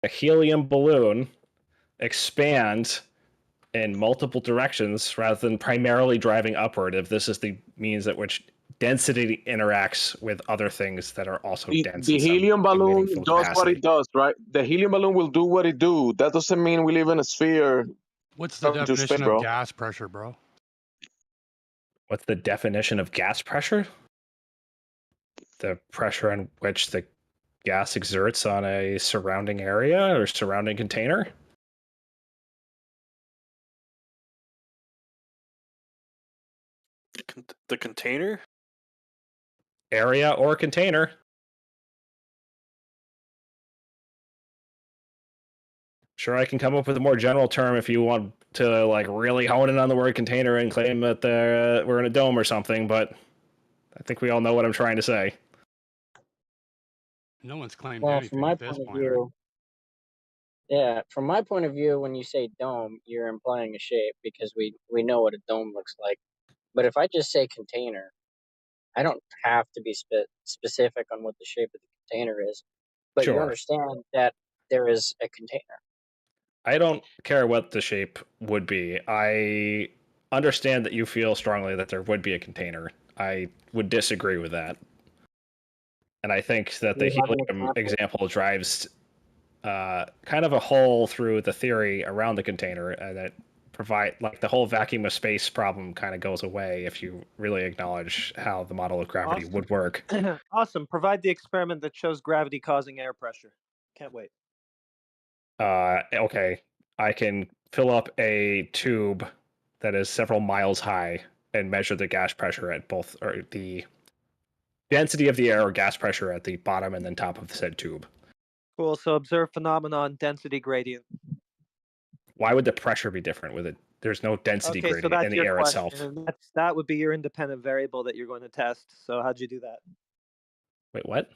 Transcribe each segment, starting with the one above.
a helium balloon expand in multiple directions rather than primarily driving upward if this is the means at which density interacts with other things that are also dense The in some helium balloon meaningful does what capacity. it does, right? The helium balloon will do what it do. That doesn't mean we live in a sphere What's the into space, definition of bro. gas pressure, bro? What's the definition of gas pressure? The pressure in which the gas exerts on a surrounding area or surrounding container? The container? Area or container. Sure, I can come up with a more general term if you want to like really hone in on the word container and claim that we're in a dome or something, but I think we all know what I'm trying to say. No one's claimed Well, anything at this point, right? from my point of view, when you say dome, you're implying a shape because we know what a dome looks like. But if I just say container, I don't have to be specific on what the shape of the container is. But you Sure. understand that there is a container. I don't care what the shape would be. I understand that you feel strongly that there would be a container. I would disagree with that. And I think that the Do you have an helium example? example drives kind of a hole through the theory around the container, and that provide like the whole vacuum of space problem kind of goes away if you really acknowledge how the model of gravity Awesome. would work. Awesome. Provide the experiment that shows gravity causing air pressure. Can't wait. Okay, I can fill up a tube that is several miles high and measure the gas pressure at both, or the density of the air or gas pressure at the bottom and then top of the said tube. Cool. So observe phenomenon density gradient. Why would the pressure be different with it? There's no density Okay, so gradient that's in the your air question. itself. And that would be your independent variable that you're going to test. So how'd you do that? Wait, what?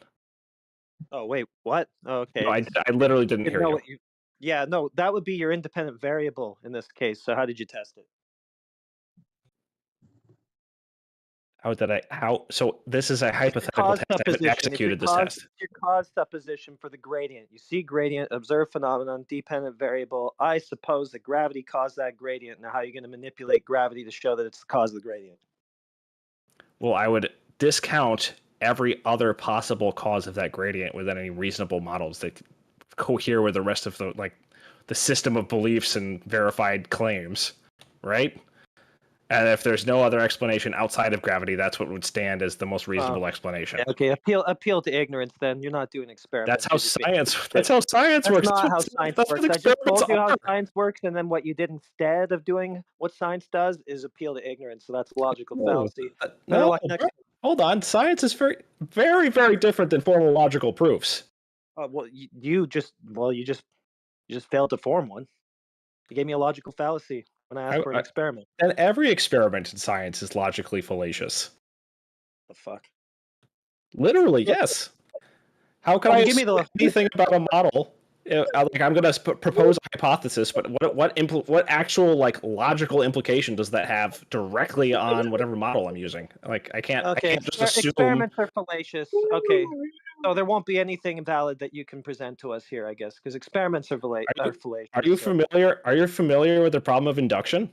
Oh, wait, what? Oh, okay. No, I literally didn't hear know you. what you. Yeah, no, that would be your independent variable in this case. So how did you test it? So this is a hypothetical test. I haven't executed this test. Your cause supposition for the gradient. You see gradient, observe phenomenon, dependent variable. I suppose that gravity caused that gradient. Now, how are you going to manipulate gravity to show that it's the cause of the gradient? Well, I would discount every other possible cause of that gradient within any reasonable models that cohere with the rest of the system of beliefs and verified claims, right? And if there's no other explanation outside of gravity, that's what would stand as the most reasonable explanation. Okay, appeal to ignorance. Then you're not doing experiments. That's how science works. That's not how science works. I just told you how science works, and then what you did instead of doing what science does is appeal to ignorance. So that's logical fallacy. No, hold on. Science is very, very, very different than formal logical proofs. Well, you just failed to form one. You gave me a logical fallacy when I asked for an experiment. And every experiment in science is logically fallacious. The fuck? Literally, yes. How can I give me the anything about a model? Like I'm going to propose a hypothesis, but what actual logical implication does that have directly on whatever model I'm using? Like I can't just assume. Experiments are fallacious. Okay, so there won't be anything valid that you can present to us here, I guess, because experiments are fallacious. Are you familiar? Are you familiar with the problem of induction?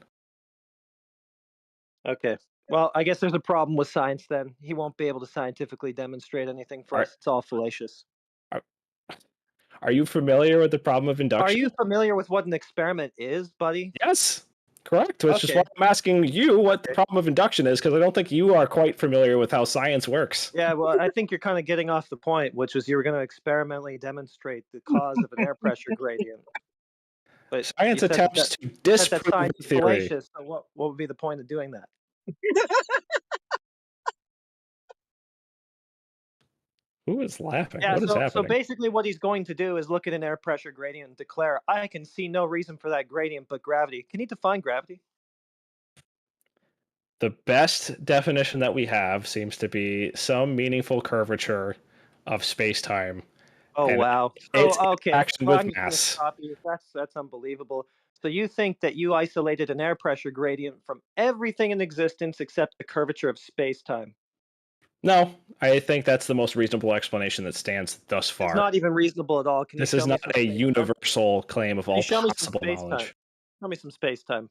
Okay. Well, I guess there's a problem with science then. He won't be able to scientifically demonstrate anything for us. It's all fallacious. Are you familiar with the problem of induction? Are you familiar with what an experiment is, buddy? Yes, correct. Which is why I'm asking you what the problem of induction is, because I don't think you are quite familiar with how science works. Yeah, well, I think you're kind of getting off the point, which was you were going to experimentally demonstrate the cause of an air pressure gradient. But science attempts to disprove the theory. So what would be the point of doing that? Who is laughing? Yeah, what is happening? So basically what he's going to do is look at an air pressure gradient and declare, I can see no reason for that gradient but gravity. Can he define gravity? The best definition that we have seems to be some meaningful curvature of space-time. Oh, wow. It's interaction with mass. That's unbelievable. So you think that you isolated an air pressure gradient from everything in existence except the curvature of space-time? No, I think that's the most reasonable explanation that stands thus It's far. not even reasonable at all. Can you This show is me not some a space-time? universal claim of Can you all show me some possible space-time? knowledge. Show me some space-time.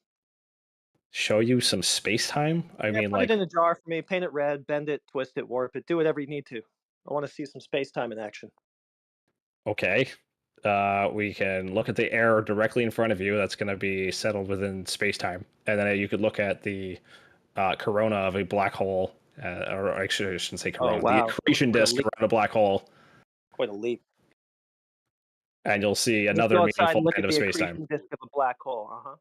Show you some space time? I Yeah, mean, put like, it in a jar for me, paint it red, bend it, twist it, warp it, do whatever you need to. I want to see some space-time in action. okay. We can look at the error directly in front of you. That's going to be settled within space time. And then you could look at the corona of a black hole, or actually, I shouldn't say corona, Oh, wow. the accretion Quite a disk leap. around a black hole. Quite a leap. And you'll see Let's another go outside meaningful and look band at of the space time. accretion disk of a black hole.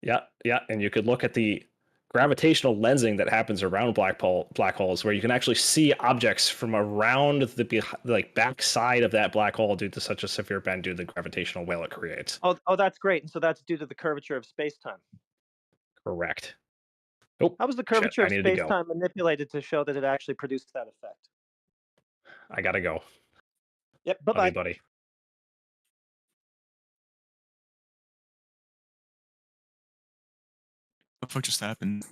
Yeah, yeah, and you could look at the gravitational lensing that happens around black holes, where you can actually see objects from around the back side of that black hole due to such a severe bend due to the gravitational whale it creates. Oh, that's great. And so that's due to the curvature of space-time. Correct. Oh, How was the shit, curvature I of needed to go. space-time manipulated to show that it actually produced that effect? I gotta go. Yep, Love bye-bye. you, buddy. What the fuck just happened?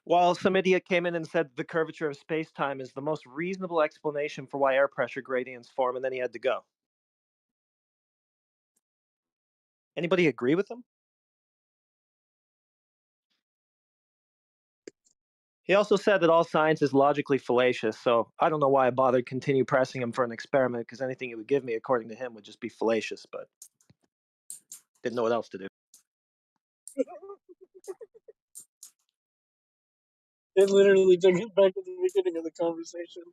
Well, some idiot came in and said the curvature of space-time is the most reasonable explanation for why air pressure gradients form, and then he had to go. Anybody agree with him? He also said that all science is logically fallacious, so I don't know why I bothered continue pressing him for an experiment, because anything he would give me, according to him, would just be fallacious, but didn't know what else to do. It literally took us back to the beginning of the conversation.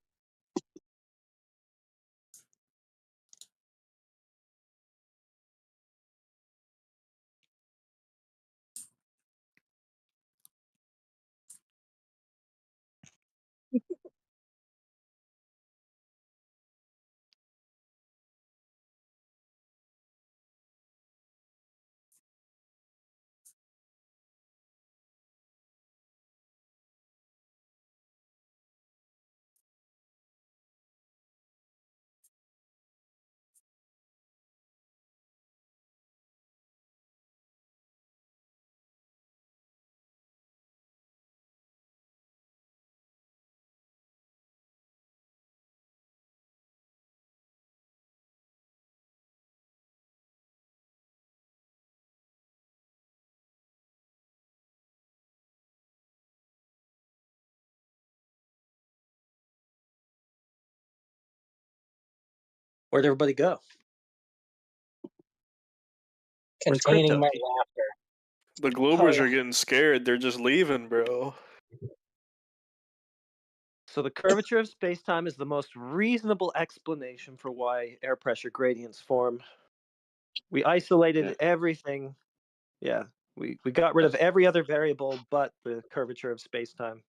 Where'd everybody go? Where's Containing Crypto? my laughter. The Globers yeah. are getting scared. They're just leaving, bro. So the curvature of space-time is the most reasonable explanation for why air pressure gradients form. We isolated everything. Yeah, we got rid of every other variable but the curvature of space-time.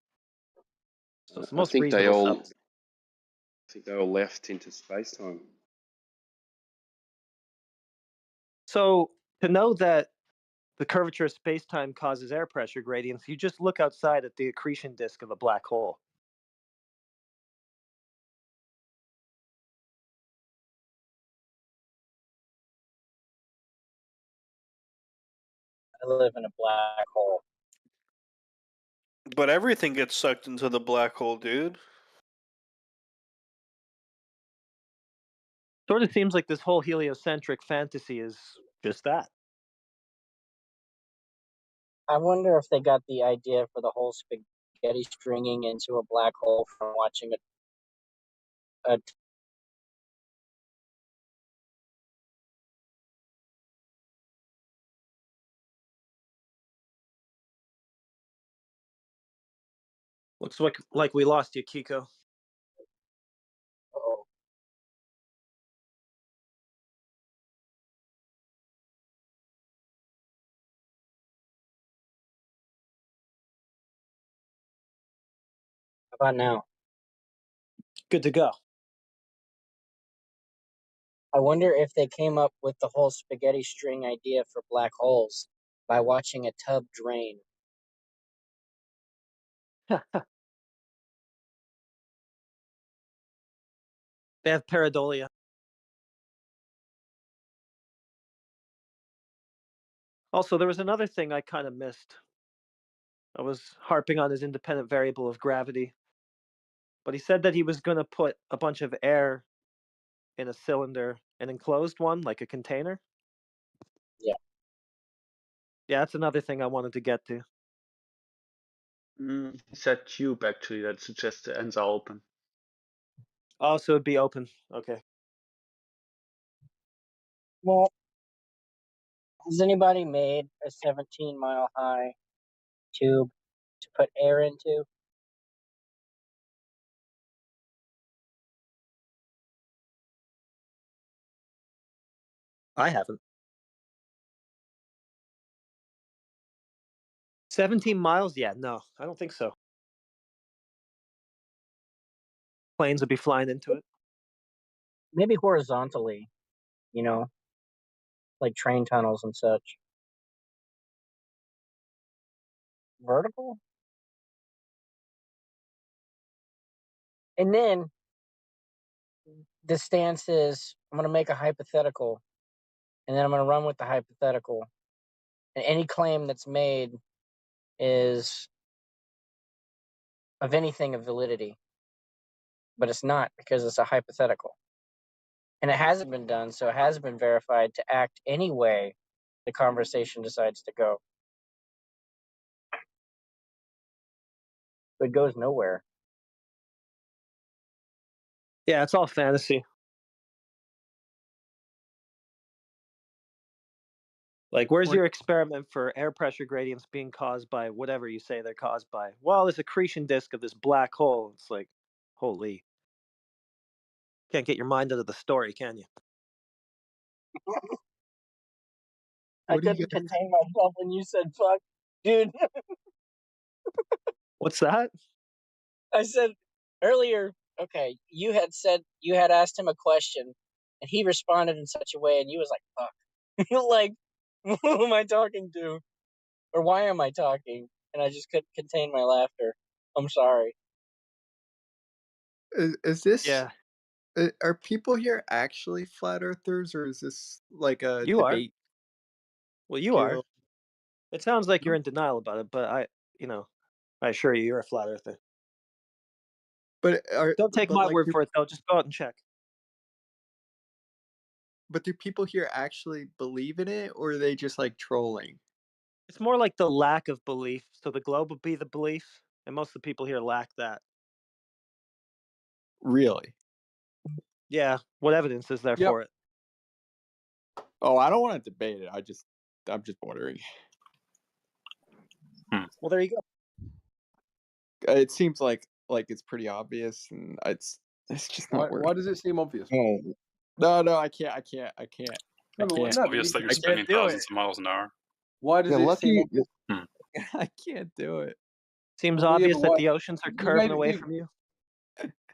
So it's the most reasonable stuff. I think they all left into space time. So to know that the curvature of space-time causes air pressure gradients, you just look outside at the accretion disk of a black hole. I live in a black hole. But everything gets sucked into the black hole, dude. Sort of seems like this whole heliocentric fantasy is just that. I wonder if they got the idea for the whole spaghetti stringing into a black hole from watching a Looks like we lost you, Kiko. oh, how about now? Good to go. I wonder if they came up with the whole spaghetti string idea for black holes by watching a tub drain. They have pareidolia. Also, there was another thing I kind of missed. I was harping on his independent variable of gravity. But he said that he was going to put a bunch of air in a cylinder, an enclosed one, like a container. Yeah. Yeah, that's another thing I wanted to get to. He said tube, actually. That suggests the ends are open. Oh, so it'd be open. Okay. Well, has anybody made a 17-mile high tube to put air into? I haven't. 17 miles? Yeah, no, I don't think so. Planes would be flying into it. Maybe horizontally, you know, like train tunnels and such. Vertical? And then the stance is I'm going to make a hypothetical, and then I'm going to run with the hypothetical. And any claim that's made is of anything of validity. But it's not, because it's a hypothetical. And it hasn't been done, so it hasn't been verified to act any way the conversation decides to go. It goes nowhere. Yeah, it's all fantasy. Like, where's your experiment for air pressure gradients being caused by whatever you say they're caused by? Well, this accretion disk of this black hole. It's like, holy. Can't get your mind out of the story, can you? I couldn't contain myself when you said fuck. Dude, What's that? I said earlier, okay, you had asked him a question, and he responded in such a way, and you was like, fuck. Like, who am I talking to? Or why am I talking? And I just couldn't contain my laughter. I'm sorry. Is this? Yeah, Are people here actually flat earthers, or is this like a you are. debate? Well, you are. Kill? It sounds like you're in denial about it, but I assure you, you're a flat earther. But Don't take my word for it, though. Just go out and check. But do people here actually believe in it, or are they just like trolling? It's more like the lack of belief. So the globe would be the belief, and most of the people here lack that. Really? Yeah. What evidence is there for it? Oh, I don't want to debate it. I'm just wondering. Well, there you go. It seems like it's pretty obvious, and it's just not worth. Why does it seem obvious? No, I can't. It's obvious that you're spinning thousands of miles an hour. Why does it seem obvious? I can't do it. Seems obvious that the oceans are curving away from you.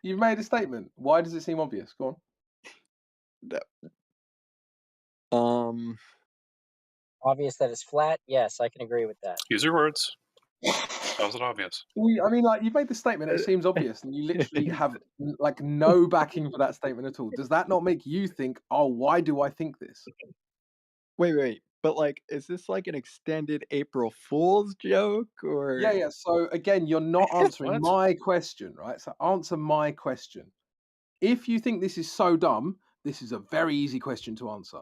You've made a statement. Why does it seem obvious? Go on. Obvious that it's flat? Yes, I can agree with that. Use your words. How's it obvious? I mean, like, you've made the statement, it seems obvious, and you literally have like no backing for that statement at all. Does that not make you think, oh, why do I think this? Wait. But like, is this like an extended April Fool's joke, or? Yeah. So again, you're not answering my question, right? So answer my question. If you think this is so dumb, this is a very easy question to answer.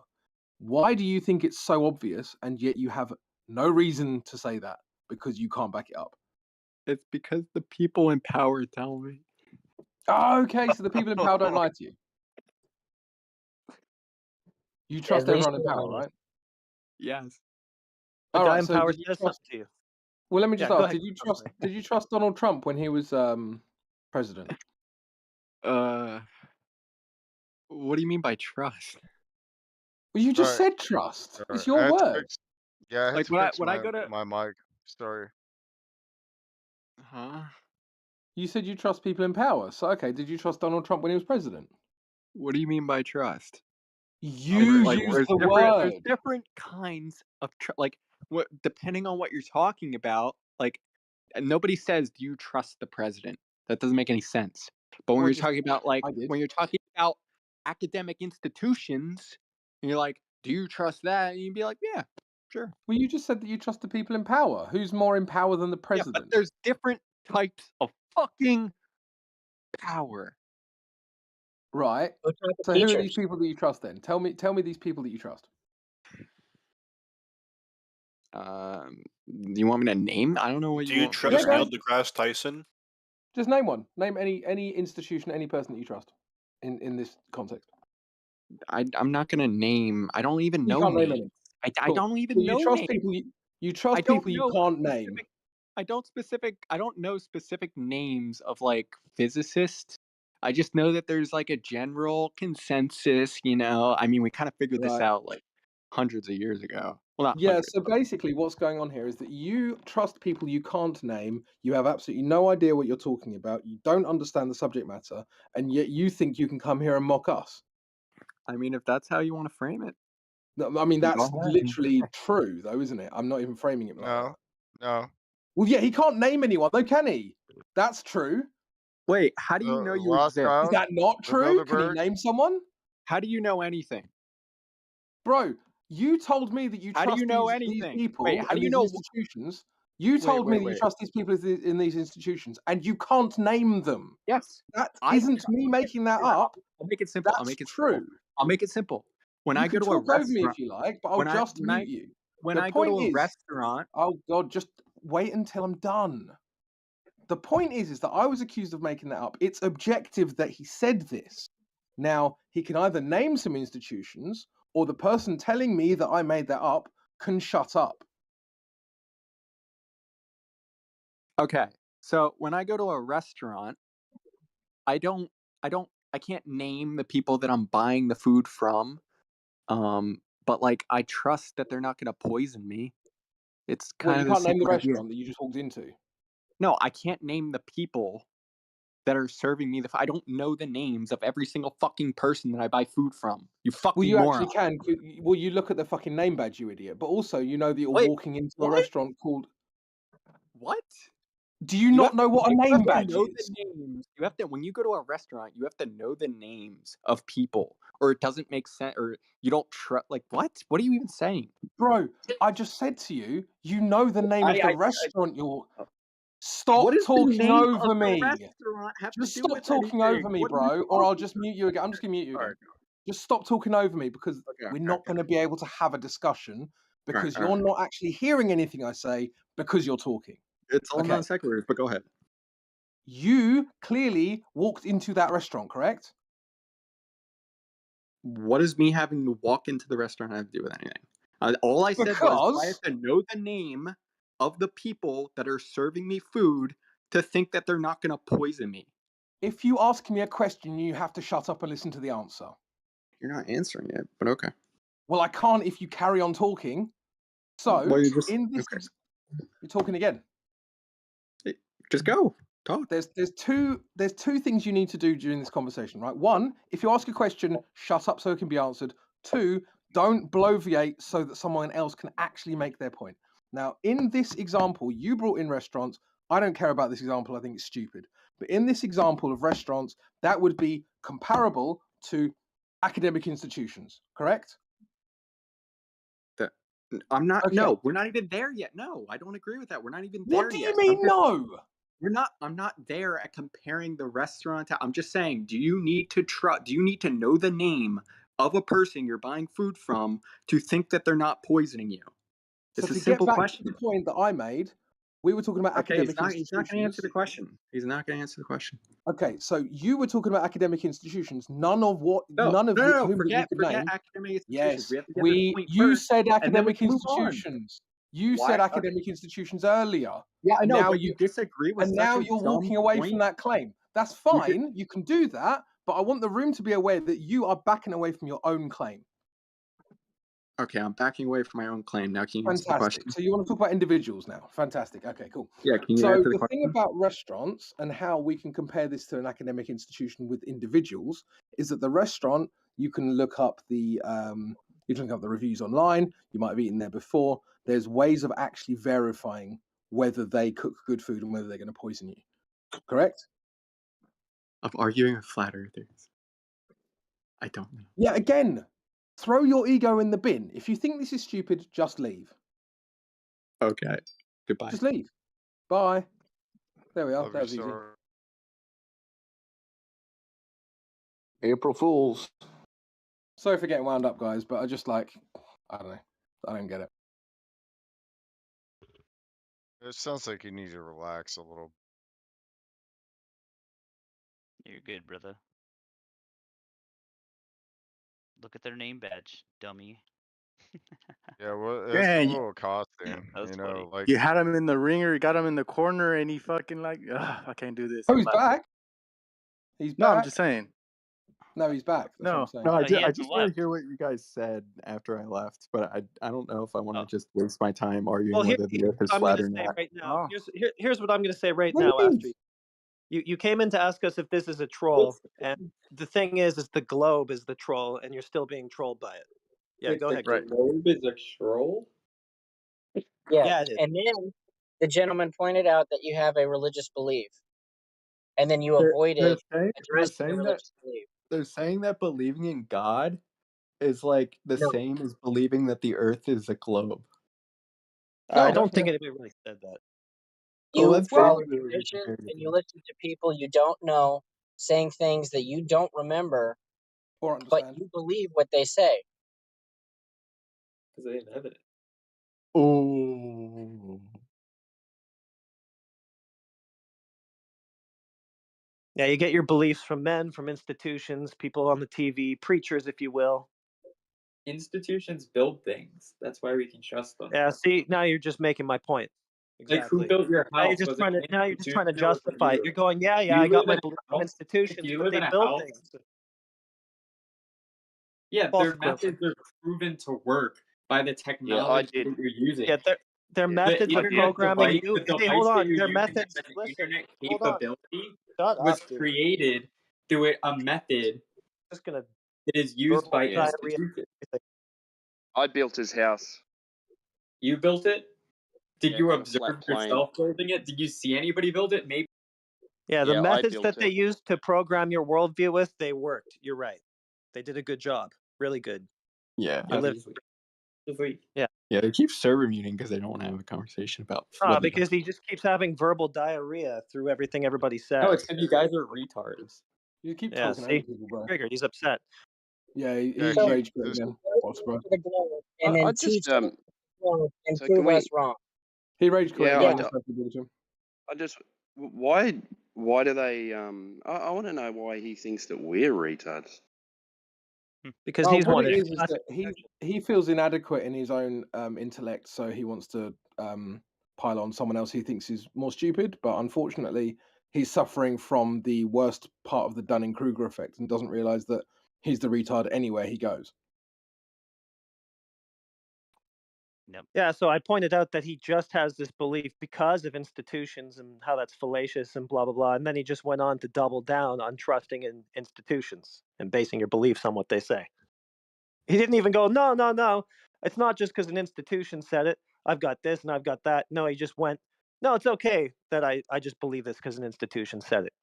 Why do you think it's so obvious, and yet you have no reason to say that because you can't back it up? It's because the people in power tell me. Oh, okay, so the people in power don't lie to you. You trust everyone in power, right? Yes. The guy in power says something to you. Well, let me just ask: Did you trust Donald Trump when he was president? What do you mean by trust? Well, you just said trust. It's your word. Yeah, I had to fix my mic. Sorry. Huh? You said you trust people in power. So, okay, did you trust Donald Trump when he was president? What do you mean by trust? You use the word. There's different kinds of depending on what you're talking about. Like, nobody says, "Do you trust the president?" That doesn't make any sense. But when you're talking about when you're talking about academic institutions, and you're like, "Do you trust that?" and you'd be like, "Yeah, sure." Well, you just said that you trust the people in power. Who's more in power than the president? Yeah, but there's different types of fucking power. Right. Those are the So who are these teachers. people that you trust then? Tell me these people that you trust. Do you want me to name? I don't know what Do you you want. trust go Neil ahead. deGrasse Tyson? Just name one. Name any institution, any person that you trust in this context. I'm not gonna name. I don't even You know can't name names. any. I Cool. don't So even you know trust names. people you I trust don't people you know can't name. specific. I don't know specific names of like physicists. I just know that there's like a general consensus. You know, I mean, we kind of figured this Right. out like hundreds of years ago. Well, not Yeah, hundreds. so basically what's going on here is that you trust people you can't name, you have absolutely no idea what you're talking about, you don't understand the subject matter, and yet you think you can come here and mock us. I mean, if that's how you want to frame it. No, I mean, Go that's ahead. literally true, though, isn't it? I'm not even framing it like that. No. Well, yeah, he can't name anyone, though, can he? That's true. Wait, how do you know you Lost exist? Is that not the true? Can he Bilderberg. name someone? How do you know anything? Bro, you told me that you How do trust you know these anything? people Wait, how do and you these know? institutions. You told me that you trust these people in these institutions, and you can't name them. Yes. That isn't me making that up. I'll make it simple. That's true. I'll make it simple. When You I go can to a talk over me restaurant, if you like, but I'll just mute you. when The I go to point a is, restaurant, oh God, just wait until I'm done. The point is that I was accused of making that up. It's objective that he said this. Now, he can either name some institutions, or the person telling me that I made that up can shut up. okay. So when I go to a restaurant, I can't name the people that I'm buying the food from. But like I trust that they're not going to poison me. It's Well, kind you of the can't same name the idea. restaurant that you just walked into. No, I can't name the people that are serving me I don't know the names of every single fucking person that I buy food from. You fucking Well, you moron. actually can. Well, you look at the fucking name badge, you idiot. But also, you know that you're walking into a restaurant called... What? Do you not know what a name badge know is? the names. You have to, when you go to a restaurant, you have to know the names of people, or it doesn't make sense, or you don't trust. Like what? What are you even saying, bro? I just said to you, you know the name of the restaurant you're. Stop what does talking the name over of the me. restaurant have Just to do stop with talking anything? over me, What are you bro, or I'll talking just mute you again. I'm just gonna mute you again. Alright, Just stop talking over me because Okay, we're not going to be able to have a discussion because alright. you're not actually hearing anything I say because you're talking. It's all Okay. non sequiturs, but go ahead. You clearly walked into that restaurant, correct? What does me having to walk into the restaurant have to do with anything? All I said was I have to know the name of the people that are serving me food to think that they're not going to poison me. If you ask me a question, you have to shut up and listen to the answer. You're not answering it, but okay. Well, I can't if you carry on talking. So, Well, in this, you're talking again. Just go. Talk. There's two things you need to do during this conversation, right? One, if you ask a question, shut up so it can be answered. Two, don't bloviate so that someone else can actually make their point. Now, in this example, you brought in restaurants. I don't care about this example. I think it's stupid. But in this example of restaurants, that would be comparable to academic institutions, correct? I'm not. Okay. No, we're not even there yet. No, I don't agree with that. We're not even there yet. What do you mean, no? We're not. I'm not there at comparing the restaurant. I'm just saying, do you need to trust? Do you need to know the name of a person you're buying food from to think that they're not poisoning you? It's So a to simple get back question. to the point that I made, we were talking about academic institutions. He's not going to answer the question. He's not going to answer the question. Okay, so you were talking about academic institutions. None of whom Forget you could name. academic institutions. Yes, We have to get to the point first, said and then we academic can move on. institutions. You said academic institutions earlier. Yeah, I know, now but you disagree with and such now a you're dumb walking away point. from that claim. That's fine. You can do that, but I want the room to be aware that you are backing away from your own claim. Okay, I'm backing away from my own claim. Now can you answer the question? So you want to talk about individuals now? Fantastic. Okay, cool. Yeah, can you so answer the the thing about restaurants and how we can compare this to an academic institution with individuals is that the restaurant, you can look up the reviews online. You might have eaten there before. There's ways of actually verifying whether they cook good food and whether they're going to poison you. Correct? Of arguing with flat earthers. I don't know. Yeah, again, throw your ego in the bin. If you think this is stupid, just leave. Okay. Goodbye. Just leave. Bye. There we are. Love That was your easy. story. April Fools. Sorry for getting wound up, guys, but I just I don't know. I don't get it. It sounds like you need to relax a little. You're good, brother. Look at their name badge, dummy. Yeah, well, it's Yeah, a you, little costume, That was you funny. know, like you had him in the ringer, you got him in the corner, and he fucking like, I can't do this. Oh, I'm he's not- back. He's No, back. I'm just saying. No, he's back. That's what I'm saying. No, I He just, I hasn't just want to left. hear what you guys said after I left, but I don't know if I want to Oh. just waste my time arguing Well, whether the Earth is I'm flat going or to say not. right now. Oh. Here's what I'm going to say right What do now. you mean? After you came in to ask us if this is a troll, and the thing is the globe is the troll, and you're still being trolled by it. Yeah, go ahead. Right. Keith. Globe is a troll? Yeah, Yeah, it is. and then the gentleman pointed out that you have a religious belief, and then you They're avoided saying addressing the that religious belief. they're saying that believing in God is like the No. same as believing that the Earth is a globe. I No. don't think anybody really said that. You Well, that's follow basically what you're tradition, comparing it and to. you listen to people you don't know saying things that you don't remember, Or but understand. you believe what they say. Because they didn't have it. Oh. Yeah, you get your beliefs from men, from institutions, people on the TV, preachers, if you will. Institutions build things. That's why we can trust them. Yeah, see, now you're just making my point. Like, Exactly. who built your Now you're house? just Was trying it to now you're just trying to institution or was it justify it. you? You're going, yeah, You I got live my in a belief from house? institutions, If you but live they in a build house, things. yeah, False their equivalent. methods are proven to work by the technology that you're using. Yeah, their methods The of internet programming device, you. the Hey, device hold that on. you're Their using methods. that has an Listen, internet hold on. capability Shut was up, dude. created through a method Just gonna that is used verbal by diarrhea. institutions. I built his house. You built it? Did Yeah, you on a observe flat plane. yourself building it? Did you see anybody build it? Maybe. Yeah, the Yeah, I methods built that they it. used to program your worldview with, they worked. You're right. They did a good job. Really good. Yeah. You lived. Yeah. Yeah, they keep server muting because they don't want to have a conversation about what Because he just keeps having verbal diarrhea through everything everybody says. No, it's because you guys are retards. You keep Yeah, talking see? over people, bro. Triggered. He's upset. Yeah, Yeah, he's he rage quit just again. What's bro? To the globe, and I then just teach us the globe and so prove can us we? wrong. He rage quit. Yeah, Yeah, Yeah. I just have to give it to him. I just why do they I want to know why he thinks that we're retards. Because Well, he's what wanted it is that he feels inadequate in his own intellect, so he wants to pile on someone else he thinks is more stupid. But unfortunately, he's suffering from the worst part of the Dunning-Kruger effect and doesn't realize that he's the retard anywhere he goes. Yeah, so I pointed out that he just has this belief because of institutions and how that's fallacious and blah, blah, blah. And then he just went on to double down on trusting in institutions and basing your beliefs on what they say. He didn't even go, no, no, no. It's not just because an institution said it. I've got this and I've got that. No, he just went, no, it's okay that I just believe this because an institution said it.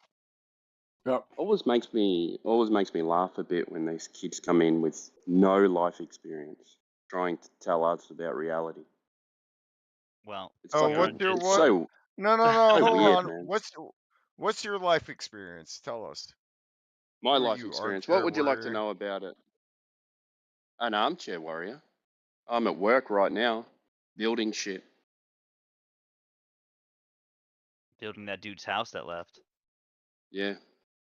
Yep. Always makes me laugh a bit when these kids come in with no life experience, trying to tell us about reality. Well, It's Oh, fucking, what's your it's what? so No, so hold weird, on. man. What's your life experience? Tell us. My Who are life you, experience. What armchair would you like to warrior? know about it? An armchair warrior. I'm at work right now, building shit. building that dude's house that left. Yeah.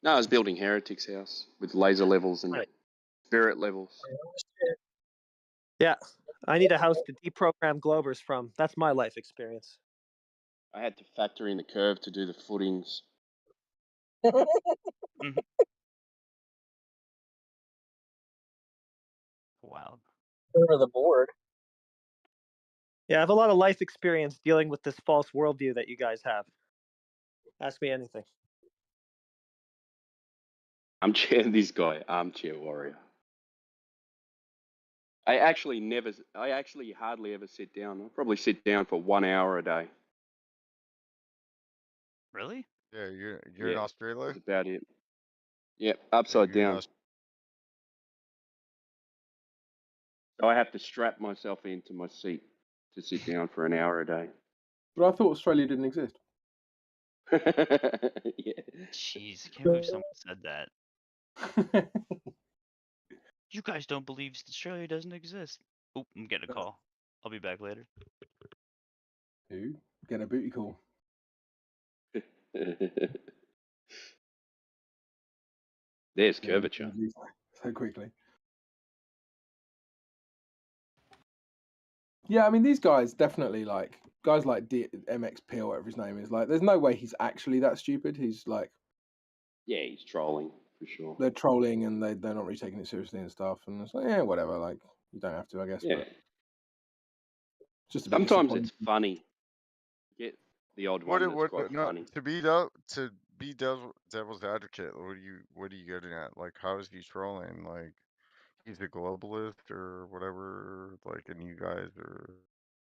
No, I was building Heretic's house with laser levels and spirit levels. Yeah, I need a house to deprogram Globers from. That's my life experience. I had to factor in the curve to do the footings. Wow. Over the board. Yeah, I have a lot of life experience dealing with this false worldview that you guys have. Ask me anything. This guy, armchair warrior. I actually hardly ever sit down. I probably sit down for 1 hour a day. Really? Yeah, you're in Australia. That's about it. Yep, upside You're in down. So I have to strap myself into my seat to sit down for an hour a day. But I thought Australia didn't exist. Jeez, I can't believe someone said that. You guys don't believe Australia doesn't exist. Oop, I'm getting a call. I'll be back later. Who? Get a booty call. There's curvature. So quickly. Yeah, I mean, these guys definitely like guys like MXP or whatever his name is. Like, there's no way he's actually that stupid. He's like, yeah, he's trolling for sure. They're trolling and they're not really taking it seriously and stuff. And it's like, yeah, whatever. Like, you don't have to, I guess. Yeah. But just a bit Sometimes it's disappointing. funny. Get the odd one that's quite funny. To be devil's advocate, what are you getting at? Like, how is he trolling? Like, he's a globalist or whatever. Like, and you guys are.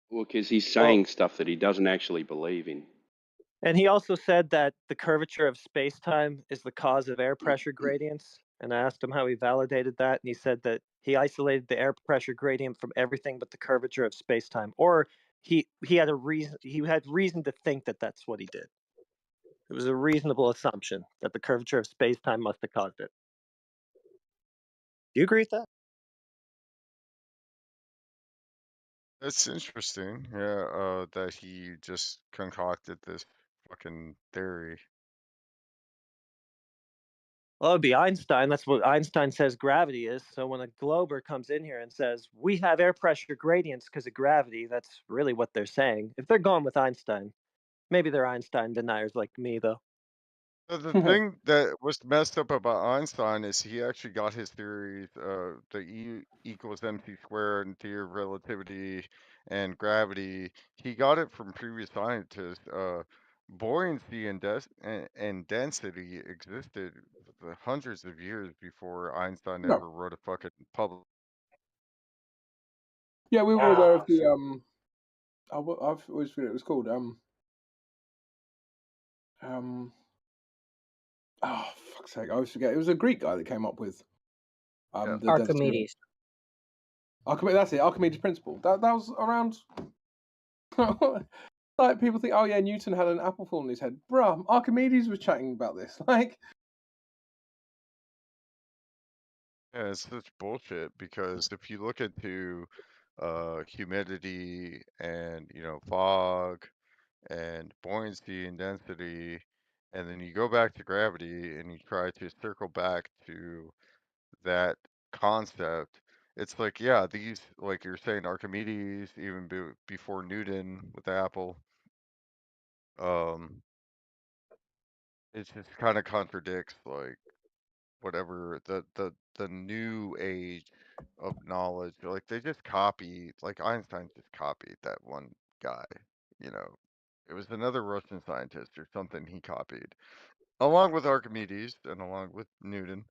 Well, because he's saying stuff that he doesn't actually believe in. And he also said that the curvature of space-time is the cause of air pressure gradients. And I asked him how he validated that, and he said that he isolated the air pressure gradient from everything but the curvature of space-time. Or he had reason to think that that's what he did. It was a reasonable assumption that the curvature of space-time must have caused it. Do you agree with that? It's interesting, yeah, that he just concocted this fucking theory. Well, it would be Einstein. That's what Einstein says gravity is. So when a glober comes in here and says, we have air pressure gradients because of gravity, that's really what they're saying. If they're going with Einstein, maybe they're Einstein deniers like me, though. The thing that was messed up about Einstein is he actually got his theories, the E equals mc squared and theory of relativity and gravity. He got it from previous scientists. Buoyancy and density existed for hundreds of years before Einstein No. ever wrote a fucking public. Yeah, we were aware of the I've always forget what it was called. Oh, fuck's sake, I always forget. It was a Greek guy that came up with the Archimedes. Archimedes, that's it. Archimedes principle. That was around. Like, people think, oh yeah, Newton had an apple fall in his head. Bruh, Archimedes was chatting about this. Like, Yeah, it's such bullshit because if you look into humidity and fog and buoyancy and density, and then you go back to gravity and you try to circle back to that concept, it's like, yeah, these, like you're saying, Archimedes, even before Newton with the apple, it just kind of contradicts like whatever the new age of knowledge. Like they just copied, like Einstein just copied that one guy, you know. It was another Russian scientist or something he copied, along with Archimedes and along with Newton.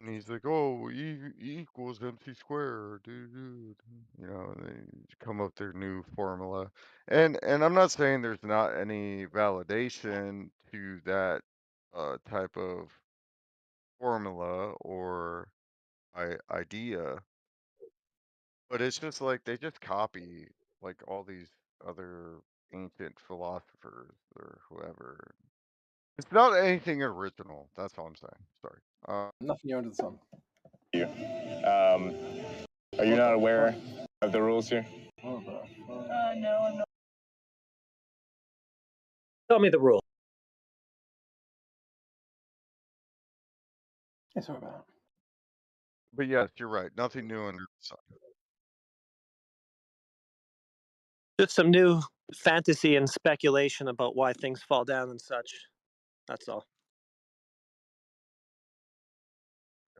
And he's like, "Oh, E equals mc squared, dude." And they come up with their new formula. And I'm not saying there's not any validation to that type of formula or idea, but it's just like they just copy like all these other ancient philosophers or whoever. It's not anything original. That's all I'm saying. Sorry. nothing new under the sun. Are you not aware of the rules here? Oh, no, I'm not. Tell me the rule. Yeah, sorry about that. But yes, you're right. Nothing new under the sun. Just some new fantasy and speculation about why things fall down and such. That's all.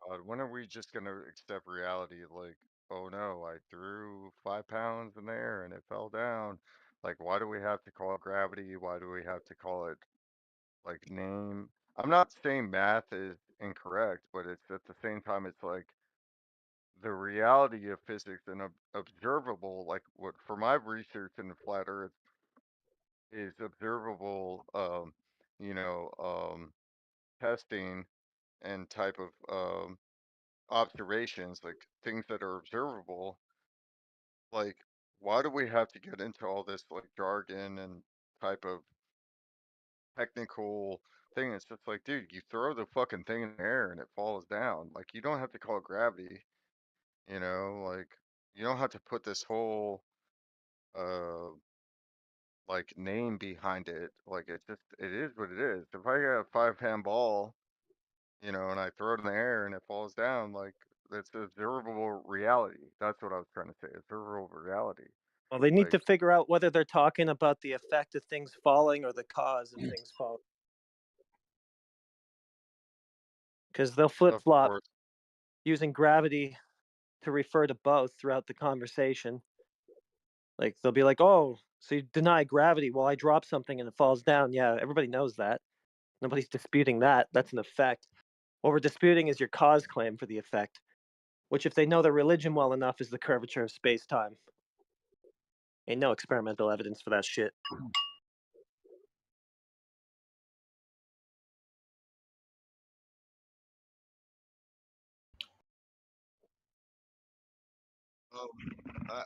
God, when are we just gonna accept reality? Like, oh no, I threw 5 pounds in the air and it fell down. Like, why do we have to call it gravity? Why do we have to call it like name? I'm not saying math is incorrect, but it's at the same time, it's like the reality of physics and observable, like what for my research in the flat earth is observable, you know, testing and type of observations, like things that are observable. Like, why do we have to get into all this like jargon and type of technical thing. It's just like, dude, you throw the fucking thing in the air and it falls down. Like, you don't have to call it gravity. You know, like, you don't have to put this whole like name behind it. Like, it is what it is. If I got a 5-pound ball, you know, and I throw it in the air and it falls down, like, it's observable reality. That's what I was trying to say. Observable reality. Well, they need Like, to figure out whether they're talking about the effect of things falling or the cause of things falling. Because they'll flip of flop course, using gravity to refer to both throughout the conversation. Like they'll be like, "Oh, so you deny gravity? Well, I drop something and it falls down." Yeah, everybody knows that. Nobody's disputing that. That's an effect. What we're disputing is your cause claim for the effect, which, if they know their religion well enough, is the curvature of space-time. Ain't no experimental evidence for that shit.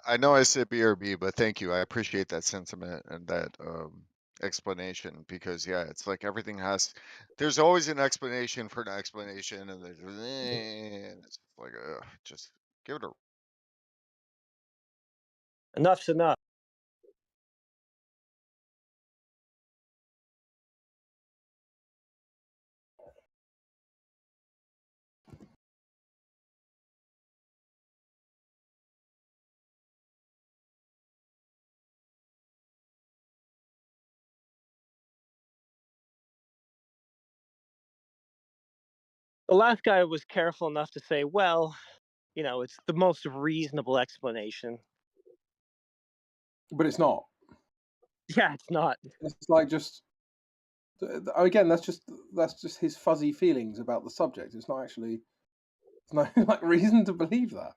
I know I said BRB, but thank you. I appreciate that sentiment and that explanation because yeah, it's like everything has. There's always an explanation for an explanation, and there's and it's like just give it a. Enough's enough. The last guy was careful enough to say, well, you know, it's the most reasonable explanation. But it's not. Yeah, it's not. It's like just again, that's just his fuzzy feelings about the subject. It's not actually. It's not like reason to believe that.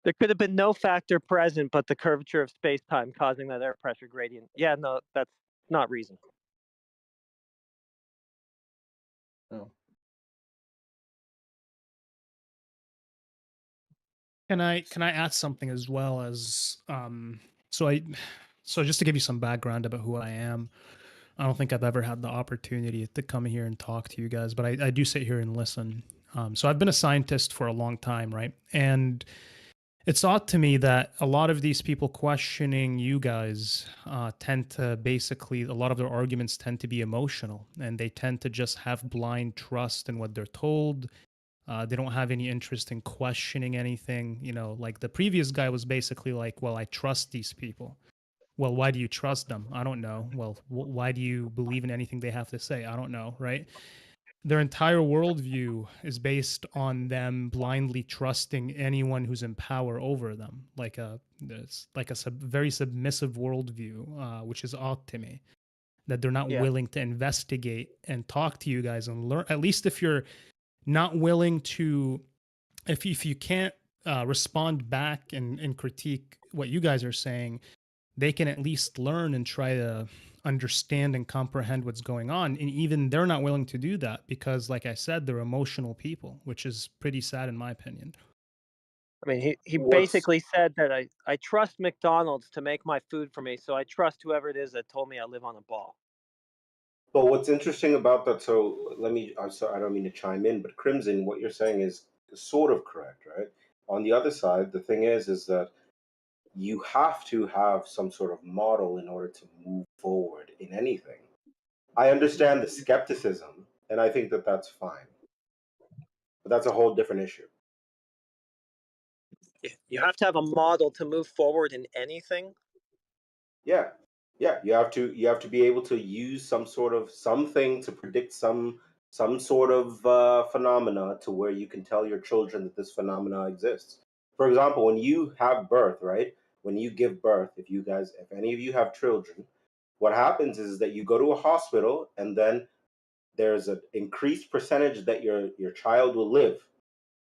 There could have been no factor present but the curvature of space-time causing that air pressure gradient. Yeah, no, that's not reason. Oh. Can I add something as well as so just to give you some background about who I am. I don't think I've ever had the opportunity to come here and talk to you guys, but I do sit here and listen. So I've been a scientist for a long time, right? And it's odd to me that a lot of these people questioning you guys tend to basically, a lot of their arguments tend to be emotional, and they tend to just have blind trust in what they're told. They don't have any interest in questioning anything. You know, like the previous guy was basically like, well, I trust these people. Well, why do you trust them? I don't know. Well, why do you believe in anything they have to say? I don't know, right? Their entire worldview is based on them blindly trusting anyone who's in power over them, like a very submissive worldview, which is odd to me. That they're not willing to investigate and talk to you guys and learn. At least if you're not willing to, if you can't respond back and critique what you guys are saying, they can at least learn and try to understand and comprehend what's going on. And even they're not willing to do that because, like I said, they're emotional people, which is pretty sad in my opinion. I mean, he basically said that I trust McDonald's to make my food for me, so I trust whoever it is that told me I live on a ball. But what's interesting about that, so I'm sorry, I don't mean to chime in, but Crimson, what you're saying is sort of correct, right? On the other side, the thing is that you have to have some sort of model in order to move forward in anything. I understand the skepticism, and I think that that's fine. But that's a whole different issue. You have to have a model to move forward in anything. Yeah, you have to be able to use some sort of something to predict some sort of phenomena to where you can tell your children that this phenomena exists. For example, when you have birth, right? When you give birth, if any of you have children, what happens is that you go to a hospital and then there's an increased percentage that your child will live,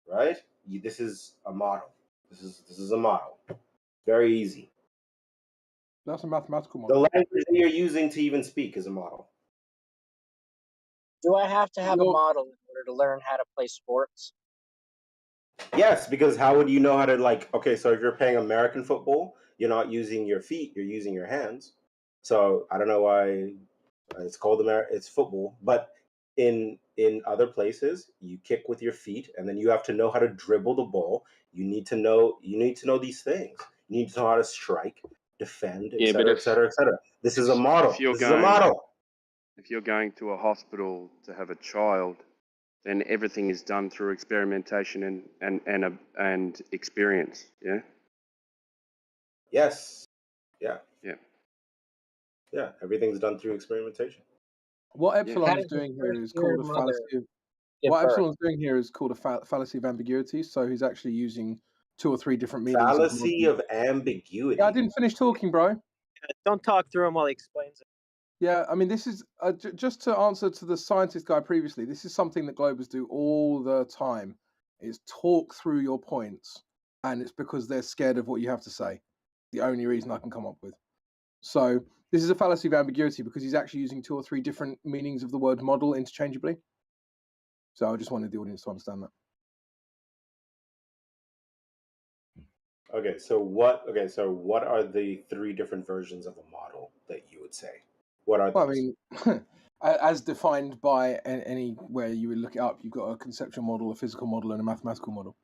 right? This is a model. This is a model. Very easy. That's a mathematical The model. language that you're using to even speak is a model. Do I have to have a model in order to learn how to play sports? Yes, because how would you know how to okay, so if you're playing American football, you're not using your feet, you're using your hands. So I don't know why It's called it's football, but in other places, you kick with your feet, and then you have to know how to dribble the ball. You need to know these things. You need to know how to strike, defend, Yeah, but etc., etc., etc. This is a model. if This is a model. you're going to a hospital to have a child, then everything is done through experimentation and experience. Yeah. Yes. Yeah. Yeah. Yeah. Everything's done through experimentation. What Yeah. Epsilon How is does a doing here is first-year called a mother fallacy. give What birth? Epsilon's doing here is called a fallacy of ambiguity. So he's actually using 2 or 3 different meanings of Fallacy model. of ambiguity. Yeah, I didn't finish talking, bro. Don't talk through him while he explains it. Yeah, I mean, this is just to answer to the scientist guy previously. This is something that Globers do all the time: is talk through your points, and it's because they're scared of what you have to say. The only reason I can come up with. So this is a fallacy of ambiguity because he's actually using 2 or 3 different meanings of the word model interchangeably. So I just wanted the audience to understand that. Okay, so what are the 3 different versions of a model that you would say? What are Well, I those? mean, as defined by anywhere you would look it up, you've got a conceptual model, a physical model, and a mathematical model.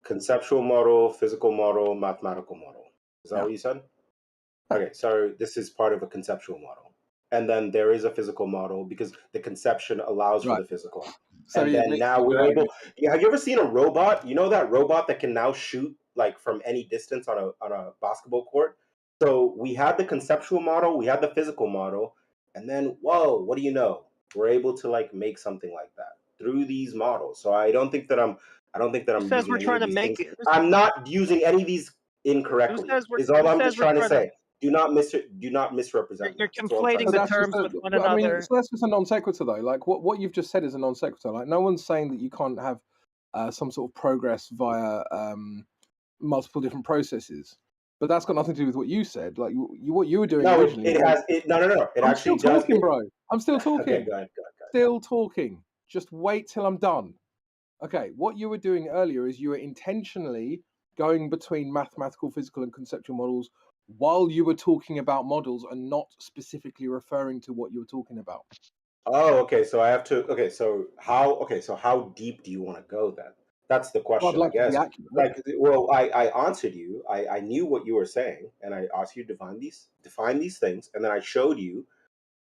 Conceptual model, physical model, mathematical model. Is that Yeah. what you said? Okay, so this is part of a conceptual model. And then there is a physical model because the conception allows for Right. the physical. So And yeah, then now we're able. Yeah, have you ever seen a robot? You know that robot that can now shoot like from any distance on a basketball court? So we had the conceptual model, we had the physical model, and then whoa, what do you know? We're able to like make something like that through these models. So I don't think that I'm Who says using we're any trying of to these make things. it? I'm not using any of these incorrectly. Is all I'm just trying to say. Do not misrepresent You're me. That's all I'm trying conflating to the say. terms with one I mean, another. so that's just a non sequitur, though. Like what you've just said is a non sequitur. Like no one's saying that you can't have some sort of progress via multiple different processes. But that's got nothing to do with what you said. Like what you were doing No, originally. no. It I'm actually still does. talking, bro. I'm still talking. Okay, go ahead. Still talking. Just wait till I'm done. Okay, what you were doing earlier is you were intentionally going between mathematical, physical, and conceptual models while you were talking about models and not specifically referring to what you were talking about. Oh, okay. So I have to. Okay, so how deep do you want to go then? That's the Well, I'd question, I like to be guess. accurate. Like, well, I answered you. I knew what you were saying, and I asked you to define these things, and then I showed you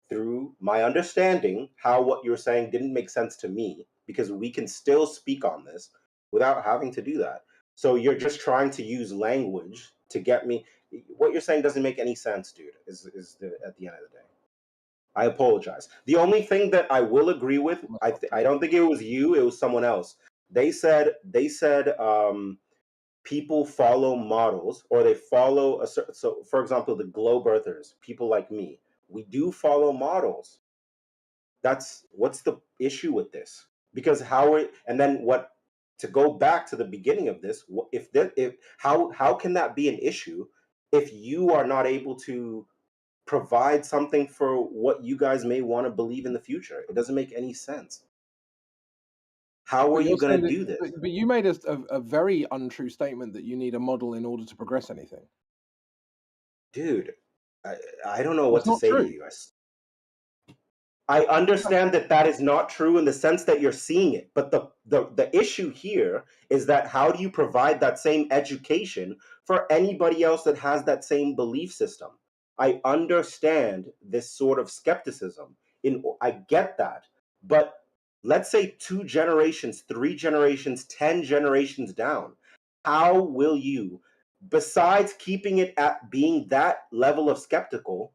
through my understanding how what you're saying didn't make sense to me because we can still speak on this without having to do that. So you're just trying to use language to get me. What you're saying doesn't make any sense, dude. At the end of the day. I apologize. The only thing that I will agree with, I don't think it was you, it was someone else. They said people follow models or they follow a certain, so for example, the globe earthers, people like me, we do follow models. That's what's the issue with this? Because and then what to go back to the beginning of this, if how can that be an issue if you are not able to provide something for what you guys may want to believe in the future? It doesn't make any sense. How are But you you're going saying to that, do this? but you made a very untrue statement that you need a model in order to progress anything. Dude, I don't know Well, what it's to not say to true. you. I understand that that is not true in the sense that you're seeing it, but the issue here is that how do you provide that same education for anybody else that has that same belief system? I understand this sort of skepticism. I get that, but let's say 2 generations, 3 generations, 10 generations down, how will you, besides keeping it at being that level of skeptical,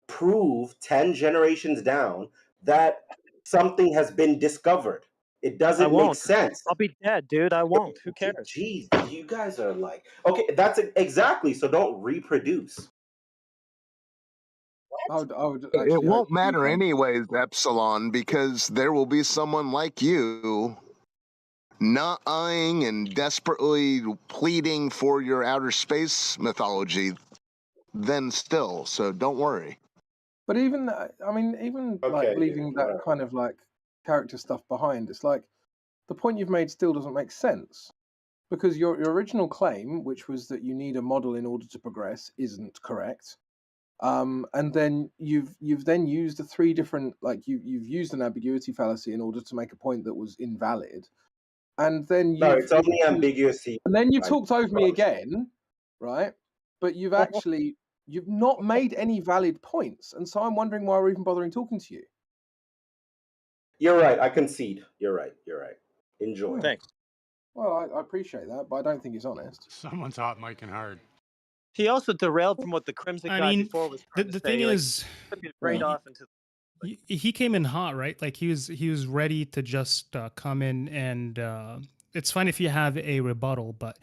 prove 10 generations down that something has been discovered? It doesn't make sense. I'll be dead, dude. I won't. Who cares? Jeez, you guys are like, okay, that's exactly. So don't reproduce. I would It actually won't hope matter you anyways, Epsilon, because there will be someone like you not eyeing and desperately pleading for your outer space mythology then still, so don't worry. But even I mean, even like Okay, leaving dude, that whatever. kind of like character stuff behind, it's like the point you've made still doesn't make sense because your original claim, which was that you need a model in order to progress, isn't correct. and then you've then used the three different, like you've used an ambiguity fallacy in order to make a point that was invalid, and then No, it's only ambiguity. and then you talked over me again, right? But you've not made any valid points, and so I'm wondering why we're even bothering talking to you. You're right. I concede. You're right. You're right. Enjoy. Thanks. Well, I appreciate that, but I don't think it's honest. Someone's hot micing hard. He also derailed from what the Crimson I guy mean, before was the trying to thing say. Like, is, took it right off into. he came in hot, right? Like he was ready to just come in, and it's fine if you have a rebuttal, but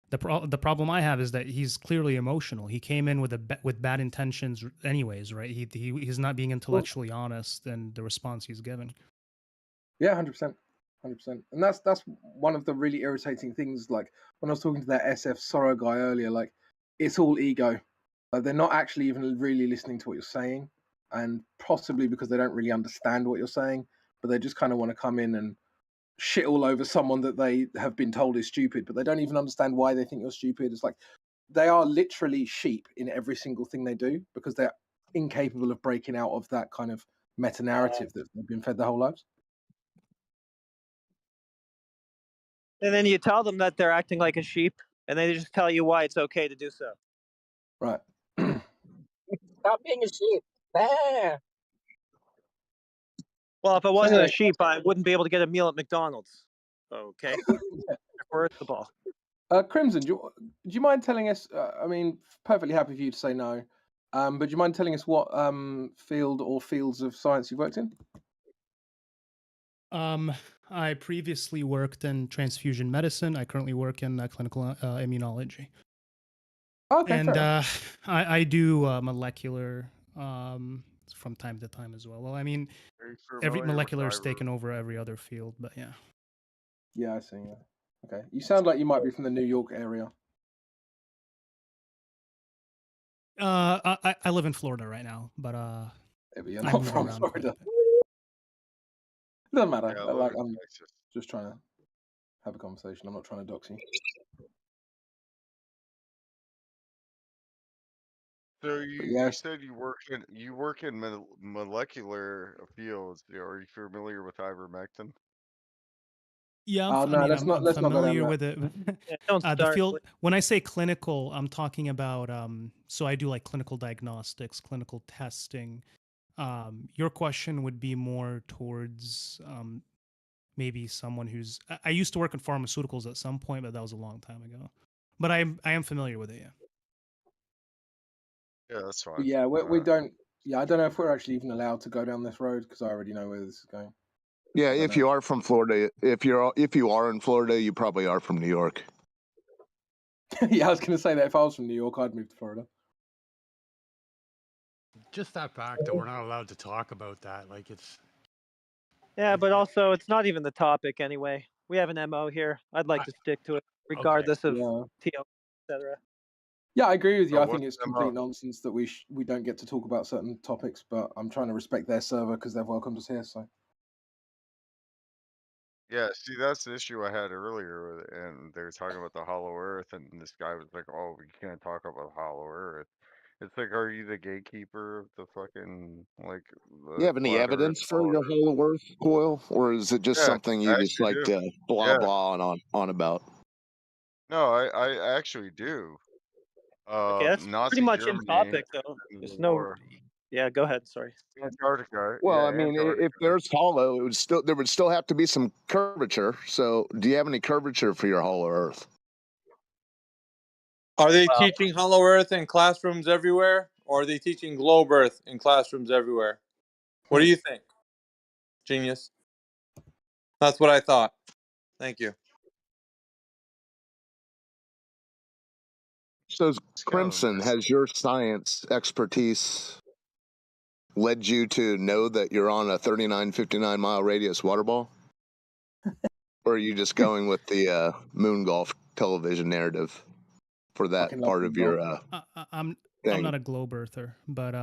the problem I have is that he's clearly emotional. He came in with bad intentions, anyways, right? He's not being intellectually honest in the response he's given. Yeah, 100%, 100%, and that's one of the really irritating things. Like when I was talking to that SF Sorrow guy earlier, like it's all ego. Like they're not actually even really listening to what you're saying, and possibly because they don't really understand what you're saying, but they just kind of want to come in and shit all over someone that they have been told is stupid, but they don't even understand why they think you're stupid. It's like they are literally sheep in every single thing they do because they're incapable of breaking out of that kind of meta narrative that they've been fed their whole lives. And then you tell them that they're acting like a sheep, and they just tell you why it's okay to do so. Right. Stop being a sheep. Bah. Well, if I wasn't a sheep, I wouldn't be able to get a meal at McDonald's. Okay. First of all. Crimson, do you mind telling us? I mean, perfectly happy for you to say no, but do you mind telling us what field or fields of science you've worked in? I previously worked in transfusion medicine. I currently work in clinical immunology. Okay, and fair I do molecular from time to time as well. Well, I mean, every molecular is taken over every other field, but yeah. Yeah, I see. Yeah. Okay, you sound like you might be from the New York area. I live in Florida right now, but Yeah, but you're I not move from around Florida. quite a bit. Doesn't matter. Yeah, I live Like in I'm Texas. just trying to have a conversation. I'm not trying to dox you. So But you yeah, said you work in molecular fields. Are you familiar with ivermectin? Yeah, oh I no, mean, let's I'm not go down familiar that. with it. Yeah, don't The start. field, when I say clinical, I'm talking about so I do like clinical diagnostics, clinical testing. Your question would be more towards maybe someone who's I used to work in pharmaceuticals at some point, but that was a long time ago. But I am familiar with it, yeah. Yeah, that's fine. But yeah, we don't. Yeah, I don't know if we're actually even allowed to go down this road because I already know where this is going. Yeah, if you are from Florida, if you are in Florida, you probably are from New York. Yeah, I was going to say that if I was from New York, I'd move to Florida. Just that fact that we're not allowed to talk about that, like it's. Yeah, but also it's not even the topic anyway. We have an MO here. I'd like to stick to it, regardless of TL, etc. Yeah, I agree with you. Oh, I think what's it's the complete MO? nonsense that we don't get to talk about certain topics, but I'm trying to respect their server because they've welcomed us here. So Yeah, see, that's the issue I had earlier, and they were talking about the Hollow Earth, and this guy was like, "Oh, we can't talk about Hollow Earth." It's like, are you the gatekeeper of the fucking like You the have any flat Earth? evidence for your Hollow Earth, Coil, or is it just Yeah, something you I just actually like do. to blah Yeah, blah on about? no, I actually do. Okay, that's pretty Nazi much in Germany topic though. in the There's no. war. Yeah, go ahead. Sorry. Antarctica, Well, yeah, I mean, if Antarctica. there's hollow, there would still have to be some curvature. So, do you have any curvature for your Hollow Earth? Are they teaching Hollow Earth in classrooms everywhere, or are they teaching Globe Earth in classrooms everywhere? What do you think, genius? That's what I thought. Thank you. So, Crimson, has your science expertise led you to know that you're on a 39-59 mile radius water ball? Or are you just going with the moon golf television narrative for that part of your I'm thing? not a globe earther, but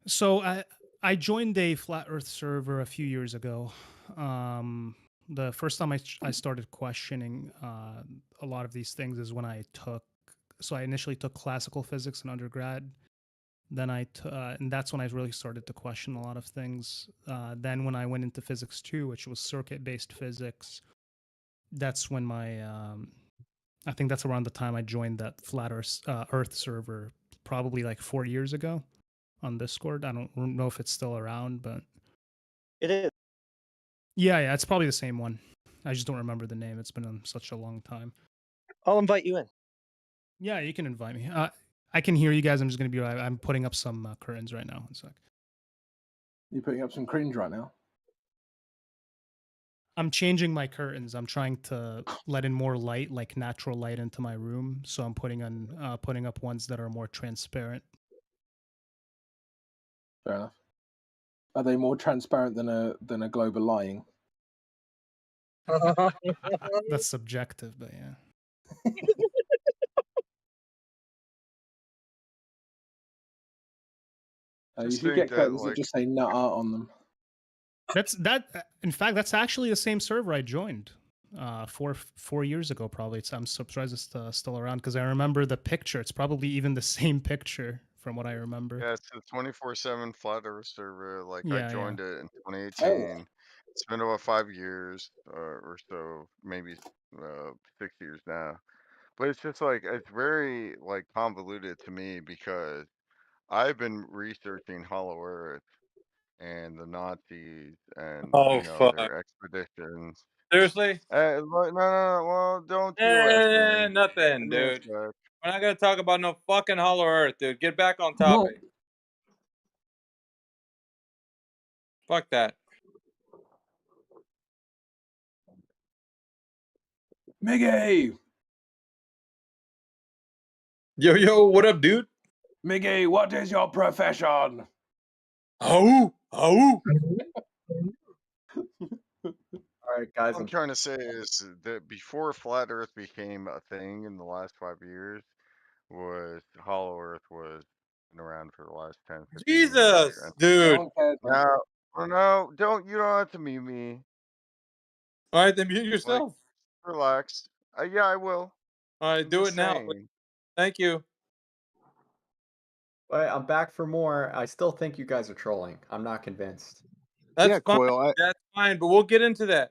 so I joined a flat Earth server a few years ago. The first time I started questioning a lot of these things is when I initially took classical physics in undergrad, Then and that's when I really started to question a lot of things. Then when I went into physics 2, which was circuit-based physics, that's when I think that's around the time I joined that flat Earth server, probably like 4 years ago on Discord. I don't know if it's still around, but It is. yeah, it's probably the same one. I just don't remember the name. It's been on such a long time. I'll invite you in. Yeah, you can invite me. I can hear you guys. I'm just gonna be right. I'm putting up some curtains right now. One sec. You're putting up some cringe right now. I'm changing my curtains. I'm trying to let in more light, like natural light, into my room. So I'm putting up ones that are more transparent. Fair enough. Are they more transparent than a globe of lying? That's subjective, but yeah. You should get curtains that just say "nut art" on them. In fact, that's actually the same server I joined 4 years ago. Probably. I'm surprised it's still around because I remember the picture. It's probably even the same picture from what I remember. Yeah, it's a 24/7 flat Earth server. Like I Yeah, joined it in Oh. 2018. It's been about 5 years or so, maybe 6 years now. But it's just like it's very like convoluted to me because I've been researching Hollow Earth and the Nazis and Oh you know fuck! their expeditions. Seriously? No. Well, don't you rush me. Nothing, Give me a dude. sec. We're not gonna talk about no fucking Hollow Earth, dude. Get back on topic. Fuck that. Miggy! Yo, what up, dude? Miggy, what is your profession? Oh. All right, guys. What I'm trying to say is that before Flat Earth became a thing in the last 5 years, was Hollow Earth was been around for the last 10, 15 years. Jesus, dude. No, you don't have to mute me. All right, then mute Like, yourself. relax. Yeah, I will. All right, I'm do just it now. saying. Thank you. right, I'm back for more. I still think you guys are trolling. I'm not convinced. That's fine. That's fine, but we'll get into that.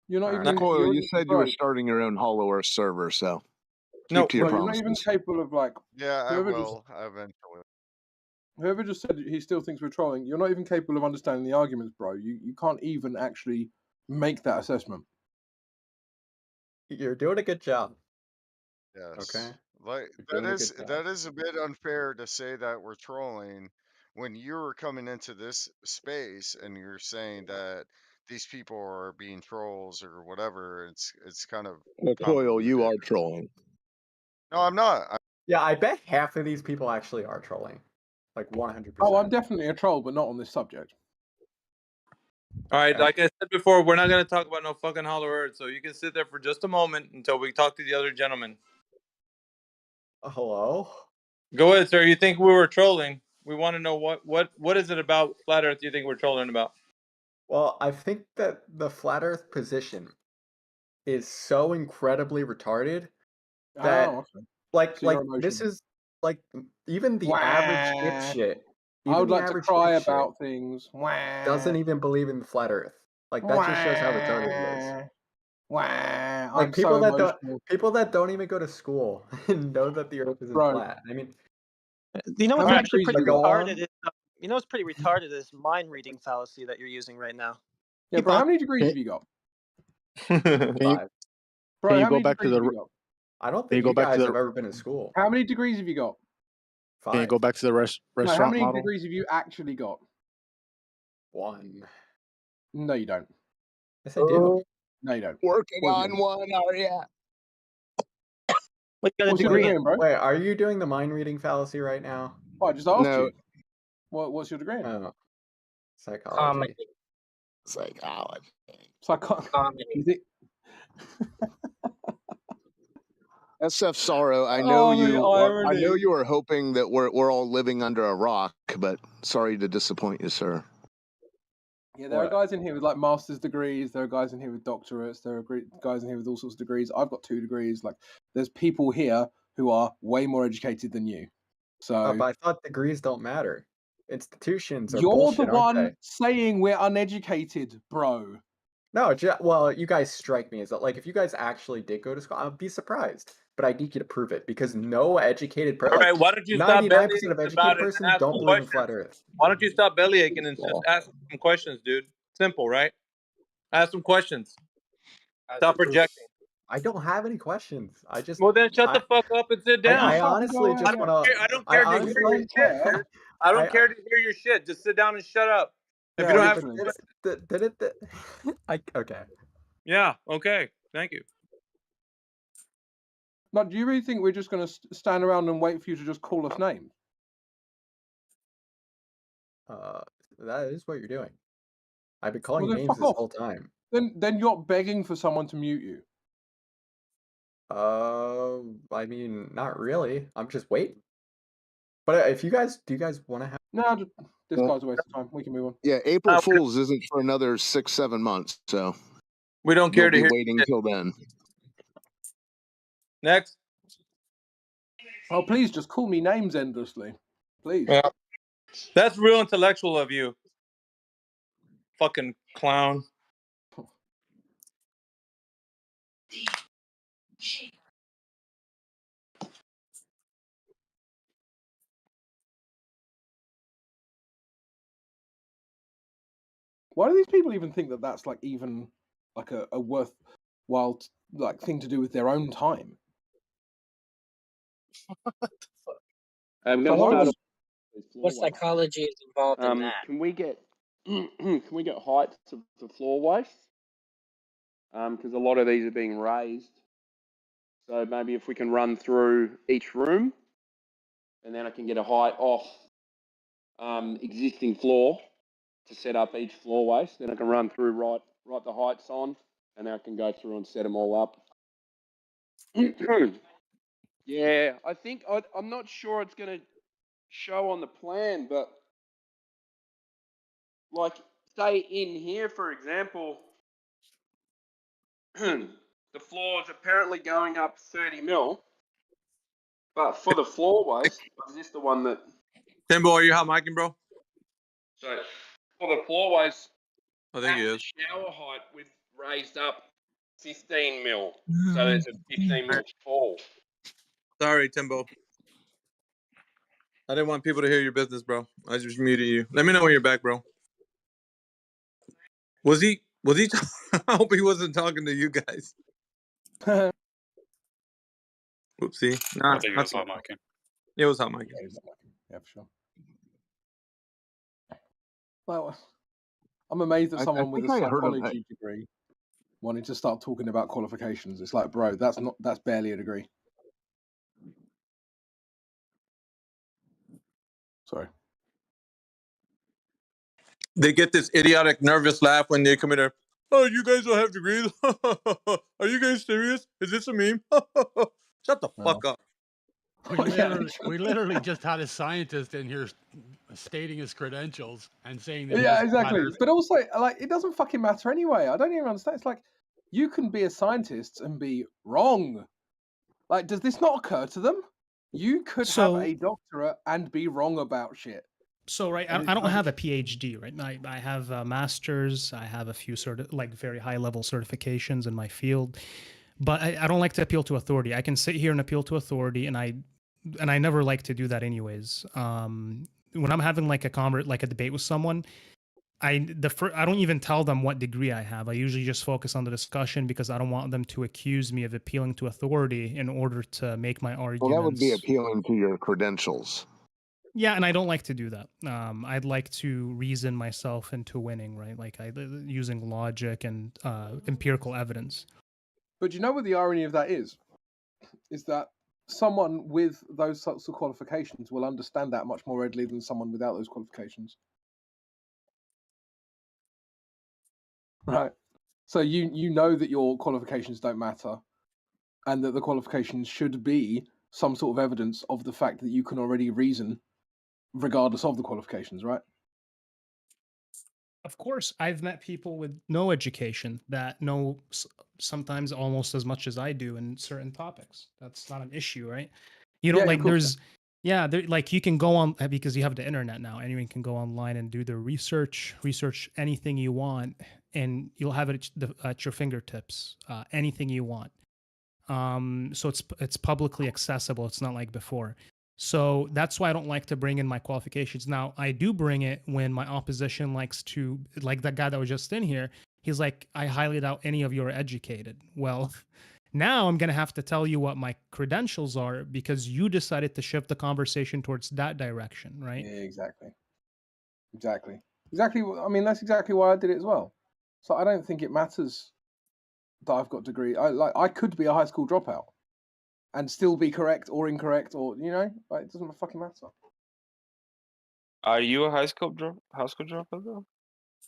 You're not even. Coyle, you said you were bro, starting your own Hollow Earth server, so keep No, to your bro, you're not even promises. capable of like. Yeah, I whoever will eventually. Whoever just said he still thinks we're trolling, you're not even capable of understanding the arguments, bro. You can't even actually make that assessment. You're doing a good job. Yes. Okay. Like You're doing a good job. that is a bit unfair to say that we're trolling when you're coming into this space and you're saying that these people are being trolls or whatever. It's kind of Coyle, you convoluted. are trolling. No, I'm not. Yeah, I bet half of these people actually are trolling. Like 100%. Oh, I'm definitely a troll, but not on this subject. All right, like I said before, we're not going to talk about no fucking Hollow Earth, so you can sit there for just a moment until we talk to the other gentleman. Hello? Go ahead, sir. You think we were trolling? We want to know what is it about Flat Earth you think we're trolling about? Well, I think that the flat Earth position is so incredibly retarded that, Oh, okay. like, So you're this emotional. is like even the average dipshit. I would Even the like to average cry dipshit about things. doesn't even believe in the flat Earth. Like that just shows how retarded it is. I'm Like so emotional. people that don't even go to school and know that the Earth isn't Bro. flat. I mean, You know How what's many actually degrees pretty you got? retarded? You know what's pretty retarded is mind reading fallacy that you're using right now. Yeah, bro, how many degrees have you got? 5. Bro, how many degrees have you got? I don't think you guys have ever been in school. How many degrees have you got? 5. Can you go back to the No, restaurant how many model? degrees have you actually got? 1. No, you don't. Yes, I do. No, you don't. Working on one, are ya? What got a What's your degree degree in? in, bro? Wait, are you doing the mind reading fallacy right now? Oh, I just asked No. you. What's your degree in? Oh, psychology. Psychology. You think? SF Sorrow, I Oh, know the I know irony. you are hoping that we're all living under a rock, but sorry to disappoint you, sir. Yeah, there are guys in here with like master's degrees. There are guys in here with doctorates. There are guys in here with all sorts of degrees. I've got 2 degrees. Like, there's people here who are way more educated than you. So but I thought degrees don't matter. Institutions are you're bullshit, the aren't one they? saying we're uneducated, bro. No, well, you guys strike me as like if you guys actually did go to school, I'd be surprised. But I need you to prove it because no educated person, All like right, why don't you stop 99% of bellyaching about educated it and person ask don't some believe in questions? flat Earth. Why don't you stop bellyaching and just ask some questions, dude? Simple, right? Ask some questions. Stop projecting. I don't have any questions. I just Well, then shut the fuck up and sit down. I honestly just want to. I don't care to hear your shit, dude. I don't care to hear your shit. Just sit down and shut up. If you don't have, okay. Yeah. Okay. Thank you. No, do you really think we're just going to stand around and wait for you to just call us names? That is what you're doing. I've been calling Well, then names fuck this off. whole time. Then you're begging for someone to mute you. I mean, not really. I'm just waiting. But if you guys, do you guys want to have? No, this guy's a waste of time. We can move on. Yeah, April Fool's isn't for another 6-7 months, so we don't care to be hear waiting till then. Next. Oh, please just call me names endlessly, please. Yeah. That's real intellectual of you. Fucking clown. Why do these people even think that that's like even like a worthwhile like thing to do with their own time? I'm So going to start. what psychology is involved in that? Can we get heights of the floor waste? Because a lot of these are being raised. So maybe if we can run through each room, and then I can get a height off existing floor to set up each floor waste. Then I can run through, write the heights on, and then I can go through and set them all up. Yeah, I think I'm not sure it's going to show on the plan, but like say in here, for example, the floor is apparently going up 30 mil, but for the floor waste, is this the one that? Timbo, are you hot micing, bro? So for the floor waste, I think he that's is. the shower height we've raised up 15 mil, so there's a 15 mil fall. Sorry, Timbo. I didn't want people to hear your business, bro. I just muted you. Let me know when you're back, bro. Was he? I hope he wasn't talking to you guys. Oopsie. I think it was hot micing. It was hot micing. Yeah, for sure. Well, I'm amazed that someone with a psychology degree wanted to start talking about qualifications. It's like, bro, that's barely a degree. Sorry. They get this idiotic, nervous laugh when they come in there. Oh, you guys don't have degrees? Are you guys serious? Is this a meme? Shut the fuck up. We literally just had a scientist in here stating his credentials and saying that. Yeah, exactly. But also, like, it doesn't fucking matter anyway. I don't even understand. It's like you can be a scientist and be wrong. Like, does this not occur to them? You could have a doctorate and be wrong about shit. So, right, I don't have a PhD, right? I have a master's. I have a few sort of like very high level certifications in my field, but I don't like to appeal to authority. I can sit here and appeal to authority, and I never like to do that anyways. When I'm having like a debate with someone, I don't even tell them what degree I have. I usually just focus on the discussion because I don't want them to accuse me of appealing to authority in order to make my arguments. Well, that would be appealing to your credentials. Yeah, and I don't like to do that. I'd like to reason myself into winning, right? Like using logic and empirical evidence. But do you know what the irony of that is? Is that someone with those sorts of qualifications will understand that much more readily than someone without those qualifications. Right. So you know that your qualifications don't matter, and that the qualifications should be some sort of evidence of the fact that you can already reason regardless of the qualifications, right? Of course, I've met people with no education that know sometimes almost as much as I do in certain topics. That's not an issue, right? You know, Yeah, like of course. there's Yeah, like you can go on because you have the internet now. Anyone can go online and do the research anything you want, and you'll have it at your fingertips. Anything you want. So it's publicly accessible. It's not like before. So that's why I don't like to bring in my qualifications. Now I do bring it when my opposition likes to, like that guy that was just in here. He's like, I highly doubt any of you are educated. Well, now I'm going to have to tell you what my credentials are because you decided to shift the conversation towards that direction, right? Yeah, exactly. I mean, that's exactly why I did it as well. So I don't think it matters that I've got a degree. I could be a high school dropout and still be correct or incorrect, or like, it doesn't fucking matter. Are you a high school dropout though?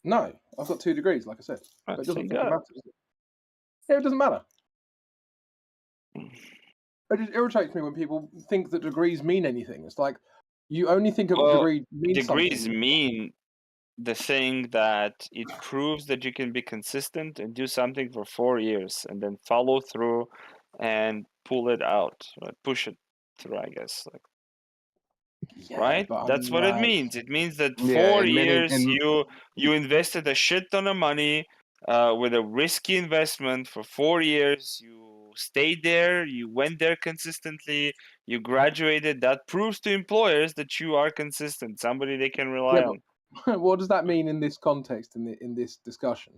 No, I've got 2 degrees, like I said, but it doesn't fucking God. matter. Does it? Yeah, it doesn't matter. It just irritates me when people think that degrees mean anything. It's like you only think of a degree means degrees something. mean the thing that it proves that you can be consistent and do something for 4 years and then follow through and pull it out, right? Push it through, I guess. Like, Yeah, right? but That's what it means. It means that 4 years you invested a shit ton of money with a risky investment for 4 years. You stayed there, you went there consistently, you graduated. That proves to employers that you are consistent, somebody they can rely on. What does that mean in this context, in this discussion?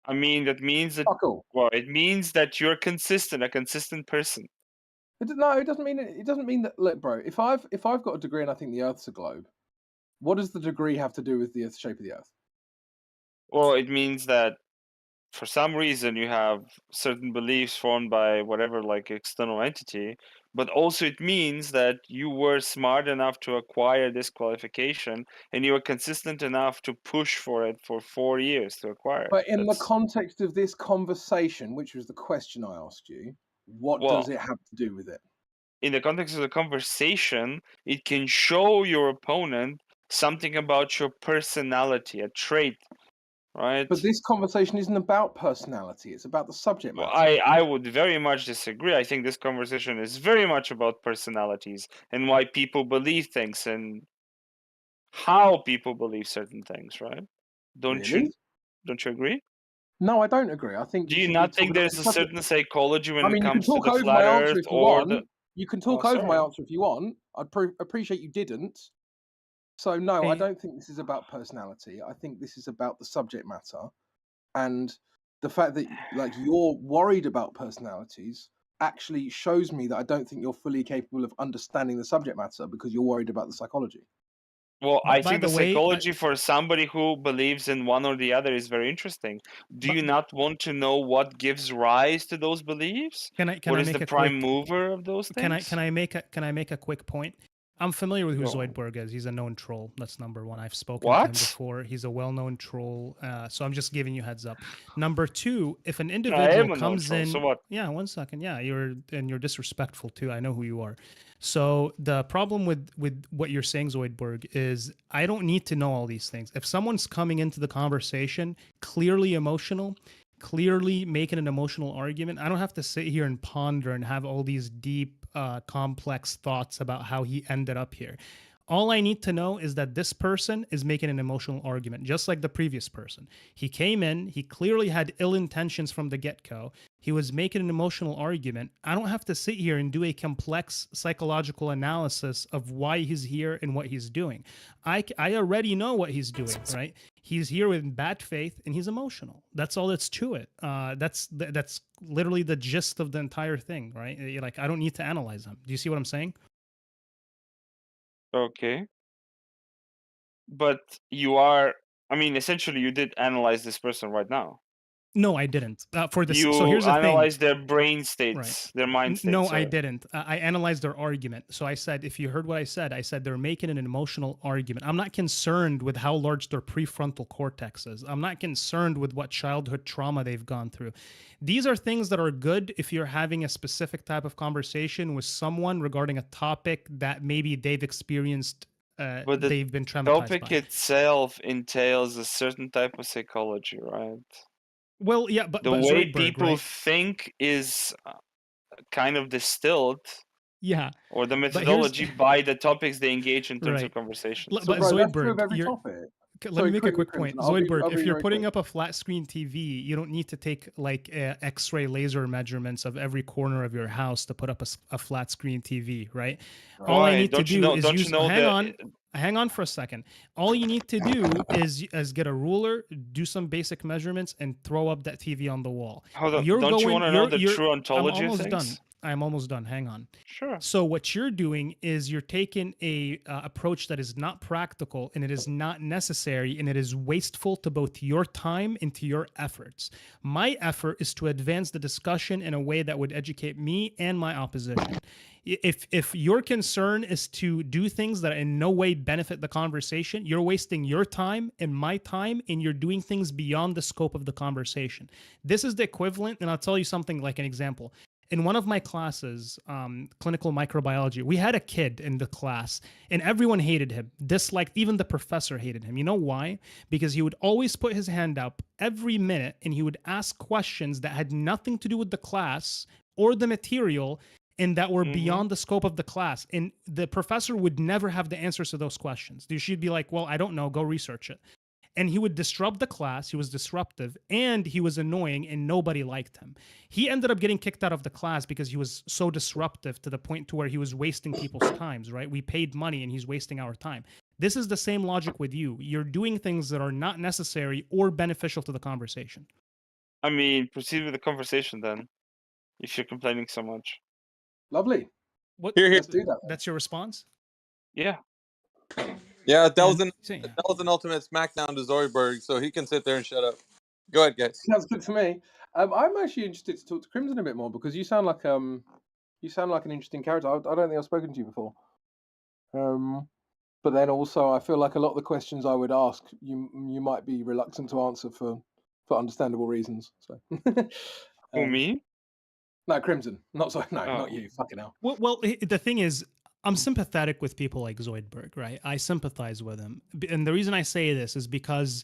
I mean, that means that well, it means that you're consistent, a consistent person. No, it doesn't mean it doesn't mean that. Look, bro, if I've got a degree and I think the Earth's a globe, what does the degree have to do with the shape of the Earth? Well, it means that for some reason you have certain beliefs formed by whatever like external entity, but also it means that you were smart enough to acquire this qualification and you were consistent enough to push for it for 4 years to acquire it. But in the context of this conversation, which was the question I asked you, what does it have to do with it? In the context of the conversation, it can show your opponent something about your personality, a trait, right? But this conversation isn't about personality; it's about the subject matter. Well, I would very much disagree. I think this conversation is very much about personalities and why people believe things and how people believe certain things, right? Don't you agree? No, I don't agree. I think Do you not think there's a certain psychology when I mean, it you can comes to talk the over flat my answer Earth if you or want. the? You can talk over my answer if you want. I'd appreciate you didn't. So no, I don't think this is about personality. I think this is about the subject matter, and the fact that like you're worried about personalities actually shows me that I don't think you're fully capable of understanding the subject matter because you're worried about the psychology. Well, By I think the the way, psychology for somebody who believes in one or the other is very interesting. Do you not want to know what gives rise to those beliefs? What is the prime mover of those things? Can I make a quick point? I'm familiar with who Zoidberg is. He's a known troll. That's number one. I've spoken to him before. He's a well-known troll. So I'm just giving you heads up. Number two, if an individual comes in, so what? Yeah, 1 second. Yeah, you're disrespectful too. I know who you are. So the problem with what you're saying, Zoidberg, is I don't need to know all these things. If someone's coming into the conversation clearly emotional, clearly making an emotional argument, I don't have to sit here and ponder and have all these deep, complex thoughts about how he ended up here. All I need to know is that this person is making an emotional argument, just like the previous person. He came in, he clearly had ill intentions from the get-go. He was making an emotional argument. I don't have to sit here and do a complex psychological analysis of why he's here and what he's doing. I already know what he's doing, right? He's here with bad faith and he's emotional. That's all that's to it. That's literally the gist of the entire thing, right? Like, I don't need to analyze him. Do you see what I'm saying? Okay. But you are, I mean, essentially you did analyze this person right now. No, I didn't. For this, You so here's the thing. analyzed their brain states, their mind states. No, sorry. I didn't. I analyzed their argument. So I said, if you heard what I said they're making an emotional argument. I'm not concerned with how large their prefrontal cortex is. I'm not concerned with what childhood trauma they've gone through. These are things that are good if you're having a specific type of conversation with someone regarding a topic that maybe they've experienced. But the they've been traumatized topic by. itself entails a certain type of psychology, right? Well, yeah, but the way Zoidberg, people right? think is kind of distilled Yeah. Or the But here's methodology by the topics they engage in terms right. of conversation. But Bro, that's true of Zoidberg, every you're topic. let Sorry, me make a quickly, quick point. Crimson. I'll Zoidberg, be if you're very putting quick. up a flat screen TV, you don't need to take like X-ray laser measurements of every corner of your house to put up a flat screen TV, right? All I Why? need to Don't you do know? is Don't you use. know that? Hang on for a second. All you need to do is get a ruler, do some basic measurements, and throw up that TV on the wall. Hold on. Don't you want to know the true ontology of things? I'm almost done. Hang on. Sure. So what you're doing is you're taking a approach that is not practical and it is not necessary and it is wasteful to both your time and to your efforts. My effort is to advance the discussion in a way that would educate me and my opposition. If your concern is to do things that in no way benefit the conversation, you're wasting your time and my time, and you're doing things beyond the scope of the conversation. This is the equivalent, and I'll tell you something like an example. In one of my classes, clinical microbiology, we had a kid in the class and everyone hated him, disliked, even the professor hated him. You know why? Because he would always put his hand up every minute and he would ask questions that had nothing to do with the class or the material and that were beyond the scope of the class. And the professor would never have the answers to those questions. She'd be like, well, I don't know, go research it. And he would disrupt the class. He was disruptive and he was annoying and nobody liked him. He ended up getting kicked out of the class because he was so disruptive to the point to where he was wasting people's times, right? We paid money and he's wasting our time. This is the same logic with you. You're doing things that are not necessary or beneficial to the conversation. I mean, proceed with the conversation then, if you're complaining so much. Lovely. What? Let's do that. That's your response? Yeah. Yeah, that was an ultimate smackdown to Zoidberg, so he can sit there and shut up. Go ahead, guys. Sounds good to me. I'm actually interested to talk to Crimson a bit more because you sound like an interesting character. I don't think I've spoken to you before. But then also I feel like a lot of the questions I would ask you might be reluctant to answer for understandable reasons. So. Who, me? No, Crimson. Not you. Fucking hell. Well, the thing is, I'm sympathetic with people like Zoidberg, right? I sympathize with him. And the reason I say this is because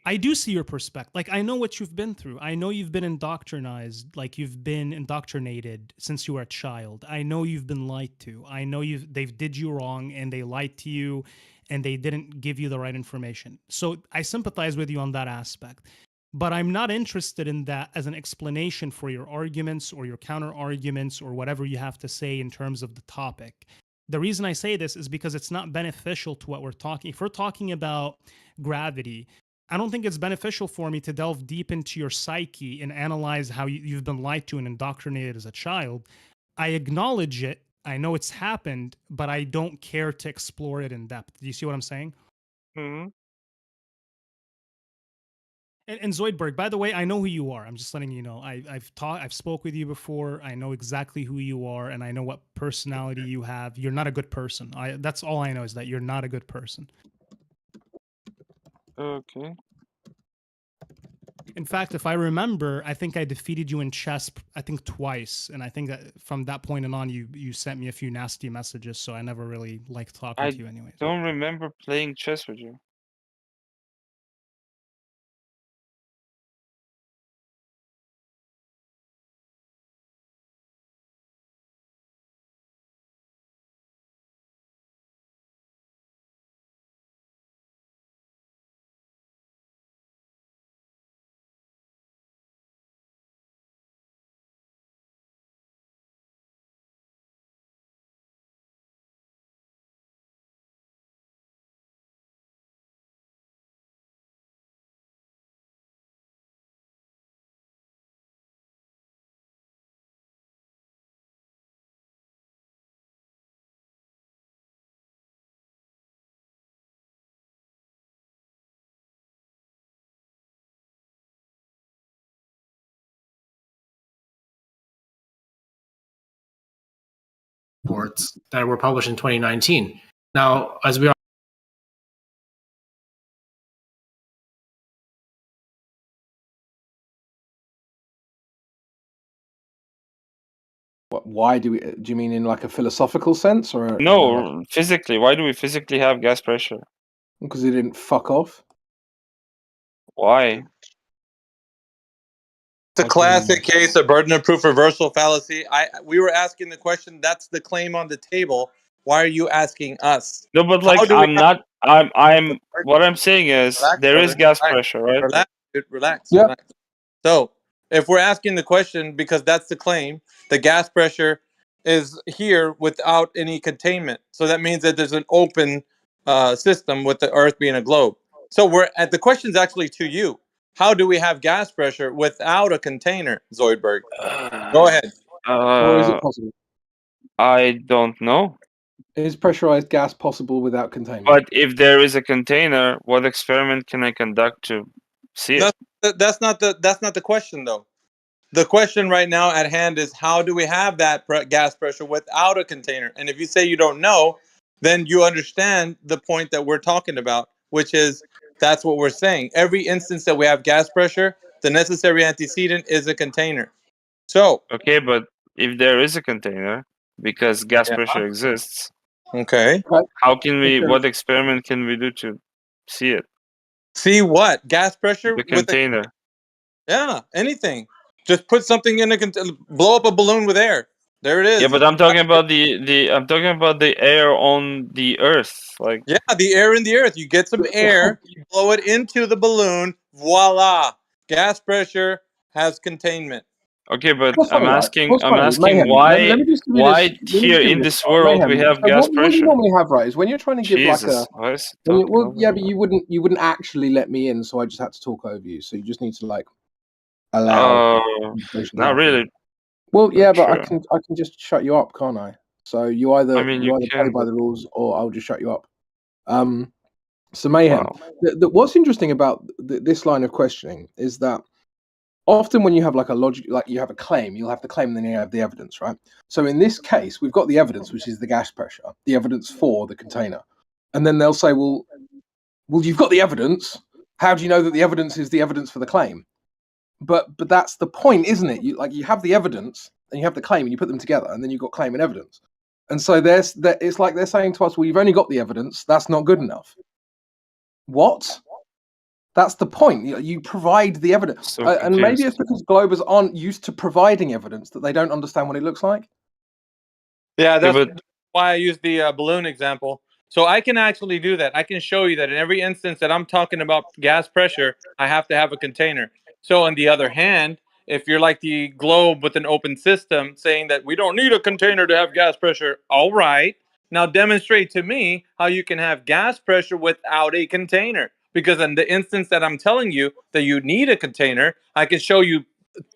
I do see your perspective. Like, I know what you've been through. I know you've been indoctrinized, like you've been indoctrinated since you were a child. I know you've been lied to. I know they did you wrong and they lied to you and they didn't give you the right information. So I sympathize with you on that aspect. But I'm not interested in that as an explanation for your arguments or your counter arguments or whatever you have to say in terms of the topic. The reason I say this is because it's not beneficial to what we're talking. If we're talking about gravity, I don't think it's beneficial for me to delve deep into your psyche and analyze how you've been lied to and indoctrinated as a child. I acknowledge it. I know it's happened, but I don't care to explore it in depth. Do you see what I'm saying? Mm-hmm. And Zoidberg, by the way, I know who you are. I'm just letting you know. I've spoke with you before. I know exactly who you are, and I know what personality you have. You're not a good person. That's all I know is that you're not a good person. Okay. In fact, if I remember, I think I defeated you in chess, I think twice, and I think that from that point on, you sent me a few nasty messages. So I never really liked talking to you, anyways. I don't remember playing chess with you. Reports that were published in 2019. Now, as we are Why do you mean in like a philosophical sense or no, physically? Why do we physically have gas pressure? Because they didn't fuck off. Why? It's a classic case of burden of proof reversal fallacy. We were asking the question. That's the claim on the table. Why are you asking us? No, but like what I'm saying is Relax, there is brother. gas Relax. pressure, right? Relax, dude. Relax. Yeah. Relax. So, if we're asking the question because that's the claim, the gas pressure is here without any containment. So that means that there's an open system with the Earth being a globe. So the question's actually to you. How do we have gas pressure without a container, Zoidberg? Go ahead. Or is it possible? I don't know. Is pressurized gas possible without containment? But if there is a container, what experiment can I conduct to see it? That's not the question though. The question right now at hand is how do we have that gas pressure without a container? And if you say you don't know, then you understand the point that we're talking about, which is that's what we're saying. Every instance that we have gas pressure, the necessary antecedent is a container. So okay, but if there is a container, because gas pressure exists, okay, how can we? What experiment can we do to see it? See what? Gas pressure The container. Yeah, anything. Just put something in blow up a balloon with air. There it is. Yeah, but I'm talking about the air on the Earth, like. Yeah, the air in the Earth. You get some air, you blow it into the balloon, voila. Gas pressure has containment. Okay, but What's I'm funny, right? asking. What's I'm funny, asking Mayhem, why. let me just give you Why this- let me here just give in you this world Mayhem, we have so gas what pressure? you normally have, right, is when you're trying to give like Jesus, a. what is When you, talking well, about? yeah, but you wouldn't actually let me in, so I just had to talk over you. So you just need to like allow. conversation to Not happen. really. Well, yeah, but Sure. I can just shut you up, can't I? So you either I mean, you play can, by but the rules, or I'll just shut you up. So Mayhem. What's interesting about this line of questioning is that often when you have like a logic, like you have a claim, you'll have the claim, and then you have the evidence, right? So in this case, we've got the evidence, which is the gas pressure, the evidence for the container, and then they'll say, well, you've got the evidence. How do you know that the evidence is the evidence for the claim? But that's the point, isn't it? You have the evidence and you have the claim, and you put them together, and then you've got claim and evidence. And so it's like they're saying to us, well, you've only got the evidence. That's not good enough. What? That's the point. You provide the evidence. So And maybe confused. it's because Globers aren't used to providing evidence that they don't understand what it looks like. Yeah, that's but why I used the balloon example. So I can actually do that. I can show you that in every instance that I'm talking about gas pressure, I have to have a container. So on the other hand, if you're like the globe with an open system saying that we don't need a container to have gas pressure, all right. Now demonstrate to me how you can have gas pressure without a container. Because in the instance that I'm telling you that you need a container, I can show you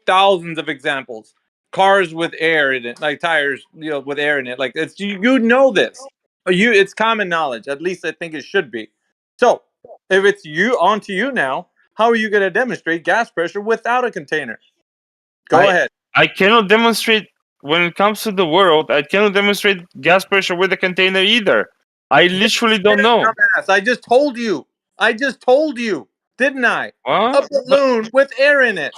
thousands of examples. Cars with air in it, like tires, with air in it. Like it's you know this. It's common knowledge. At least I think it should be. So if it's on to you now, how are you going to demonstrate gas pressure without a container? Go ahead. I cannot demonstrate when it comes to the world. I cannot demonstrate gas pressure with a container either. I literally don't know. Dumbass, I just told you. Didn't I? What? A balloon with air in it.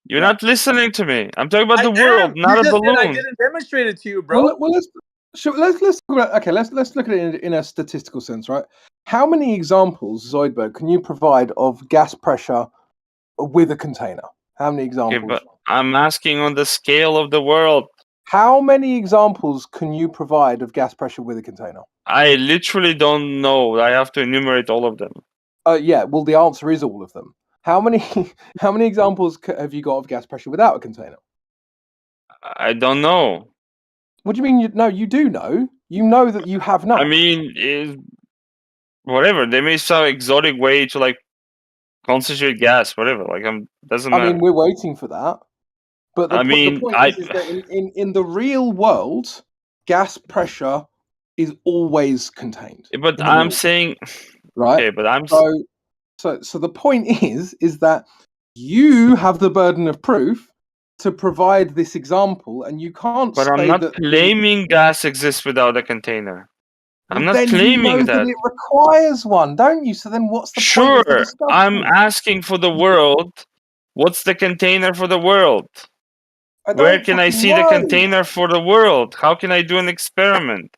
You're not listening to me. I'm talking about I the world, am. not You a just said I balloon. didn't demonstrate it to you, bro. Well, let's talk about, okay. Let's look at it in a statistical sense, right? How many examples, Zoidberg, can you provide of gas pressure with a container? How many examples? Okay, but I'm asking on the scale of the world. How many examples can you provide of gas pressure with a container? I literally don't know. I have to enumerate all of them. Yeah. Well, the answer is all of them. How many examples have you got of gas pressure without a container? I don't know. What do you mean? No, you do know. You know that you have none. I mean, whatever. They may some exotic way to like concentrate gas, whatever. Like, doesn't matter. I mean, we're waiting for that. But the point is that in the real world, gas pressure is always contained. But I'm saying, right? Okay, but I'm so the point is that you have the burden of proof to provide this example, and you can't. But I'm not claiming gas exists without a container. I'm not then claiming you know that it requires one, don't you? So then what's the point of the discussion? I'm asking for the world. What's the container for the world? Where can I see the container for the world? How can I do an experiment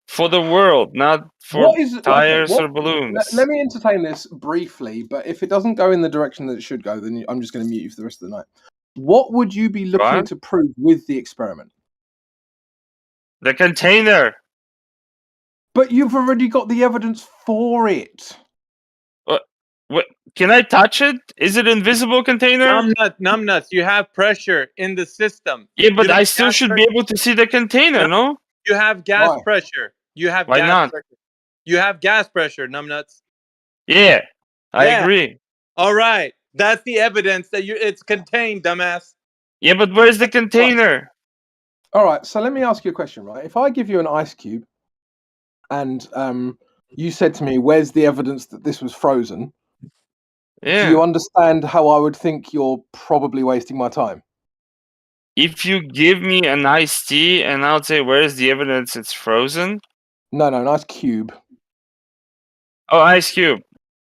for the world, not for tires or balloons? Let me entertain this briefly, but if it doesn't go in the direction that it should go, then I'm just going to mute you for the rest of the night. What would you be looking Right? to prove with the experiment? The container. But you've already got the evidence for it. What? Can I touch it? Is it invisible container? Numbnuts. You have pressure in the system. Yeah, You but don't I have still gas should pressure. be able to see the container, no? You have gas Why? pressure. You have Why gas not? pressure. You have gas pressure, numbnuts. Yeah, I Yeah. agree. All right. That's the evidence that it's contained, dumbass. Yeah, but where's the container? All right, so let me ask you a question, right? If I give you an ice cube and you said to me, where's the evidence that this was frozen? Yeah. Do you understand how I would think you're probably wasting my time? If you give me an iced tea and I'll say, where's the evidence it's frozen? No, an ice cube. Oh, ice cube.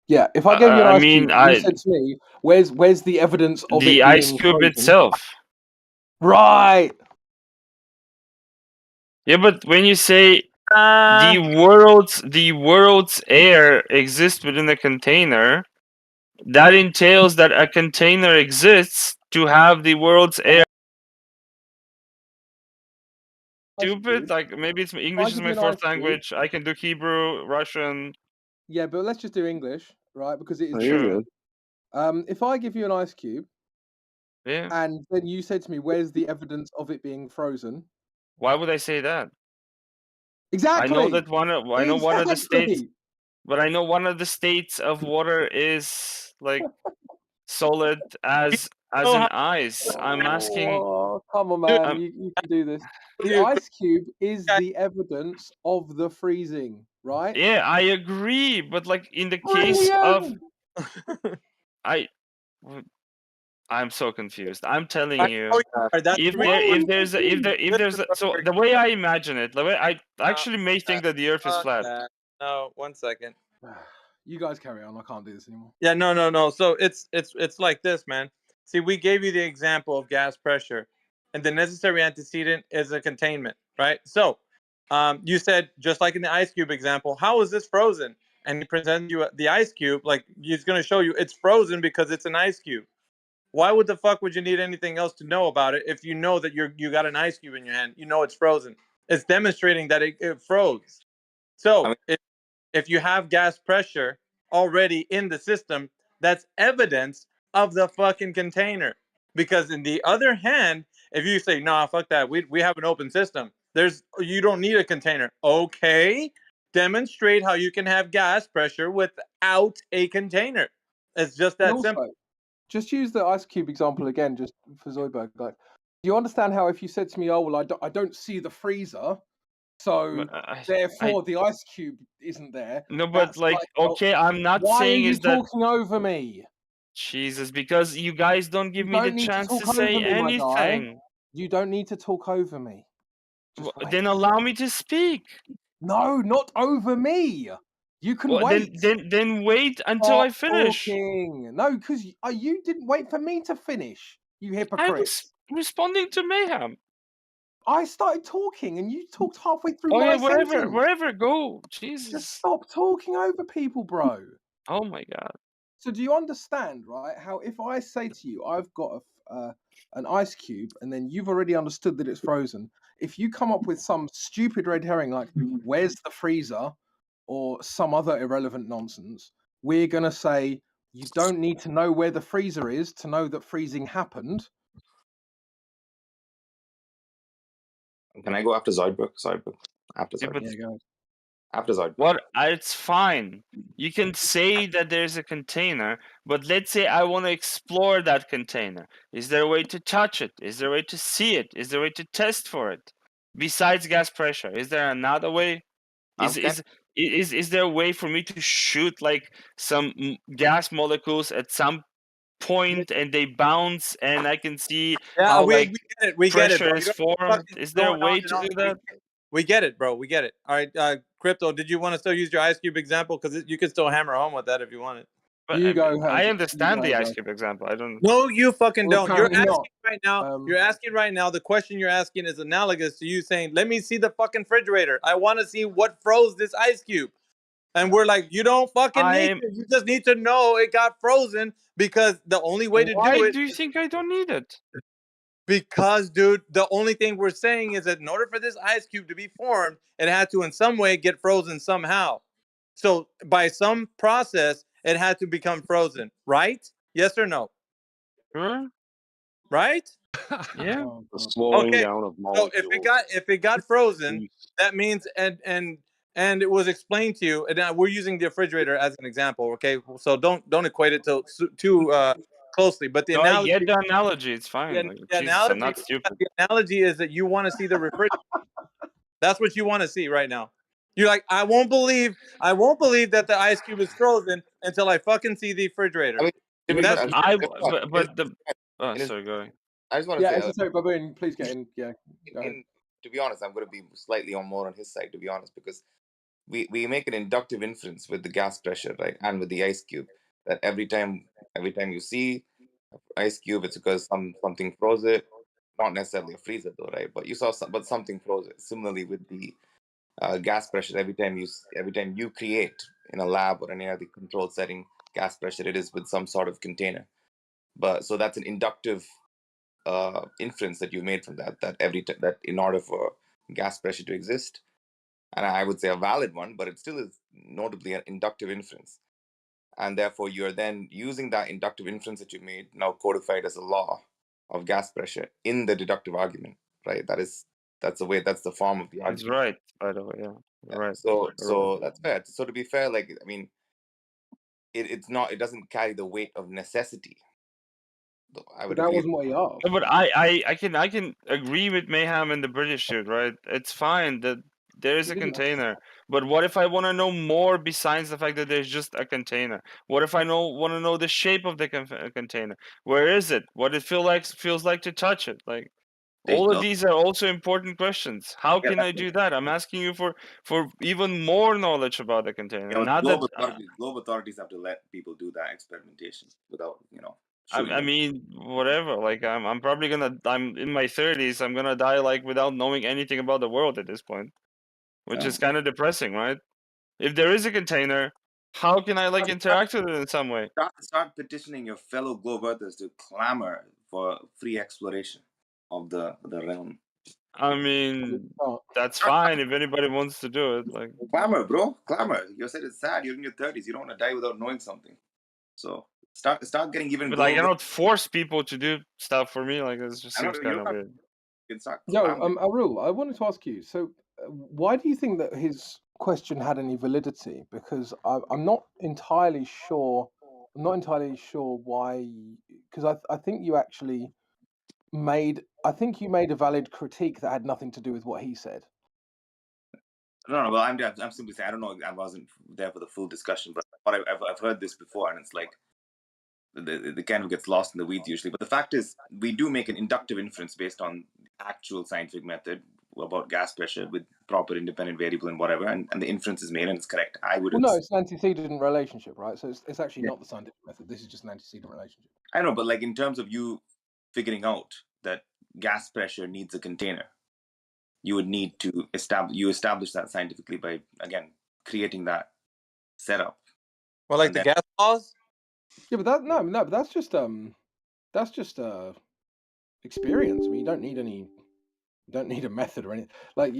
Yeah, if I gave you an I ice mean, cube and you said to me, where's the evidence of the it ice being cube frozen? itself. Right. Yeah, but when you say the world's air exists within a container, that entails that a container exists to have the world's air. Stupid, like maybe it's English is give my you an fourth ice cube- language. I can do Hebrew, Russian. Yeah, but let's just do English, right? Because it is Sure. If I give you an ice cube, Yeah. and then you said to me, "Where's the evidence of it being frozen?" Why would I say that? Exactly. I know that one of the states, Exactly. but I know one of the states of water is like solid as in ice. I'm asking. Oh, come on, man! You can do this. The ice cube is the evidence of the freezing, right? Yeah, I agree, but like in the case of, I'm so confused. I'm telling you, so the way I imagine it, the way I actually may think that the Earth is flat. No, 1 second. You guys carry on. I can't do this anymore. Yeah, no. So it's like this, man. See, we gave you the example of gas pressure, and the necessary antecedent is a containment, right? So, you said just like in the ice cube example, how is this frozen? And he presents you the ice cube, like he's going to show you it's frozen because it's an ice cube. Why would the fuck would you need anything else to know about it if you know that you got an ice cube in your hand? You know it's frozen. It's demonstrating that it froze. So if you have gas pressure already in the system, that's evidence of the fucking container. Because in the other hand, if you say, nah, fuck that, we have an open system, you don't need a container. Okay, demonstrate how you can have gas pressure without a container. It's just that simple. Just use the ice cube example again, just for Zoidberg. Like, do you understand how if you said to me, "Oh well, I don't see the freezer, so therefore the ice cube isn't there." No, but like, okay, I'm not why saying are you is that. talking over me? Jesus, because you guys don't give me the chance to say anything. You don't need to talk over me. Then allow me to speak. No, not over me. You can wait. Then wait until I finish. Talking. No, because you didn't wait for me to finish. You hypocrite. I was responding to Mayhem. I started talking and you talked halfway through Oh my yeah, sentence. wherever, go. Jesus. Just stop talking over people, bro. Oh my god. So do you understand, right, how if I say to you, I've got an ice cube, and then you've already understood that it's frozen, if you come up with some stupid red herring like, where's the freezer, or some other irrelevant nonsense, we're going to say, you don't need to know where the freezer is to know that freezing happened. Can I go after Zoidberg? After Zoidberg. Yeah, go ahead. After Zoidberg. What? It's fine. You can say that there's a container, but let's say I want to explore that container. Is there a way to touch it? Is there a way to see it? Is there a way to test for it? Besides gas pressure, is there another way? Is there a way for me to shoot like some gas molecules at some point and they bounce and I can see how like pressure is formed? Is there a way to do that? We get it, bro. We get it. All right, Crypto, did you want to still use your ice cube example? Because you can still hammer home with that if you want it. But I understand the ice cube example. I don't. No, you fucking don't. You're asking not. right now. You're asking right now. The question you're asking is analogous to you saying, "Let me see the fucking refrigerator. I want to see what froze this ice cube." And we're like, "You don't fucking need to. You just need to know it got frozen because the only way to Why do it do you is think I don't need it? because, dude, the only thing we're saying is that in order for this ice cube to be formed, it had to in some way get frozen somehow. So by some process, it had to become frozen, right? Yes or no? Sure. Right? Yeah. The slowing Okay. down of So molecules. if it got frozen, that means and it was explained to you, and we're using the refrigerator as an example, okay? So don't equate it to too closely. But the No, I analogy, get the analogy. It's fine. the, Like, the Jesus, I'm analogy, not stupid. the analogy is that you want to see the refrigerator. That's what you want to see right now. You're like, I won't believe that the ice cube is frozen until I fucking see the refrigerator. I mean, to be That's fair, but the in his- sorry, go ahead. I just want to Yeah, say, esoteric baboon, please get in. Yeah, go ahead. to be honest, I'm going to be slightly more on his side, to be honest, because we make an inductive inference with the gas pressure, right, and with the ice cube, that every time you see ice cube, it's because something froze it, not necessarily a freezer though, right? But but something froze it. Similarly with the gas pressure, every time you create in a lab or any other controlled setting gas pressure, it is with some sort of container. But so that's an inductive inference that you made from that that in order for gas pressure to exist, and I would say a valid one, but it still is notably an inductive inference. And therefore, you're then using that inductive inference that you made, now codified as a law of gas pressure in the deductive argument, right? That's the form of the argument. He's right, by the way. Yeah, you're right. So that's fair. So to be fair, like, I mean, it doesn't carry the weight of necessity. I would But that agree. wasn't what he asked. No, but I can agree with Mayhem and the British dude, right? It's fine that there is He a didn't container, but what if I want to know more besides the fact that there's just a container? What if I want to know the shape of the container? Where is it? What it feels like to touch it? Like, all of these are also important questions. How can I do that? I'm asking you for even more knowledge about the container. Yeah, Not global that authorities have to let people do that experimentation without, I shooting them. mean, whatever. Like, I'm probably I'm in my 30s. I'm gonna die like without knowing anything about the world at this point, which is kind of depressing, right? If there is a container, how can I like interact with it in some way? Start petitioning your fellow globe earthers to clamor for free exploration of the realm. I mean, that's fine if anybody wants to do it. Like, Clamor, bro, clamor. You said it's sad. You're in your 30s. You don't want to die without knowing something. So start getting even. but like, I cannot force people to do stuff for me. Like, it just I know, seems you kind don't of have- weird. You can start Yo, clamoring. Arul, I wanted to ask you. So, why do you think that his question had any validity? Because I'm not entirely sure. I'm not entirely sure why. Because I think you actually made. I think you made a valid critique that had nothing to do with what he said. No. Well, I'm simply saying I don't know. I wasn't there for the full discussion, but I've heard this before, and it's like the kind of gets lost in the weeds usually. But the fact is, we do make an inductive inference based on actual scientific method about gas pressure with proper independent variable and whatever, and the inference is made and it's correct. I would. Well, no, it's an antecedent relationship, right? So it's actually not the scientific method. This is just an antecedent relationship. I know, but like in terms of you figuring out that gas pressure needs a container, you would need to establish that scientifically by, again, creating that setup. Well, like the gas laws. Yeah, but but that's just experience. I mean, you don't need a method or anything. Like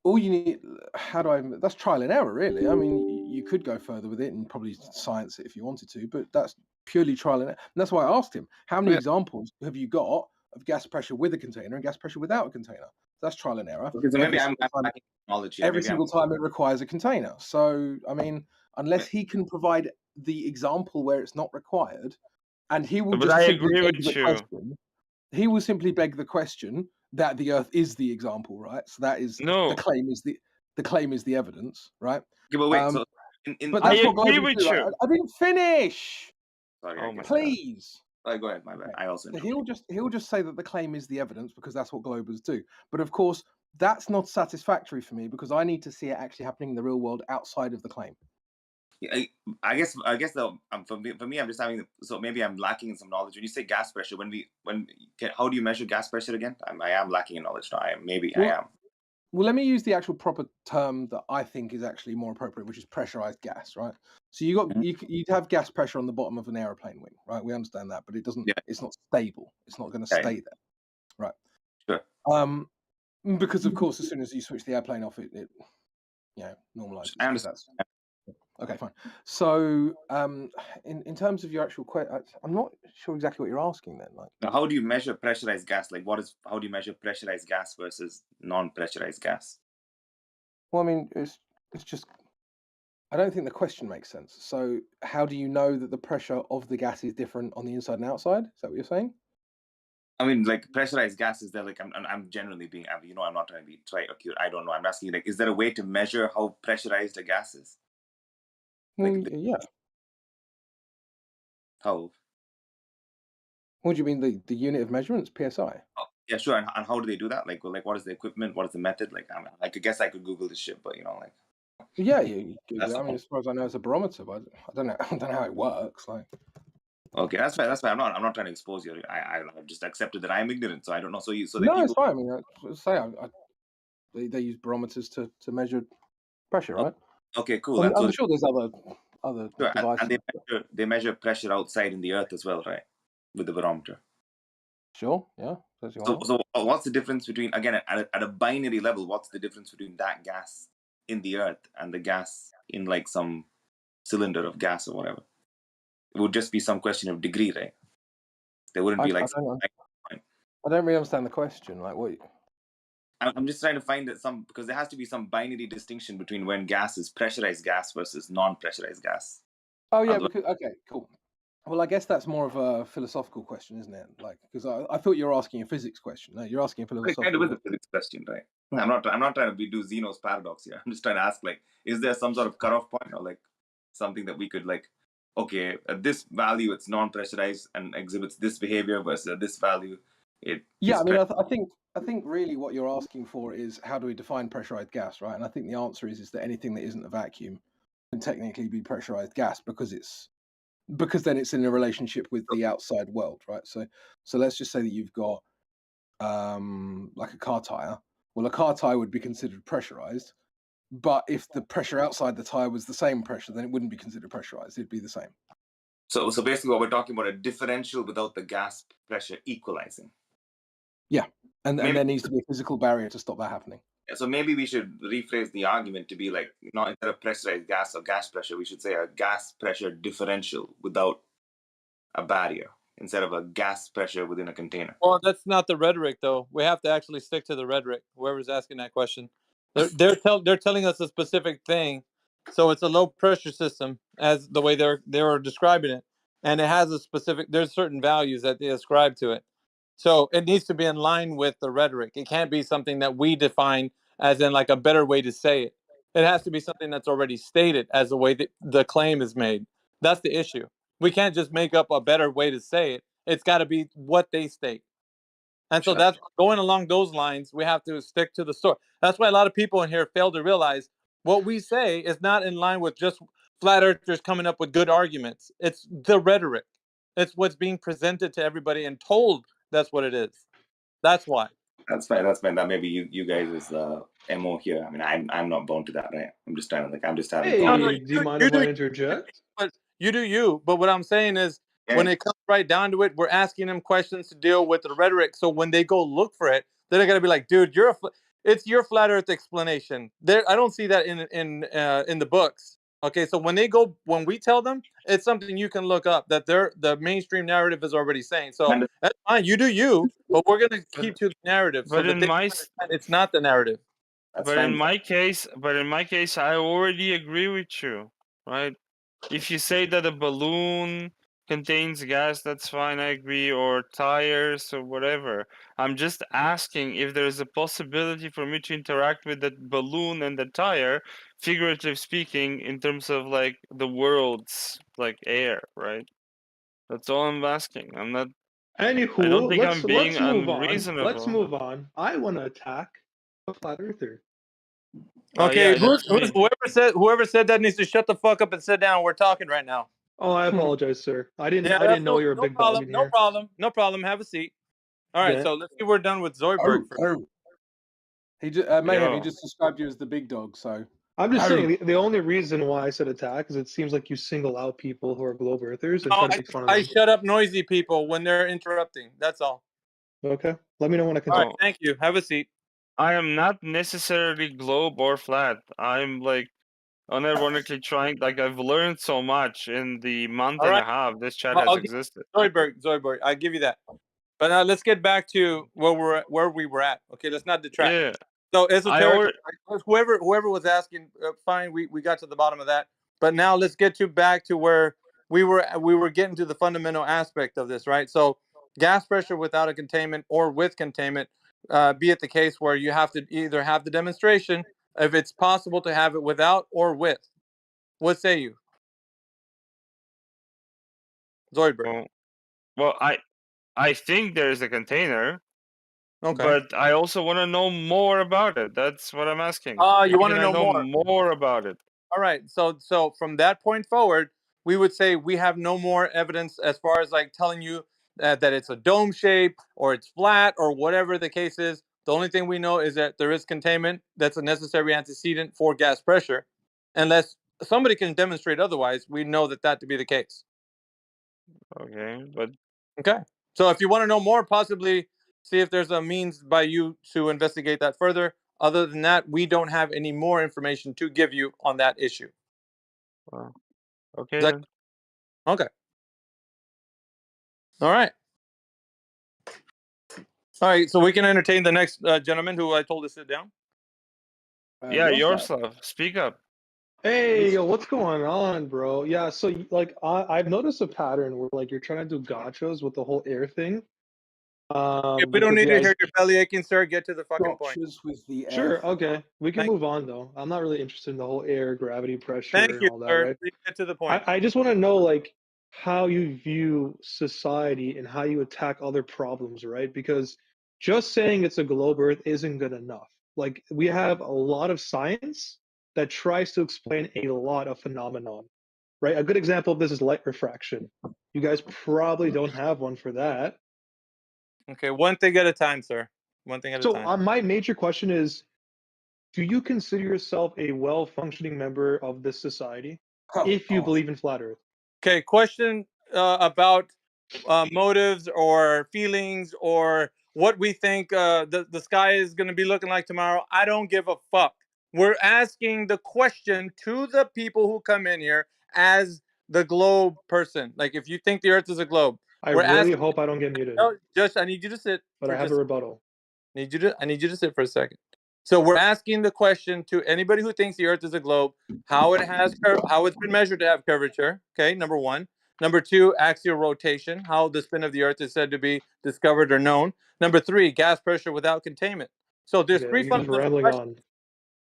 all you need. That's trial and error, really. I mean, you could go further with it and probably science it if you wanted to, but that's purely trial and error. And that's why I asked him, how many examples have you got of gas pressure with a container and gas pressure without a container? That's trial and error. Okay, so maybe I'm lacking knowledge here. Every single time it requires a container. So, I mean, unless he can provide the example where it's not required, and he will But just I simply agree beg with the you. question. He will simply beg the question that the Earth is the example, right? So that is the claim is the evidence, right? Okay, but wait. So, but that's I what agree globalists with do. Right? you. I didn't finish. Sorry, Oh my God. Please. Go ahead. My bad. I also. So he'll just say that the claim is the evidence because that's what globers do. But of course, that's not satisfactory for me because I need to see it actually happening in the real world outside of the claim. I guess though, for me, I'm just having, so maybe I'm lacking in some knowledge. When you say gas pressure, how do you measure gas pressure again? I am lacking in knowledge. I am. Well, let me use the actual proper term that I think is actually more appropriate, which is pressurized gas, right? So you'd have gas pressure on the bottom of an aeroplane wing, right? We understand that, but it doesn't. Yeah. It's not stable. It's not going to stay there, right? Sure. Because of course, as soon as you switch the airplane off, it normalizes. I understand. Okay, fine. So, in terms of your actual question, I'm not sure exactly what you're asking then. Like, now, how do you measure pressurized gas? Like, how do you measure pressurized gas versus non-pressurized gas? well, I mean, it's just. I don't think the question makes sense. So, how do you know that the pressure of the gas is different on the inside and outside? Is that what you're saying? I mean, like pressurized gases. They're like I'm generally being. I'm not trying to be acute. I don't know. I'm asking you, like, is there a way to measure how pressurized a gas is? Like, Yeah. How? What do you mean the unit of measurements? PSI. Oh, yeah, sure. And how do they do that? Like, what is the equipment? What is the method? Like, I could guess I could Google this shit, but like. Yeah, you That's I mean, as far as I know, it's a barometer, but I don't know. I don't know how it works. Like. Okay, that's fine. That's fine. I'm not trying to expose you. I've just accepted that I'm ignorant, so I don't know. So No, it's fine. I mean, they use barometers to measure pressure, right? Okay, cool. I'm sure there's other sure, devices. and they measure pressure outside in the earth as well, right? With the barometer. Sure. Yeah. So what's the difference between, again, at a binary level? What's the difference between that gas in the earth and the gas in like some cylinder of gas or whatever? It would just be some question of degree, right? There wouldn't be like. I don't really understand the question. Like, what? I'm just trying to find because there has to be some binary distinction between when gas is pressurized gas versus non-pressurized gas. Oh yeah, okay, cool. Well, I guess that's more of a philosophical question, isn't it? Like, because I thought you were asking a physics question. No, you're asking a philosophical. It kind of is a physics question, right? I'm not trying to do Zeno's paradox here. I'm just trying to ask, like, is there some sort of cutoff point or like something that we could like, okay, at this value it's non-pressurized and exhibits this behavior versus at this value it. Yeah, I mean, I think really what you're asking for is how do we define pressurized gas, right? And I think the answer is that anything that isn't a vacuum can technically be pressurized gas because then it's in a relationship with the outside world, right? So let's just say that you've got like a car tire. Well, a car tire would be considered pressurized, but if the pressure outside the tire was the same pressure, then it wouldn't be considered pressurized. It'd be the same. So basically, what we're talking about, a differential without the gas pressure equalizing. Yeah, and there needs to be a physical barrier to stop that happening. So maybe we should rephrase the argument to be like, not instead of pressurized gas or gas pressure, we should say a gas pressure differential without a barrier instead of a gas pressure within a container. Well, that's not the rhetoric, though. We have to actually stick to the rhetoric. Whoever's asking that question, they're telling us a specific thing, so it's a low pressure system as the way they're describing it, and it has a specific. There's certain values that they ascribe to it. So it needs to be in line with the rhetoric. It can't be something that we define as in like a better way to say it. It has to be something that's already stated as the way that the claim is made. That's the issue. We can't just make up a better way to say it. It's got to be what they state. And so that's going along those lines. We have to stick to the story. That's why a lot of people in here fail to realize what we say is not in line with just flat earthers coming up with good arguments. It's the rhetoric. It's what's being presented to everybody and told that's what it is. That's why. That's fine. That maybe you guys is MO here. I mean, I'm not bound to that, right? I'm just trying to I'm just having. Hey, do you mind if I interject? But you do you. But what I'm saying is, when it comes right down to it, we're asking them questions to deal with the rhetoric. So when they go look for it, they're gonna be like, "Dude, it's your flat Earth explanation." I don't see that in the books. Okay, so when we tell them, it's something you can look up that the mainstream narrative is already saying. So that's fine. You do you, but we're gonna keep to the narrative. But it's not the narrative. In my case, I already agree with you, right? If you say that a balloon contains gas, that's fine, I agree, or tires or whatever. I'm just asking if there's a possibility for me to interact with that balloon and the tire, figuratively speaking, in terms of like the world's like air, right? That's all I'm asking. I'm not. Anywho, I don't think let's I'm being move on. unreasonable. Let's move on. I want to attack a flat earther. Okay, whoever said that needs to shut the fuck up and sit down. We're talking right now. Oh, I apologize, sir. I didn't know you were a big dog in here. No problem. Have a seat. All right, so let's see. We're done with Zoidberg. Mayhem, he just described you as the big dog, so I'm just saying the only reason why I said attack is it seems like you single out people who are globe earthers and No, try to make fun of I them. shut up noisy people when they're interrupting. That's all. Okay. Let me know when I All continue. right, thank you. Have a seat. I am not necessarily globe or flat. I'm like unironically trying. Like I've learned so much in the month All and right. a half this chat I'll has give existed. Zoidberg, I give you that. But now let's get back to where we were at. Okay, let's not detract. Yeah. So esoteric, whoever was asking, fine, we got to the bottom of that. But now let's get back to where we were getting to the fundamental aspect of this, right? So gas pressure without a containment or with containment, be it the case where you have to either have the demonstration, if it's possible to have it without or with. What say you, Zoidberg? Well, I think there's a container. Okay. But I also want to know more about it. That's what I'm asking. You want to to know more? More about it. All right. So from that point forward, we would say we have no more evidence as far as like telling you that it's a dome shape or it's flat or whatever the case is. The only thing we know is that there is containment. That's a necessary antecedent for gas pressure. Unless somebody can demonstrate otherwise, we know that to be the case. Okay, but okay. So if you want to know more, possibly see if there's a means by you to investigate that further. Other than that, we don't have any more information to give you on that issue. Well, okay then. Okay. All right. All right. So we can entertain the next gentleman who I told to sit down. Yeah, yourself. Speak up. Hey, yo, what's going on, bro? Yeah, so like I've noticed a pattern where like you're trying to do gotchas with the whole air thing. Okay, we don't need to hear your belly aching, sir. Get to the fucking point. With the Sure, okay. We can Thank move on though. I'm not really interested in the whole air, gravity, pressure, Thank and you, all that, sir. right? Please get to the point. I just want to know like how you view society and how you attack other problems, right? Because just saying it's a globe Earth isn't good enough. Like we have a lot of science that tries to explain a lot of phenomenon, right? A good example of this is light refraction. You guys probably don't have one for that. Okay, one thing at a time, sir. One thing at a So time. my major question is, do you consider yourself a well-functioning member of this society if you believe in flat Earth? Okay, question about motives or feelings or what we think the sky is going to be looking like tomorrow. I don't give a fuck. We're asking the question to the people who come in here as the globe person. Like, if you think the Earth is a globe, I we're really asking. hope I don't get muted. No, just I need you to sit. But For I have just a rebuttal. I need you to sit for a second. So we're asking the question to anybody who thinks the Earth is a globe, how it's been measured to have curvature. Okay, number one. Number two, axial rotation, how the spin of the Earth is said to be discovered or known. Number three, gas pressure without containment. So there's Okay, three you're just fundamental rambling questions. on.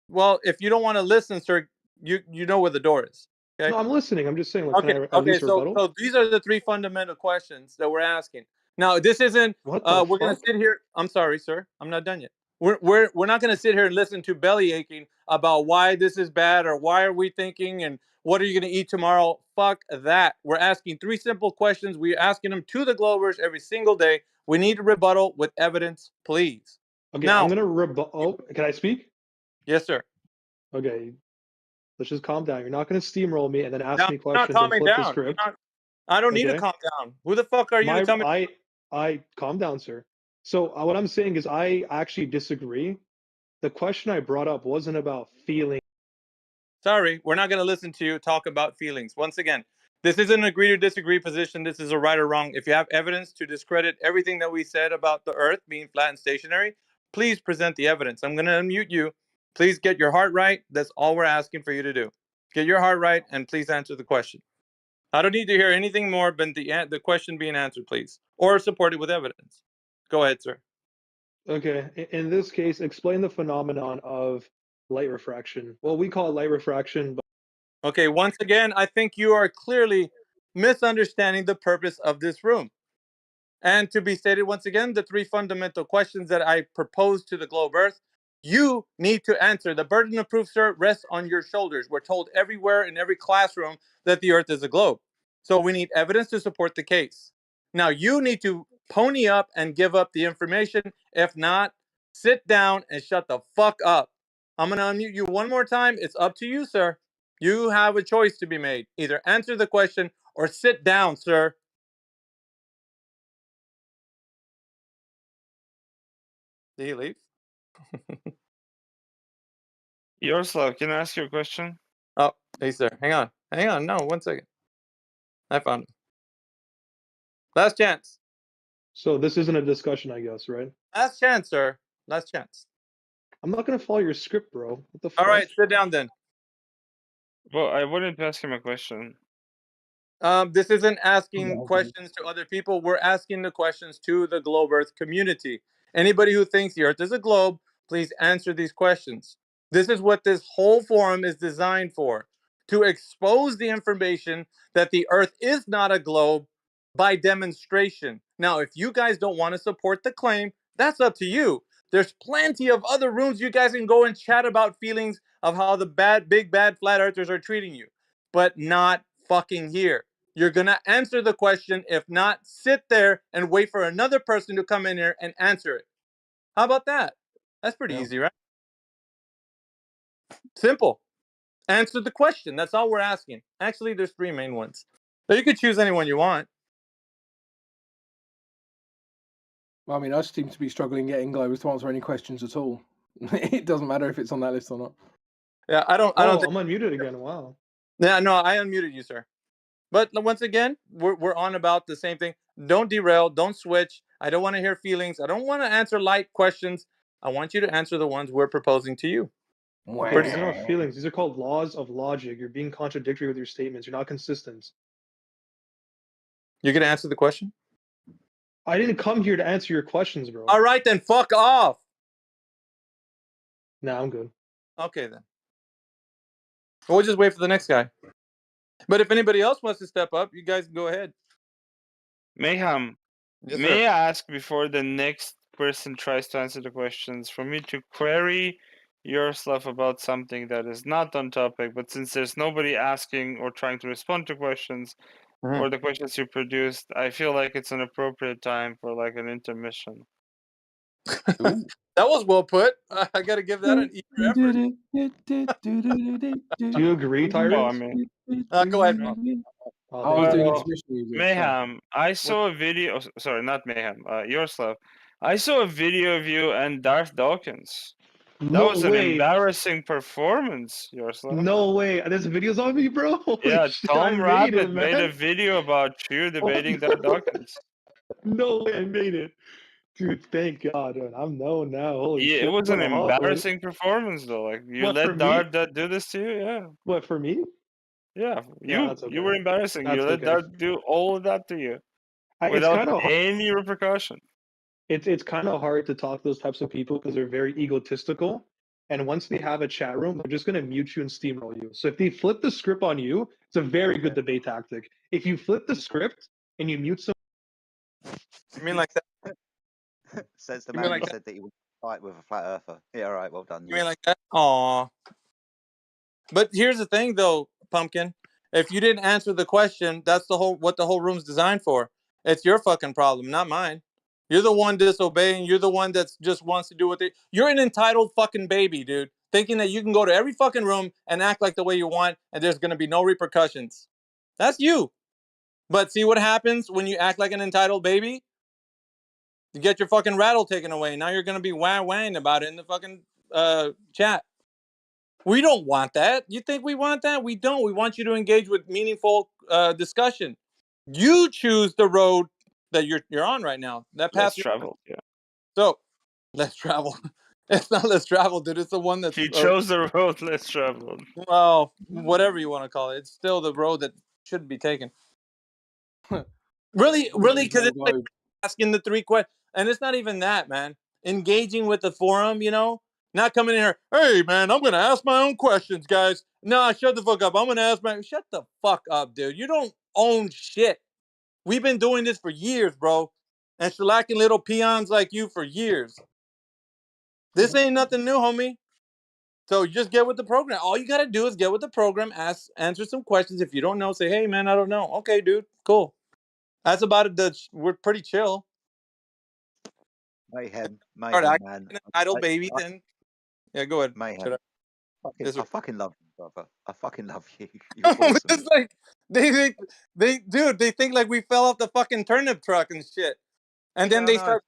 Well, if you don't want to listen, sir, you know where the door is. Okay. No, I'm listening. I'm just saying, like, can I at Okay. least rebuttal? So these are the three fundamental questions that we're asking. Now, this isn't. What the We're gonna fuck? sit here. I'm sorry, sir. I'm not done yet. We're not gonna sit here and listen to belly aching about why this is bad or why are we thinking and what are you gonna eat tomorrow? Fuck that. We're asking three simple questions. We're asking them to the Globers every single day. We need a rebuttal with evidence, please. Okay, Now, I'm gonna rebuttal. Oh, can I speak? yes, sir. Okay, let's just calm down. You're not gonna steamroll me and then ask Now, me you're not questions and calming flip the down. script. I don't need to Okay? calm down. Who the fuck are you to tell me? I calm down, sir. So what I'm saying is I actually disagree. The question I brought up wasn't about feeling. Sorry, we're not going to listen to you talk about feelings. Once again, this isn't an agree or disagree position. This is a right or wrong. If you have evidence to discredit everything that we said about the Earth being flat and stationary, please present the evidence. I'm going to unmute you. Please get your heart right. That's all we're asking for you to do. Get your heart right and please answer the question. I don't need to hear anything more than the question being answered, please, or support it with evidence. Go ahead, sir. Okay, in this case, explain the phenomenon of light refraction. Well, we call it light refraction, but Okay, once again, I think you are clearly misunderstanding the purpose of this room. And to be stated once again, the three fundamental questions that I propose to the globe Earth, you need to answer. The burden of proof, sir, rests on your shoulders. We're told everywhere in every classroom that the Earth is a globe. So we need evidence to support the case. Now you need to pony up and give up the information. If not, sit down and shut the fuck up. I'm going to unmute you one more time. It's up to you, sir. You have a choice to be made. Either answer the question or sit down, sir. Did he leave? Yaroslav, can I ask you a question? Oh, he's there. Hang on. Hang on. No, 1 second. I found him. Last chance. So this isn't a discussion, I guess, right? Last chance, sir. Last chance. I'm not gonna follow your script, bro. What the fuck? All right, sit down then. Well, I wanted to ask him a question. This isn't asking questions to other people. We're asking the questions to the Globe Earth community. Anybody who thinks the Earth is a globe, please answer these questions. This is what this whole forum is designed for, to expose the information that the Earth is not a globe by demonstration. Now, if you guys don't want to support the claim, that's up to you. There's plenty of other rooms you guys can go and chat about feelings of how the big bad flat earthers are treating you, but not fucking here. You're going to answer the question. If not, sit there and wait for another person to come in here and answer it. How about that? That's pretty easy, right? Simple. Answer the question. That's all we're asking. Actually, there's 3 main ones. So you could choose any one you want. I mean, I seem to be struggling getting Globers to answer any questions at all. It doesn't matter if it's on that list or not. Yeah, I don't think... I'm unmuted again. Wow. Yeah, no, I unmuted you, sir. But once again, we're on about the same thing. Don't derail. Don't switch. I don't want to hear feelings. I don't want to answer light questions. I want you to answer the ones we're proposing to you. Okay, these are not feelings. These are called laws of logic. You're being contradictory with your statements. You're not consistent. You're going to answer the question? I didn't come here to answer your questions, bro. All right, then fuck off. Nah, I'm good. Okay, then. We'll just wait for the next guy. But if anybody else wants to step up, you guys can go ahead. Mayhem, Yes, may sir. I ask before the next person tries to answer the questions for me to query Yaroslav about something that is not on topic, but since there's nobody asking or trying to respond to questions or the questions you produced, I feel like it's an appropriate time for like an intermission. That was well put. I got to give that an eager effort. Do you agree, Tyrant? Go ahead, Paul. I was doing Well, intermission music. Mayhem, I saw a video. Sorry, not Mayhem. Yaroslav, I saw a video of you and Darth Dawkins. That No was an way. embarrassing performance, Yaroslav. No way. There's videos on me, bro. Holy Yeah, shit, Tom I Rabbit it, made man. a video about you debating Darth Dawkins. No way, I made it. Dude, thank God, man. I'm known now. Holy Yeah, shit. it was What an a hot, man. embarrassing performance, though. Like you What, for let me? Darth do this to you, yeah. What, for me? Yeah, No, that's you okay. were embarrassing. That's You let okay. Darth do all of that to you It's without kind of any repercussion. it's kind of hard to talk to those types of people because they're very egotistical. And once they have a chat room, they're just going to mute you and steamroll you. So if they flip the script on you, it's a very good debate tactic. If you flip the script and you mute some, You mean like that? Says the You mean man like who that? said that he would fight with a flat earther. Yeah, all right, well done. You mean like that? Aw. But here's the thing, though, Pumpkin. If you didn't answer the question, that's what the whole room's designed for. It's your fucking problem, not mine. You're the one disobeying. You're the one that just wants to do what they. You're an entitled fucking baby, dude. Thinking that you can go to every fucking room and act like the way you want, and there's gonna be no repercussions. That's you. But see what happens when you act like an entitled baby? You get your fucking rattle taken away. Now you're gonna be whang about it in the fucking chat. We don't want that. You think we want that? We don't. We want you to engage with meaningful discussion. You choose the road that you're on right now. That path Less traveled, yeah. So, let's travel. It's not less traveled, dude. It's the one that's. He chose the road less traveled. Well, whatever you want to call it. It's still the road that should be taken. Really, because it's like asking the 3 questions, and it's not even that, man. Engaging with the forum, not coming in here. Hey, man, I'm gonna ask my own questions, guys. Nah, shut the fuck up. I'm gonna ask my. Shut the fuck up, dude. You don't own shit. We've been doing this for years, bro, and shellacking little peons like you for years. This ain't nothing new, homie. So you just get with the program. All you gotta do is get with the program, answer some questions. If you don't know, say, hey, man, I don't know. Okay, dude, cool. That's about it. We're pretty chill. Mayhem, Start acting man. like an idle baby, then Yeah, go ahead. Mayhem. Yes, sir. I fucking love you, brother. I fucking love you. You're awesome. It's like dude, they think like we fell off the fucking turnip truck and shit. And then they start,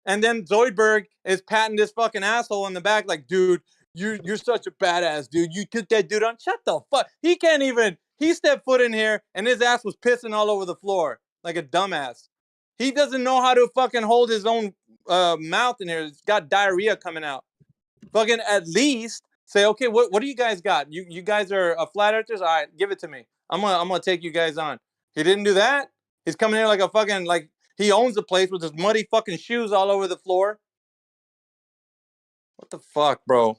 and then Zoidberg is patting this fucking asshole in the back, like, dude, you're such a badass, dude. You took that dude on. Shut the fuck. He can't even. He stepped foot in here, and his ass was pissing all over the floor like a dumbass. He doesn't know how to fucking hold his own mouth in here. It's got diarrhea coming out. Fucking at least say, okay, what do you guys got? You guys are flat earthers. All right, give it to me. I'm gonna take you guys on. He didn't do that. He's coming here like a fucking like he owns the place with his muddy fucking shoes all over the floor. What the fuck, bro?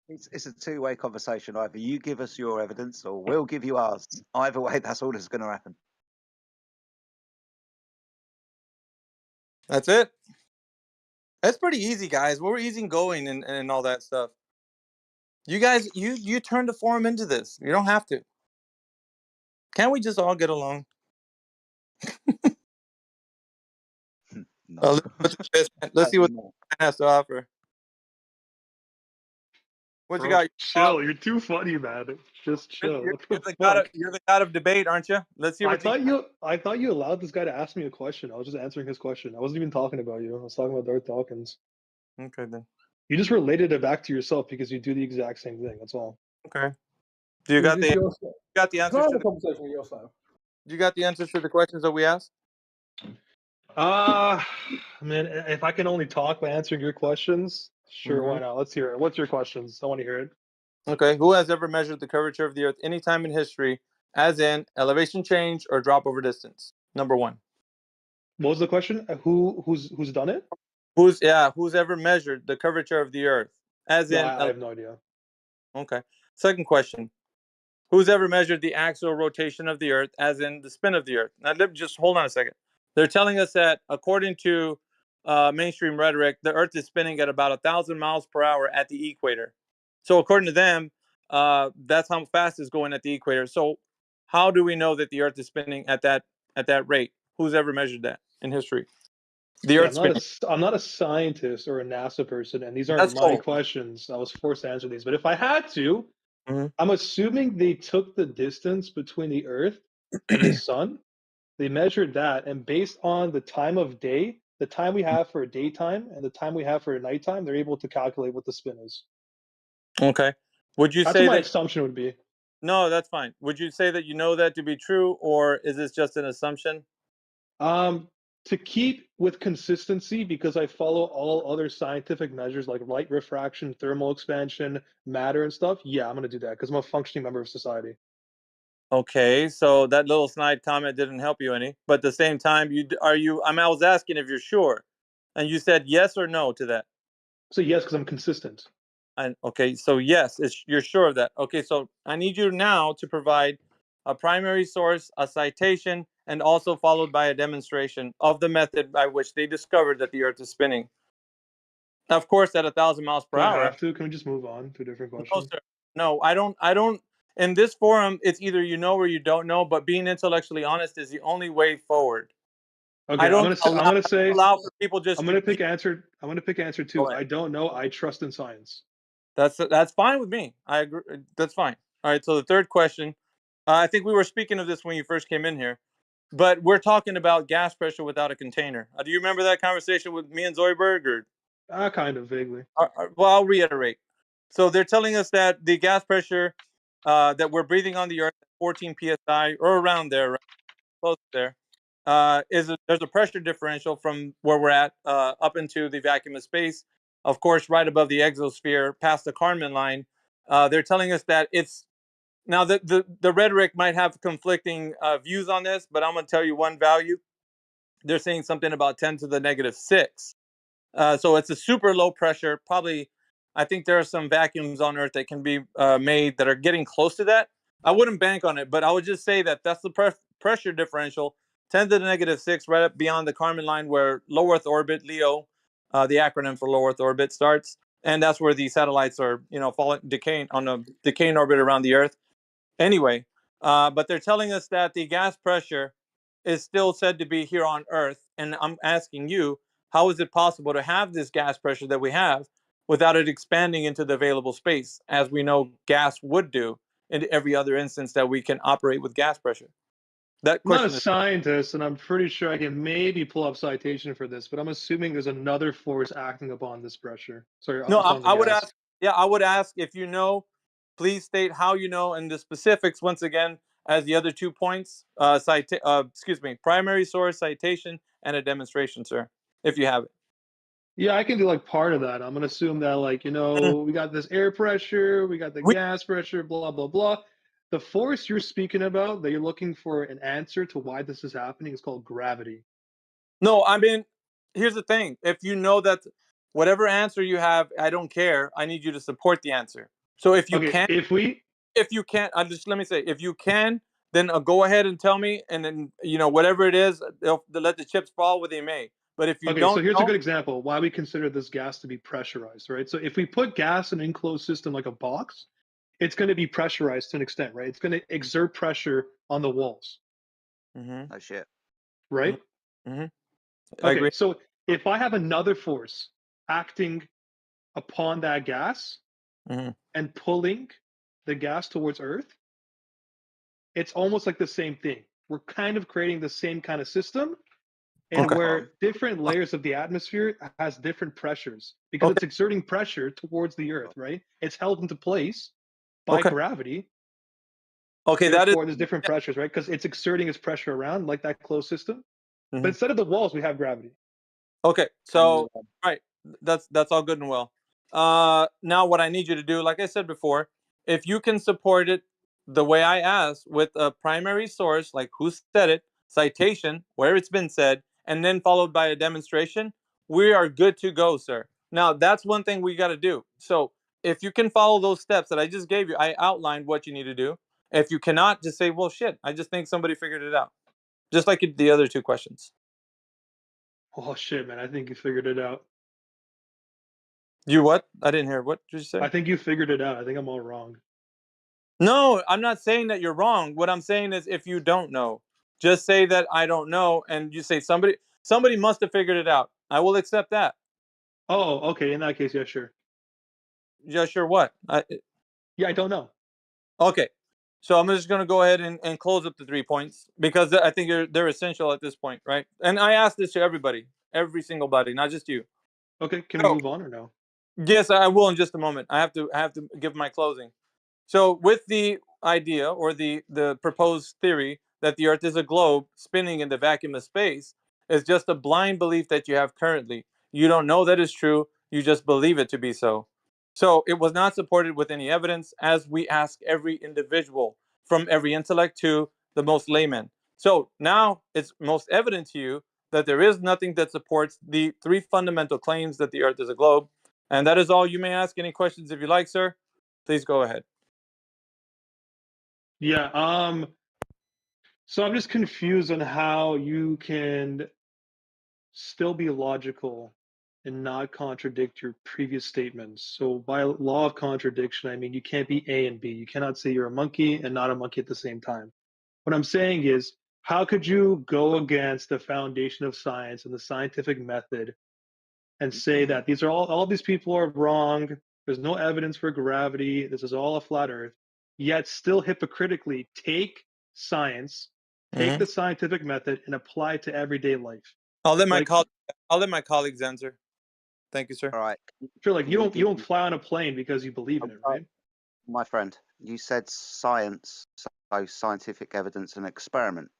It's a two-way conversation. Either you give us your evidence, or we'll give you ours. Either way, that's all that's going to happen. That's it. That's pretty easy, guys. We're easygoing and all that stuff. You guys, you turned the forum into this. You don't have to. Can't we just all get along? No. Let's see what has to offer. What you Bro, got? chill. You're too funny, man. Just chill. You're What the god fuck? you're the god of debate, aren't you? Let's see I what thought you allowed this guy to ask me a question. I was just answering his question. I wasn't even talking about you. I was talking about Darth Dawkins. Okay then. You just related it back to yourself because you do the exact same thing. That's all. Okay. Do you got the answers to the conversation with yourself? you got the answers to the questions that we asked? Man, if I can only talk by answering your questions, sure, why not? Let's hear it. What's your questions? I want to hear it. Okay. Who has ever measured the curvature of the Earth any time in history, as in elevation change or drop over distance? Number one. What was the question? Who's done it? Who's ever measured the curvature of the Earth? As No, in I have no idea. Okay. Second question. Who's ever measured the axial rotation of the Earth, as in the spin of the Earth? Now, just hold on a second. They're telling us that, according to mainstream rhetoric, the Earth is spinning at about 1,000 miles per hour at the equator. So, according to them, that's how fast it's going at the equator. So, how do we know that the Earth is spinning at that rate? Who's ever measured that in history? The Yeah, Earth spinning. I'm not a scientist or a NASA person, and these aren't That's my cool. questions. I was forced to answer these. But if I had to, Mhm. I'm assuming they took the distance between the Earth and the Sun. They measured that, and based on the time of day, the time we have for daytime and the time we have for nighttime, they're able to calculate what the spin is. Okay. Would you That's say what my that? assumption would be. No, that's fine. Would you say that you know that to be true, or is this just an assumption? To keep with consistency, because I follow all other scientific measures like light refraction, thermal expansion, matter, and stuff. Yeah, I'm gonna do that because I'm a functioning member of society. Okay, so that little snide comment didn't help you any. But at the same time, I was asking if you're sure, and you said yes or no to that. So yes, because I'm consistent. And okay, so yes, you're sure of that. Okay, so I need you now to provide a primary source, a citation, and also followed by a demonstration of the method by which they discovered that the Earth is spinning. Of course, at 1,000 miles per Do I hour. have to? Can we just move on to a different No, question? sir. No, I don't. In this forum, it's either you know or you don't know. But being intellectually honest is the only way forward. Okay, I don't I'm gonna say allow for people just. I'm gonna pick answer. I'm gonna pick answer two. Go ahead. I don't know. I trust in science. That's fine with me. I agree. That's fine. All right. So the third question, I think we were speaking of this when you first came in here, but we're talking about gas pressure without a container. Do you remember that conversation with me and Zoidberg? Or Kind of vaguely. well, I'll reiterate. So they're telling us that the gas pressure that we're breathing on the Earth, 14 psi or around there, right, close there, there's a pressure differential from where we're at up into the vacuum of space. Of course, right above the exosphere, past the Kármán line. They're telling us that it's now the rhetoric might have conflicting views on this, but I'm going to tell you one value. They're saying something about 10 to the negative 6. So it's a super low pressure. Probably, I think there are some vacuums on Earth that can be made that are getting close to that. I wouldn't bank on it, but I would just say that that's the pressure differential, 10 to the negative 6, right up beyond the Kármán line where low Earth orbit, LEO, the acronym for low Earth orbit, starts. And that's where the satellites are, decaying on a decaying orbit around the Earth. Anyway, but they're telling us that the gas pressure is still said to be here on Earth. And I'm asking you, how is it possible to have this gas pressure that we have without it expanding into the available space, as we know gas would do in every other instance that we can operate with gas pressure. That I'm not a question is scientist, and I'm pretty sure I can maybe pull up citation for this, but I'm assuming there's another force acting upon this pressure. Sorry, no. upon the I would gas. ask. Yeah, I would ask if you know. Please state how you know and the specifics once again as the other 2 points. Excuse me, primary source, citation, and a demonstration, sir, if you have it. Yeah, I can do like part of that. I'm gonna assume that like, we got this air pressure, we got the gas pressure, blah blah blah. The force you're speaking about that you're looking for an answer to why this is happening is called gravity. No, I mean, here's the thing. If you know that whatever answer you have, I don't care. I need you to support the answer. So if you Okay, can, if you can't, just let me say, if you can, then go ahead and tell me, and then whatever it is, they'll let the chips fall where they may. But if you Okay, so don't here's a know, good example why we consider this gas to be pressurized, right? So if we put gas in an enclosed system like a box, it's going to be pressurized to an extent, right? It's going to exert pressure on the walls, Oh shit. right? I Okay, agree. so if I have another force acting upon that gas and pulling the gas towards Earth, it's almost like the same thing. We're kind of creating the same kind of system, and Okay. where different layers of the atmosphere has different pressures because it's exerting pressure towards the Earth, right? It's held into place by Okay. gravity. Okay, that is. Therefore, there's different pressures, right? Because it's exerting its pressure around like that closed system. But instead of the walls, we have gravity. Okay, so right, that's all good and well. Now what I need you to do, like I said before, if you can support it the way I asked with a primary source, like who said it, citation, where it's been said, and then followed by a demonstration, we are good to go, sir. Now that's one thing we got to do. So if you can follow those steps that I just gave you, I outlined what you need to do. If you cannot, just say, well, shit, I just think somebody figured it out, just like the other 2 questions. Oh shit, man! I think you figured it out. You what? I didn't hear. What did you say? I think you figured it out. I think I'm all wrong. No, I'm not saying that you're wrong. What I'm saying is if you don't know, just say that I don't know, and you say somebody must have figured it out. I will accept that. Oh, okay. In that case, yeah, sure. Yeah, sure. What? Yeah, I don't know. Okay. So I'm just going to go ahead and close up the 3 points because I think they're essential at this point, right? And I asked this to everybody, every single body, not just you. Okay, can we move on or no? Yes, I will in just a moment. I have to give my closing. So with the idea or the proposed theory that the Earth is a globe spinning in the vacuum of space is just a blind belief that you have currently. You don't know that is true. You just believe it to be so. So it was not supported with any evidence, as we ask every individual, from every intellect to the most layman. So now it's most evident to you that there is nothing that supports the 3 fundamental claims that the Earth is a globe. And that is all. You may ask any questions if you like, sir. Please go ahead. Yeah. So I'm just confused on how you can still be logical and not contradict your previous statements. So by law of contradiction, I mean you can't be A and B. You cannot say you're a monkey and not a monkey at the same time. What I'm saying is, how could you go against the foundation of science and the scientific method and say that these are all these people are wrong, there's no evidence for gravity, this is all a flat earth, yet still hypocritically take science, take the scientific method and apply it to everyday life? I'll let Like, my colleagues answer. Thank you, sir. All right. sure, like Can you give don't me- fly on a plane because you believe in it, right? My friend, you said science, so scientific evidence and experiment.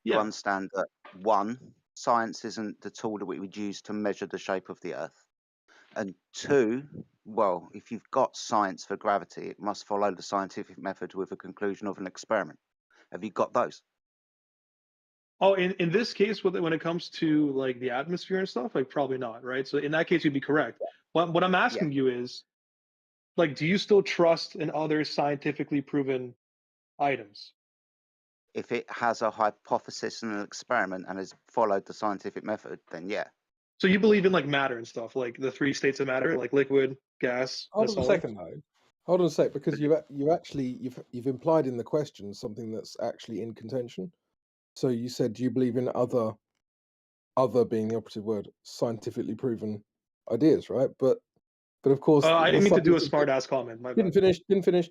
You Yeah. understand that 1, science isn't the tool that we would use to measure the shape of the Earth. And 2, well, if you've got science for gravity, it must follow the scientific method with a conclusion of an experiment. Have you got those? Oh, in this case, when it comes to like the atmosphere and stuff, like probably not, right? So in that case, you'd be correct. What I'm asking you is, like, do you still trust in other scientifically proven items? If it has a hypothesis and an experiment and has followed the scientific method, then yeah. So you believe in like matter and stuff, like the 3 states of matter, like liquid, gas, Hold and on a solid? second, though. Hold on a sec, because you've implied in the question something that's actually in contention. So you said, do you believe in other being the operative word, scientifically proven ideas, right? But But of course, I the didn't mean to do a subject of smart ass comment. My didn't bad. finish.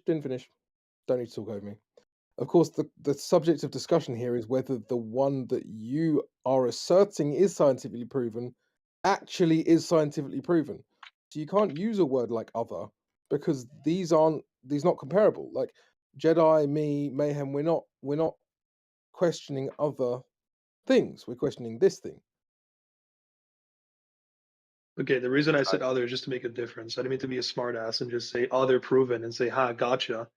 Don't need to talk over me. Of course, the subject of discussion here is whether the one that you are asserting is scientifically proven actually is scientifically proven. So you can't use a word like other because these not comparable. Like Jedi, me, Mayhem, we're not questioning other things. We're questioning this thing. Okay, the reason I said other is just to make a difference. I didn't mean to be a smart ass and just say other proven and say, ha, gotcha.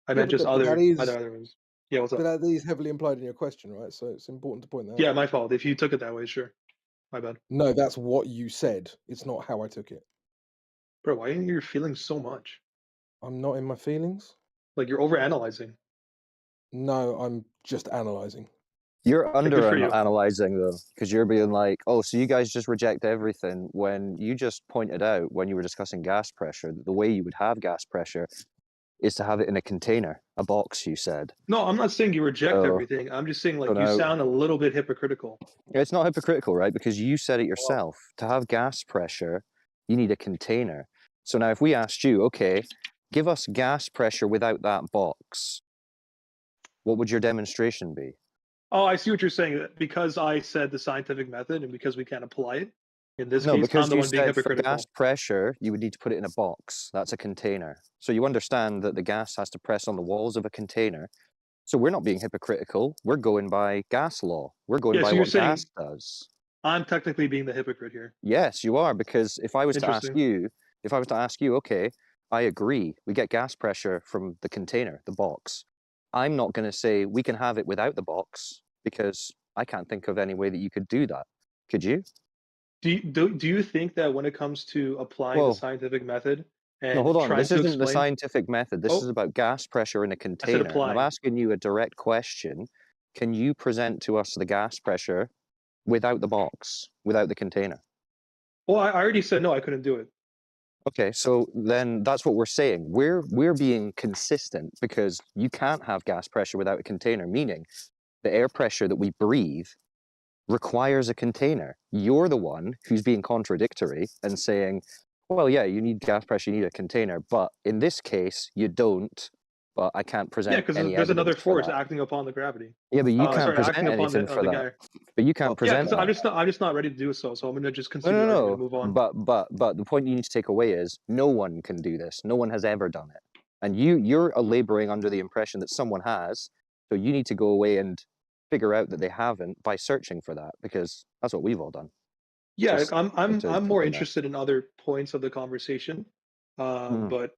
I Yeah, meant just but that other is ones. Yeah, what's up? but that is heavily implied in your question, right? So it's important to point that Yeah, out. my fault. If you took it that way, sure. My bad. No, that's what you said. It's not how I took it. Bro, why are you feeling so much? I'm not in my feelings. Like you're over analyzing. No, I'm just analyzing. You're under good for you. analyzing though, because you're being like, oh, so you guys just reject everything when you just pointed out when you were discussing gas pressure that the way you would have gas pressure is to have it in a container, a box, you said. No, I'm not saying you reject So, everything. I'm just saying like so you now, sound a little bit hypocritical. it's not hypocritical, right? Because you said it yourself. To have gas pressure, you need a container. So now if we asked you, okay, give us gas pressure without that box, what would your demonstration be? Oh, I see what you're saying. Because I said the scientific method and because we can't apply it, in this No, case, I'm because the you one being said for gas hypocritical. pressure, you would need to put it in a box. That's a container. So you understand that the gas has to press on the walls of a container. So we're not being hypocritical. We're going by gas law. We're going Yeah, by so you're what gas saying does. I'm technically being the hypocrite here. Yes, you are, because if I was to ask Interesting. you, okay, I agree, we get gas pressure from the container, the box. I'm not going to say we can have it without the box because I can't think of any way that you could do that. Could you? Do you think that when it comes to applying the Well, scientific method no, and hold on. trying This to isn't the explain? scientific method. This is Oh, about gas pressure in a I said container. And I'm applying. asking you a direct question. Can you present to us the gas pressure without the box, without the container? Well, I already said no, I couldn't do it. Okay, so then that's what we're saying. We're being consistent because you can't have gas pressure without a container, meaning the air pressure that we breathe requires a container. You're the one who's being contradictory and saying, well, yeah, you need gas pressure, you need a container, but in this case, you don't, but I can't Yeah, present because any there's another evidence for force that. acting upon the gravity. Yeah, but you can't Sorry, acting present upon anything for the that. guy. But you can't Yeah, present so that. I'm just not ready to do so. So I'm gonna just No, concede no, the argument no. and move on. But the point you need to take away is no one can do this. No one has ever done it. And you're laboring under the impression that someone has. So you need to go away and figure out that they haven't by searching for that, because that's what we've all done. Yeah, Just to I'm jump more in there. interested in other points of the conversation. Mhm. But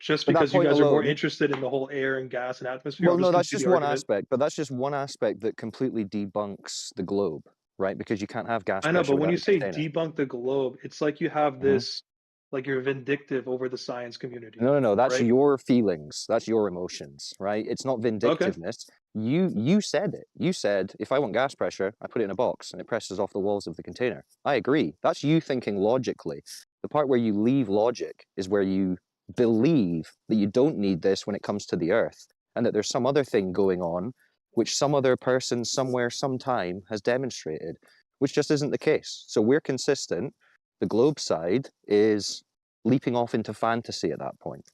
just But that because you point guys are more alone, interested in the whole air and gas and atmosphere, well, I'll no, just that's concede just the one argument. aspect, but that's just one aspect that completely debunks the globe, right? Because you can't have gas I know, pressure but when without you a say container. debunk the globe, it's like you have Mhm. this, like you're vindictive over the science community, No, no, no. That's right? your feelings. That's your emotions, right? It's not Okay. vindictiveness. You said it. You said, if I want gas pressure, I put it in a box and it presses off the walls of the container. I agree. That's you thinking logically. The part where you leave logic is where you believe that you don't need this when it comes to the earth and that there's some other thing going on which some other person somewhere sometime has demonstrated, which just isn't the case. So we're consistent. The globe side is leaping off into fantasy at that point.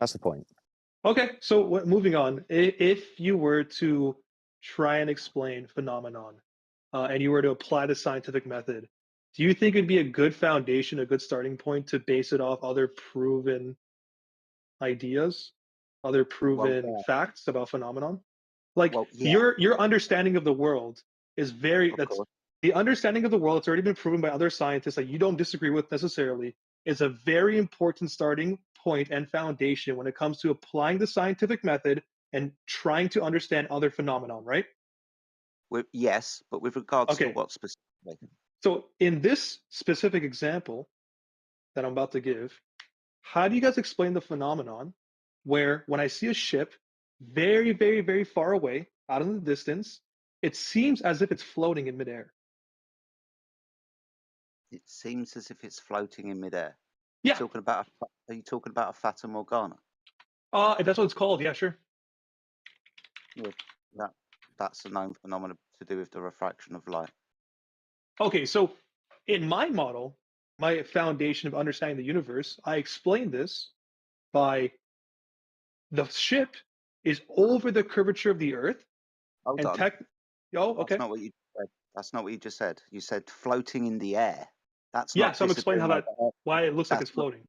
That's the point. Okay, so moving on. If you were to try and explain phenomenon, and you were to apply the scientific method, do you think it'd be a good foundation, a good starting point to base it off other proven ideas, other Well, proven yeah. facts about phenomenon? Like Well, yeah, your understanding of the world is very of that's course. the understanding of the world. It's already been proven by other scientists that you don't disagree with necessarily. Is a very important starting point and foundation when it comes to applying the scientific method and trying to understand other phenomenon, right? Yes, but with regards to Okay, what specifically? so in this specific example that I'm about to give, how do you guys explain the phenomenon where when I see a ship very, very, very far away out in the distance, it seems as if it's floating in midair? It seems as if it's floating in midair. Yeah. Are you talking about a Fata Morgana? That's what it's called. Yeah, sure. Yeah, that's a known phenomenon to do with the refraction of light. Okay, so in my model, my foundation of understanding the universe, I explain this by the ship is over the curvature of the Earth, Hold and on. okay. That's not what you said. That's not what you just said. You said floating in the air. That's Yeah, not so I'm explaining disappearing how that over Earth. why it looks like That's it's floating.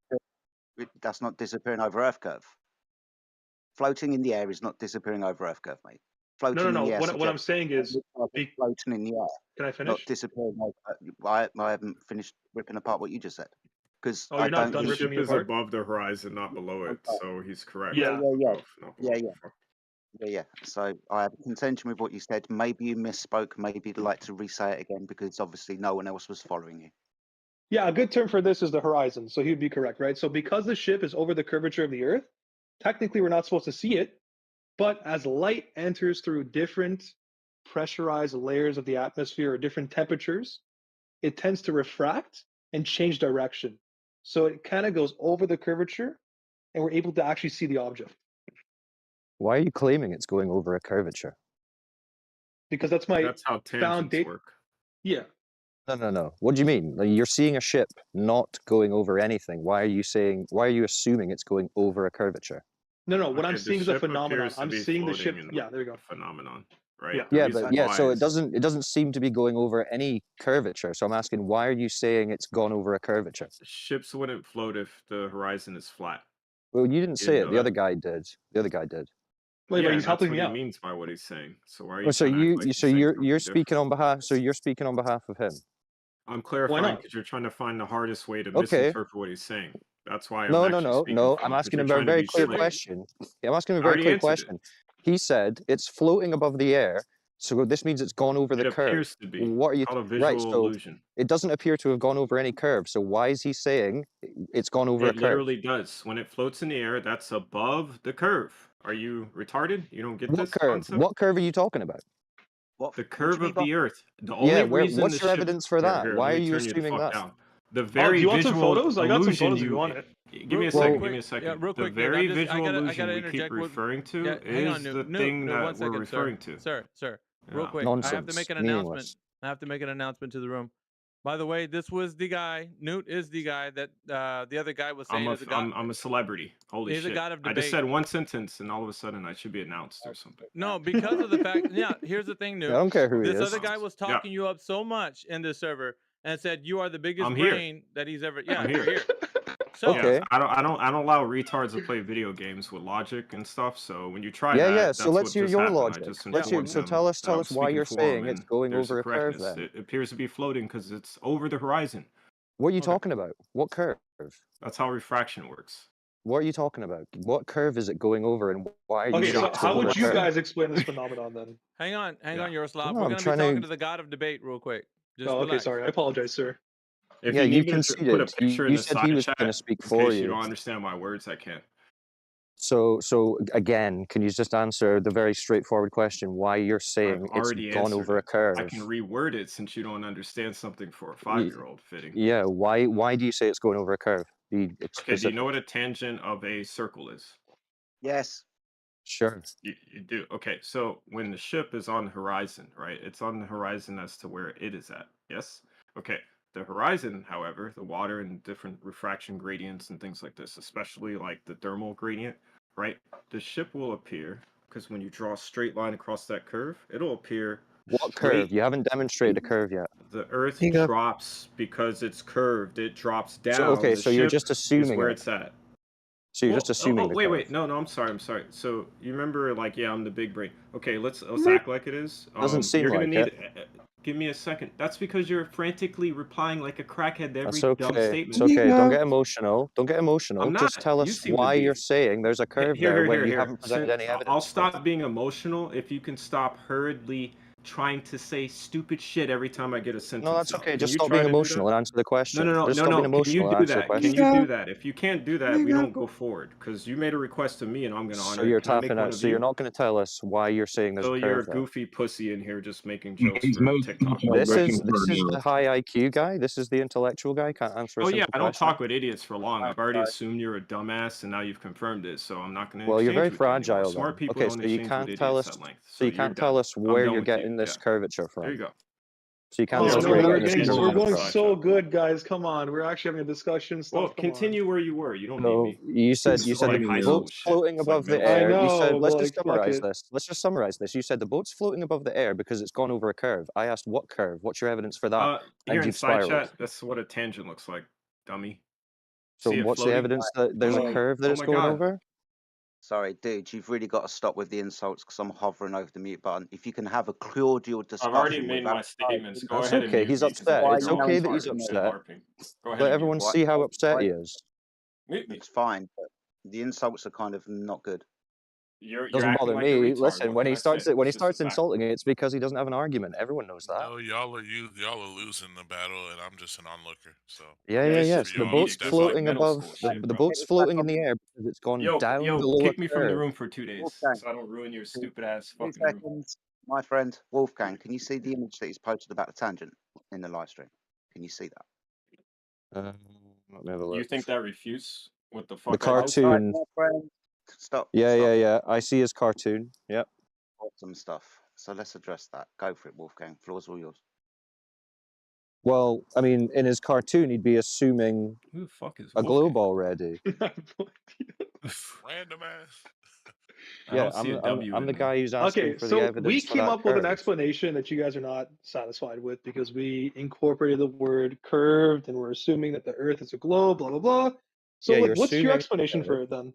That's not disappearing over Earth curve. Floating in the air is not disappearing over Earth curve, mate. Floating in No. the air What I'm suggests saying is, floating in the air. can I Not finish? disappearing over. I haven't finished ripping apart what you just said. Because Oh, I you're not don't done think The ripping ship me is apart? above the horizon, not below it. So he's correct. Yeah. Above, not below. Yeah. So I have a contention with what you said. Maybe you misspoke. Maybe you'd like to re-say it again because obviously no one else was following you. Yeah, a good term for this is the horizon. So he would be correct, right? So because the ship is over the curvature of the Earth, technically we're not supposed to see it. But as light enters through different pressurized layers of the atmosphere or different temperatures, it tends to refract and change direction. So it kind of goes over the curvature and we're able to actually see the object. Why are you claiming it's going over a curvature? Because that's how tangents work. Yeah. No. What do you mean? Like, you're seeing a ship not going over anything. Why are you assuming it's going over a curvature? No. What I'm The seeing is a ship phenomenon. appears to I'm be seeing the floating ship. in Yeah, there you go. a phenomenon, right? Yeah. The Yeah, reason but yeah, why so is- it doesn't seem to be going over any curvature. So I'm asking, why are you saying it's gone over a curvature? ships wouldn't float if the horizon is flat. Well, you didn't say didn't it. know The that? other guy did. The other guy did. Wait, but Yeah, he's that's helping what me he out. means by what he's saying. So why are you Well, so trying to act like he's saying you're something speaking different? on behalf. So you're speaking on behalf of him. I'm clarifying not? because you're trying to find the hardest way to Okay. misinterpret what he's saying. That's why I'm No. actually speaking I'm for him, 'cause asking you're him a trying to very be clear slick. question. Yeah, I'm asking him a I very already clear answered it. question. He said it's floating above the air, so this means it's gone over the It curve. appears to be. What are you Called a right? visual So illusion. it doesn't appear to have gone over any curve. So why is he saying it's gone over a It curve? literally does. When it floats in the air, that's above the curve. Are you retarded? You don't get What this curve? concept? What curve are you talking about? The curve of the Earth. The Yeah, only reason what's the your ship. evidence for that? Here, Why let are me you turn you the assuming fuck that? down. The Oh, do very you want some visual photos? I got some illusion photos if you want it. Give me a Real second. quick, Give me a second. yeah, real The quick, Newt, very I visual gotta illusion we keep interject. referring to Yeah, hang on, is Newt. the Newt, thing Newt, one that we're second, referring to. Sir, real Yeah. quick. I have to make an announcement. I have to make an announcement to the room. By the way, this was the guy. Newt is the guy that the other guy was saying is a god. I'm a celebrity. Holy He's shit. a god of I just debate. said one sentence and all of a sudden I should be announced or something. No, because of the fact. Yeah, here's the thing, Newt. I don't care who he This is. other guy was talking you up so much in this server and said you are the biggest I'm here. brain that he's ever. Yeah, I'm you're here. here. So Yeah, I don't allow retards to play video games with logic and stuff. So when you try that, Yeah. that's So let's what hear just your happened. logic. I just Let's hear. informed So him tell us that I'm why you're speaking for him, saying it's and going there's over a a curve. correctness. Then It appears to be floating because it's over the horizon. what are you talking about? What curve? That's how refraction works. What are you talking about? What curve is it going over, and why are you Okay, saying so it's how going over would a you curve? guys explain this phenomenon then? hang on, Yaroslav. No, We're I'm gonna be trying talking to- to the god of debate real quick. Just Oh, okay, relax. sorry. I apologize, sir. If Yeah, you you need me to put a conceded. picture in You the said side he was chat, going to speak in for case you you. don't understand my words, I can. So again, can you just answer the very straightforward question why you're I've saying it's already gone answered over a it. curve? I can reword it since you don't understand something for a Y- 5-year-old fitting. Yeah, why do you say it's going over a curve? Be Okay, do specific. you know what a tangent of a circle is? Yes. Sure. You do. Okay, so when the ship is on the horizon, right? It's on the horizon as to where it is at. Yes? Okay. The horizon, however, the water and different refraction gradients and things like this, especially like the thermal gradient, right? The ship will appear because when you draw a straight line across that curve, it'll appear What straight. curve? You haven't demonstrated a curve yet. The Earth Here you go. drops because it's curved. It drops down. So okay, the so you're ship just is assuming where it. it's at. So you're just assuming the curve. Wait. No, I'm sorry. So you remember, like, yeah, I'm the big brain. Okay, let's act like it is. Doesn't seem You're gonna like need. it. Give me a second. That's because you're frantically replying like a crackhead to every That's dumb okay. statement. It's okay. Don't get emotional. Don't get emotional. I'm Just not. tell You us seem to why be. you're saying there's a curve there when you haven't presented any evidence. I'll stop being emotional if you can stop hurriedly trying to say stupid shit every time I get a sentence. No, that's out. okay. Can Just you stop try being to do emotional that? and answer the question. No. Just stop being Can you emotional and do answer the that? question. Can you do that? If you can't do that, we don't go forward because you made a request to me and I'm gonna So honor you're it. Can I make tapping one out. of So you? you're not going to tell us why you're saying there's So a you're curve a there. goofy pussy in here just making jokes He's for most TikTok. definitely This is looking for the high IQ guy. This is the intellectual guy. Can't answer a Oh yeah, simple I don't question. talk with idiots for long. I've already assumed you're a dumbass, and now you've confirmed it. So I'm not going to Well, you're exchange very with you anymore. fragile Smart then. people Okay, don't so you exchange with can't tell idiots us. at length. So So you you're can't tell done. us I'm where done you're with you. getting this Yeah. curvature There from. you go. So you can't Oh just no, put that we're in the getting screen. we're going so good, guys. Come on, we're actually having a discussion. Stuff. Well, Come continue where you were. You don't need So me. you said This you is said like the high school boat's shit. floating It's like above the middle I air. school. You said know, but let's like, just fuck summarize it. this. Let's just summarize this. You said the boat's floating above the air because it's gone over a curve. I asked what curve? What's your evidence for that? Here And in you've side spiraled. chat, that's what a tangent looks like, dummy. So See it what's the floating? evidence that there's a curve that Oh it's my going god. over? Sorry, dude, you've really got to stop with the insults because I'm hovering over the mute button. If you can have a cordial I've already discussion made without... my statements. Go That's ahead and okay. mute He's me because I upset. think It's you're okay always that he's harping and upset. harping. Go ahead Let and mute everyone me. see how upset he is. Mute me. It's fine, but the insults are kind of not good. You're Doesn't acting bother like a me. retard. Listen, What when can he I say? starts it, when he It's just a starts fact. insulting it, it's because he doesn't have an argument. Everyone knows that. No, y'all are losing the battle, and I'm just an onlooker. So Yeah, Yeah, yeah, it's yeah. just So the y'all boat's is comedic. This is like floating middle above school shit, the bro. boat's floating in the air because it's gone down Yo, below a kick me from the curve. room for 2 days Wolfgang, so I don't ruin your stupid ass 2 fucking room. seconds. My friend, Wolfgang, can you see the image that he's posted about the tangent in the live stream? Can you see that? Let me have a You look. think that refutes what the The fuck I just said? cartoon. My friend. Stop. Yeah, Stop. yeah, yeah. I see his cartoon. Yep. Awesome stuff. So let's address that. Go for it, Wolfgang. Floor's all yours. Well, I mean, in his cartoon, he'd be assuming Who the fuck is a Wolfgang? globe already. Random ass. I Yeah, don't see a W I'm in the there. guy who's asking Okay, for the so we evidence for came that up with an curve. explanation that you guys are not satisfied with because we incorporated the word curved and we're assuming that the Earth is a globe, blah blah blah. So, Yeah, like, you're what's your assuming. explanation for it then?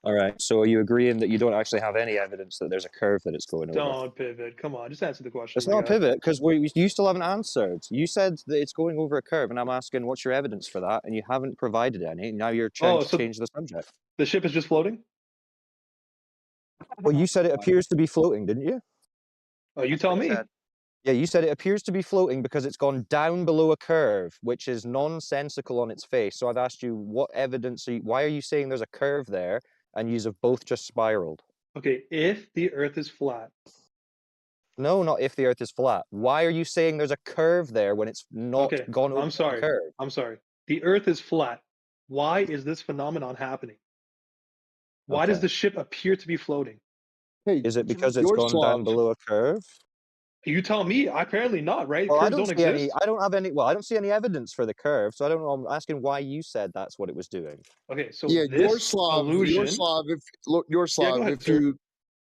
All right. So are you agreeing that you don't actually have any evidence that there's a curve that it's going over? Don't pivot. Come on, just answer the question. It's my not a guy. pivot because you still haven't answered. You said that it's going over a curve, and I'm asking what's your evidence for that, and you haven't provided any. Now you're trying Oh, to so change the subject. the ship is just floating? Well, you said it appears to be floating, didn't you? Oh, you tell me. Yeah, you said it appears to be floating because it's gone down below a curve, which is nonsensical on its face. So I've asked you what evidence, why are you saying there's a curve there, and you have both just spiraled? Okay, if the Earth is flat. No, not if the Earth is flat. Why are you saying there's a curve there when it's not Okay, gone over I'm sorry. the curve? I'm sorry. The Earth is flat. Why is this phenomenon happening? Why does Okay. the ship appear to be floating? Is it because it's gone down below a curve? You tell me. Apparently not, right? Well, Curves don't see any. exist. I don't have any. Well, I don't see any evidence for the curve, so I don't know. I'm asking why you said that's what it was doing. Okay, so Yeah, this illusion.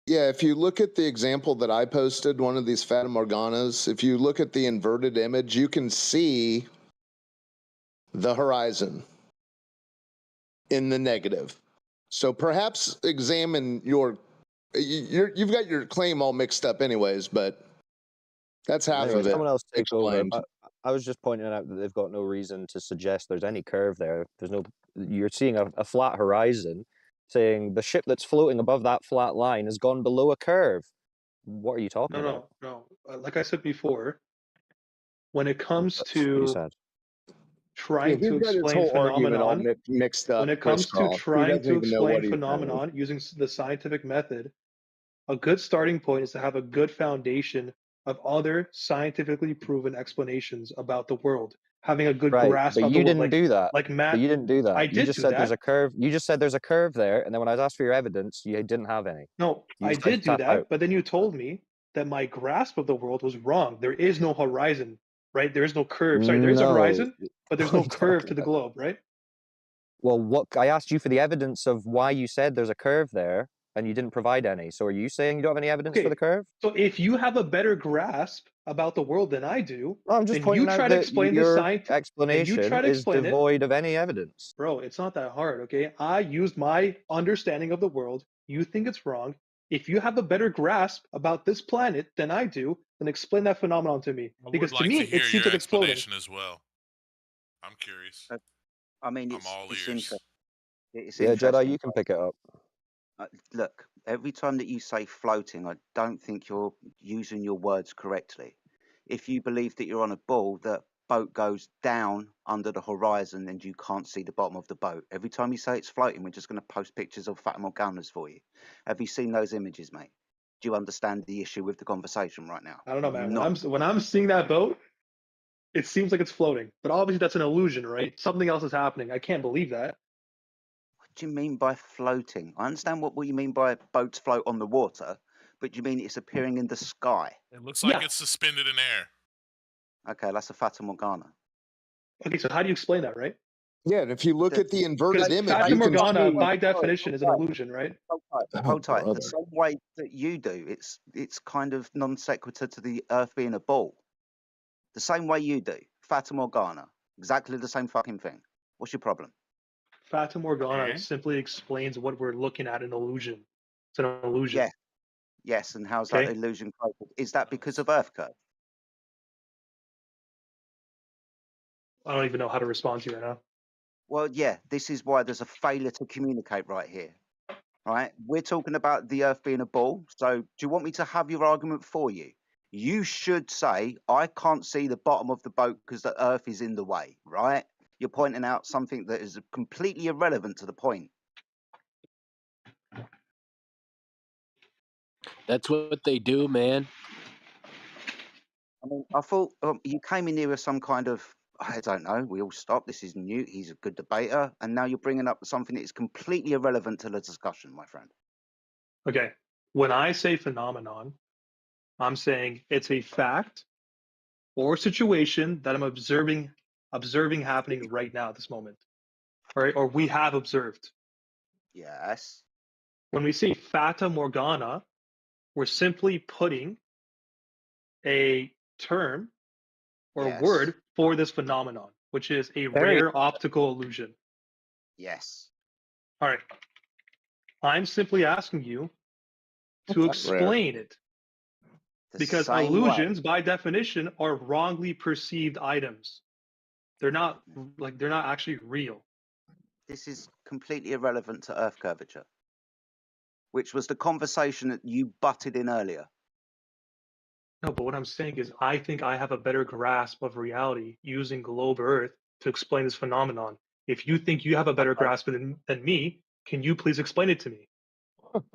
If you look at the example that I posted, one of these Fata Morganas, if you look at the inverted image, you can see the horizon in the negative. So perhaps examine you've got your claim all mixed up anyways, but that's half Anyway, of it. someone else take explained. over. I was just pointing out that they've got no reason to suggest there's any curve there. There's no. You're seeing a flat horizon, saying the ship that's floating above that flat line has gone below a curve. What are you talking about? No. Like I said before, when it comes That's what you to said. trying to he's got his explain whole argument all phenomenon, mixed up. when it comes to He trying doesn't to even know explain what he's saying. phenomenon using the scientific method, a good starting point is to have a good foundation of other scientifically proven explanations about the world, having a good Right, grasp but of the you world. didn't do that. Like Matt, But you didn't do that. I You did just do said there's that. a curve. You just said there's a curve there, and then when I asked for your evidence, you didn't have any. No, You I just tried did to do tap that, out. but then you told me that my grasp of the world was wrong. There is no horizon, right? There is no curve. Sorry, there is a No. horizon, but there's What are no you curve talking to the about? globe, right? Well, what I asked you for the evidence of why you said there's a curve there, and you didn't provide any. So are you saying you don't have any evidence for the curve? So if you have a better grasp about the world than I do, Well, I'm just then you pointing out try to that explain the your science. Then you try explanation to is explain it. devoid of any evidence. Bro, it's not that hard, okay? I used my understanding of the world. You think it's wrong. If you have a better grasp about this planet than I do, then explain that phenomenon to me. I Because would to like me, to hear it seems your like it's floating. explanation as well. I'm curious. I mean, I'm all it's ears. interesting. It's Yeah, interesting. Jedi, you can pick it up. Look, every time that you say floating, I don't think you're using your words correctly. If you believe that you're on a ball, the boat goes down under the horizon and you can't see the bottom of the boat. Every time you say it's floating, we're just going to post pictures of Fata Morganas for you. Have you seen those images, mate? Do you understand the issue with the conversation right now? I don't know, man. No. When I'm seeing that boat, it seems like it's floating. But obviously that's an illusion, right? Something else is happening. I can't believe that. What do you mean by floating? I understand what you mean by boats float on the water, But you mean it's appearing in the sky? It looks like it's suspended in air. Okay, that's a Fata Morgana. Okay, so how do you explain that, right? Yeah, and if you look at the inverted image, Fata you can Morgana, see. by definition, is an illusion, right? Hold tight. The same way that you do, it's kind of non sequitur to the Earth being a ball. The same way you do. Fata Morgana. Exactly the same fucking thing. What's your problem? Fata Morgana simply explains what we're looking at, an illusion. It's an illusion. Yeah. Yes, and how's that illusion created? Is that because of Earth curve? I don't even know how to respond to you right now. Well, yeah, this is why there's a failure to communicate right here. Right? We're talking about the Earth being a ball. So do you want me to have your argument for you? You should say, I can't see the bottom of the boat because the Earth is in the way, right? You're pointing out something that is completely irrelevant to the point. That's what they do, man. I mean, I thought you came in here with some kind of, I don't know, we all stopped. This is new. He's a good debater. And now you're bringing up something that is completely irrelevant to the discussion, my friend. Okay. When I say phenomenon, I'm saying it's a fact or situation that I'm observing happening right now at this moment. All right, or we have observed. Yes. When we say Fata Morgana, we're simply putting a term or word for this phenomenon, which is a rare optical illusion. Yes. All right. I'm simply asking you to explain it. Because illusions, by definition, are wrongly perceived items. They're not actually real. This is completely irrelevant to Earth curvature, which was the conversation that you butted in earlier. No, but what I'm saying is I think I have a better grasp of reality using globe Earth to explain this phenomenon. If you think you have a better grasp than me, can you please explain it to me?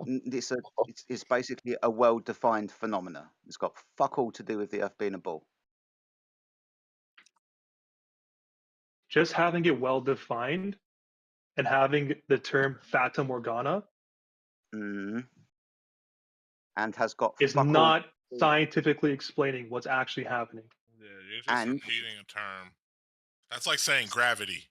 It's basically a well-defined phenomena. It's got fuck all to do with the Earth being a ball. Just having it well-defined and having the term Fata Morgana and has got is not scientifically explaining what's actually happening. Yeah, you're just repeating a term. That's like saying gravity.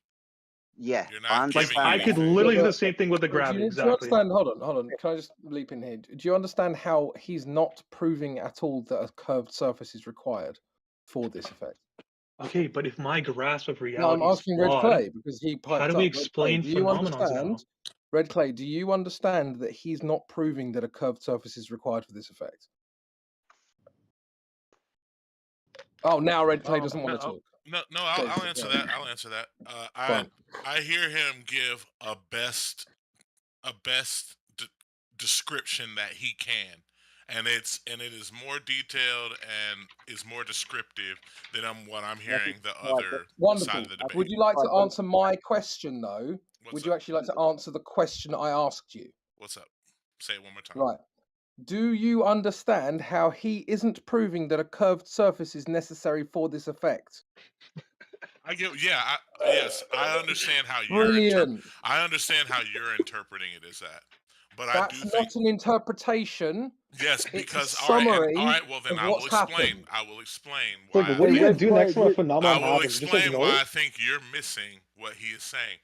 Yeah, you're not giving I could literally do the same thing with the gravity. Do you Exactly. understand? Hold on. Can I just leap in here? Do you understand how he's not proving at all that a curved surface is required for this effect? Okay, but if my grasp of No, reality I'm is asking flawed, Red Clay because he piped how do up. we Red Clay, explain do you phenomenons understand? now? Red Clay, do you understand that he's not proving that a curved surface is required for this effect? Oh, now Red Clay doesn't want to talk. No, I'll answer that. I'll answer that. I hear him give a best description that he can, and it is more detailed and is more descriptive than what I'm hearing the other side of the debate. Would you like to answer my question though? Would you actually like to answer the question I asked you? What's up? Say it one more time. Right. Do you understand how he isn't proving that a curved surface is necessary for this effect? Yes, I understand how I understand how you're interpreting it as that. But that's I do think not an interpretation. Yes, because it's a summary all right, well then I will explain. I will explain why. Wait, what are you gonna do next time a phenomenon I will happens? Just explain ignore why it? I think you're missing what he is saying.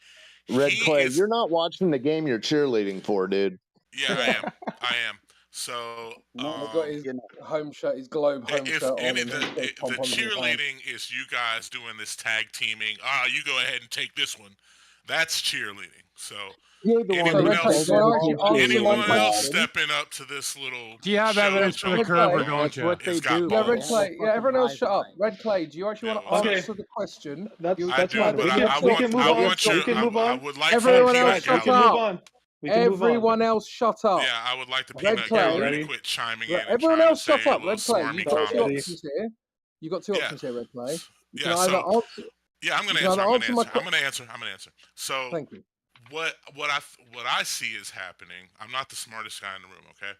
Red Clay, you're not watching the game you're cheerleading for, dude. Yeah, I am. So got his home shirt, his Globe home shirt on. The cheerleading is you guys doing this tag teaming. You go ahead and take this one. That's cheerleading. So anyone else stepping up to this little Do you have evidence for the curve or don't you? What they do. Yeah, Red Clay. Yeah, everyone else shut up. Red Clay, do you actually want to answer the question? That's fine. We can move on. I would like everyone else shut up. Everyone else shut up. Yeah, I would like the Red peanut Clay. gallery to quit chiming in. Everyone else shut up. Red Clay, Smarmy you got two comments. options here. You got two options here, Red Clay. You can Yeah, either so answer. yeah, I'm gonna answer. So thank you. What I see is happening. I'm not the smartest guy in the room, okay?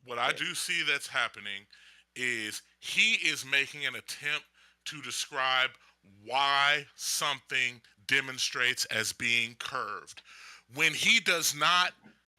What I do see that's happening is he is making an attempt to describe why something demonstrates as being curved when he does not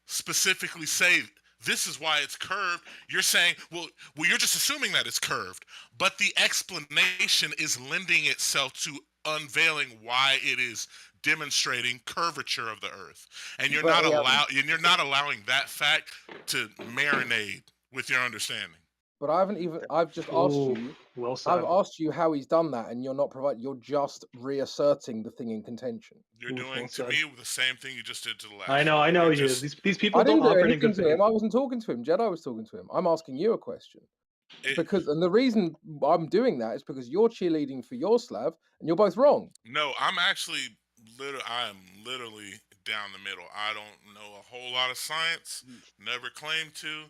specifically say this is why it's curved. You're saying, well, you're just assuming that it's curved, but the explanation is lending itself to unveiling why it is demonstrating curvature of the Earth, and you're not allowing that fact to marinate with your understanding. But I haven't even. I've just asked you. Well said. I've asked you how he's done that, and you're not providing. You're just reasserting the thing in contention. You're doing to me the same thing you just did to the last. I know. These people don't operate in good faith. I wasn't talking to him. Jedi was talking to him. I'm asking you a question. And the reason I'm doing that is because you're cheerleading for your Slav, and you're both wrong. No, I'm actually I am literally down the middle. I don't know a whole lot of science, never claimed to,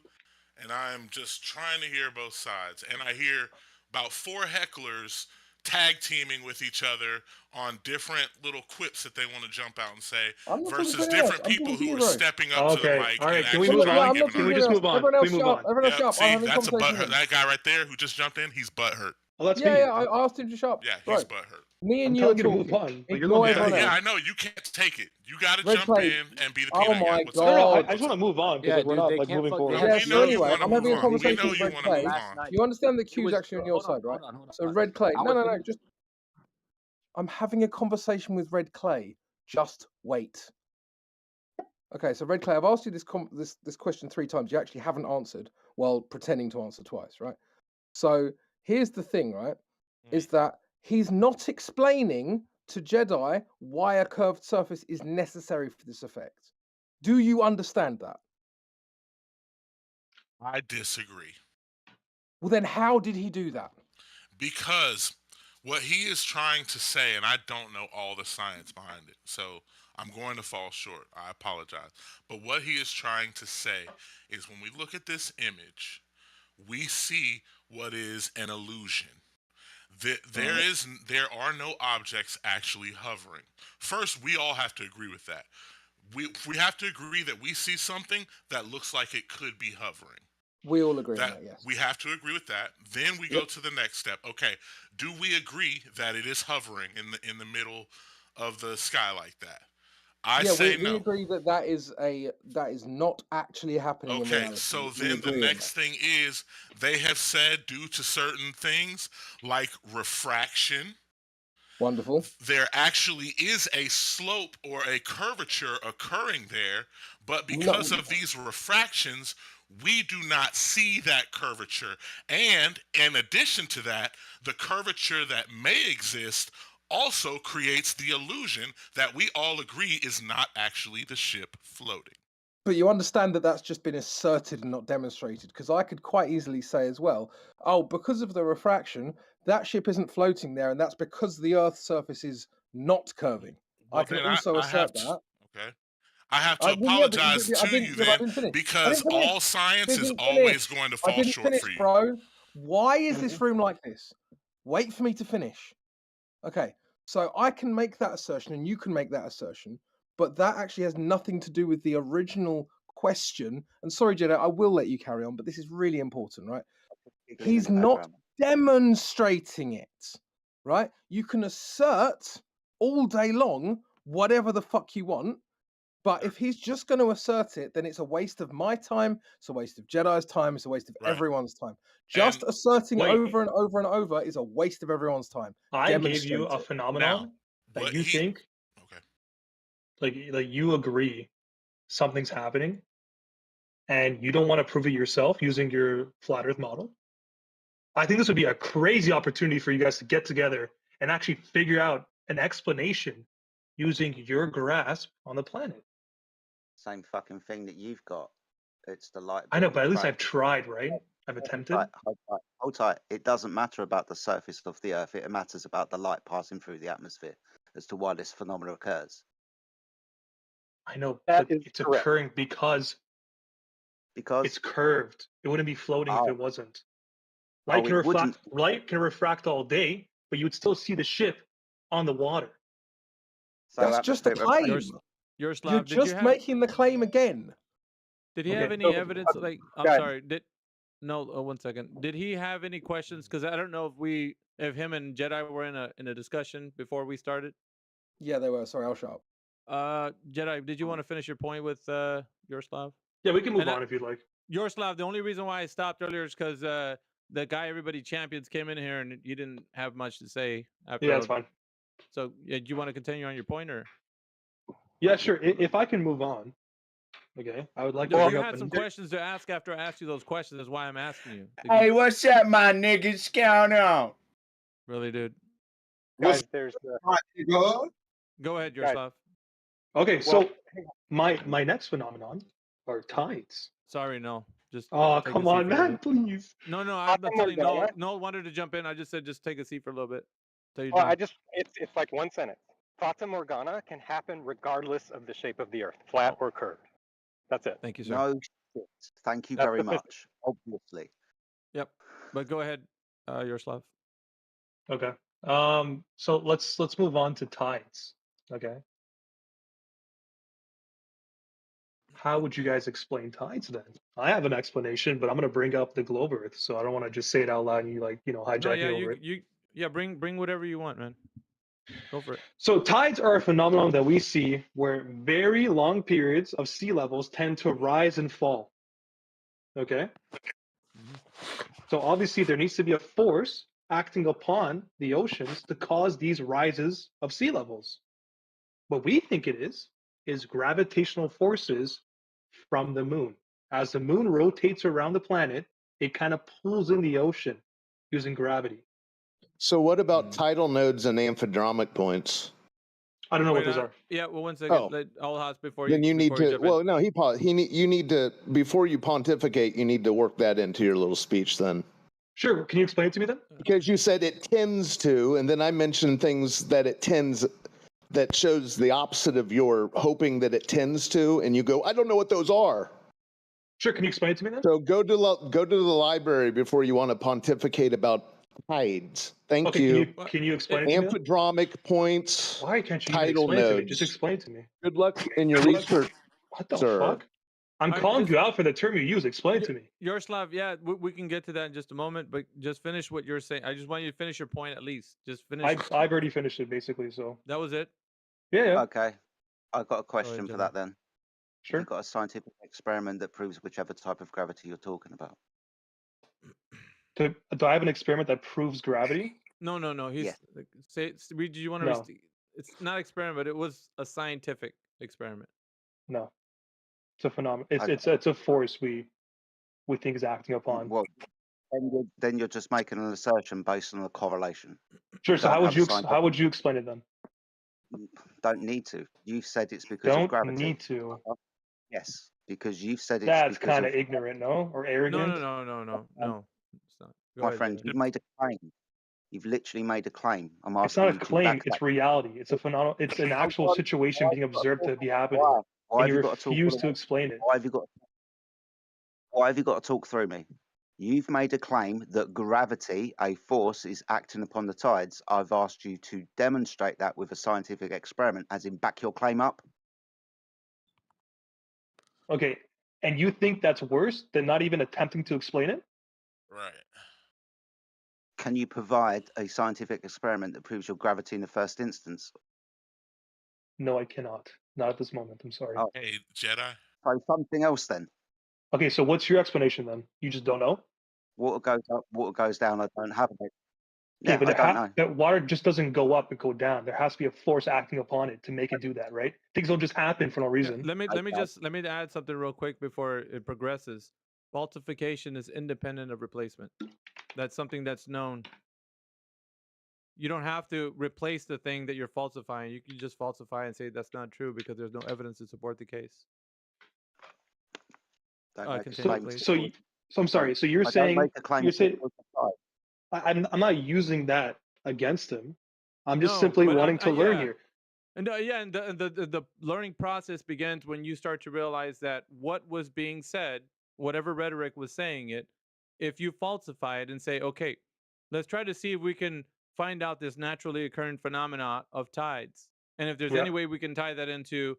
and I'm just trying to hear both sides. And I hear about 4 hecklers tag teaming with each other on different little quips that they want to jump out and say, versus different people who are stepping up to the mic. All right, and can we move on? Can we just move on? Everyone else shut up. See, that's a butthurt. That guy right there who just jumped in, he's butthurt. Oh, that's yeah, I asked him to shut up. Yeah, he's butthurt. Me and you are talking. Yeah, I know. You can't take it. You got to jump in and be the peanut guy. Oh my God. I just want to move on because we're not moving forward. Yeah, so anyway, I'm having a conversation with Red Clay. You understand the Q's actually on your side, right? So Red Clay, no, just. I'm having a conversation with Red Clay. Just wait. Okay, so Red Clay, I've asked you this question 3 times. You actually haven't answered while pretending to answer twice, right? So here's the thing, right? Is that he's not explaining to Jedi why a curved surface is necessary for this effect. Do you understand that? I disagree. Well, then how did he do that? Because what he is trying to say, and I don't know all the science behind it, so I'm going to fall short. I apologize. But what he is trying to say is when we look at this image, we see what is an illusion. There are no objects actually hovering. First, we all have to agree with that. We have to agree that we see something that looks like it could be hovering. We all agree on that, yes. We have to agree with that. Then we go to the next step. Okay, do we agree that it is hovering in the middle of the sky like that? I say no. We agree that is not actually happening. Okay, in reality. so then the next thing is they have said due to certain things like refraction. Wonderful. There actually is a slope or a curvature occurring there, but because of these refractions, we do not see that curvature. And in addition to that, the curvature that may exist also creates the illusion that we all agree is not actually the ship floating. But you understand that that's just been asserted and not demonstrated, because I could quite easily say as well, oh, because of the refraction, that ship isn't floating there, and that's because the Earth's surface is not curving. Well, I can also assert that. Okay. I have to apologize to you then, because all science is always going to fall short for you. Bro. Why is this room like this? Wait for me to finish. Okay, so I can make that assertion and you can make that assertion, but that actually has nothing to do with the original question. And sorry, Jedi, I will let you carry on, but this is really important, right? He's not demonstrating it, right? You can assert all day long whatever the fuck you want, but if he's just going to assert it, then it's a waste of my time, it's a waste of Jedi's time, it's a waste of everyone's time. Just asserting over and over and over is a waste of everyone's time. I gave you a phenomenon that you think, like you agree something's happening, and you don't want to prove it yourself using your flat Earth model. I think this would be a crazy opportunity for you guys to get together and actually figure out an explanation using your grasp on the planet. Same fucking thing that you've got. It's the light. I know, but at least I've tried, right? I've attempted. Hold tight. It doesn't matter about the surface of the Earth. It matters about the light passing through the atmosphere as to why this phenomenon occurs. I know, but it's occurring because it's curved. It wouldn't be floating if it wasn't. Light can refract all day, but you would still see the ship on the water. So that's just a claim. You're just making the claim again. Did he have any evidence? Like, I'm sorry. One second. Did he have any questions? Because I don't know if him and Jedi were in a discussion before we started. Yeah, they were. Sorry, I'll shut up. Jedi, did you want to finish your point with Yaroslav? Yeah, we can move on if you'd like. Yorslav, the only reason why I stopped earlier is because the guy everybody champions came in here and you didn't have much to say. After Yeah, that's fine. So, yeah, do you want to continue on your point, or? Yeah, sure. If I can move on, okay, I would like to No, bring you up had some questions to ask after I asked you those questions. That's why I'm asking you. Hey, what's up, my niggas? Count on. Really, dude? Guys, there's Go ahead, guys. Yaroslav. Okay, Well, so my next phenomenon are tides. Sorry, no. Just Oh, take a come seat on, for a little man, bit. please. No, How I'm come telling you, we're no, going? no wanted to jump in. I just said just take a seat for a little bit. Till you're Well, done. it's like one sentence. Fata Morgana can happen regardless of the shape of the Earth, flat or curved. That's it. Thank you, sir. No shit. Thank you That's very the physics. much. Obviously. Yep. But go ahead, Yaroslav. Okay. So let's move on to tides. Okay. How would you guys explain tides then? I have an explanation, but I'm gonna bring up the globe Earth, so I don't want to just say it out loud and you hijack No, me yeah, over it. bring whatever you want, man. Go for it. So tides are a phenomenon that we see where very long periods of sea levels tend to rise and fall. Okay? So obviously there needs to be a force acting upon the oceans to cause these rises of sea levels. What we think it is gravitational forces from the moon. As the moon rotates around the planet, it kind of pulls in the ocean using gravity. So what about tidal nodes and amphidromic points? I don't know what those are. Yeah, well, one second. Oh. Let Alhas before Then you need before you to. jump Well, in. no, you need to, before you pontificate, you need to work that into your little speech. Then. Sure. Can you explain it to me then? Because you said it tends to, and then I mentioned things that it tends, that shows the opposite of your hoping that it tends to, and you go, I don't know what those are. Sure. Can you explain it to me then? So go to the library before you want to pontificate about tides. Thank Okay. you. Can you explain it to me? Amphidromic points. Why can't you even tidal explain it to me? nodes. Just explain it to me. Good luck in your research, What the sir. fuck? I'm calling you out for the term you use. Explain it to me. Yaroslav, yeah, we can get to that in just a moment, but just finish what you're saying. I just want you to finish your point at least. Just finish. I've already finished it basically. So that was it. Yeah. Okay. I've got a question for Jimmy. that then. Sure. You've got a scientific experiment that proves whichever type of gravity you're talking about. Do I have an experiment that proves gravity? No. He's say. Do you want to? No. It's not experiment, but it was a scientific experiment. No. It's a phenomenon. It's a force we think is acting upon. Well, then you're just making an assertion based on a correlation. Sure. So how would you explain it then? Don't need to. You've said it's because of Don't gravity. need to. Yes, because you've said it's That's because kind of ignorant, no? Or arrogant? No. It's not. My friend, you've made a claim. You've literally made a claim. I'm asking It's not a you to claim. back It's that. reality. It's a phenomenon. It's an actual situation being observed to be happening. Why And have you you got to talk? refuse to explain it. Why have you got to talk through me? You've made a claim that gravity, a force, is acting upon the tides. I've asked you to demonstrate that with a scientific experiment, as in back your claim up. Okay. And you think that's worse than not even attempting to explain it? Right. Can you provide a scientific experiment that proves your gravity in the first instance? No, I cannot. Not at this moment. I'm sorry. Oh. Hey, Jedi. So something else then. Okay, so what's your explanation then? You just don't know? Water goes up, water goes down. I don't have it. Okay, Yeah, but I don't know. that water just doesn't go up and go down. There has to be a force acting upon it to make it do that, right? Things don't just happen for no reason. Let me add something real quick before it progresses. Falsification is independent of replacement. That's something that's known. You don't have to replace the thing that you're falsifying. You can just falsify and say that's not true because there's no evidence to support the case. So I'm sorry. So you're saying I'm not using that against him. I'm just simply wanting to learn here. And and the learning process begins when you start to realize that what was being said, whatever rhetoric was saying it, if you falsify it and say, okay, let's try to see if we can find out this naturally occurring phenomena of tides. And if there's any way we can tie that into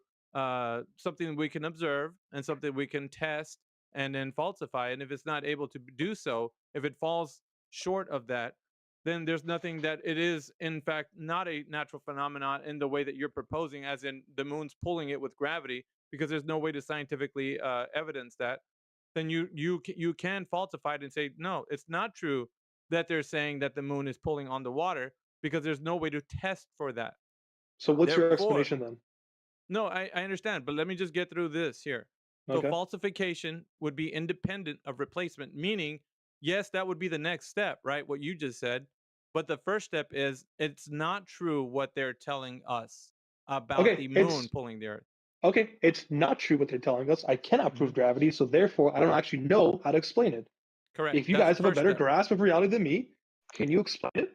something we can observe and something we can test and then falsify. And if it's not able to do so, if it falls short of that, then there's nothing that it is, in fact, not a natural phenomenon in the way that you're proposing, as in the moon's pulling it with gravity, because there's no way to scientifically evidence that. then you can falsify it and say, no, it's not true that they're saying that the moon is pulling on the water, because there's no way to test for that. So what's your Therefore, explanation then? no, I understand, but let me just get through this here. So Okay. falsification would be independent of replacement, meaning, yes, that would be the next step, right? What you just said. But the first step is it's not true what they're telling us about Okay, the moon it's pulling the Earth. okay. It's not true what they're telling us. I cannot prove gravity, so therefore I don't actually know how to explain it. Correct. If you That's guys the have a first better step. grasp of reality than me, can you explain it?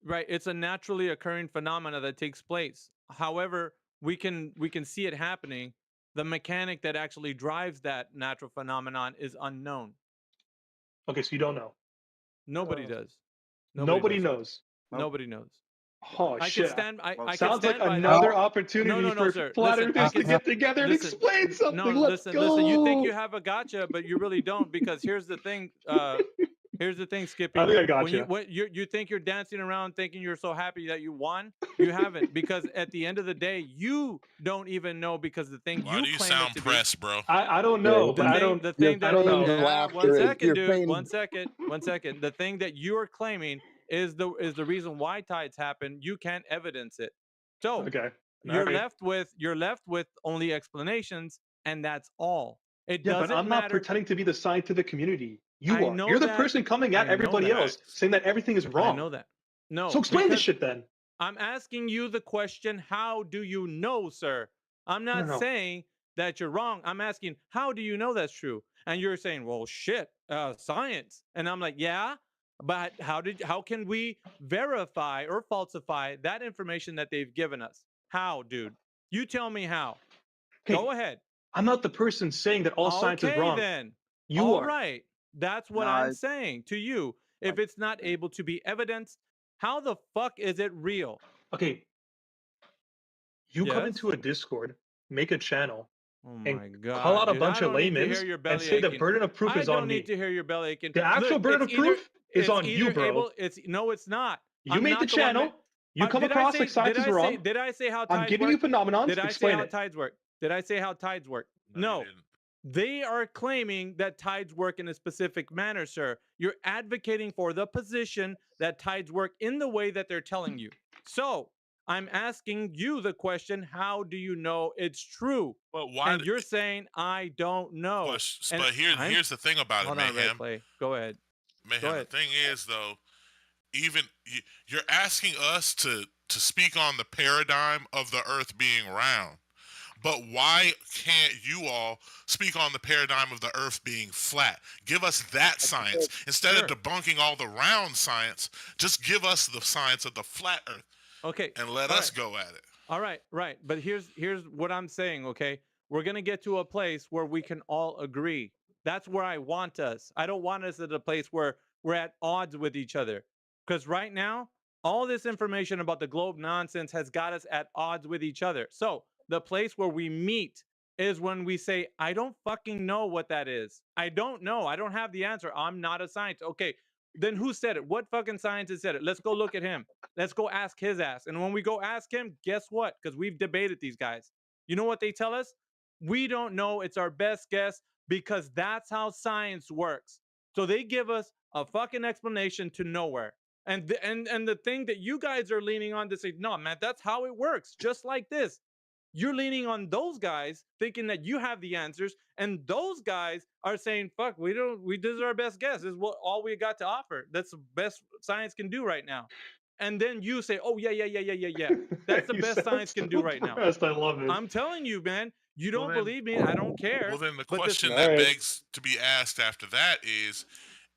Right. It's a naturally occurring phenomena that takes place. However, we can see it happening. The mechanic that actually drives that natural phenomenon is unknown. Okay, so you don't know. Nobody does. Nobody knows. knows. Nobody knows. Oh I shit! can stand. I can Sounds like stand by another that. opportunity No, for sir. flat Listen, earthers to get together and listen, explain something. no, Let's listen, go. listen. You think you have a gotcha, but you really don't, because here's the thing. Here's the thing, Skippy. I think I got When you think you're dancing around thinking you're so happy that you won, you haven't, because at the end of the day, you don't even know, because the thing Why you do you claim it sound to pressed, bro? I don't know, but I don't. the thing I that don't know. one second, you're dude. feigned- 1 second. 1 second. The thing that you are claiming is the reason why tides happen. You can't evidence it. So Okay. you're Alright. left with only explanations, and that's all. It Yeah, but doesn't I'm not matter. pretending to be the scientific community. You I are. know You're the that. person coming at I know everybody that. else saying that everything is I wrong. know that. No, So explain this because shit then. I'm asking you the question, how do you know, sir? I'm not No. saying that you're wrong. I'm asking, how do you know that's true? And you're saying, well, shit, science. And I'm like, yeah, but how can we verify or falsify that information that they've given us? How, dude? You tell me how. Okay, Go ahead. I'm not the person saying that all science is Okay, wrong. then. You All are. right. That's what I'm saying to you. If it's not able to be evidenced, how the fuck is it real? Okay. You come Yes? into a Discord, make a channel, Oh and my call God, out a dude. I bunch of don't need to hear laymen's your and belly say the aching. burden of proof I is on don't need me. to hear your belly aching. The actual Look, burden of proof is on you, bro. It's no, it's not. You I'm made the not the one. channel. You come Did I across say? like science is wrong. Did I say how I'm tides giving you work? phenomenons. Did I say Explain how it. tides work? Did I say how tides work? No. They are claiming that tides work in a specific manner, sir. You're advocating for the position that tides work in the way that they're telling you. So I'm asking you the question, how do you know it's true? But why? And you're saying, I don't know. And But here's the thing about it, hold on, Red Mayhem. Clay. Go ahead. Go Mayhem. The ahead. thing is, though, even you're asking us to speak on the paradigm of the Earth being round. But why can't you all speak on the paradigm of the Earth being flat? Give us that science. Instead of debunking all the round science, just give us the science of the flat Earth. Okay. And let us go at it. All right, right. But here's what I'm saying, okay? We're going to get to a place where we can all agree. That's where I want us. I don't want us at a place where we're at odds with each other. Because right now, all this information about the globe nonsense has got us at odds with each other. So the place where we meet is when we say, I don't fucking know what that is. I don't know. I don't have the answer. I'm not a scientist. Okay, then who said it? What fucking scientist said it? Let's go look at him. Let's go ask his ass. And when we go ask him, guess what? Because we've debated these guys. You know what they tell us? We don't know. It's our best guess, because that's how science works. So they give us a fucking explanation to nowhere. And the thing that you guys are leaning on to say, no, man, that's how it works. Just like this. You're leaning on those guys thinking that you have the answers, and those guys are saying, fuck, this is our best guess. This is what all we got to offer. That's the best science can do right now. And then you say, oh yeah. That's the You best sound science can do so right now. depressed. I love it. I'm telling you, man, you don't believe me. I don't care. Well, then the But this- question that begs to be asked after that is,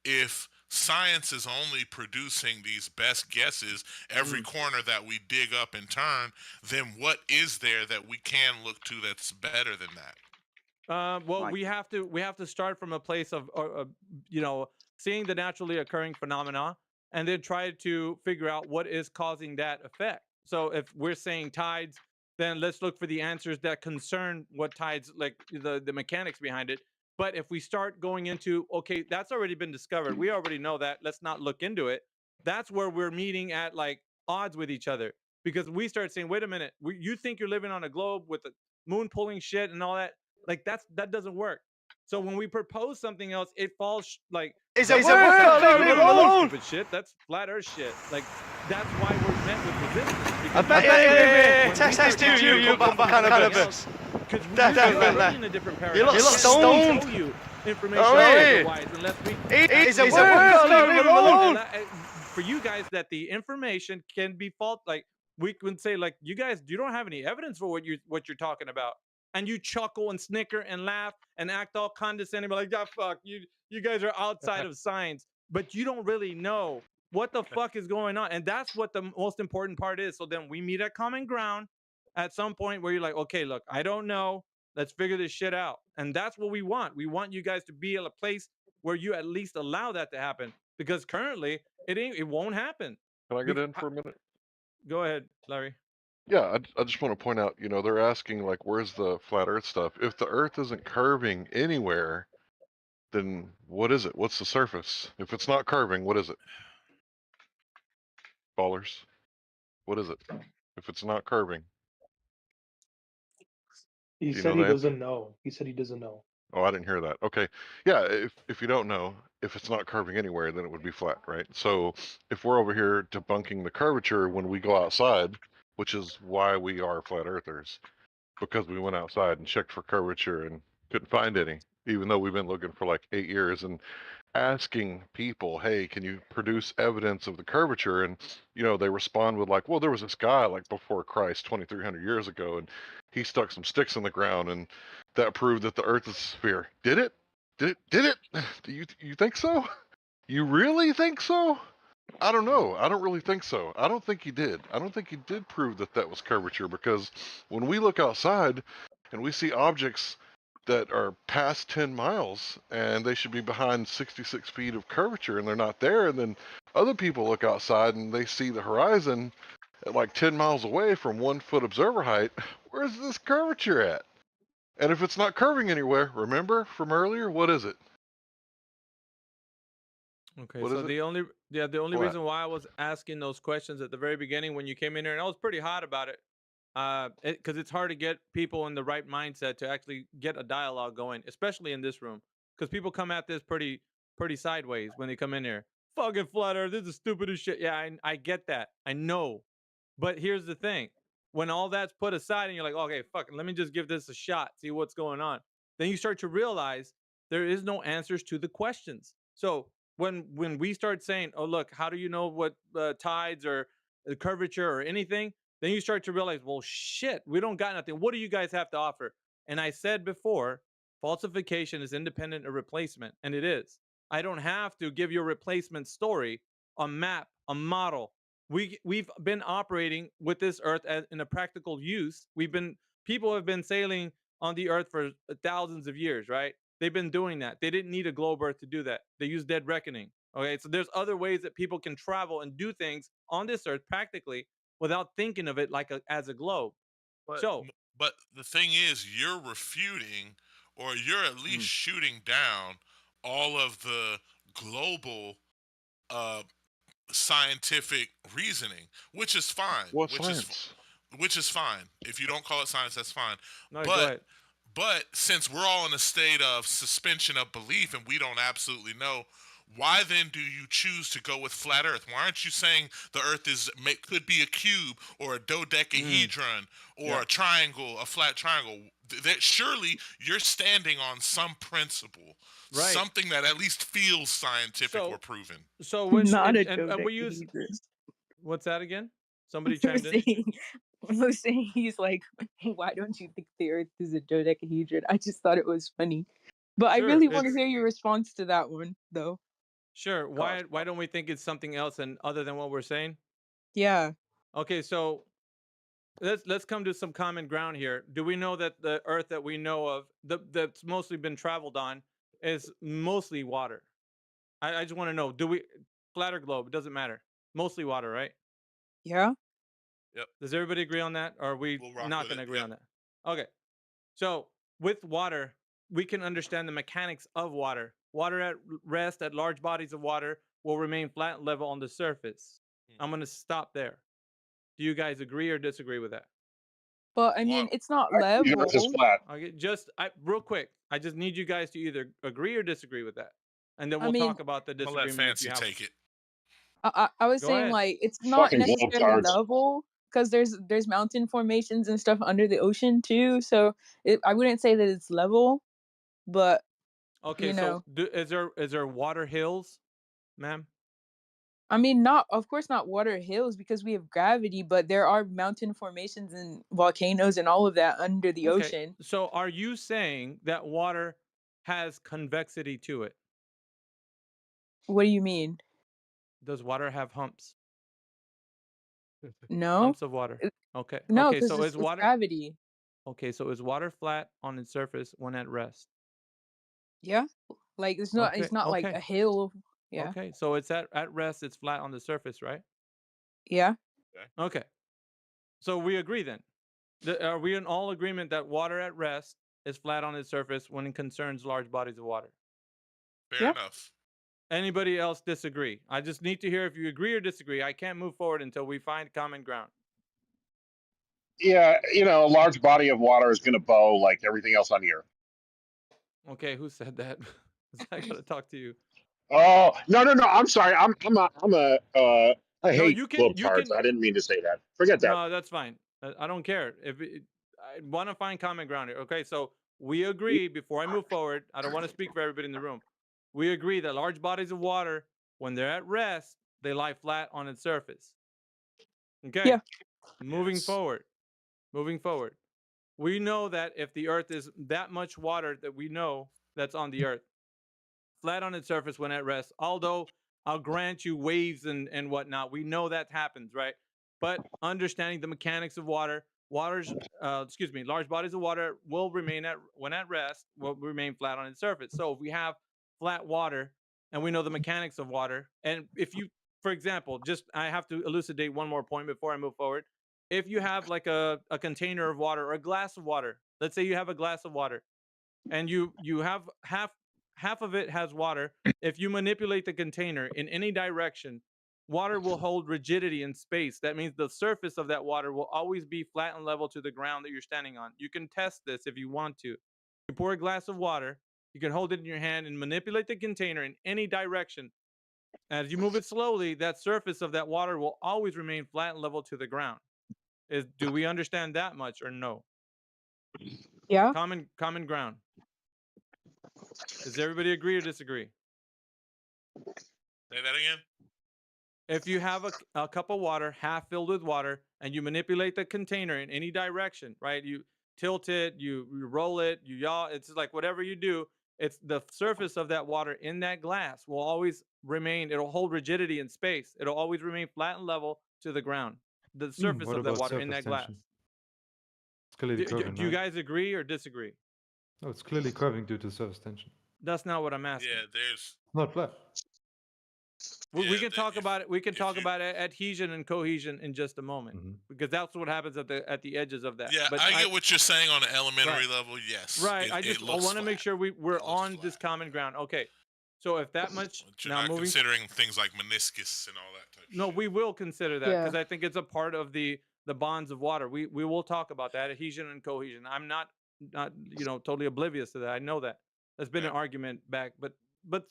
if science is only producing these best guesses every corner that we dig up and turn, then what is there that we can look to that's better than that? Well, we have to start from a place of seeing the naturally occurring phenomena, and then try to figure out what is causing that effect. So if we're saying tides, then let's look for the answers that concern what tides, like the mechanics behind it. But if we start going into, okay, that's already been discovered, we already know that, let's not look into it. That's where we're meeting at like odds with each other, because we start saying, wait a minute, you think you're living on a globe with the moon pulling shit and all that? Like that doesn't work. So when we propose something else, it falls like It's a word. Leave him alone. Stupid shit. That's flat Earth shit. Like that's why we're met with resistance. Text to you cannabis. Definitely. In a different You paradigm. lot stoned. Show you information Oh, hey. otherwise, unless we. It's a word. Leave him alone. For you guys, that the information can be like we can say like you guys, you don't have any evidence for what you're talking about, and you chuckle and snicker and laugh and act all condescending, like yeah, fuck you guys are outside of science, but you don't really know what the fuck is going on, and that's what the most important part is. So then we meet at common ground at some point where you're like, okay, look, I don't know. Let's figure this shit out. And that's what we want. We want you guys to be in a place where you at least allow that to happen. Because currently it won't happen. Can I get in for a minute? Go ahead, Larry. Yeah, I just want to point out, they're asking like, where's the flat Earth stuff? If the Earth isn't curving anywhere, then what is it? What's the surface? If it's not curving, what is it? Ballers, what is it? If it's not curving. He Do you said know he the answer? doesn't know. He said he doesn't know. Oh, I didn't hear that. Okay. Yeah, if you don't know, if it's not curving anywhere, then it would be flat, right? So if we're over here debunking the curvature when we go outside, which is why we are flat earthers, because we went outside and checked for curvature and couldn't find any, even though we've been looking for like 8 years and asking people, hey, can you produce evidence of the curvature? And, they respond with like, well, there was this guy like before Christ 2,300 years ago, and he stuck some sticks in the ground, and that proved that the Earth is a sphere. Did it? Did it? Do you think so? You really think so? I don't know. I don't really think so. I don't think he did. I don't think he did prove that was curvature, because when we look outside and we see objects that are past 10 miles and they should be behind 66 feet of curvature and they're not there, and then other people look outside and they see the horizon at like 10 miles away from 1 foot observer height, where's this curvature at? And if it's not curving anywhere, remember from earlier, what is it? Okay, What so is it? the only Flat. reason why I was asking those questions at the very beginning when you came in here, and I was pretty hot about it, because it's hard to get people in the right mindset to actually get a dialogue going, especially in this room, because people come at this pretty sideways when they come in here. Fucking flat Earth, this is stupid as shit. Yeah, I get that, I know, but here's the thing: when all that's put aside and you're like, okay, fuck, let me just give this a shot, see what's going on, then you start to realize there is no answers to the questions. So when we start saying, oh look, how do you know what tides or the curvature or anything, then you start to realize, well shit, we don't got nothing. What do you guys have to offer? And I said before, falsification is independent of replacement, and it is. I don't have to give you a replacement story, a map, a model. We've been operating with this earth in a practical use. People have been sailing on the earth for thousands of years, right? They've been doing that. They didn't need a globe earth to do that. They used dead reckoning. Okay, so there's other ways that people can travel and do things on this earth practically without thinking of it like as a globe. But the thing is, you're refuting, or you're at least shooting down all of the global scientific reasoning, which is fine. What science? Which is fine. If you don't call it science, that's fine. No, go ahead. But since we're all in a state of suspension of belief and we don't absolutely know, why then do you choose to go with flat Earth? Why aren't you saying the Earth could be a cube or a dodecahedron or a triangle, a flat triangle? That surely you're standing on some principle, something that at least feels scientific or proven. So when Not a and we use dodecahedron. what's that again? Somebody chimed in. I was saying, he's like, why don't you think the Earth is a dodecahedron? I just thought it was funny, but I really want to hear your response to that one, though. Sure. Why don't we think it's something else and other than what we're saying? Yeah. Okay, so let's come to some common ground here. Do we know that the Earth that we know of, that's mostly been traveled on, is mostly water? I just want to know. Do we flat or globe? It doesn't matter. Mostly water, right? Yeah. Yep. Does everybody agree on that? Or are we not going to agree on that? Okay. So with water, we can understand the mechanics of water. Water at rest at large bodies of water will remain flat and level on the surface. I'm going to stop there. Do you guys agree or disagree with that? But I mean, it's not Actually, the Earth is level. flat. Okay, real quick. I just need you guys to either agree or disagree with that, and then I we'll mean, talk about the I'm gonna let disagreement if Fancy you have. take it. I was Go saying ahead. like it's not Fucking necessarily globetrotters. level because there's mountain formations and stuff under the ocean too. So I wouldn't say that it's level, but Okay, you know, so is there water hills, ma'am? I mean, not of course not water hills because we have gravity, but there are mountain formations and volcanoes and all of that under the Okay, ocean. so are you saying that water has convexity to it? What do you mean? Does water have humps? No, Humps of water. Okay. no, Okay, because so is it's water gravity. Okay, so is water flat on its surface when at rest? Yeah, like it's Okay. not like Okay. a hill. Yeah, Okay. So it's at rest, it's flat on the surface, right? yeah, Okay. So we agree then. Are we in all agreement that water at rest is flat on its surface when it concerns large bodies of water? Fair yeah. enough. Anybody else disagree? I just need to hear if you agree or disagree. I can't move forward until we find common ground. Yeah, a large body of water is going to bow like everything else on the Earth. Okay, who said that? I gotta talk to you. Oh no! I'm sorry. I No, hate you can globetrotters. I didn't mean to say that. Forget that. No, that's fine. I don't care. I want to find common ground here. Okay, so we agree before I move forward. I don't want to speak for everybody in the room. We agree that large bodies of water, when they're at rest, they lie flat on its surface. Okay. Yeah. Moving forward. Moving forward. We know that if the earth is that much water that we know that's on the earth, flat on its surface when at rest, although I'll grant you waves and whatnot, we know that happens, right? But understanding the mechanics of water, large bodies of water will remain when at rest, will remain flat on its surface. So if we have flat water and we know the mechanics of water, and if you, for example, I have to elucidate one more point before I move forward. If you have like a container of water or a glass of water, let's say you have a glass of water and you have half of it has water. If you manipulate the container in any direction, water will hold rigidity in space. That means the surface of that water will always be flat and level to the ground that you're standing on. You can test this if you want to. You pour a glass of water, you can hold it in your hand and manipulate the container in any direction. As you move it slowly, that surface of that water will always remain flat and level to the ground. Do we understand that much or no? Yeah. Common ground. Does everybody agree or disagree? Say that again. If you have a cup of water half filled with water and you manipulate the container in any direction, right? You tilt it, you roll it, you yaw, it's like whatever you do, it's the surface of that water in that glass will always remain, it'll hold rigidity in space. It'll always remain flat and level to the ground. The surface What of that about water in surface that glass. tension? It's clearly curving, Do you right? guys agree or disagree? No, it's clearly curving due to surface tension. That's not what I'm asking. Yeah, there's Not flat. We can talk about it. We can talk about adhesion and cohesion in just a moment, because that's what happens at the edges of that. Yeah, But I get what you're saying on the elementary Right. level. Yes, Right. I it want looks to make flat. sure we're on this common ground. Okay. So if that much But you're now not moving. considering things like meniscus and all that type. No, we will consider that Yeah. because I think it's a part of the bonds of water. We will talk about that adhesion and cohesion. I'm not totally oblivious to that. I know that. There's been an argument back, but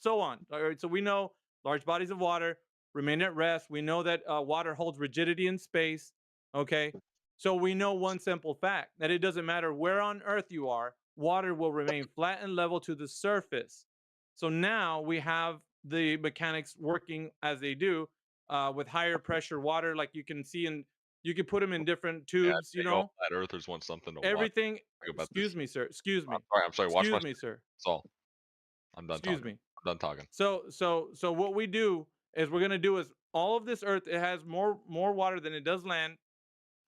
so on. All right. So we know large bodies of water remain at rest. We know that water holds rigidity in space. Okay. So we know one simple fact that it doesn't matter where on Earth you are, water will remain flat and level to the surface. So now we have the mechanics working as they do with higher pressure water, like you can see you can put them in different tubes. Yeah, all flat earthers want something to Everything. watch about Excuse this. me, sir. Excuse me. I'm sorry. Watch my Excuse me, sir. That's all. I'm done Excuse talking. me. I'm done talking. So what we do is we're gonna do is all of this earth, it has more water than it does land.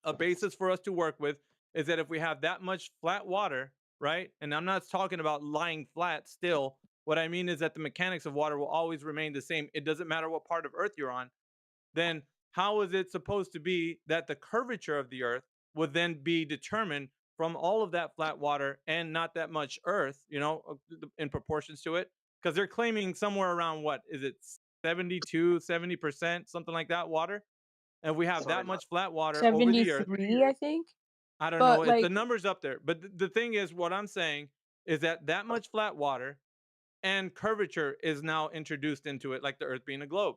A basis for us to work with is that if we have that much flat water, right? And I'm not talking about lying flat still. What I mean is that the mechanics of water will always remain the same. It doesn't matter what part of Earth you're on. Then how is it supposed to be that the curvature of the Earth would then be determined from all of that flat water and not that much Earth, in proportions to it? Because they're claiming somewhere around what is it, 70%, something like that water. And we have that much flat water over the Earth. 73, I think. I don't know. But The like, number's up there. But the thing is, what I'm saying is that much flat water and curvature is now introduced into it, like the Earth being a globe.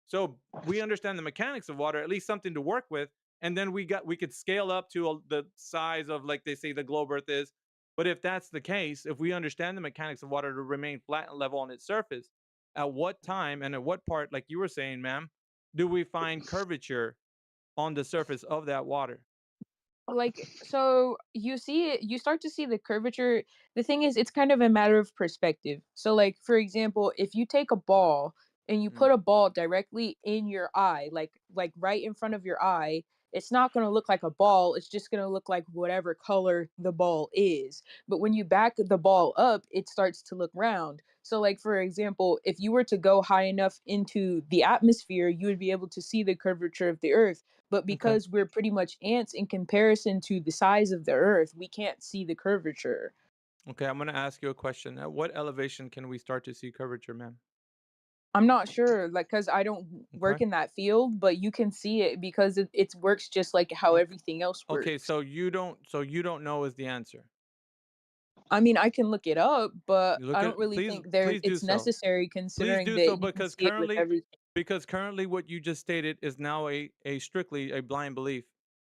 So we understand the mechanics of water, at least something to work with, and then we could scale up to the size of, like they say the globe Earth is. But if that's the case, if we understand the mechanics of water to remain flat and level on its surface, at what time and at what part, like you were saying, ma'am, do we find curvature on the surface of that water? like so you see it, you start to see the curvature. The thing is, it's kind of a matter of perspective. So like, for example, if you take a ball and you put a ball directly in your eye, like right in front of your eye, it's not going to look like a ball, it's just going to look like whatever color the ball is. But when you back the ball up, it starts to look round. So like, for example, if you were to go high enough into the atmosphere, you would be able to see the curvature of the Earth. But because we're pretty much ants in comparison to the size of the Earth, we can't see the curvature. Okay, I'm going to ask you a question. At what elevation can we start to see curvature, ma'am? I'm not sure, like, because I don't work Okay. in that field, but you can see it because it works just like how everything else works. Okay, so you don't know is the answer. I mean, I can look it up, but You look I at don't really please think please do it's so. necessary Please considering do that so you can see it with everything. because currently what you just stated is now a strictly a blind belief.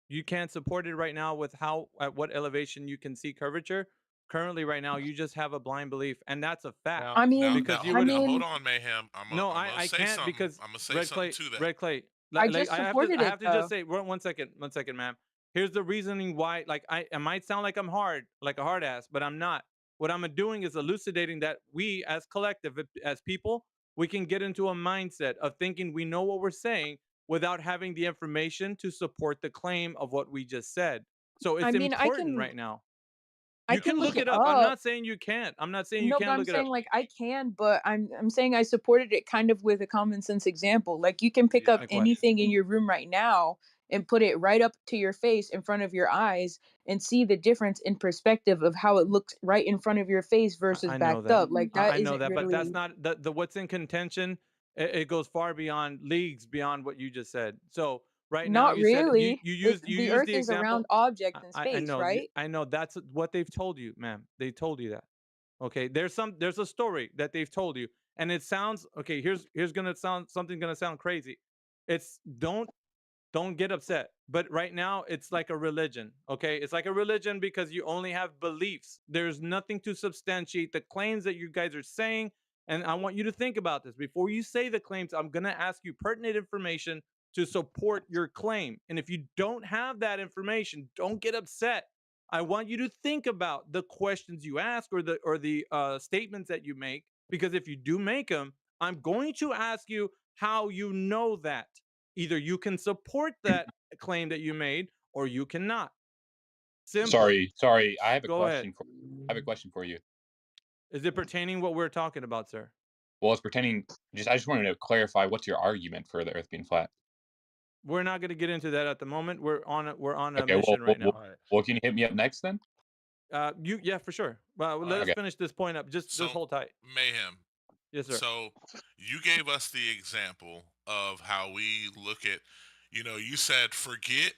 You can't support it right now with at what elevation you can see curvature. Currently, right now, you just have a blind belief, and that's a fact. I mean, because you I would mean, Hold on, Mayhem. no, I'm gonna I say can't something. because I'm gonna say Red something Clay, to that. Red Clay. I just I supported have to it just though. say one second, ma'am. Here's the reasoning why. Like I might sound like I'm hard, like a hard ass, but I'm not. What I'm doing is elucidating that we, as collective, as people, we can get into a mindset of thinking we know what we're saying without having the information to support the claim of what we just said. So I it's mean, important right now. I You can can look look it it up. I'm up. not saying you can't. I'm not saying you No, but can't I'm look it up. saying like I can, but I'm saying I supported it kind of with a common sense example. Like you can pick up Like what? anything in your room right now and put it right up to your face in front of your eyes and see the difference in perspective of how it looks right in front of your face versus I know backed that. up. Like that I know isn't that, but that's really. not the what's in contention. It goes far beyond leagues beyond what you just said. So right now, Not you said really. you It, you the used Earth the is a round example. object in I space, know right? I know that's what they've told you, ma'am. They told you that. Okay, there's a story that they've told you, and it sounds okay. Here's gonna sound something gonna sound crazy. It's don't get upset. But right now, it's like a religion. Okay, it's like a religion because you only have beliefs. There's nothing to substantiate the claims that you guys are saying. And I want you to think about this before you say the claims. I'm gonna ask you pertinent information to support your claim. And if you don't have that information, don't get upset. I want you to think about the questions you ask or the statements that you make, because if you do make them, I'm going to ask you how you know that. Either you can support that claim that you made or you cannot. Simple. Sorry. I have a Go ahead. question. I have a question for you. Is it pertaining what we're talking about, sir? Well, it's pertaining. I just wanted to clarify. What's your argument for the Earth being flat? We're not going to get into that at the moment. We're on a Okay. mission right now. Well, can you hit me up next then? Yeah, for sure. Well, let's Okay. finish this point up. Just hold tight. Mayhem. Yes, sir. So you gave us the example of how we look at, you said forget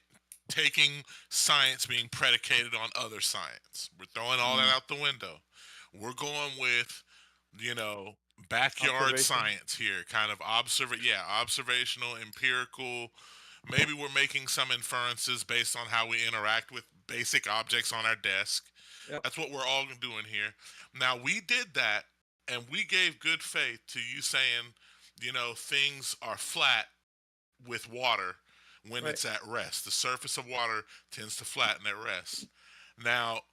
taking science being predicated on other science. We're throwing all that out the window. We're going with, backyard science here, kind of observational, empirical. Maybe we're making some inferences based on how we interact with basic objects on our desk. Yep. That's what we're all doing here. Now, we did that, and we gave good faith to you saying, things are flat with water when it's at rest. The surface of water tends to flatten at rest. Now,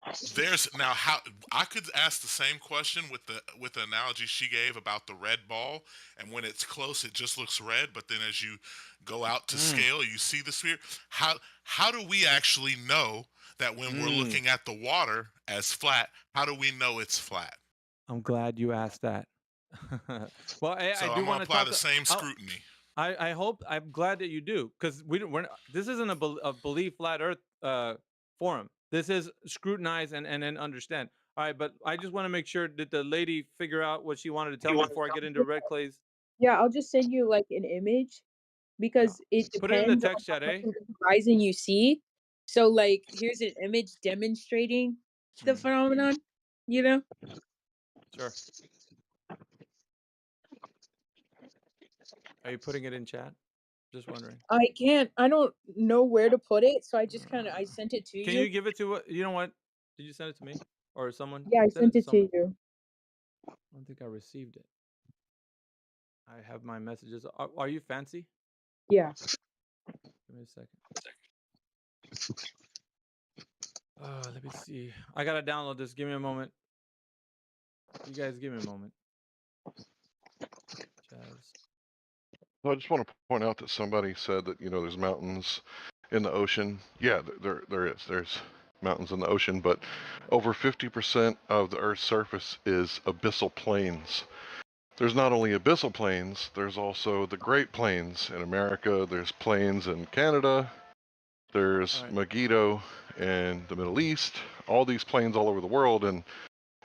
how I could ask the same question with the analogy she gave about the red ball, and when it's close it just looks red, but then as you go out to scale you see the sphere. How do we actually know that when we're looking at the water as flat, how do we know it's flat? I'm glad you asked that. Well, I do want to apply talk the same scrutiny. I hope, I'm glad that you do, because this isn't a belief flat Earth forum. This is scrutinize and then understand. All right, but I just want to make sure that the lady figure out what she wanted to tell me before I get into Red Clay's. Yeah, I'll just send you like an image because it Put it in the depends on text how chat, much eh? of the horizon you see. So like here's an image demonstrating the phenomenon, you know? Sure. Are you putting it in chat? Just wondering. I don't know where to put it, so I just I sent it to Can you. you give it to you know what? Did you send it to me or someone? Yeah, I Send it sent to it to someone. you. I don't think I received it. I have my messages. Are you fancy? Yeah. Give me a second. Let me see. I gotta download this. Give me a moment. You guys, give me a moment. Jazz. So I just want to point out that somebody said that there's mountains in the ocean. Yeah, there is. There's mountains in the ocean, but over 50% of the Earth's surface is abyssal plains. There's not only abyssal plains, there's also the Great Plains in America. There's plains in Canada. There's Megiddo in the Middle East. All these plains all over the world, and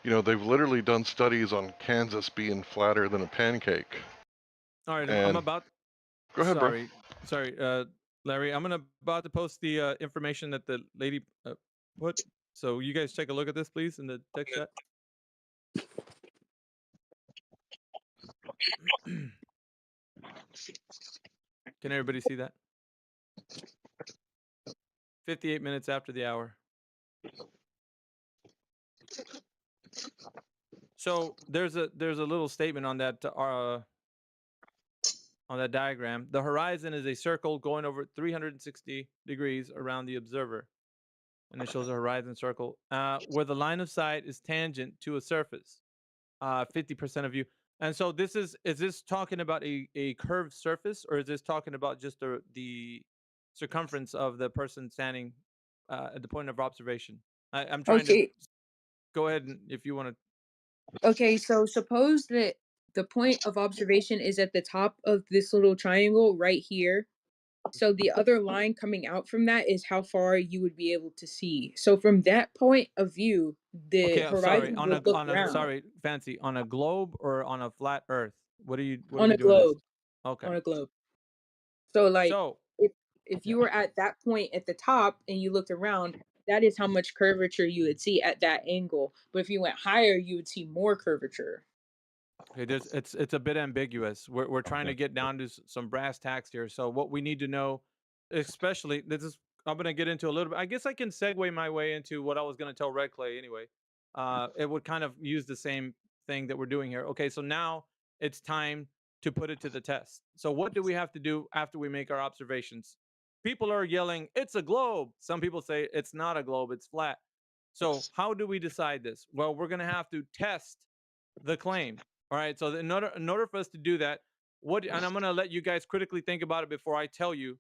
they've literally done studies on Kansas being flatter than a pancake. All right, I'm And about. Go ahead, bro. Sorry, Larry. I'm about to post the information that the lady put. So you guys take a look at this, please, in the text chat. Can everybody see that? 58 minutes after the hour. So there's a little statement on that diagram. The horizon is a circle going over 360 degrees around the observer, and it shows a horizon circle where the line of sight is tangent to a surface. 50% of view. And so is this talking about a curved surface, or is this talking about just the circumference of the person standing at the point of observation? I'm trying to go ahead and if you want to. Okay, so suppose that the point of observation is at the top of this little triangle right here. So the other line coming out from that is how far you would be able to see. So from that point of view, the Okay, sorry. horizon would look round. Sorry, fancy. On a globe or on a flat Earth? What are you On a doing this? globe. Okay. On a globe. So like So if you were at that point at the top and you looked around, that is how much curvature you would see at that angle. But if you went higher, you would see more curvature. Okay, it's a bit ambiguous. We're trying to get down to some brass tacks here. So what we need to know, especially I'm gonna get into a little bit. I guess I can segue my way into what I was gonna tell Red Clay anyway. It would kind of use the same thing that we're doing here. Okay, so now it's time to put it to the test. So what do we have to do after we make our observations? People are yelling, "It's a globe." Some people say it's not a globe; it's flat. So how do we decide this? Well, we're gonna have to test the claim. All right. So in order for us to do that, and I'm gonna let you guys critically think about it before I tell you.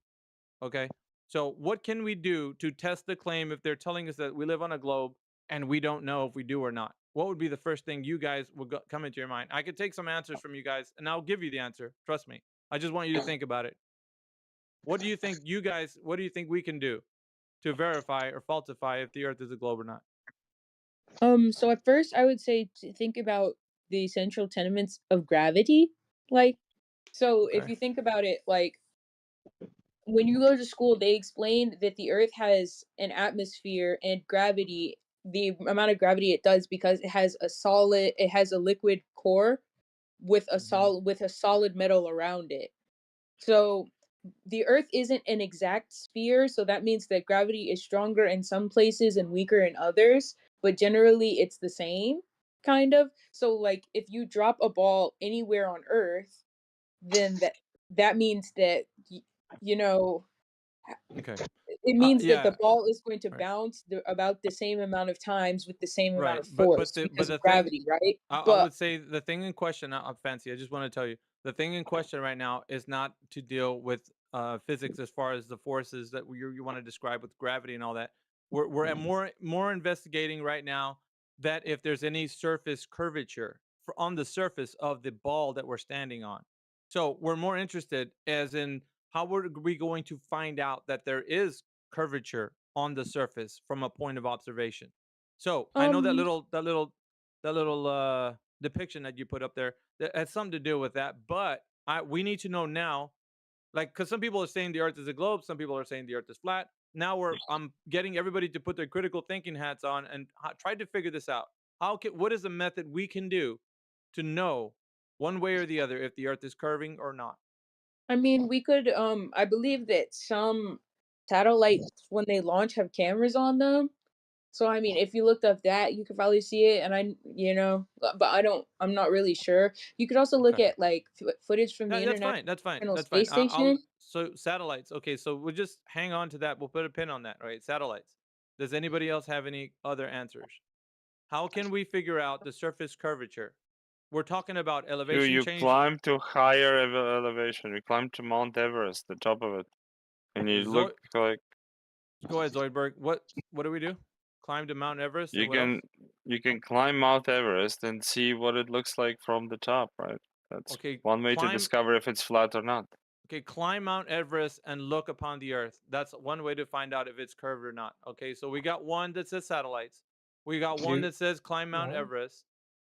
Okay. So what can we do to test the claim if they're telling us that we live on a globe and we don't know if we do or not? What would be the first thing you guys would come into your mind? I could take some answers from you guys, and I'll give you the answer. Trust me. I just want you to think about it. What do you think What do you think we can do to verify or falsify if the Earth is a globe or not? So at first I would say to think about the essential tenements of gravity. Like, so if you think about it, like when you go to school, they explain that the Earth has an atmosphere and gravity, the amount of gravity it does because it has a liquid core with a solid metal around it. So the Earth isn't an exact sphere, so that means that gravity is stronger in some places and weaker in others, but generally it's the same, kind of. So like if you drop a ball anywhere on Earth, then that means that you know Okay. it means that the Yeah. ball is going to bounce about the same amount of times with the same amount Right, of but force because the of thing gravity, right? I But would say the thing in question, fancy. I just want to tell you the thing in question right now is not to deal with physics as far as the forces that you want to describe with gravity and all that. We're at more investigating right now that if there's any surface curvature on the surface of the ball that we're standing on. So we're more interested as in how are we going to find out that there is curvature on the surface from a point of observation. So I know that little depiction that you put up there that has something to do with that, but we need to know now, like, because some people are saying the Earth is a globe, some people are saying the Earth is flat. now I'm getting everybody to put their critical thinking hats on and try to figure this out. What is a method we can do to know one way or the other if the Earth is curving or not? I mean, we could I believe that some satellites when they launch have cameras on them. So I mean, if you looked up that, you could probably see it and but I'm not really sure. You could also look Okay. at like footage from the That's fine. That's fine. International That's fine. Space Station. So satellites. Okay, so we'll just hang on to that. We'll put a pin on that, right? Satellites. Does anybody else have any other answers? How can we figure out the surface curvature? We're talking about elevation You change. climb to higher elevation. You climb to Mount Everest, the top of it, and you look like. Go ahead, Zoidberg. What do we do? Climb to Mount Everest and what else? You can climb Mount Everest and see what it looks like from the top, right? That's Okay, one way to climb. discover if it's flat or not. Okay, climb Mount Everest and look upon the Earth. That's one way to find out if it's curved or not. Okay, so we got one that says satellites. We got one that says climb Mount Everest.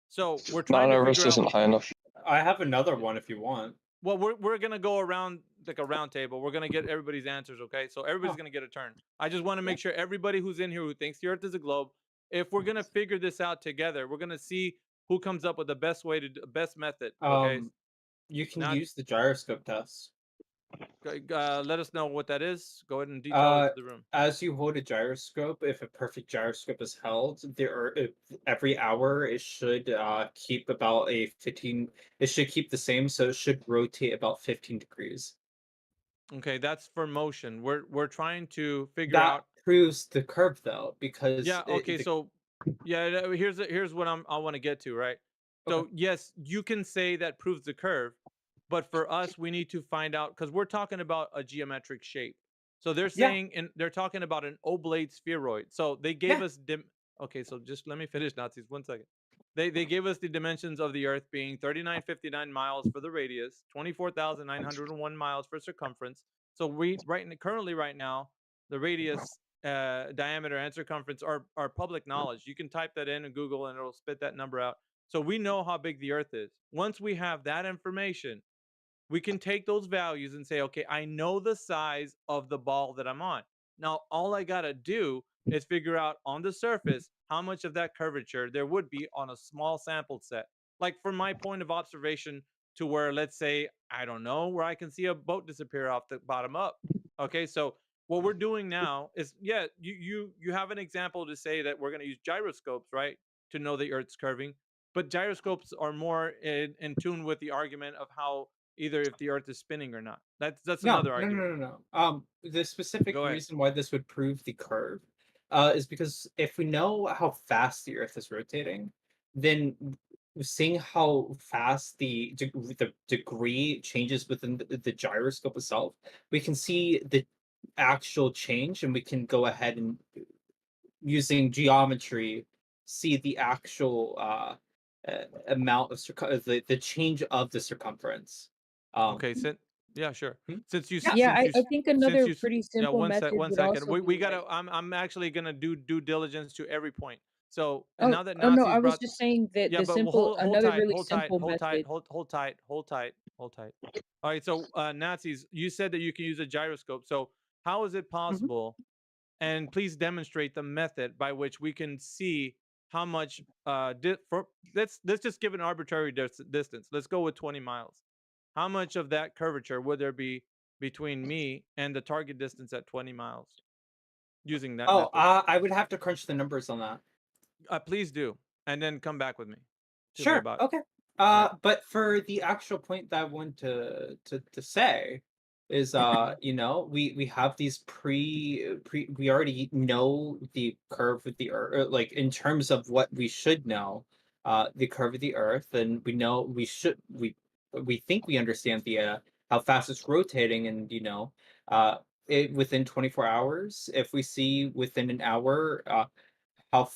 So we're trying Mount to Everest figure isn't out. high enough. I have another one if you want. Well, we're gonna go around like a round table. We're gonna get everybody's answers, okay? So everybody's gonna get a turn. I just want to make sure everybody who's in here who thinks the Earth is a globe, if we're gonna figure this out together, we're gonna see who comes up with the best way to best method. Okay. You can Not- use the gyroscope test. Let us know what that is. Go ahead and detail it to the room. As you hold a gyroscope, if a perfect gyroscope is held, every hour it should keep about a 15. It should keep the same, so it should rotate about 15 degrees. Okay, that's for motion. We're trying to figure That out. proves the curve though, because Yeah. Okay. Here's what I want to get to. Right. So yes, you can say that proves the curve, but for us, we need to find out because we're talking about a geometric shape. So they're saying and they're talking about an oblate spheroid. So they gave us Okay, so just let me finish, Nazis. 1 second. They gave us the dimensions of the Earth being 3959 miles for the radius, 24,901 miles for circumference. So currently right now, the radius, diameter, and circumference are public knowledge. You can type that in Google and it'll spit that number out. So we know how big the Earth is. Once we have that information, we can take those values and say, okay, I know the size of the ball that I'm on. Now, all I got to do is figure out on the surface how much of that curvature there would be on a small sample set. Like from my point of observation to where, let's say, I don't know, where I can see a boat disappear off the bottom up. Okay, so what we're doing now is, you have an example to say that we're going to use gyroscopes, right, to know the Earth's curving. But gyroscopes are more in tune with the argument of how either if the Earth is spinning or not. That's another argument. No. The specific reason why this would prove the curve is because if we know how fast the Earth is rotating, then seeing how fast the degree changes within the gyroscope itself, we can see the actual change, and we can go ahead and using geometry see the actual amount of the change of the circumference. Okay, yeah, sure. Since you, I think another pretty simple method one would second. also We be, gotta. I'm actually gonna do due diligence to every point. So Oh, now that oh no, Nazis I was brought, just saying that yeah, the but simple, hold another tight, really hold tight, simple hold tight, method. hold tight, hold tight, hold tight. All right, so Nazis, you said that you can use a gyroscope. So how is it possible? And please demonstrate the method by which we can see how much. Let's just give an arbitrary distance. Let's go with 20 miles. How much of that curvature would there be between me and the target distance at 20 miles using that method? I would have to crunch the numbers on that. Please do, and then come back with me. Sure. Okay. But for the actual point that I want to say is, we have these we already know the curve of the Earth, like in terms of what we should know, the curve of the Earth, and we know we think we understand the how fast it's rotating, and within 24 hours, if we see within an hour how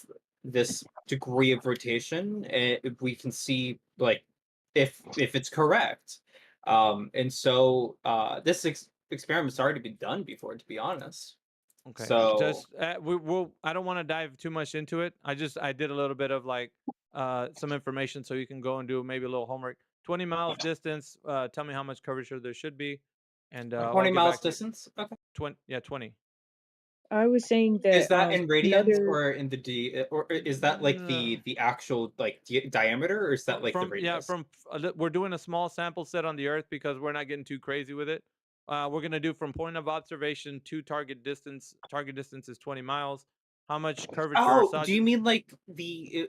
this degree of rotation, we can see like if it's correct. And so this experiment's already been done before, to be honest. Okay. So Just we'll. I don't want to dive too much into it. I did a little bit of like some information so you can go and do maybe a little homework. 20 miles distance. Tell me how much curvature there should be, and 20 miles distance. Okay. 20. I was saying that Is that in radians another or in the or is that like the actual like diameter, or is that like the radius? We're doing a small sample set on the Earth because we're not getting too crazy with it. We're gonna do from point of observation to target distance. Target distance is 20 miles. How much curvature or Oh, such? do you mean like the?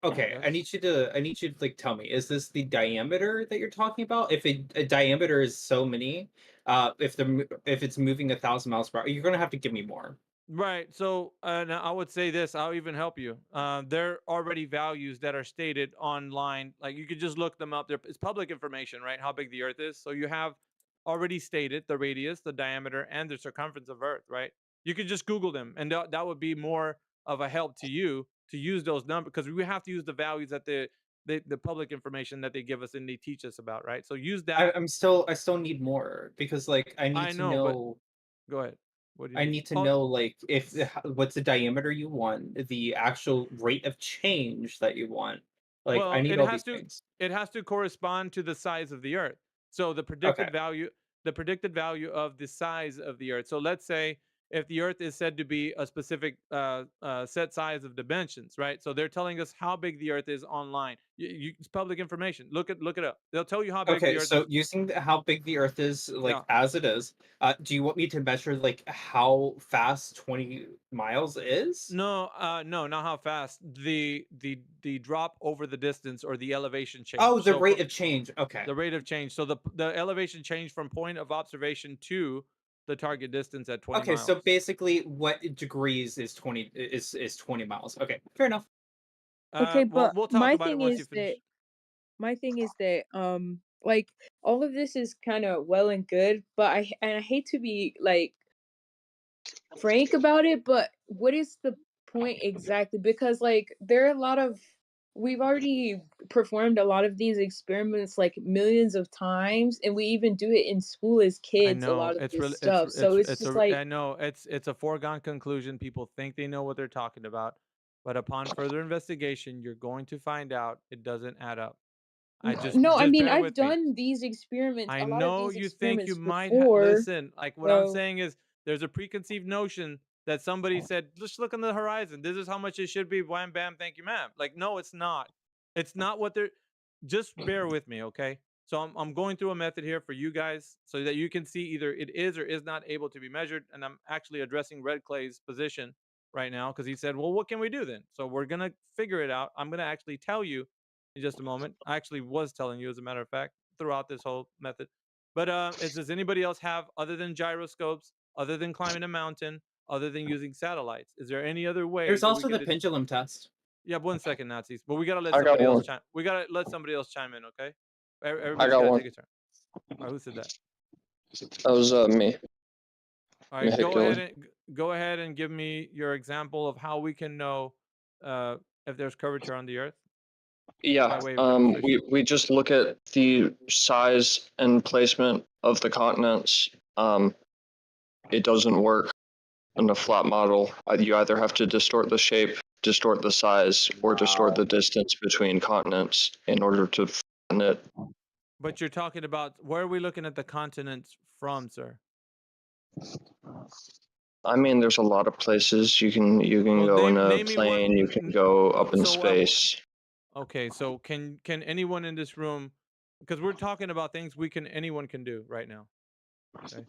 Okay, I need you to like tell me. Is this the diameter that you're talking about? If a diameter is so many, if it's moving 1,000 miles per hour, you're gonna have to give me more. Right. So, now I would say this. I'll even help you. There are already values that are stated online. Like you could just look them up. It's public information, right? How big the Earth is. So you have already stated the radius, the diameter, and the circumference of Earth, right? You could just Google them, and that would be more of a help to you to use those numbers because we have to use the values that the public information that they give us and they teach us about, right? So use that. I still need more because like I need I to know, but know. go ahead. What do you I need? need to know like if what's the diameter you want, the actual rate of change that you want. Like I Well, need all these things. it has to correspond to the size of the Earth. So Okay. the predicted value of the size of the Earth. So let's say if the Earth is said to be a specific set size of dimensions, right? So they're telling us how big the Earth is online. It's public information. Look it up. They'll tell you how big Okay, the Earth so is. using how big the Earth is, like Yeah. as it is, do you want me to measure like how fast 20 miles is? No, no, not how fast. The drop over the distance or the elevation change. Oh, the So rate of change. Okay. the rate of change. So the elevation change from point of observation to the target distance at 20 Okay, miles. so basically what degrees is 20 miles. Okay, fair enough. Okay, Well, but we'll talk my about it thing once you is finish. that like all of this is kind of well and good, but I hate to be like frank about it, but what is the point exactly? Because like there are a lot of we've already performed a lot of these experiments like millions of times, and we even do it in school as I kids, a know lot of it's this really stuff. So it's just like I know it's a foregone conclusion. People think they know what they're talking about, but upon further investigation, you're going to find out it doesn't add up. no, I Just mean bear I've with me. done these experiments, I a lot of know these you think you experiments might before. listen. Like what I'm So saying is, there's a preconceived notion that somebody said, "Just look on the horizon. This is how much it should be." Wham, bam, thank you, ma'am. Like, no, it's not. It's not what they're. Just bear with me, okay? So I'm going through a method here for you guys so that you can see either it is or is not able to be measured. And I'm actually addressing Red Clay's position right now because he said, "Well, what can we do then?" So we're gonna figure it out. I'm gonna actually tell you in just a moment. I actually was telling you, as a matter of fact, throughout this whole method. But does anybody else have, other than gyroscopes, other than climbing a mountain, other than using satellites? Is there any other way There's that we also can? the pendulum test. Yeah, 1 second, Nazis. But we gotta let I got somebody else one. chime. We gotta let somebody else chime in, okay? I Everybody's got gotta one. take a turn. All right, who said that? That was me. All right, Vehicular. go ahead and give me your example of how we can know if there's curvature on the Earth. Yeah, By way of demonstration. we just look at the size and placement of the continents. It doesn't work in a flat model. You either have to distort the shape, distort the size, or distort the distance between continents in order to flatten it. But you're talking about, where are we looking at the continents from, sir? I mean, there's a lot of places you can Well, go in a name me one. plane. You can go up in space. Okay, so can anyone in this room, because we're talking about things anyone can do right now. Okay,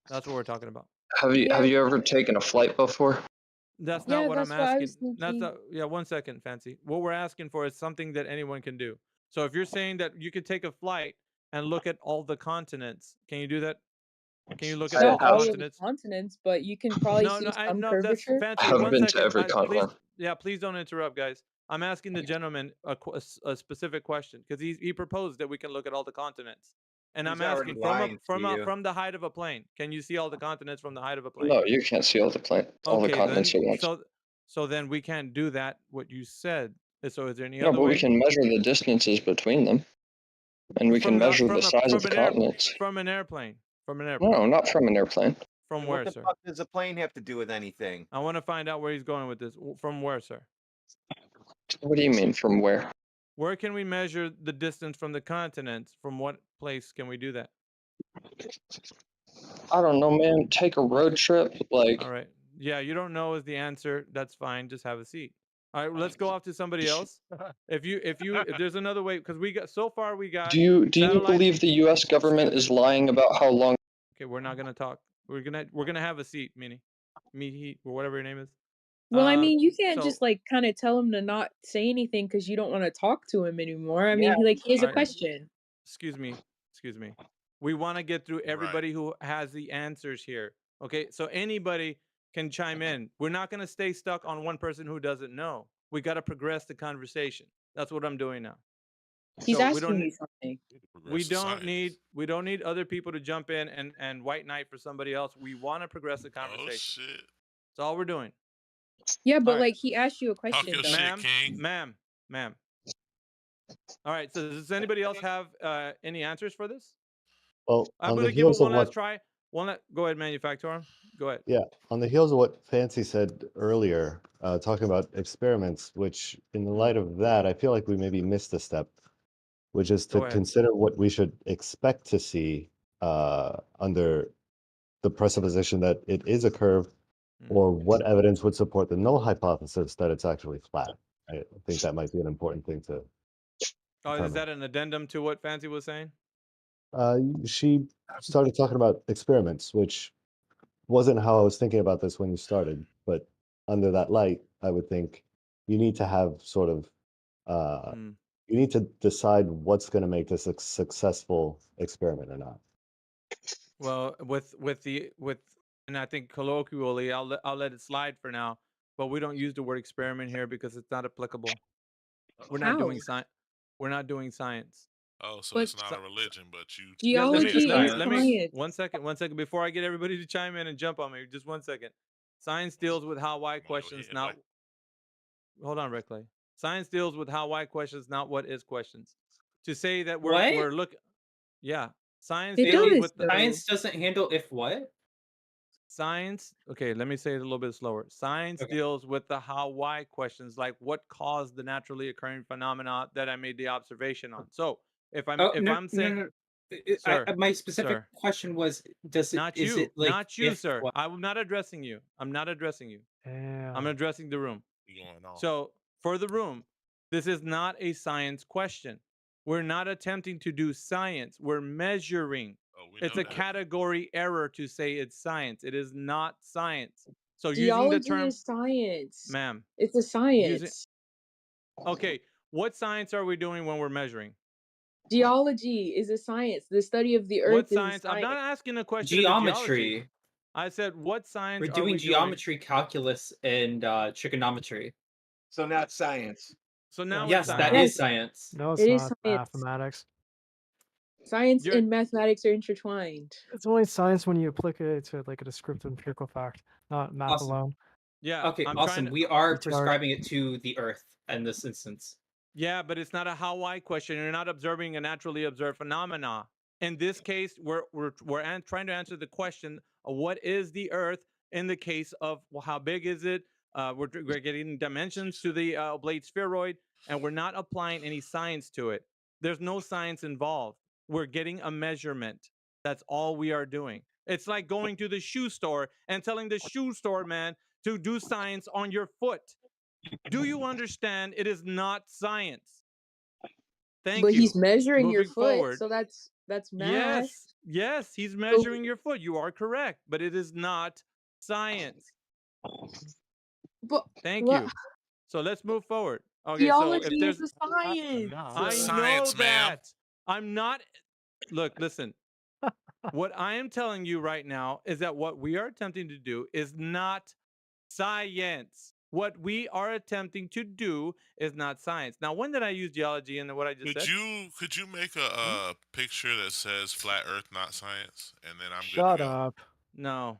that's what we're talking about. Have you ever taken a flight before? That's yeah, not what that's I'm what I asking. was That's thinking. not. Yeah, 1 second, Fancy. What we're asking for is something that anyone can do. So if you're saying that you could take a flight and look at all the continents, can you do that? Can you look at all Not the all of the continents? continents, but you can probably see some No, that's curvature. Fancy. I have 1 been to second. every Please, continent. yeah, please don't interrupt, guys. I'm asking the gentleman a specific question because he proposed that we can look at all the continents, and He's I'm asking already lying to you. from the height of a plane. Can you see all the continents from the height of a plane? No, you can't see all the Okay, continents then at once. so then we can't do that. What you said. So is there any No, other but we way? can measure the distances between them, and we can measure the size of continents. From an airplane. From an airplane. No, not from an airplane. From And where, what the sir? fuck does a plane have to do with anything? I want to find out where he's going with this. From where, sir? What do you mean, from where? Where can we measure the distance from the continents? From what place can we do that? I don't know, man. Take a road trip, like. All right. Yeah, you don't know is the answer. That's fine. Just have a seat. All right, let's go off to somebody else. If there's another way, because we got so far we got. Do you satellites. believe the U.S. government is lying about how long? Okay, we're not gonna talk. We're gonna have a seat, he, or whatever your name is. Well, I mean, you can't so- just like kind of tell him to not say anything because you don't want to talk to him anymore. I mean, Yeah. like, here's a Alright. question. Excuse me. We want to get through everybody who has the answers here. Okay, so anybody can chime in. We're not going to stay stuck on one person who doesn't know. We got to progress the conversation. That's what I'm doing now. He's So we asking don't you something. we don't need other people to jump in and white knight for somebody else. We want to progress the conversation. Oh shit. That's all we're doing. Yeah, but All right. like he asked you a question. your though. shit, Ma'am. All right. So does anybody else have any answers for this? Well, I'm on going the to give it heels of one last what, try. Go ahead, manufacturer. Go ahead. yeah, on the heels of what Fancy said earlier, talking about experiments, which in the light of that, I feel like we maybe missed a step, which is to Go ahead. consider what we should expect to see under the presupposition that it is a curve, or what evidence would support the null hypothesis that it's actually flat. I think that might be an important thing to Oh, is determine. that an addendum to what Fancy was saying? She started talking about experiments, which wasn't how I was thinking about this when you started, but under that light, I would think you need to have sort of you need to decide what's going to make this a successful experiment or not. Well, with and I think colloquially, I'll let it slide for now. But we don't use the word experiment here because it's not applicable. We're not doing How? science. We're not doing science. Oh, so But- it's not a religion, but you. Geology is science. One second before I get everybody to chime in and jump on me. Just 1 second. Science deals with how why questions, not. Hold on, Red Clay. Science deals with how why questions, not what is questions. To say that What? we're looking. Yeah, science It deals does, with the Science doesn't handle if what? science. Okay, let me say it a little bit slower. Science deals with the how why questions, like what caused the naturally occurring phenomena that I made the observation on. So if I'm saying no. Sir, My specific sir. question was, does it? Not is you, it like not you, if sir. what? I'm not addressing you. I'm addressing the room. Going on. So for the room, this is not a science question. We're not attempting to do science. We're measuring. It's a category error to say it's science. It is not science. So using the Geology term, is science. ma'am. It's a science. Okay, what science are we doing when we're measuring? Geology is a science. The study of the earth What is science? a science. I'm not asking a question about geology. Geometry. I said, what science We're are doing we geometry, calculus, and trigonometry. So not science. So now yes, it's that science. is science. No, it's It is not science. mathematics. Science and mathematics are intertwined. It's only science when you apply it to like a descriptive empirical fact, not math Awesome. alone. Yeah. Okay, I'm awesome. trying to- We are It's hard. prescribing it to the Earth in this instance. Yeah, but it's not a how why question. You're not observing a naturally observed phenomena. In this case, we're trying to answer the question of what is the Earth in the case of, well, how big is it? We're getting dimensions to the oblate spheroid, and we're not applying any science to it. There's no science involved. We're getting a measurement. That's all we are doing. It's like going to the shoe store and telling the shoe store man to do science on your foot. Do you understand? It is not science. Thank But you. he's measuring your Moving foot, forward. so that's math. Yes, he's measuring your foot. You are correct, but it is not science. But Thank what? you. So let's move forward. Okay, Geology so if there's is a science. I Science, know ma'am. that. I'm not. Look, listen. What I am telling you right now is that what we are attempting to do is not science. What we are attempting to do is not science. Now, when did I use geology in what I just said? Could you make a picture that says flat Earth, not science, and then I'm Shut good to go. up. No.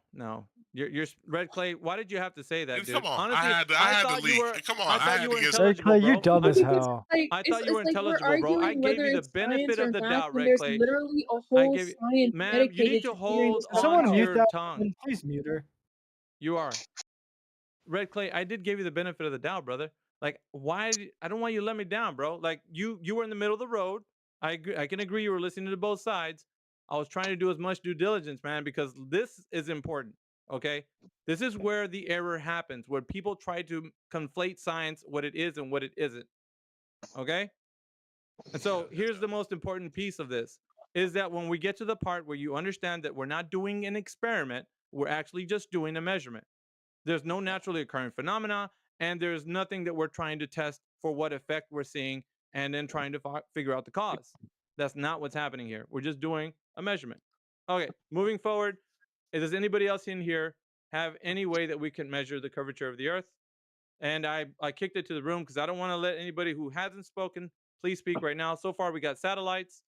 You're Red Clay. Why did you have to say that, dude? Come on, Honestly, I had to thought you leak. were. Come on, I I thought had you to were get. intelligible, Red Clay, bro. you dumb as hell. I thought you were intelligible, we're bro. I arguing gave whether you the it's benefit science or of the math doubt, when Red there's Clay. literally a I whole gave you, science ma'am. You need dedicated to to figuring hold this Can someone on to mute your that? tongue. Please mute her. You are. Red Clay, I did give you the benefit of the doubt, brother. Like, why? I don't want you to let me down, bro. Like, you were in the middle of the road. I can agree you were listening to both sides. I was trying to do as much due diligence, man, because this is important. Okay, this is where the error happens, where people try to conflate science, what it is and what it isn't. Okay, and so here's the most important piece of this: is that when we get to the part where you understand that we're not doing an experiment, we're actually just doing a measurement. There's no naturally occurring phenomena, and there's nothing that we're trying to test for what effect we're seeing and then trying to figure out the cause. That's not what's happening here. We're just doing a measurement. Okay, moving forward, does anybody else in here have any way that we can measure the curvature of the Earth? And I kicked it to the room because I don't want to let anybody who hasn't spoken, please speak right now. So far, we got satellites,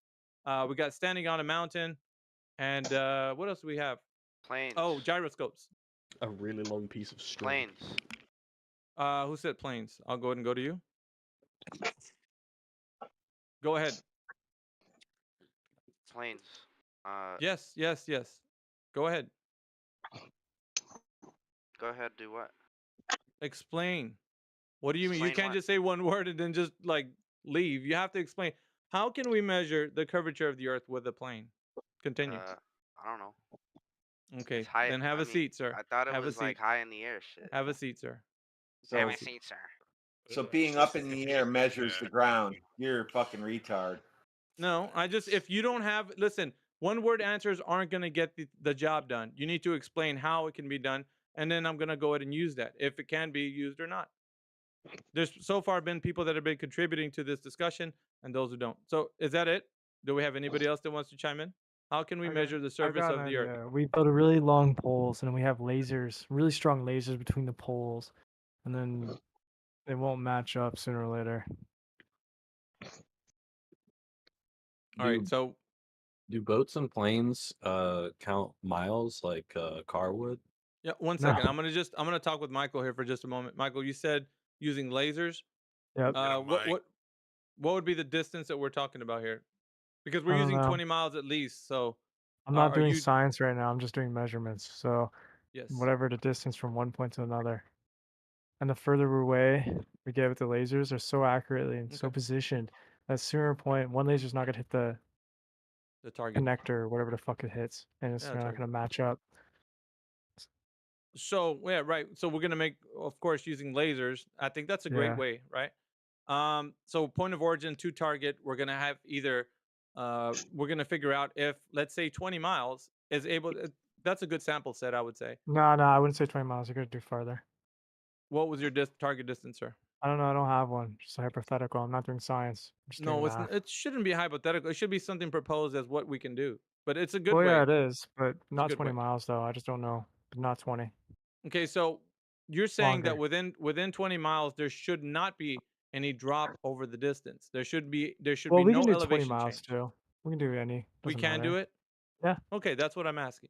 we got standing on a mountain, and what else do we have? Planes. Oh, gyroscopes. A really long piece of string. Planes. Who said planes? I'll go ahead and go to you. Go ahead. Planes. Yes. Go ahead. Go ahead. Do what? Explain. What do you mean? You Explain can't what? just say one word and then just like leave. You have to explain. How can we measure the curvature of the Earth with a plane? Continue. I don't know. Okay. It's high. Then have I a mean, seat, sir. I thought it Have a was like seat. high in the air shit. Have a seat, sir. Have So, a seat, sir. so being up in the air measures the ground. You're a fucking retard. No, if you don't have, listen, one word answers aren't going to get the job done. You need to explain how it can be done. And then I'm going to go ahead and use that if it can be used or not. There's so far been people that have been contributing to this discussion and those who don't. So is that it? Do we have anybody else that wants to chime in? How can we measure the I've surface got of an the Earth? idea. We build a really long poles, and then we have lasers, really strong lasers between the poles, and then they won't match up sooner or later. All right, so do boats and planes count miles like a car would? yeah, one No. second. I'm gonna talk with Michael here for just a moment. Michael, you said using lasers. Yep. What would be the distance that we're talking about here? Because we're I don't using know. 20 miles at least. So I'm not are doing you? science right now. I'm just doing measurements. So Yes. whatever the distance from one point to another. And the further away we get with the lasers, they're so accurately and so positioned that sooner point, one laser's not gonna hit the target connector or whatever the fuck it hits, and it's Yeah, not target. gonna match up. So yeah, right. So we're gonna make, of course, using lasers. I think that's a great Yeah. way, right? So point of origin to target, we're gonna have either, we're gonna figure out if, let's say, 20 miles is able. That's a good sample set, I would say. No, I wouldn't say 20 miles. You're gonna do farther. What was your target distance, sir? I don't know. I don't have one. Just a hypothetical. I'm not doing science. I'm just No, doing math. it shouldn't be hypothetical. It should be something proposed as what we can do. But it's a good Well, way. yeah, it is, but not good 20 way. miles though. I just don't know. But not 20. Okay, so you're saying that Longer. within 20 miles there should not be any drop over the distance. There should be Well, we no can do 20 elevation miles change. too. We can do any. We Doesn't can do matter. it? Yeah. Okay, that's what I'm asking.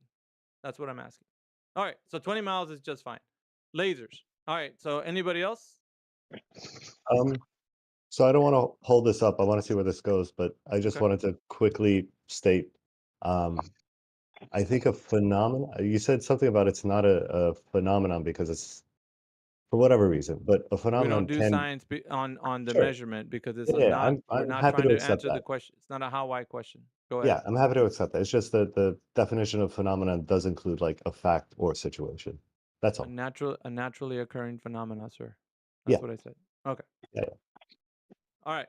That's what I'm asking. All right, so 20 miles is just fine. Lasers. All right, so anybody else? So I don't want to hold this up. I want to see where this goes, but I just Okay. wanted to quickly state, I think a phenomenon, you said something about it's not a phenomenon because it's for whatever reason, but a We phenomenon don't do can, science on the Sure. measurement because it's Yeah, not, we're I'm not happy trying to to accept answer the that. question. It's not a how why question. Go ahead. Yeah, I'm happy to accept that. It's just that the definition of phenomenon does include like a fact or situation. That's A all. naturally occurring phenomena, sir. Yeah. That's what I said. Okay. Yeah. All right.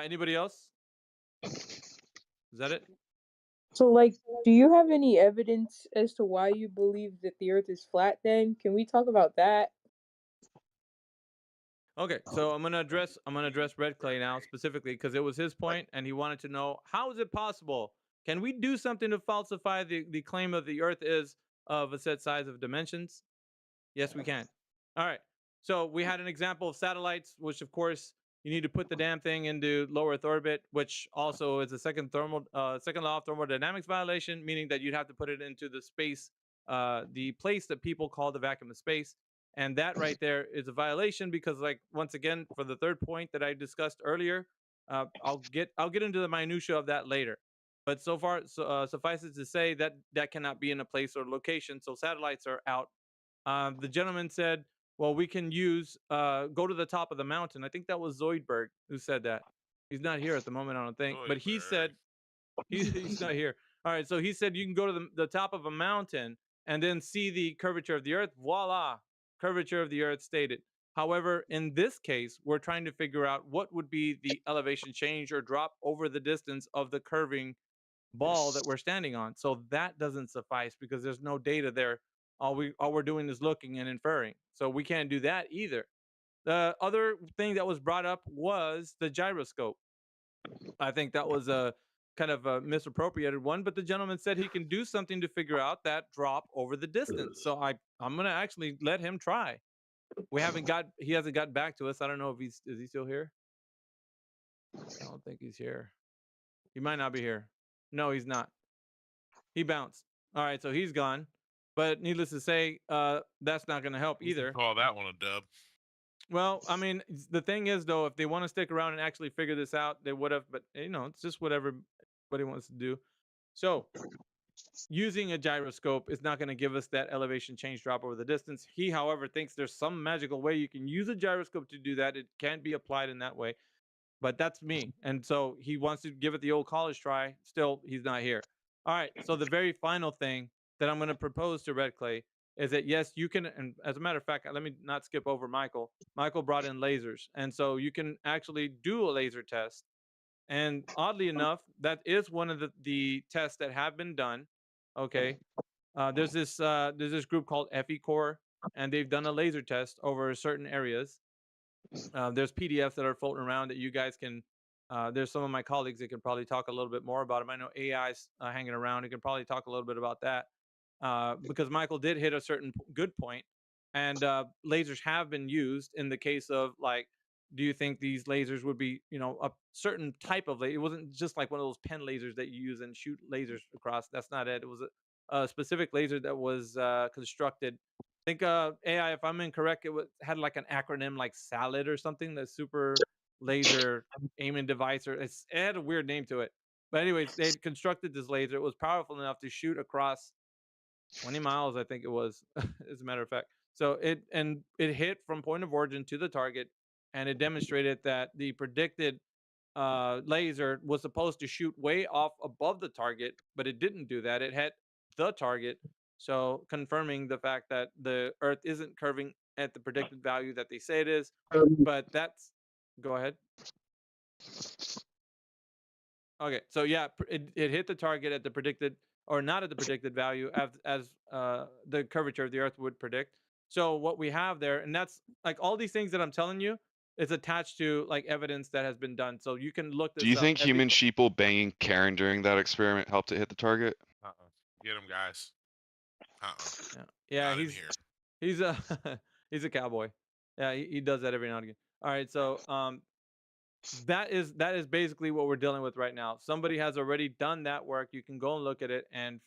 Anybody else? Is that it? So, like, do you have any evidence as to why you believe that the Earth is flat? Then can we talk about that? Okay, so I'm gonna address Red Clay now specifically because it was his point, and he wanted to know how is it possible? Can we do something to falsify the claim of the Earth is of a set size of dimensions? Yes, we can. All right. So we had an example of satellites, which of course you need to put the damn thing into low Earth orbit, which also is a second law of thermodynamics violation, meaning that you'd have to put it into the space, the place that people call the vacuum of space. And that right there is a violation because, like, once again, for the third point that I discussed earlier, I'll get into the minutia of that later. But so far, suffice it to say that that cannot be in a place or location. So satellites are out. The gentleman said, "Well, we can use go to the top of the mountain." I think that was Zoidberg who said that. He's not here at the moment, I don't think, but he said he's not here. All right, so he said you can go to the top of a mountain and then see the curvature of the Earth. Voila, curvature of the Earth stated. However, in this case, we're trying to figure out what would be the elevation change or drop over the distance of the curving ball that we're standing on. So that doesn't suffice because there's no data there. All we're doing is looking and inferring. So we can't do that either. The other thing that was brought up was the gyroscope. I think that was a kind of a misappropriated one, but the gentleman said he can do something to figure out that drop over the distance. So I'm gonna actually let him try. He hasn't gotten back to us. I don't know if is he still here? I don't think he's here. He might not be here. No, he's not. He bounced. All right, so he's gone. But needless to say, that's not going to help either. Call that one a dub. Well, I mean, the thing is, though, if they want to stick around and actually figure this out, they would have. But it's just whatever everybody wants to do. So, using a gyroscope is not going to give us that elevation change drop over the distance. He, however, thinks there's some magical way you can use a gyroscope to do that. It can't be applied in that way. But that's me. And so he wants to give it the old college try. Still, he's not here. All right. So the very final thing that I'm going to propose to Red Clay is that, yes, you can. And as a matter of fact, let me not skip over Michael. Michael brought in lasers. And so you can actually do a laser test. And oddly enough, that is one of the tests that have been done. Okay. There's this group called FE-Core, and they've done a laser test over certain areas. There's PDFs that are floating around that you guys can. There's some of my colleagues that can probably talk a little bit more about them. I know AI's hanging around. He can probably talk a little bit about that because Michael did hit a certain good point, and lasers have been used in the case of like, do you think these lasers would be, a certain type of laser? It wasn't just like one of those pen lasers that you use and shoot lasers across. That's not it. It was a specific laser that was constructed. I think AI, if I'm incorrect, had like an acronym like SALAD or something. The super laser aiming device, or it had a weird name to it. But anyways, they constructed this laser. It was powerful enough to shoot across 20 miles, I think it was, as a matter of fact. So it hit from point of origin to the target, and it demonstrated that the predicted laser was supposed to shoot way off above the target, but it didn't do that. It hit the target. So confirming the fact that the Earth isn't curving at the predicted value that they say it is. But that's, go ahead. Okay, so yeah, it hit the target at the predicted, or not at the predicted value as the curvature of the Earth would predict. So what we have there, and that's like all these things that I'm telling you, is attached to like evidence that has been done. So you can look this Do you up. think human sheeple banging Karen during that experiment helped it hit the target? Get him, guys. Yeah, Not in he's a he's a cowboy. Yeah, he does that every now and again. All right, so that is basically what we're dealing with right now. Somebody has already done that work. You can go and look at it and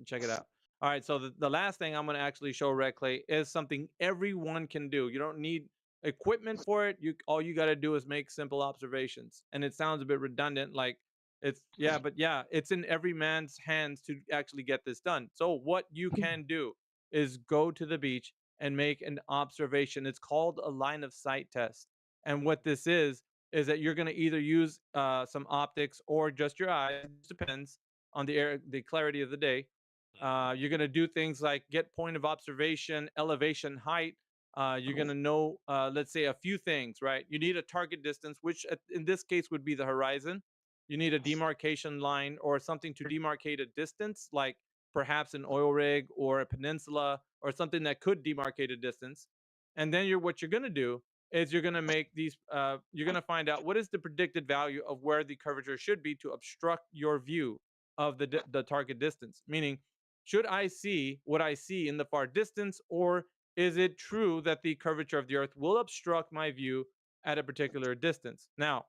check it out. All right, so the last thing I'm going to actually show Red Clay is something everyone can do. You don't need equipment for it. All you got to do is make simple observations. And it sounds a bit redundant, like it's it's in every man's hands to actually get this done. So what you can do is go to the beach and make an observation. It's called a line of sight test. And what this is that you're going to either use some optics or just your eyes. It depends on the clarity of the day. You're going to do things like get point of observation, elevation, height. You're going to know, let's say, a few things, right? You need a target distance, which in this case would be the horizon. You need a demarcation line or something to demarcate a distance, like perhaps an oil rig or a peninsula or something that could demarcate a distance. And then what you're going to do is you're going to make these, you're going to find out what is the predicted value of where the curvature should be to obstruct your view of the target distance. Meaning, should I see what I see in the far distance, or is it true that the curvature of the Earth will obstruct my view at a particular distance? Now,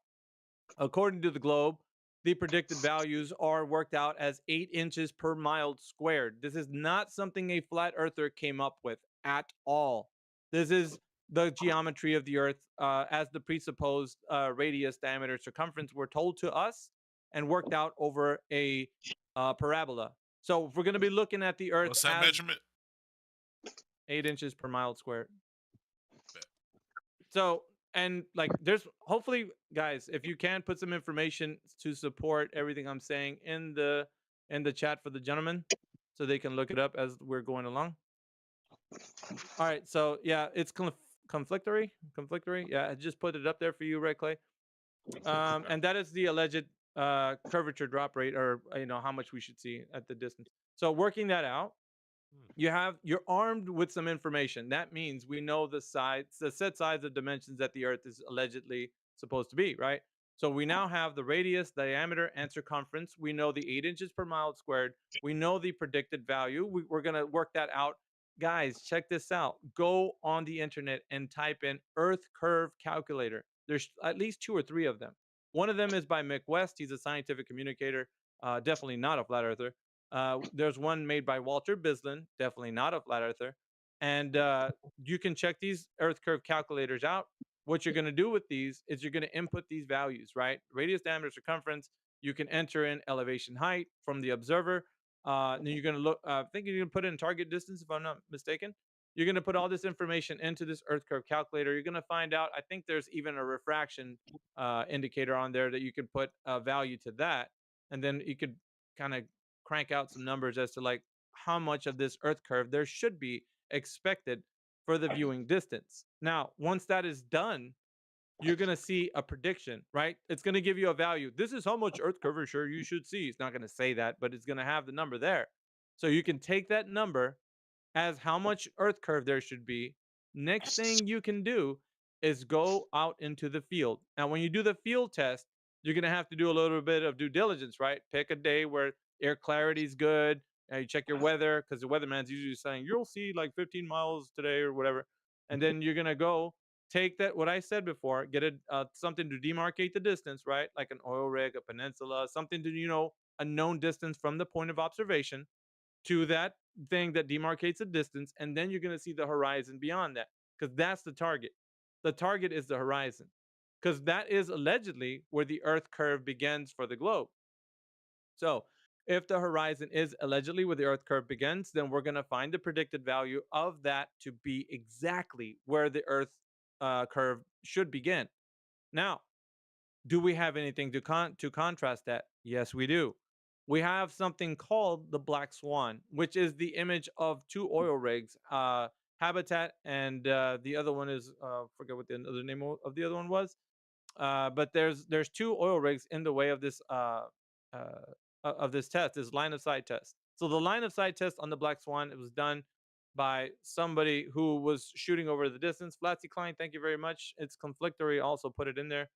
according to the globe, the predicted values are worked out as 8 inches per mile squared. This is not something a flat earther came up with at all. This is the geometry of the Earth as the presupposed radius, diameter, circumference were told to us and worked out over a parabola. So if we're going to be looking at the Earth What's that as measurement? 8 inches per mile squared. So, and like, there's hopefully, guys, if you can put some information to support everything I'm saying in the in the chat for the gentlemen so they can look it up as we're going along. All right, so yeah, it's conflictory. Yeah, I just put it up there for you, Red Clay. And that is the alleged curvature drop rate, or how much we should see at the distance. So working that out, you're armed with some information. That means we know the set size of dimensions that the Earth is allegedly supposed to be, right? So we now have the radius, diameter, and circumference. We know the 8 inches per mile squared. We know the predicted value. We're going to work that out. Guys, check this out. Go on the internet and type in Earth Curve Calculator. There's at least 2 or 3 of them. One of them is by Mick West. He's a scientific communicator, definitely not a flat earther. There's one made by Walter Bislin, definitely not a flat earther. And you can check these Earth Curve calculators out. What you're going to do with these is you're going to input these values, right? Radius, diameter, circumference. You can enter in elevation height from the observer. Then you're going to look, I think you're going to put in target distance, if I'm not mistaken. You're going to put all this information into this Earth Curve calculator. You're going to find out, I think there's even a refraction indicator on there that you could put a value to that. And then you could kind of crank out some numbers as to like how much of this Earth curve there should be expected for the viewing distance. Now, once that is done, you're going to see a prediction, right? It's going to give you a value. This is how much Earth curvature you should see. It's not going to say that, but it's going to have the number there. So you can take that number as how much Earth curve there should be. Next thing you can do is go out into the field. Now, when you do the field test, you're going to have to do a little bit of due diligence, right? Pick a day where air clarity is good. You check your weather, because the weatherman's usually saying you'll see like 15 miles today or whatever. And then you're going to go take that, what I said before, get something to demarcate the distance, right? Like an oil rig, a peninsula, something to, a known distance from the point of observation to that thing that demarcates a distance. And then you're going to see the horizon beyond that, because that's the target. The target is the horizon, because that is allegedly where the Earth curve begins for the globe. So if the horizon is allegedly where the Earth curve begins, then we're going to find the predicted value of that to be exactly where the Earth curve should begin. Now, do we have anything to contrast that? Yes, we do. We have something called the black swan, which is the image of 2 oil rigs, Habitat, and the other one is forget what the other name of the other one was. But there's 2 oil rigs in the way of this test, this line of sight test. So the line of sight test on the black swan, it was done by somebody who was shooting over the distance. Flatsy Klein, thank you very much. It's conflictory. Also put it in there.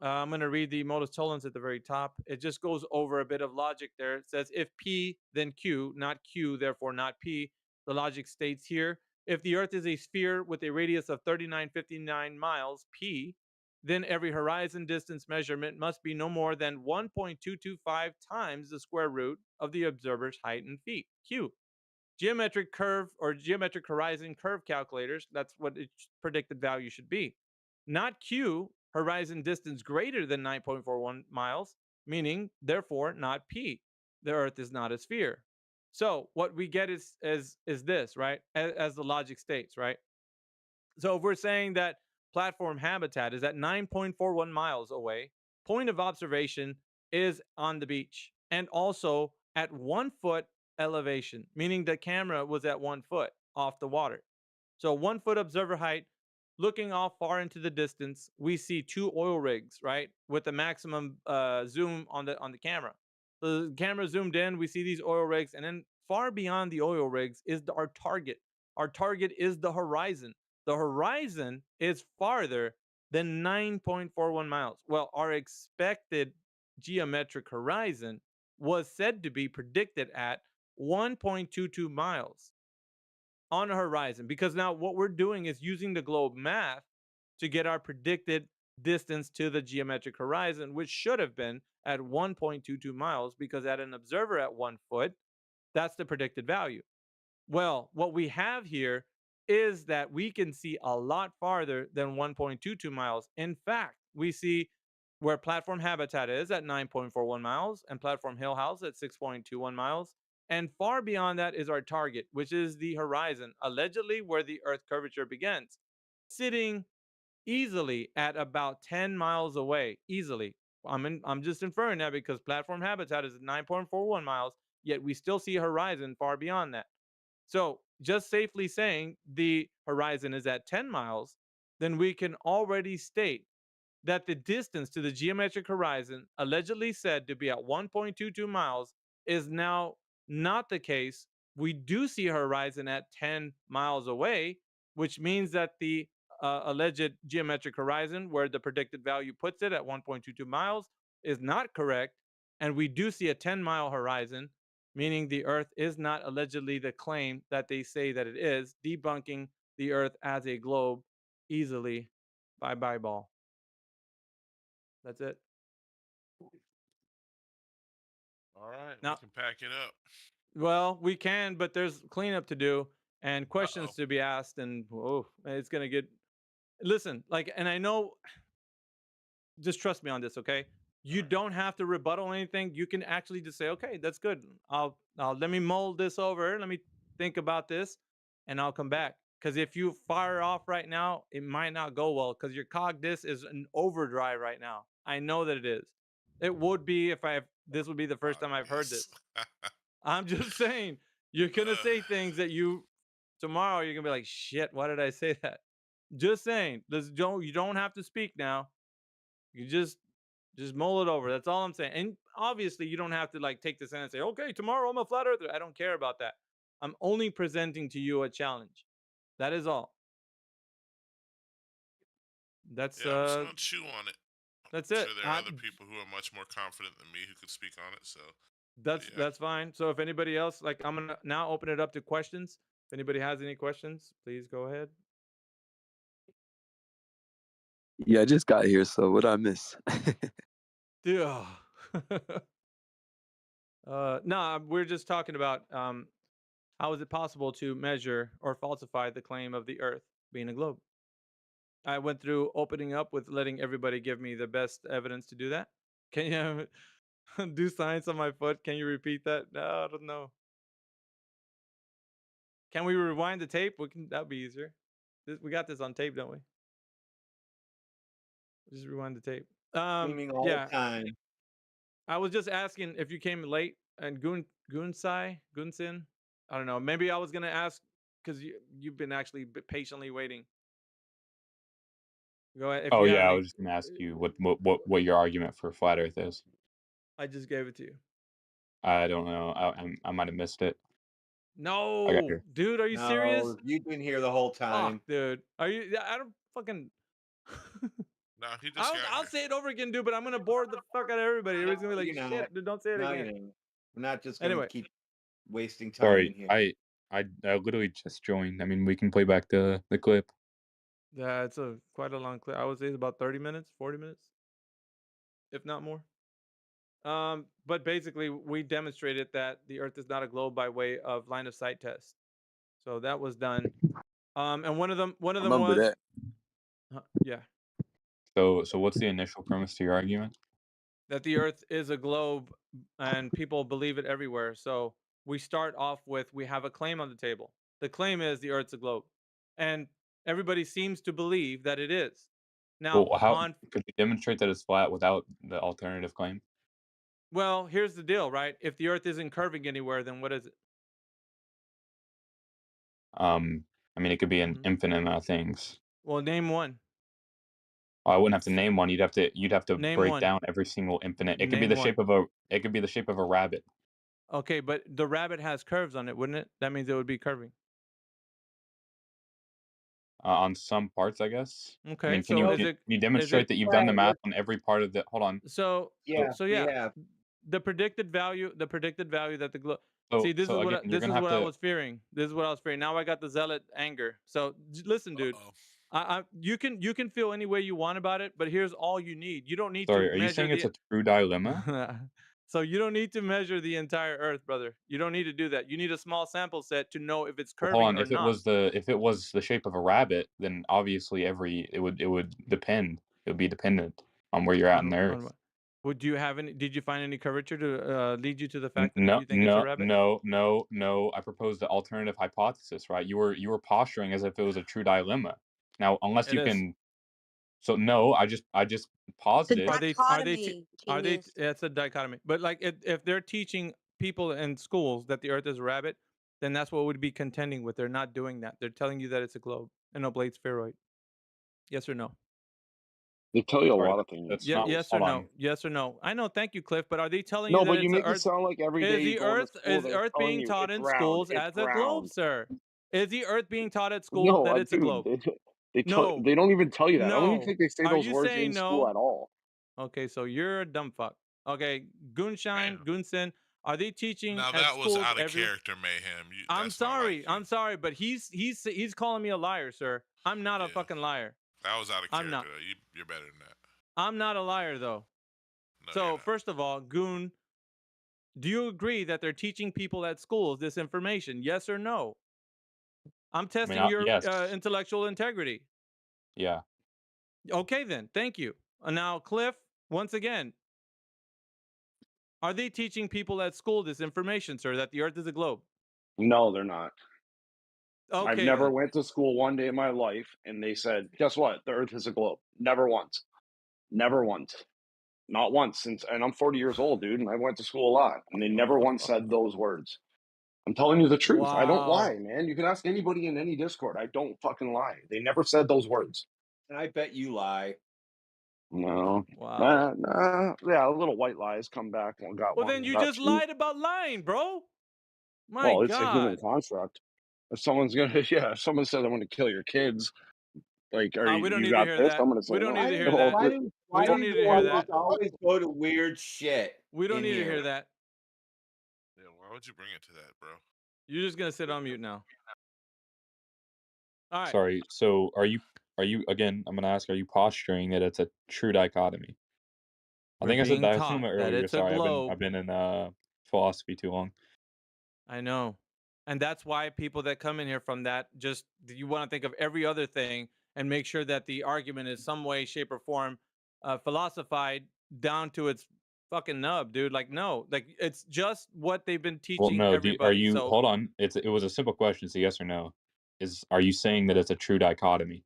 I'm going to read the modus tollens at the very top. It just goes over a bit of logic there. It says if P, then Q, not Q, therefore not P. The logic states here, if the Earth is a sphere with a radius of 3959 miles, P, then every horizon distance measurement must be no more than 1.225 times the square root of the observer's height in feet, Q. Geometric curve or geometric horizon curve calculators, that's what its predicted value should be. Not Q, horizon distance greater than 9.41 miles, meaning therefore not P. The Earth is not a sphere. So what we get is this, right? As the logic states, right? So if we're saying that platform habitat is at 9.41 miles away, point of observation is on the beach and also at 1 foot elevation, meaning the camera was at 1 foot off the water. So 1 foot observer height, looking off far into the distance, we see 2 oil rigs, right, with the maximum zoom on the camera. The camera zoomed in, we see these oil rigs, and then far beyond the oil rigs is our target. Our target is the horizon. The horizon is farther than 9.41 miles. Well, our expected geometric horizon was said to be predicted at 1.22 miles on a horizon, because now what we're doing is using the globe math to get our predicted distance to the geometric horizon, which should have been at 1.22 miles, because at an observer at 1 foot, that's the predicted value. Well, what we have here is that we can see a lot farther than 1.22 miles. In fact, we see where platform habitat is at 9.41 miles and platform hill house at 6.21 miles. And far beyond that is our target, which is the horizon, allegedly where the Earth curvature begins, sitting easily at about 10 miles away, easily. I'm just inferring that because platform habitat is 9.41 miles, yet we still see horizon far beyond that. So just safely saying the horizon is at 10 miles, then we can already state that the distance to the geometric horizon, allegedly said to be at 1.22 miles, is now not the case. We do see a horizon at 10 miles away, which means that the alleged geometric horizon, where the predicted value puts it at 1.22 miles, is not correct. And we do see a 10-mile horizon, meaning the Earth is not allegedly the claim that they say that it is, debunking the Earth as a globe easily. Bye bye, ball. That's it. All right, Now- we can pack it up. Well, we can, but there's cleanup to do and questions to be asked, and it's gonna get. Listen, like, and I know. Just trust me on this, okay? You don't have to rebuttal anything. You can actually just say, okay, that's good. I'll let me mold this over. Let me think about this, and I'll come back. Because if you fire off right now, it might not go well. Because your cog disk is in overdrive right now. I know that it is. It would be if this would be the first time I've heard this. I'm just saying, you're gonna say things that tomorrow you're gonna be like, shit, why did I say that? Just saying. You don't have to speak now. You just mull it over. That's all I'm saying. And obviously, you don't have to like take this in and say, okay, tomorrow I'm a flat earther. I don't care about that. I'm only presenting to you a challenge. That is all. That's Yeah, I'm just gonna chew on it. That's I'm it. sure there are other people who are much more confident than me who could speak on it. So That's fine. So if anybody else, like, I'm gonna now open it up to questions. If anybody has any questions, please go ahead. Yeah, I just got here, so what did I miss? Yeah. No, we're just talking about how is it possible to measure or falsify the claim of the Earth being a globe? I went through opening up with letting everybody give me the best evidence to do that. Can you do science on my foot? Can you repeat that? No, I don't know. Can we rewind the tape? That'd be easier. We got this on tape, don't we? Just rewind the tape. Streaming all Yeah. the time. I was just asking if you came late and Gunsin. I don't know. Maybe I was gonna ask because you've been actually patiently waiting. Go ahead. If Oh you have yeah, I any, was just gonna ask you what your argument for flat Earth is. I just gave it to you. I don't know. I might have missed it. I got No, here. dude, are you serious? No, you've been here the whole time. Fuck, dude. Are you? I don't fucking. No, he just I'll say it over again, dude. But I'm gonna bore the fuck out of everybody. Everybody's gonna be like, You're not. "Shit, dude, don't say it No, again." you're not. We're not just gonna Anyway. keep wasting time Sorry, in here. I literally just joined. I mean, we can play back the clip. Yeah, it's quite a long clip. I would say it's about 30 minutes, 40 minutes, if not more. But basically, we demonstrated that the Earth is not a globe by way of line of sight test. So that was done. And one of them remember was, that. Yeah, So what's the initial premise to your argument? that the Earth is a globe, and people believe it everywhere. So we start off with we have a claim on the table. The claim is the Earth's a globe, and everybody seems to believe that it is. Now, Well, how could you demonstrate that it's flat without the alternative claim? Well, here's the deal, right? If the Earth isn't curving anywhere, then what is it? I mean, it could be an infinite amount of things. Well, name one. I wouldn't have to name one. You'd have to Name break one. down every single infinite. It could be Name the one. shape of a. It could be the shape of a rabbit. Okay, but the rabbit has curves on it, wouldn't it? That means it would be curving. On some parts, I guess. Okay, I mean, so can you demonstrate that you've done the math on every part of the? Hold on. So Yeah, so we yeah, have. the predicted value that the globe. So- See, this so is again, what you're this is gonna have what I to- was fearing. This is what I was fearing. Now I got the zealot anger. So listen, dude. You can feel any way you want about it, but here's all you need. You don't need Sorry, to are you measure saying it's a true dilemma? So you don't need to measure the entire Earth, brother. You don't need to do that. You need a small sample set to know if it's Well, curving hold on. or If not. it was the shape of a rabbit, then obviously it would depend. It would be dependent on where you're at in the Earth. Would you have any? Did you find any curvature to lead you to the fact that No, you think it's a rabbit? no. I proposed the alternative hypothesis, right? You were posturing as if it was a true dilemma. Now, unless It you is. can, So no, I just paused it. Are they? Genius. It's a dichotomy. But like, if they're teaching people in schools that the Earth is a rabbit, then that's what would be contending with. They're not doing that. They're telling you that it's a globe, an oblate spheroid. Yes or no? They tell you a Sorry, lot of things. that's Yeah, not. yes or Hold no? on. Yes or no? I know. Thank you, Cliff. But are they telling No, you that but you it's the make it Earth? sound like every day Is you the go to Earth school, they're Earth telling being you taught it's in round, schools it's as a globe, round. sir? Is the Earth being taught at school No, that it's a dude, globe? No. they don't even tell you that. I don't even No. think they say Are those you words saying in school no? at all. Okay, so you're a dumb fuck. Okay, Gunsen, are they teaching Now at that was schools out of every? character, Mayhem. I'm That's not like sorry. you. I'm sorry, but he's calling me a liar, sir. I'm not a fucking liar. That was out of I'm character. not. Though. You're better than that. I'm not a liar though. No, So first of all, Goon, do you agree that they're teaching people at schools this information? Yes or no? I'm testing your yes. intellectual integrity. Yeah. Okay then. Thank you. Now, Cliff, once again, are they teaching people at school this information, sir, that the Earth is a globe? No, they're not. Okay, I've never then. went to school one day in my life and they said, guess what? The Earth is a globe. Never once. Never once. Not once since, and I'm 40 years old, dude, and I went to school a lot, and they never once said those words. I'm telling you the truth. I don't Wow. lie, man. You can ask anybody in any Discord. I don't fucking lie. They never said those words. And I bet you lie. No. Wow. Yeah, a little white lies come back. One got Well, one. then you Got just two. lied about lying, bro. My Well, it's a human God. construct. If someone's gonna, if someone says I'm gonna kill your kids, like, We don't you need to got hear pissed? that. I'm gonna say We don't no. need to hear Well, that. We don't need to hear that. Always go to weird shit. We don't in need to here. hear that. Yeah, why would you bring it to that, bro? You're just gonna sit on mute now. All right. Sorry. So are you again? I'm gonna ask. Are you posturing that it's a true dichotomy? I We're think I said being dichotomy taught that earlier. it's a Sorry, globe. I've been in philosophy too long. I know. And that's why people that come in here from that, just you want to think of every other thing and make sure that the argument is some way, shape, or form philosophized down to its fucking nub, dude. Like, no, like it's just what they've been Well, teaching no. Are everybody. you? So Hold on. It was a simple question. It's a yes or no. Are you saying that it's a true dichotomy?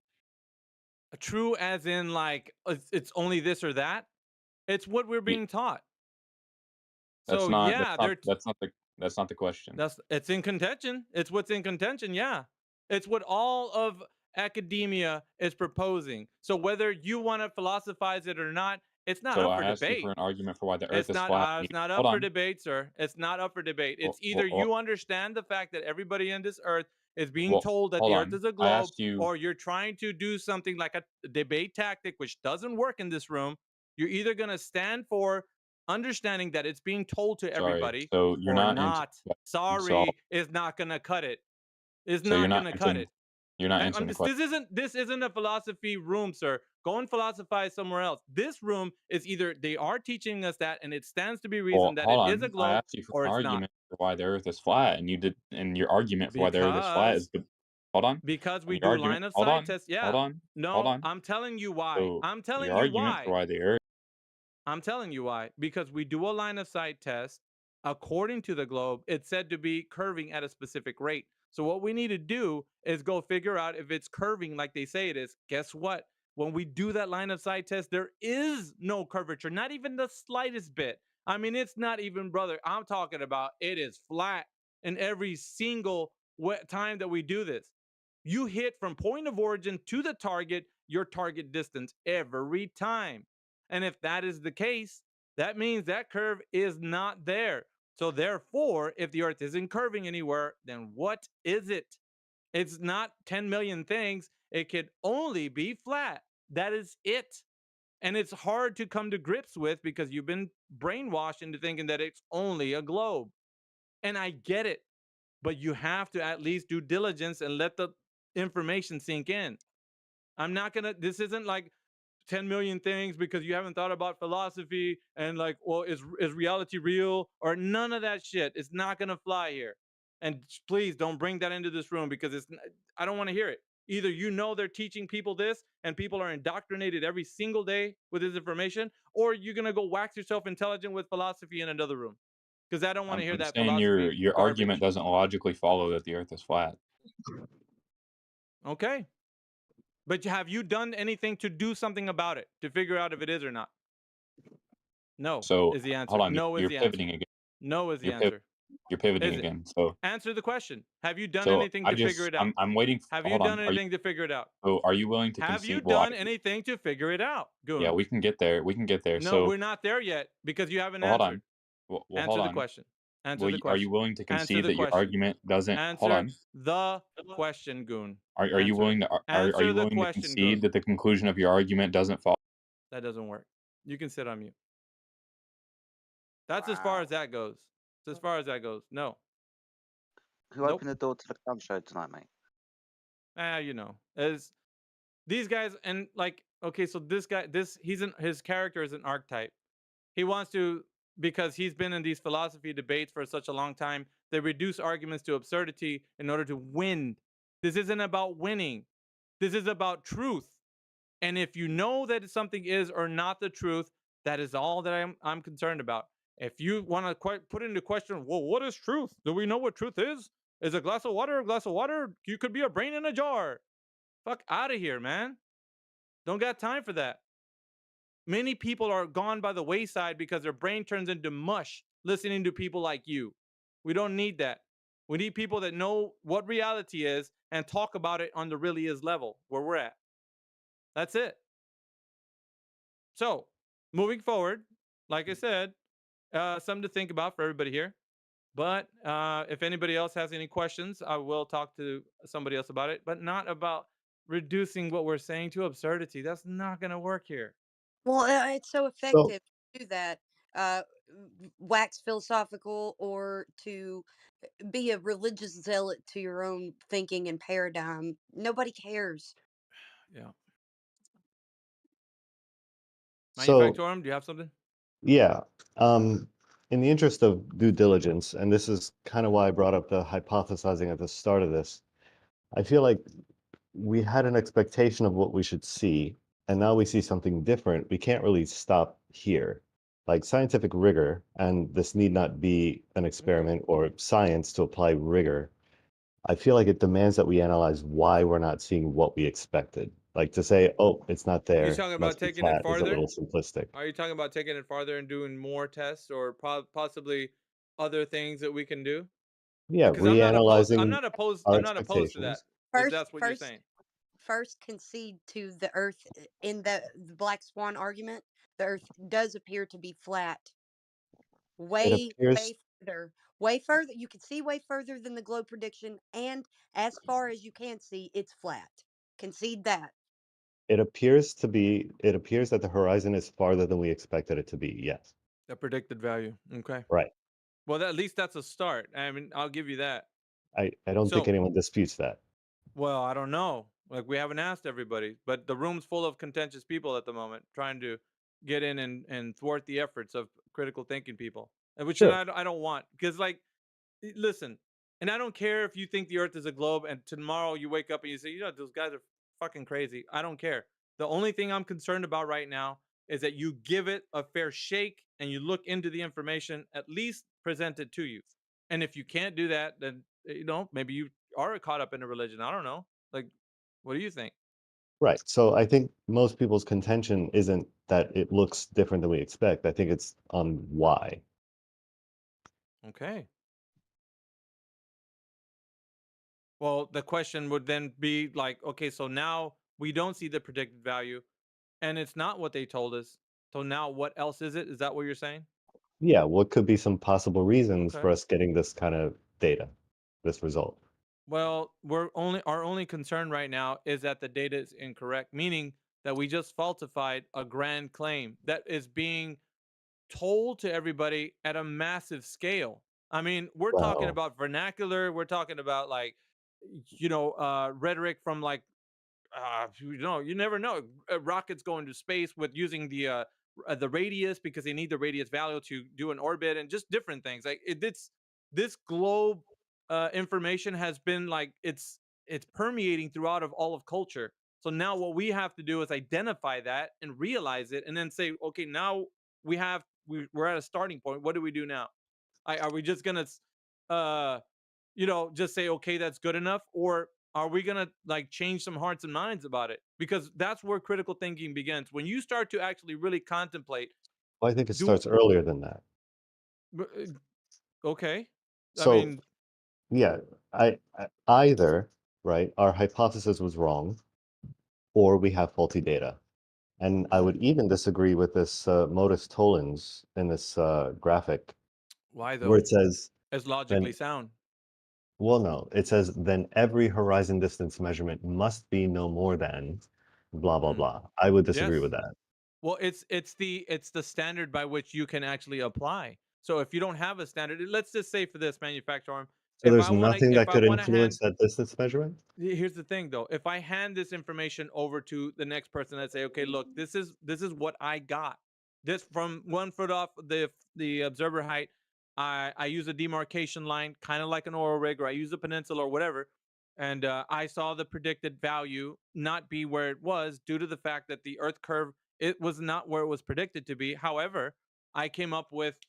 true as in like it's only this or that. It's what we're being taught. So yeah, That's not the question. it's in contention. It's what's in contention. Yeah, it's what all of academia is proposing. So whether you want to philosophize it or not, it's not So up I for asked you debate. for an argument for why the Earth It's is not. flat. It's not Hold up for on. debate, sir. It's not up for debate. It's Well, either you understand the fact that everybody in this Earth is being well, told that hold the Earth on. is a I globe, asked you. or you're trying to do something like a debate tactic, which doesn't work in this room. You're either going to stand for understanding that it's being told to Sorry. everybody, So you're or not answering. not. Sorry, is not going to cut it. Is So you're not not going to cut answering. it. You're not answering the question. This isn't a philosophy room, sir. Go and philosophize somewhere else. This room is either they are teaching us that, and it stands to be Well, reasoned that hold it is a on. I globe, asked you for or an it's not. argument for why the Earth is flat, and you did. And your argument for why the Earth is flat is hold on. Because we And your do argument. line of Hold sight on. tests. Yeah. Hold on. No, Hold on. I'm telling you why. So I'm telling your you argument why. for why the Earth. I'm telling you why. Because we do a line of sight test. According to the globe, it's said to be curving at a specific rate. So what we need to do is go figure out if it's curving like they say it is. Guess what? When we do that line of sight test, there is no curvature, not even the slightest bit. I mean, it's not even, brother. I'm talking about it is flat in every single time that we do this. You hit from point of origin to the target, your target distance every time. And if that is the case, that means that curve is not there. So therefore, if the Earth isn't curving anywhere, then what is it? It's not 10 million things. It could only be flat. That is it. And it's hard to come to grips with because you've been brainwashed into thinking that it's only a globe. And I get it, but you have to at least do diligence and let the information sink in. I'm not gonna, this isn't like 10 million things because you haven't thought about philosophy and like, well, is reality real or none of that shit. It's not gonna fly here. And please don't bring that into this room because I don't want to hear it. Either you know they're teaching people this and people are indoctrinated every single day with this information, or you're gonna go wax yourself intelligent with philosophy in another room. Because I don't want to hear I'm that saying philosophy your garbage. argument doesn't logically follow that the Earth is flat. Okay. But have you done anything to do something about it to figure out if it is or not? No So is the answer. hold on, No is you're the pivoting answer. again. No is the You're answer. you're pivoting Is it? again. So Answer the question. Have you done so anything I to figure just it out? I'm waiting. Have you Hold done on. anything to figure it out? Are you willing to Have you concede? Well, done anything to figure it out, Goon? yeah, we can get there. We can get there. No, So we're not there yet because you haven't well, hold answered. on. Well, Answer hold the on. question. Answer Well, the are you question. willing to Answer concede the that your question. argument doesn't? Hold Answer on. the question, Goon. Are you Answer willing it. to are Answer you the willing to question, concede Goon. that the conclusion of your argument doesn't fall? That doesn't work. You can sit on mute. That's as far as that goes. It's as far as that goes. No. Who Nope. opened the door to the club show tonight, mate? You know, as these guys and like, okay, so this guy, his character is an archetype. He wants to, because he's been in these philosophy debates for such a long time, they reduce arguments to absurdity in order to win. This isn't about winning. This is about truth. And if you know that something is or not the truth, that is all that I'm concerned about. If you want to put into question, well, what is truth? Do we know what truth is? Is a glass of water a glass of water? You could be a brain in a jar. Fuck out of here, man. Don't got time for that. Many people are gone by the wayside because their brain turns into mush listening to people like you. We don't need that. We need people that know what reality is and talk about it on the really is level where we're at. That's it. So, moving forward, like I said, something to think about for everybody here. But if anybody else has any questions, I will talk to somebody else about it, but not about reducing what we're saying to absurdity. That's not going to work here. Well, it's so So effective to do that. Wax philosophical or to be a religious zealot to your own thinking and paradigm. Nobody cares. Yeah. so Manufactorum, do you have something? yeah. In the interest of due diligence, and this is kind of why I brought up the hypothesizing at the start of this, I feel like we had an expectation of what we should see, and now we see something different. We can't really stop here. Like scientific rigor, and this need not be an experiment or science to apply rigor. I feel like it demands that we analyze why we're not seeing what we expected. Like to say, oh, it's not Are you there, talking about must be taking it flat, is a farther? little simplistic. Are you talking about taking it farther and doing more tests or possibly other things that we can do? Yeah, Because I'm not opposed. I'm reanalyzing not opposed. our I'm not opposed to that. expectations. If First, that's what you're saying. first concede to the Earth in the Black Swan argument. The Earth does appear to be flat. It appears Way further. You can see way further than the globe prediction, and as far as you can see, it's flat. Concede that. it appears that the horizon is farther than we expected it to be. Yes. The predicted value. Okay. Right. Well, at least that's a start. I mean, I'll give you that. I don't think So, anyone disputes that. well, I don't know. Like we haven't asked everybody, but the room's full of contentious people at the moment trying to get in and thwart the efforts of critical thinking people, and which Sure. I don't want because like listen, and I don't care if you think the earth is a globe and tomorrow you wake up and you say, you know, those guys are fucking crazy. I don't care. The only thing I'm concerned about right now is that you give it a fair shake and you look into the information, at least present it to you. And if you can't do that, then you know, maybe you are caught up in a religion. I don't know. Like, what do you think? Right. So I think most people's contention isn't that it looks different than we expect. I think it's on why. Okay. Well, the question would then be like, okay, so now we don't see the predicted value and it's not what they told us. So now what else is it? Is that what you're saying? Yeah, what could be some possible reasons Okay. for us getting this kind of data, this result? Well, our only concern right now is that the data is incorrect, meaning that we just falsified a grand claim that is being told to everybody at a massive scale. I mean, we're talking Wow. about vernacular, we're talking about like you know, rhetoric from like you know, you never know. Rockets going to space with using the radius because they need the radius value to do an orbit and just different things. Like this globe information has been like it's permeating throughout of all of culture. So now what we have to do is identify that and realize it, and then say, okay, now we're at a starting point. What do we do now? Are we just gonna you know, just say, okay, that's good enough? Or are we gonna like change some hearts and minds about it? Because that's where critical thinking begins. When you start to actually really contemplate. Well, I think it Do starts earlier than that. okay. I So, mean, yeah, either, right, our hypothesis was wrong, or we have faulty data. And I would even disagree with this modus tollens in this graphic, why where though? it says, It's logically then, sound. well, no, it says, then every horizon distance measurement must be no more than blah, blah, blah. I would disagree Yes. with that. Well, it's the standard by which you can actually apply. So if you don't have a standard, let's just say for this manufacturer, So if there's I want to nothing if that I could want to hand influence that distance measurement? here's the thing though, if I hand this information over to the next person and say, okay, look, this is what I got. This from 1 foot off the observer height, I use a demarcation line, kind of like an oil rig, or I use a peninsula or whatever, and I saw the predicted value not be where it was due to the fact that the Earth curve, it was not where it was predicted to be. However, I came up with,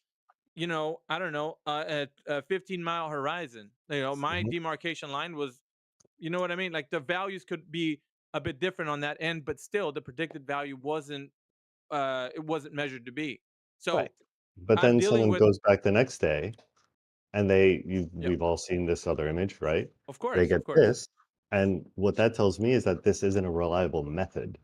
I don't know, a 15-mile horizon. My demarcation line was, you know what I mean? Like the values could be a bit different on that end, but still the predicted value wasn't it wasn't measured to be. So Right. But I'm then dealing someone with, goes back the next day and yep, we've all seen this other image, right? of They course, get of course. this. And what that tells me is that this isn't a reliable method.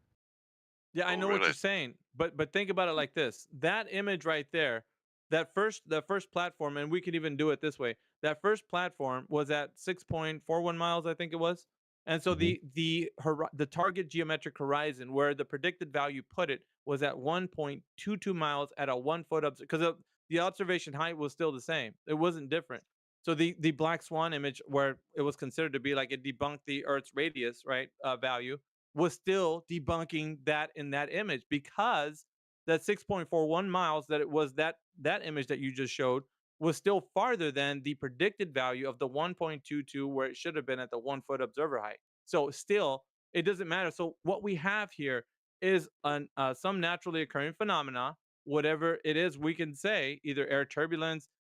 Yeah, I know what you're saying, but think about it like this: that image right there, the first platform, and we could even do it this way. That first platform was at 6.41 miles, I think it was, and so Mhm. the target geometric horizon where the predicted value put it was at 1.22 miles at a 1 foot up, because the observation height was still the same. It wasn't different. So the black swan image, where it was considered to be like it debunked the Earth's radius, right, value, was still debunking that in that image, because that 6.41 miles that it was, that image that you just showed was still farther than the predicted value of the 1.22, where it should have been at the 1 foot observer height. So still, it doesn't matter. So what we have here is some naturally occurring phenomena, whatever it is. We can say either air turbulence,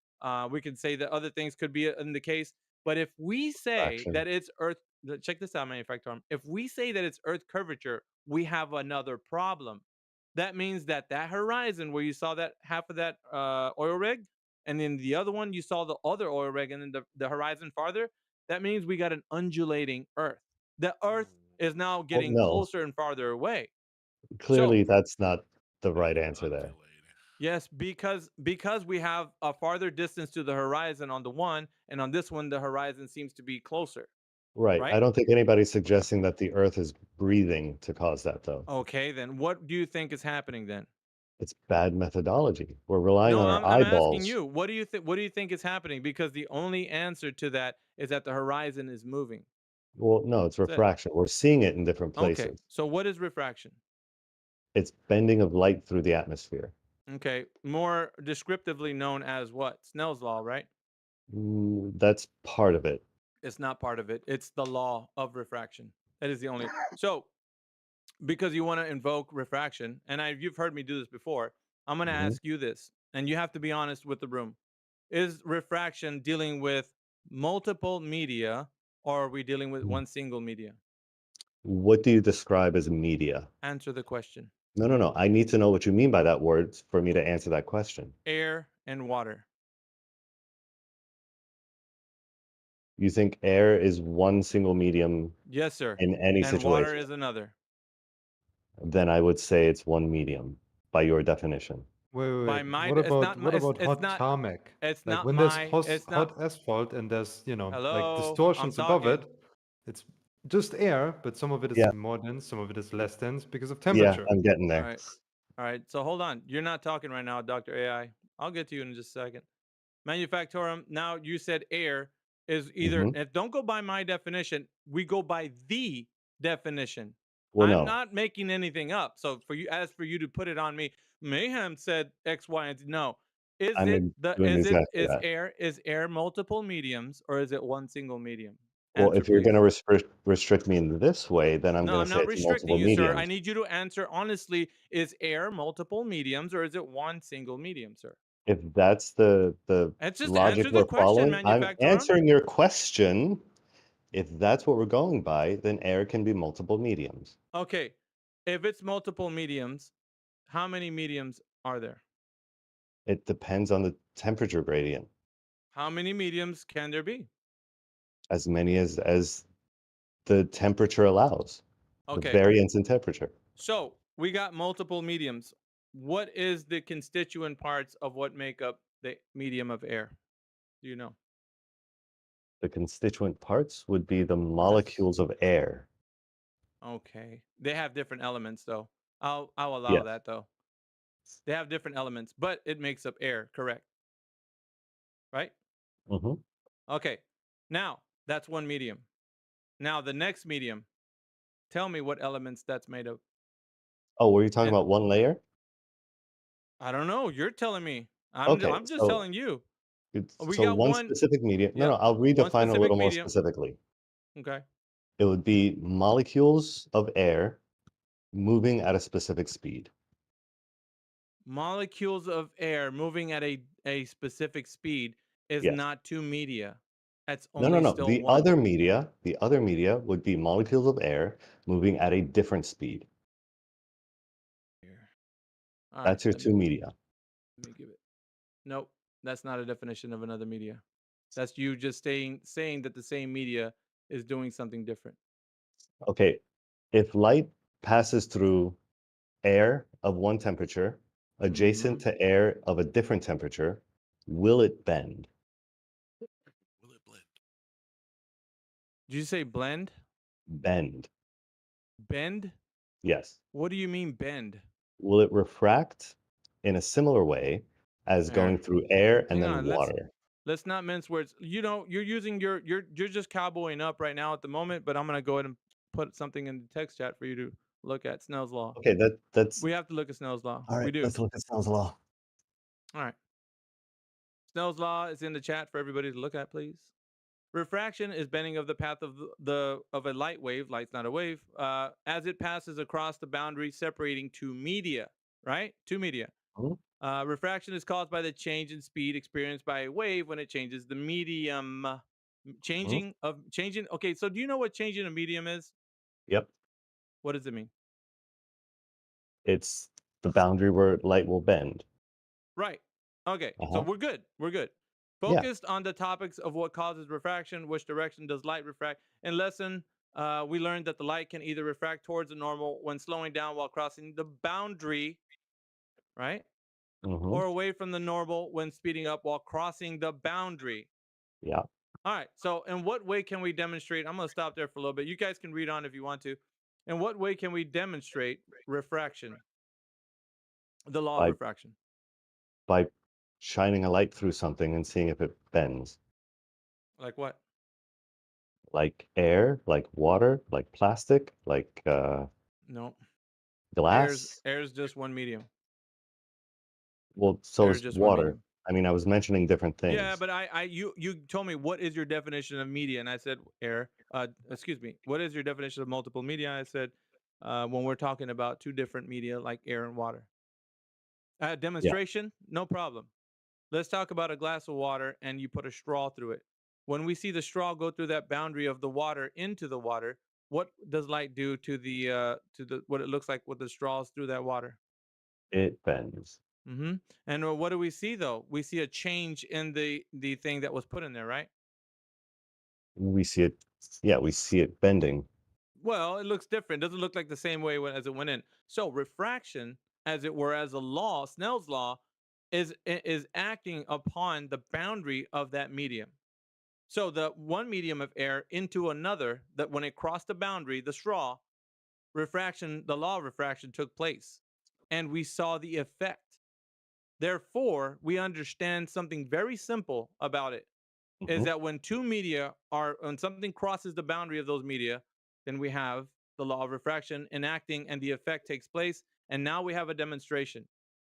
we can say that other things could be in the case, but if we say Fraction. that it's Earth, check this out, manufacturer. If we say that it's Earth curvature, we have another problem. That means that horizon where you saw that half of that oil rig, and then the other one you saw the other oil rig, and then the horizon farther. That means we got an undulating Earth. The Earth is now Well, getting no, closer and farther away. clearly that's not the right answer there. Yes, because we have a farther distance to the horizon on the one, and on this one the horizon seems to be closer. Right. Right? I don't think anybody's suggesting that the Earth is breathing to cause that, though. Okay, then what do you think is happening then? It's bad methodology. We're relying No, on our I'm asking eyeballs. you. What do you think? What do you think is happening? Because the only answer to that is that the horizon is moving. Well, no, it's That's it. refraction. We're seeing it in different Okay. places. So what is refraction? It's bending of light through the atmosphere. Okay. More descriptively known as what? Snell's law, right? That's part of it. It's not part of it. It's the law of refraction. That is the only. So, because you want to invoke refraction, and you've heard me do this before, I'm going to Mhm. ask you this, and you have to be honest with the room. Is refraction dealing with multiple media, or are we dealing with one single media? What do you describe as media? Answer the question. No, no, no. I need to know what you mean by that word for me to answer that question. Air and water. You think air is one single medium Yes, sir. in any And water situation? is another. Then I would say it's one medium by your definition. Wait. By my, What it's about not my, hot it's not, tarmac? it's Like not when there's my, it's not. hot asphalt and there's, like Hello, I'm distortions above talking. it, it's just air, but some of it is Yeah. more dense, some of it is less dense because of Yeah, temperature. I'm getting All there. right. All right. So hold on. You're not talking right now, Dr. AI. I'll get to you in just a second. Manufactorum, now you said air is either, Mhm. if don't go by my definition, we go by the definition. Well, I'm no. not making anything up. So for you, as for you to put it on me, Mayhem said X, Y, and Z. No. Is I'm doing exactly that. is air multiple mediums, or is it one single medium? Well, Answer, if you're please. going to restrict me in this way, then I'm No, going I'm to say not it's restricting multiple you, sir. I mediums. need you to answer honestly. Is air multiple mediums, or is it one single medium, sir? If that's the It's just logic answer the we're question, following, I'm manufactorum. answering your question. If that's what we're going by, then air can be multiple mediums. Okay. If it's multiple mediums, how many mediums are there? It depends on the temperature gradient. How many mediums can there be? As many as the temperature allows. The Okay. variance in temperature. So we got multiple mediums. What is the constituent parts of what make up the medium of air? Do you know? The constituent parts would be the molecules of air. Okay. They have different elements though. I'll allow Yes. that though. They have different elements, but it makes up air, correct? Right? Mm-hmm. Okay. Now, that's one medium. Now the next medium. Tell me what elements that's made of. Oh, were you talking And about one layer? I don't know. You're telling me. Okay, I'm just so telling you. We so got one one. specific medium. No, Yeah. no, I'll One redefine a specific little more medium. specifically. Okay. It would be molecules of air moving at a specific speed. Molecules of air moving at a specific speed is Yes. not two media. That's No, only no, no. still The one. other media would be molecules of air moving at a different speed. All That's right, your two media. Let me give it. Nope, that's not a definition of another media. That's you just saying that the same media is doing something different. Okay, if light passes through air of one temperature adjacent Mm-hmm. to air of a different temperature, will it bend? Did you say blend? Bend. Bend? Yes. What do you mean bend? Will it refract in a similar way as going through air and Hang then on, water? let's not mince words. You know, you're using you're just cowboying up right now at the moment, but I'm gonna go ahead and put something in the text chat for you to look at. Snell's law. Okay, that's We have to look at Snell's law. all right. We do. Let's look at Snell's law. All right. Snell's law is in the chat for everybody to look at, please. Refraction is bending of the path of of a light wave. Light's not a wave. As it passes across the boundary separating two media. Right? Two media. Mhm. Refraction is caused by the change in speed experienced by a wave when it changes the medium. Changing. Okay, so do you know what changing a medium is? Yep. What does it mean? It's the boundary where light will bend. Right. Okay. So Uh-huh. we're good. We're good. Yeah. Focused on the topics of what causes refraction, which direction does light refract. In lesson, we learned that the light can either refract towards the normal when slowing down while crossing the boundary, right? Mm-hmm. Or away from the normal when speeding up while crossing the boundary. Yeah. All right. So, in what way can we demonstrate? I'm going to stop there for a little bit. You guys can read on if you want to. In what way can we demonstrate refraction? The law of By refraction. by shining a light through something and seeing if it bends. Like what? Like air, like water, like plastic, like No. glass. Air's just one medium. Well, so Air's is just one water. medium. I mean, I was mentioning different things. Yeah, but you told me what is your definition of media, and I said air. Excuse me. What is your definition of multiple media? I said when we're talking about two different media like air and water. Demonstration, no problem. Let's talk about a glass of water and you put a straw through it. When we see the straw go through that boundary of the water into the water, what does light do to the what it looks like with the straws through that water? It bends. Mm-hmm. And what do we see though? We see a change in the thing that was put in there, right? We see it. Yeah, we see it bending. Well, it looks different. It doesn't look like the same way as it went in. So refraction, as it were, as a law, Snell's law, is acting upon the boundary of that medium. So the one medium of air into another, that when it crossed the boundary, the straw, refraction, the law of refraction took place, and we saw the effect. Therefore, we understand something very simple about it. Is that when two media when something crosses the boundary of those media, then we have the law of refraction enacting and the effect takes place. And now we have a demonstration.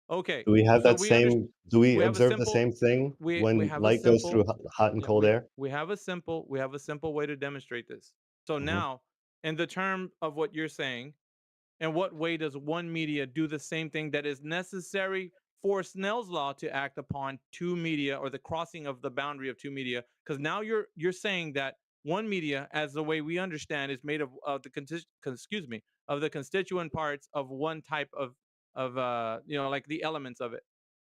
Okay. Do we have So that same? Do we have a observe the simple same thing we when have a light goes through simple hot and yeah, cold air? we have a simple way to demonstrate this. So Mhm. now, in the term of what you're saying, in what way does one media do the same thing that is necessary for Snell's law to act upon two media or the crossing of the boundary of two media? Because now you're saying that one media, as the way we understand, is made of of the constituent parts of one type of like the elements of it.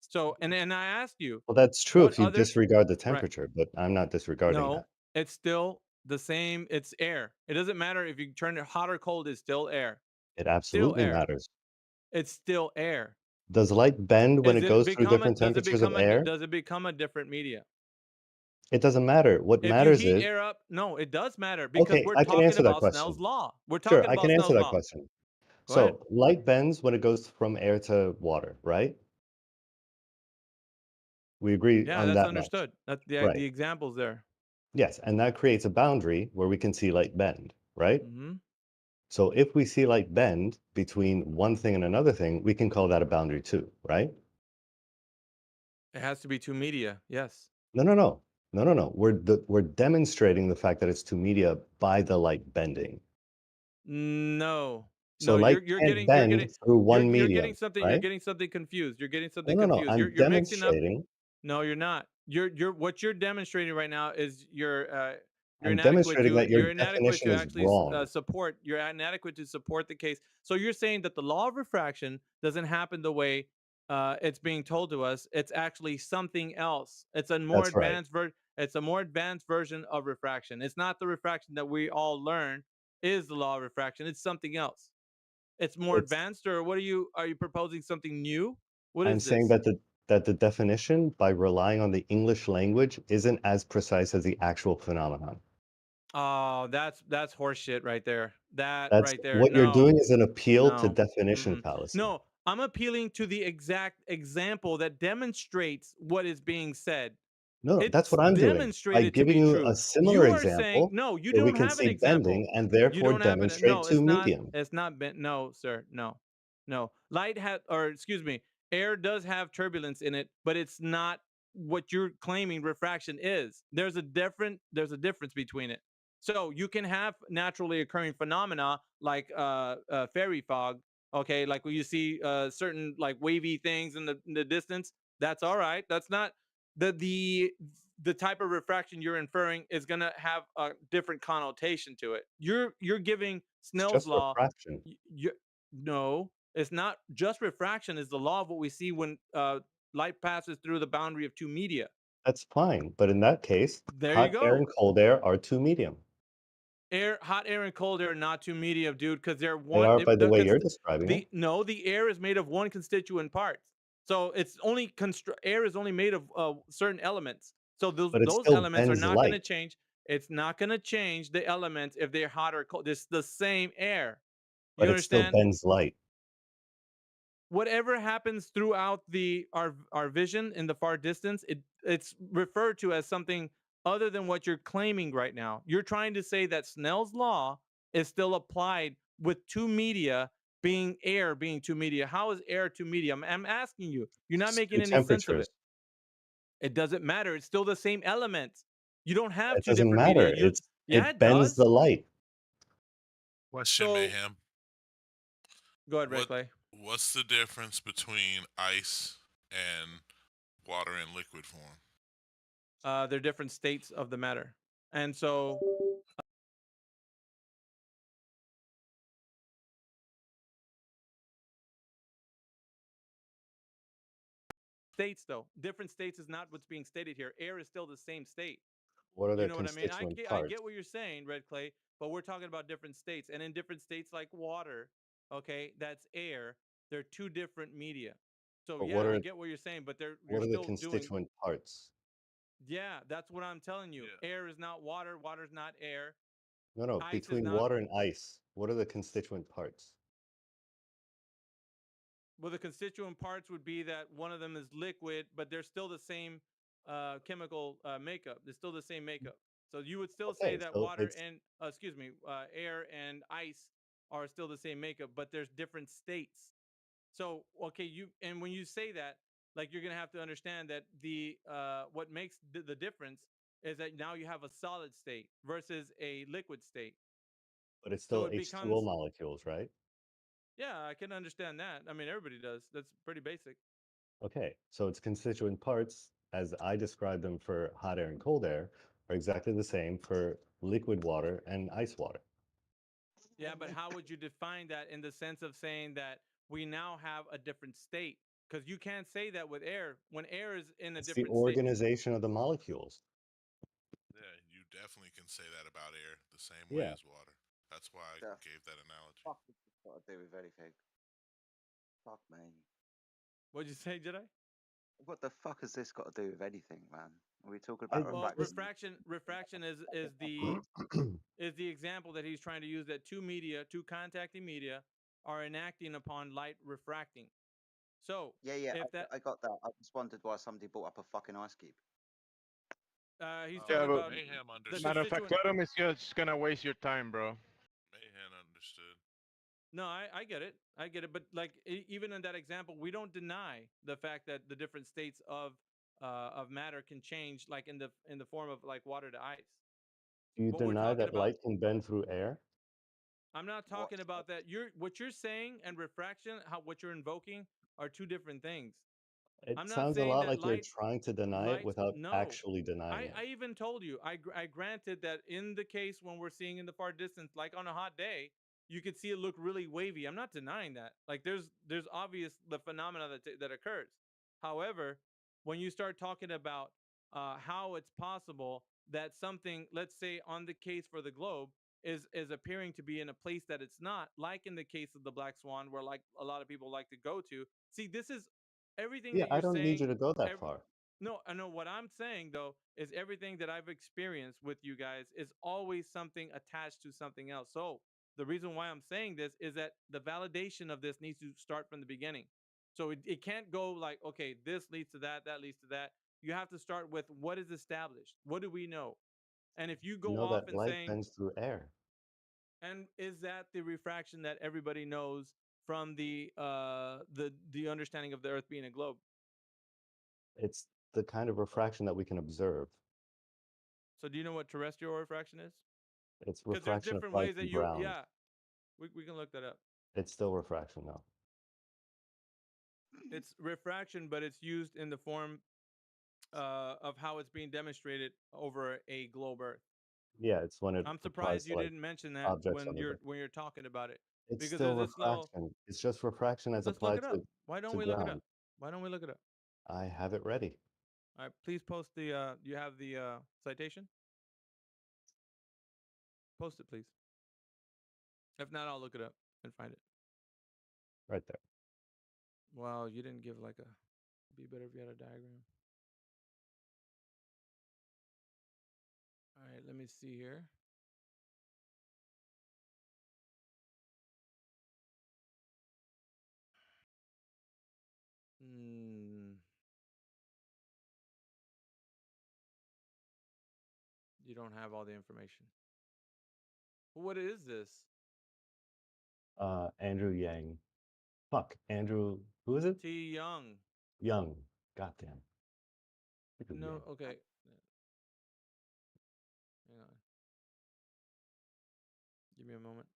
So and I asked you, Well, that's true what if you other disregard the right? temperature, but I'm not disregarding No, that. it's still the same. It's air. It doesn't matter if you turn it hot or cold. It's still air. It Still absolutely air. matters. It's still air. Does light bend when it goes through different temperatures of air? Does it become a different media? It doesn't matter. What If you matters heat is air up, no, it does matter because okay, we're I can talking answer that about Snell's question. law. We're Sure, talking I can about answer Snell's that law. question. Go ahead. So light bends when it goes from air to water, right? We agree Yeah, on that's that much. understood. That Right. the examples there. Yes, and that creates a boundary where we can see light bend, right? Hmm. So if we see light bend between one thing and another thing, we can call that a boundary too, right? It has to be two media. Yes. No, no, no. No, no, no. We're demonstrating the fact that it's two media by the light bending. No. So No, light can't bend through one you're medium, getting something right? confused. You're getting No, something no, no. confused. I'm You're mixing up. demonstrating. No, you're not. What you're demonstrating right now is you're I'm demonstrating that your inadequate definition to is actually wrong. support. You're inadequate to support the case. So you're saying that the law of refraction doesn't happen the way it's being told to us. It's actually something else. It's a more That's right. advanced It's a more advanced version of refraction. It's not the refraction that we all learn is the law of refraction. It's something else. It's more It's advanced, or what are you proposing something new? What I'm is saying this? that the definition, by relying on the English language, isn't as precise as the actual phenomenon. Oh, that's horseshit right there. That That's right there. what you're No, doing is an appeal to no, definition mm-mm. fallacy. No. I'm appealing to the exact example that demonstrates what is being said. No, that's It's what I'm doing by demonstrated to giving be you a true. similar You are saying example no. You where we don't can have an see example. bending and You therefore don't have an demonstrate no. two medium. It's not bent. No, sir. No, no. Light has, or excuse me, air does have turbulence in it, but it's not what you're claiming refraction is. There's a difference between it. So you can have naturally occurring phenomena like fairy fog. Okay, like when you see certain like wavy things in the distance. That's all right. That's not the type of refraction you're inferring is going to have a different connotation to it. You're giving It's Snell's just law. refraction. No, it's not just refraction. Is the law of what we see when light passes through the boundary of two media. That's fine. But in that case, There you hot air go. and cold air are two medium. Hot air and cold air are not two media, dude, because they're They one. are by the way you're describing it. The air is made of one constituent parts. So it's only air is only made of certain elements. So But it those still elements are bends not going to light. change. It's not going to change the elements if they're hot or cold. It's the same air. You But it still understand? bends light. Whatever happens throughout our vision in the far distance, it's referred to as something other than what you're claiming right now. You're trying to say that Snell's law is still applied with two media being air being two media. How is air two media? I'm asking you. You're not It's making two any sense of temperatures. it. It doesn't matter. It's still the same element. You don't have It two doesn't different media. matter. Yeah, It it bends the does. light. Question, So Mayhem. go ahead, Red Clay. What's the difference between ice and water in liquid form? They're different states of the matter, and so states though different states is not what's being stated here. Air is still the same state. What are You their know what I mean? constituent I parts? get what you're saying, Red Clay, but we're talking about different states, and in different states like water, okay, that's air. They're two different media. So But yeah, I get what you're saying, but you're what are the still doing. constituent parts? Yeah, that's what I'm telling you. Air is not water. Water's not air. No, no, Ice is between not. water and ice, what are the constituent parts? Well, the constituent parts would be that one of them is liquid, but they're still the same chemical makeup. They're still the same makeup. So you would still say Okay, that so water it's and air and ice are still the same makeup, but there's different states. So okay, and when you say that, like you're gonna have to understand that the what makes the difference is that now you have a solid state versus a liquid state. but it's So still it H2O becomes molecules, right? yeah, I can understand that. I mean, everybody does. That's pretty basic. Okay, so its constituent parts, as I describe them for hot air and cold air, are exactly the same for liquid water and ice water. Yeah, but how would you define that in the sense of saying that we now have a different state? Because you can't say that with air. When air is in a It's the different state. organization of the molecules. Yeah, you definitely can say that about air the same way Yeah. as water. That's why I Yeah. gave that analogy. Fuck has this got to do with anything? Fuck me. What'd you say, Jedi? What the fuck has this got to do with anything, man? Are we talking I- about Well, refraction? refraction is the example that he's trying to use, that two contacting media are enacting upon light refracting. So Yeah, if that I got that. I just wondered why somebody brought up a fucking ice cube. he's Yeah, talking but about Mayhem the understood. Matter of fact, constituent. let him is just gonna waste your time, bro. Mayhem understood. No, I get it. I get it. But like even in that example, we don't deny the fact that the different states of matter can change, like in the form of like water to ice. Do you What we're deny talking that about, light can bend through air? I'm not talking about that. What you're saying and refraction, what you're invoking are two different things. It I'm not sounds a saying lot that like you're trying to deny it without no. actually denying I it. even told you, I granted that in the case when we're seeing in the far distance, like on a hot day, you could see it look really wavy. I'm not denying that. Like there's obvious the phenomena that occurs. However, when you start talking about how it's possible that something, let's say on the case for the globe, is appearing to be in a place that it's not, like in the case of the black swan, where like a lot of people like to go to. See, this is everything Yeah, that I you're don't need saying. you to go that far. No, I know what I'm saying though is everything that I've experienced with you guys is always something attached to something else. So the reason why I'm saying this is that the validation of this needs to start from the beginning. So it can't go like, okay, this leads to that, that leads to that. You have to start with what is established. What do we know? And if you go Know off that and light saying, bends through air. and is that the refraction that everybody knows from the understanding of the Earth being a globe? It's the kind of refraction that we can observe. So do you know what terrestrial refraction is? It's Because there's refraction different applied ways to that you, ground. yeah, we can look that up. It's still refraction though. It's refraction, but it's used in the form of how it's being demonstrated over a globe Earth. Yeah, it's when it I'm applies surprised to you like didn't mention that objects on the Earth. when you're talking about it, It's because still there's this little. refraction. It's just refraction as Let's look applied it up. Why don't to we look it up? ground. Why don't we look it up? I have it ready. All right, please post the. You have the citation. Post it, please. If not, I'll look it up and find it. Right there. Wow, you didn't give like a. Be better if you had a diagram. All right, let me see here. You don't have all the information. What is this? Andrew Yang. Fuck. Andrew, who is it? T. Young. Young. Goddamn. No, Yang. okay. Hang on. Give me a moment.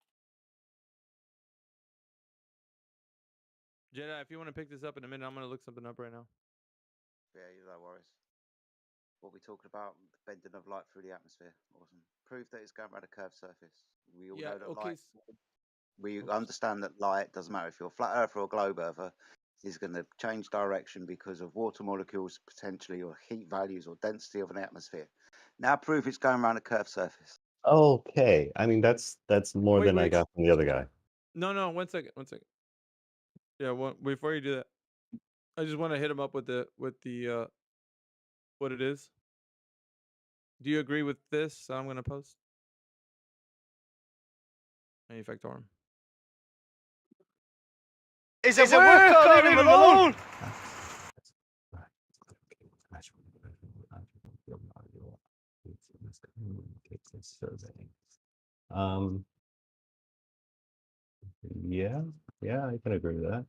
Jedi, if you want to pick this up in a minute, I'm going to look something up right now. Yeah, no worries. What we talking about? The bending of light through the atmosphere. Awesome. Proof that it's going around a curved surface. We all know that light. We understand that light, doesn't matter if you're a flat earther or a globe earther, is going to change direction because of water molecules potentially, or heat values, or density of an atmosphere. Now prove it's going around a curved surface. Okay. I mean, that's more than I got from the other guy. No, 1 second. Yeah, before you do that, I just want to hit him up with the what it is. Do you agree with this? I'm going to post. Manufactorum. It's a worker, leave him alone! Yeah, I can agree with that.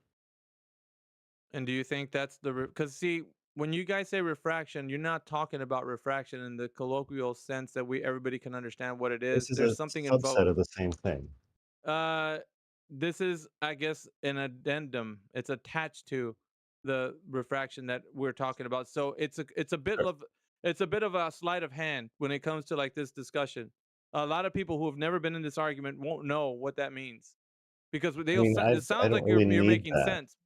And do you think that's because see, when you guys say refraction, you're not talking about refraction in the colloquial sense that everybody can understand what it is. This is There's a something subset invoked. of the same thing. This is, I guess, an addendum. It's attached to the refraction that we're talking about. So it's a bit of it's a bit of a sleight of hand when it comes to like this discussion. A lot of people who have never been in this argument won't know what that means because I mean, it I sounds don't like really you're need making that. sense.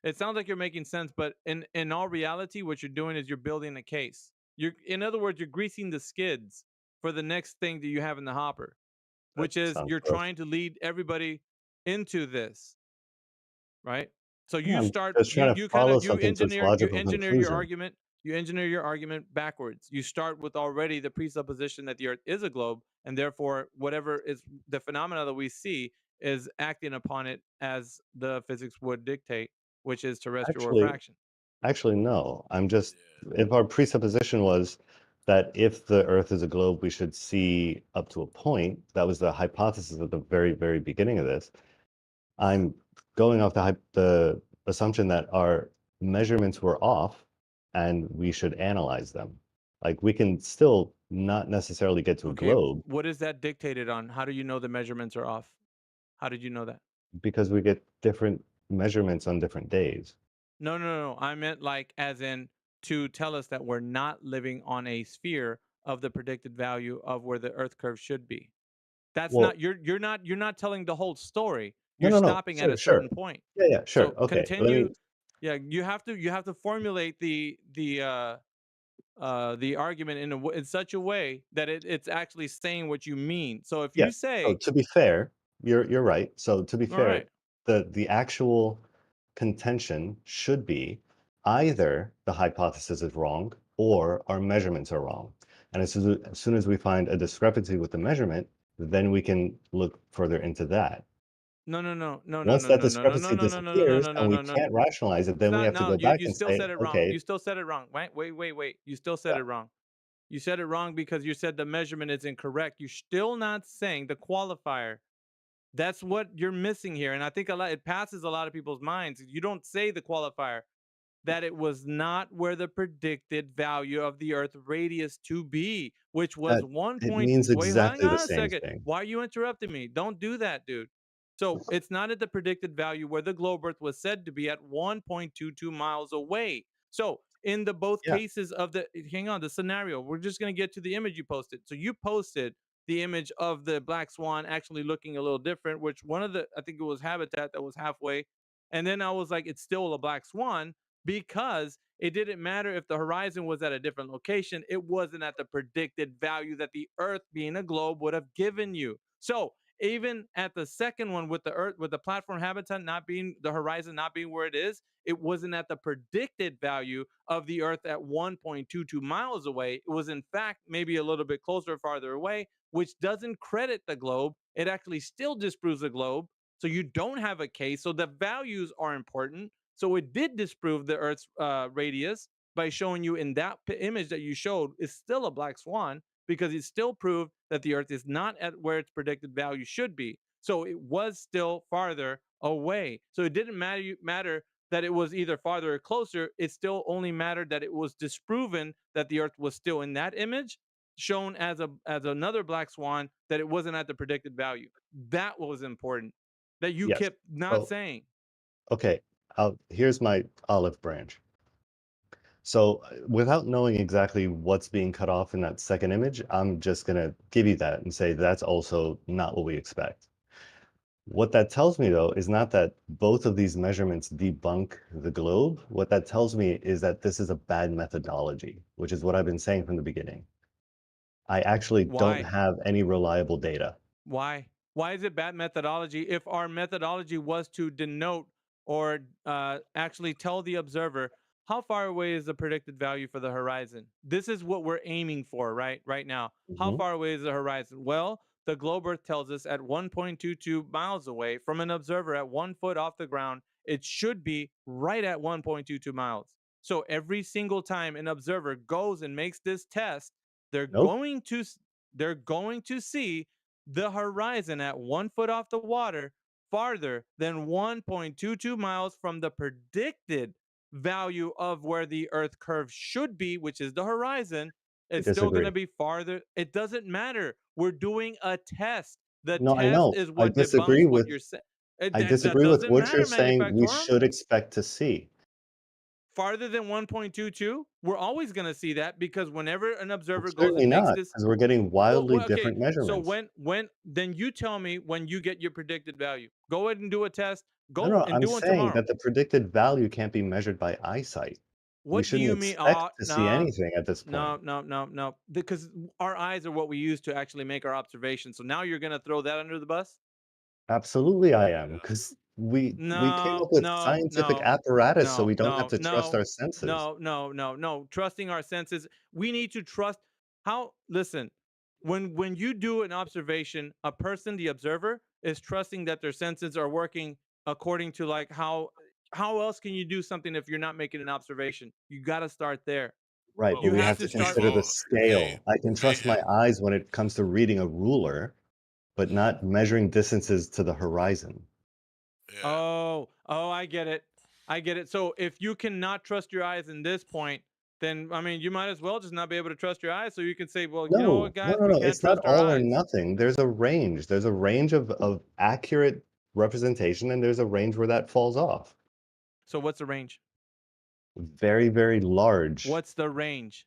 It sounds like you're making sense, but in all reality, what you're doing is you're building a case. In other words, you're greasing the skids for the next thing that you have in the hopper, That which is sounds you're gross. trying to lead everybody into this, right? So Yeah, you I'm start just trying to you kind follow of you something to its engineer logical your conclusion. argument. You engineer your argument backwards. You start with already the presupposition that the Earth is a globe, and therefore whatever is the phenomena that we see is acting upon it as the physics would dictate, which is terrestrial Actually, refraction. actually, no. I'm just, if our presupposition was that if the Earth is a globe, we should see up to a point, that was the hypothesis at the very, very beginning of this. I'm going off the assumption that our measurements were off and we should analyze them. Like we can still not necessarily get to a Okay, globe what is that dictated on? How do you know the measurements are off? How did you know that? because we get different measurements on different days. No. I meant like as in to tell us that we're not living on a sphere of the predicted value of where the Earth curve should be. That's Well, not you're not telling the whole story. no, You're no, no. stopping at a Sure, sure. certain point. Yeah, sure. So Okay. Let me, continue. Yeah, you have to formulate the argument in such a way that it's actually saying what you mean. So if you yes. So say, to be fair, you're right. So to be all fair, right, the actual contention should be either the hypothesis is wrong or our measurements are wrong. And as soon as we find a discrepancy with the measurement, then we can look further into that. no, no, no, no, no, Once no, that no, no, no, no, discrepancy no, no, no, no, disappears no, no, and we no, no. can't rationalize it, It's then we not. have to No, go back you and still say, said it wrong. okay, You still said it wrong. Wait. You still said yeah, it wrong. You said it wrong because you said the measurement is incorrect. You're still not saying the qualifier. That's what you're missing here, and I think it passes a lot of people's minds. You don't say the qualifier that it was not where the predicted value of the Earth radius to be, which was that 1 it point. means Wait, hang exactly the on a same second. thing. Why are you interrupting me? Don't do that, dude. So it's not at the predicted value where the globe Earth was said to be at 1.22 miles away. So in the both Yeah, cases of the scenario, we're just gonna get to the image you posted. So you posted the image of the black swan actually looking a little different, which I think it was Habitat that was halfway. And then I was like, it's still a black swan because it didn't matter if the horizon was at a different location. It wasn't at the predicted value that the Earth, being a globe, would have given you. So even at the second one with the Earth, with the platform habitat not being the horizon, not being where it is, it wasn't at the predicted value of the Earth at 1.22 miles away. It was, in fact, maybe a little bit closer or farther away, which doesn't credit the globe. It actually still disproves the globe. So you don't have a case. So the values are important. So it did disprove the Earth's radius by showing you in that image that you showed is still a black swan because it still proved that the Earth is not at where its predicted value should be. So it was still farther away. So it didn't matter that it was either farther or closer. It still only mattered that it was disproven that the Earth was still in that image, shown as another black swan, that it wasn't at the predicted value. That was important. That you yes. kept not So, saying. okay, here's my olive branch. So without knowing exactly what's being cut off in that second image, I'm just gonna give you that and say that's also not what we expect. What that tells me though is not that both of these measurements debunk the globe. What that tells me is that this is a bad methodology, which is what I've been saying from the beginning. I actually don't Why? have any reliable data. Why? Why is it bad methodology if our methodology was to denote or actually tell the observer how far away is the predicted value for the horizon? This is what we're aiming for right now. How Mhm. far away is the horizon? Well, the globe Earth tells us at 1.22 miles away from an observer at 1 foot off the ground, it should be right at 1.22 miles. So every single time an observer goes and makes this test, they're Nope. going to they're going to see the horizon at 1 foot off the water farther than 1.22 miles from the predicted value of where the Earth curve should be, which is the horizon. I It's still going to disagree. be farther. It doesn't matter. We're doing a test. The No, I test know. is what debunks what you're saying. I That disagree with doesn't what you're matter, saying we manufactorum. should expect to see. farther than 1.22, we're always going to see that because whenever an observer goes Certainly and makes not, this, because we're getting wildly okay. different So measurements. when then you tell me when you get your predicted value. Go ahead and do a test. No, Go no, and I'm do one saying tomorrow. that the predicted value can't be measured by eyesight. We What do shouldn't you mean? expect to see anything at this point. No. Because our eyes are what we use to actually make our observations. So now you're going to throw that under the bus? Absolutely, I am, because we came up with scientific apparatus so we don't have to trust our senses. No. Trusting our senses. We need to trust how. Listen, when you do an observation, a person, the observer, is trusting that their senses are working according to like how. How else can you do something if you're not making an observation? You got to start there. Right, but You we have have to to start. consider the scale. I can trust my eyes when it comes to reading a ruler, but not measuring distances to the horizon. Oh, I get it. I get it. So if you cannot trust your eyes in this point, then I mean, you might as well just not be able to trust your eyes. So you can say, well, you know No, what, no, guys, no, we no. can't It's not trust our all or eyes. nothing. There's a range. There's a range of accurate representation, and there's a range where that falls off. So what's the range? Very, very large. What's the range?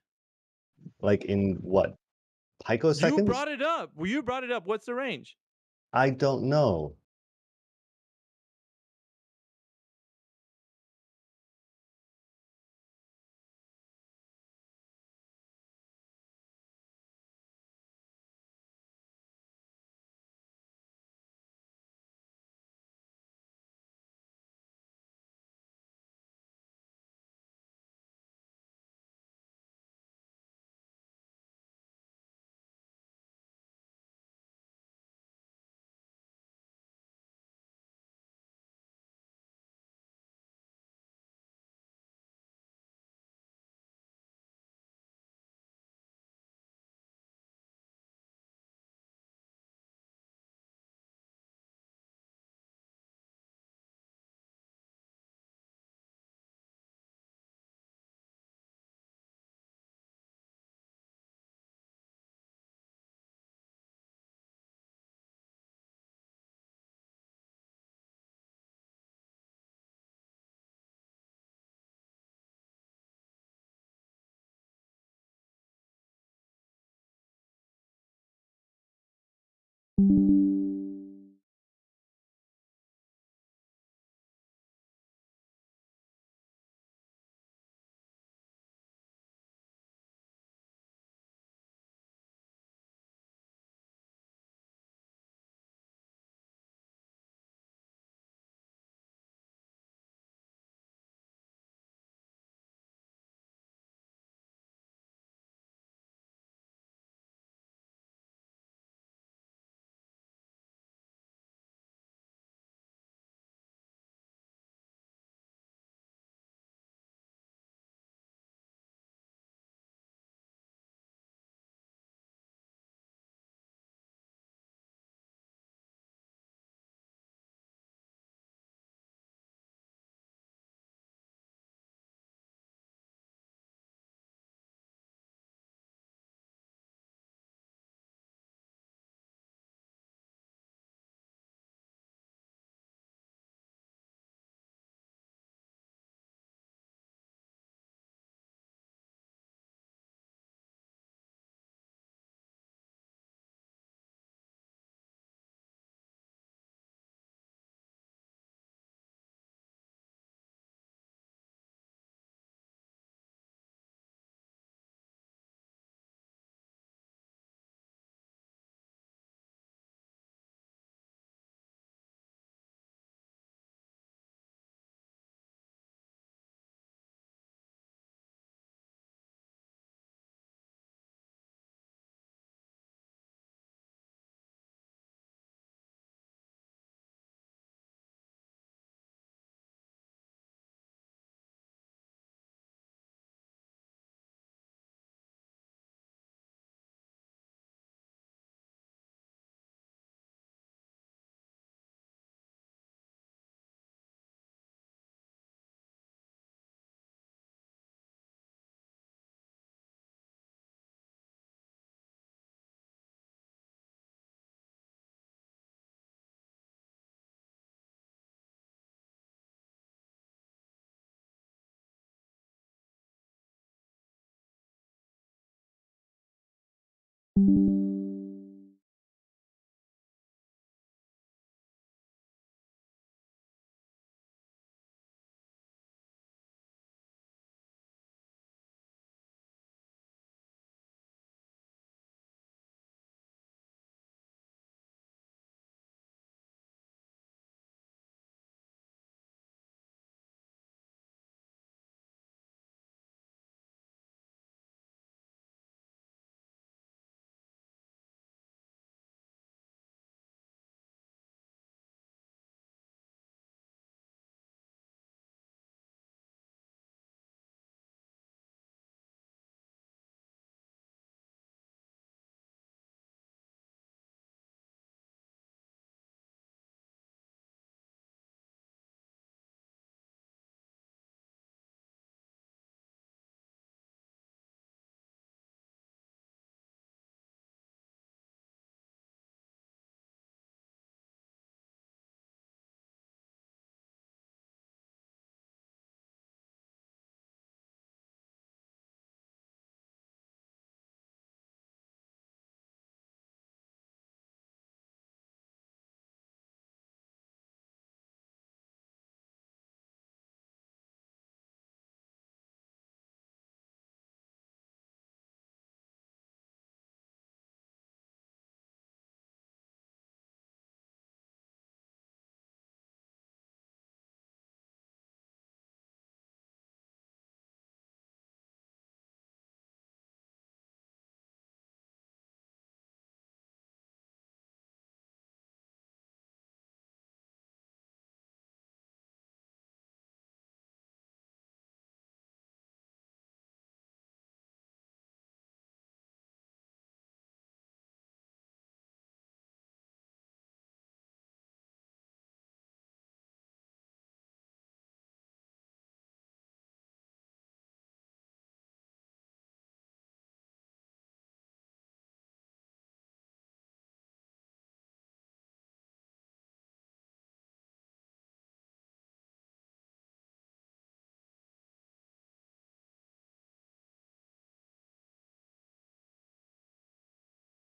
Like in what? Picoseconds? You brought it up. Well, you brought it up. What's the range? I don't know.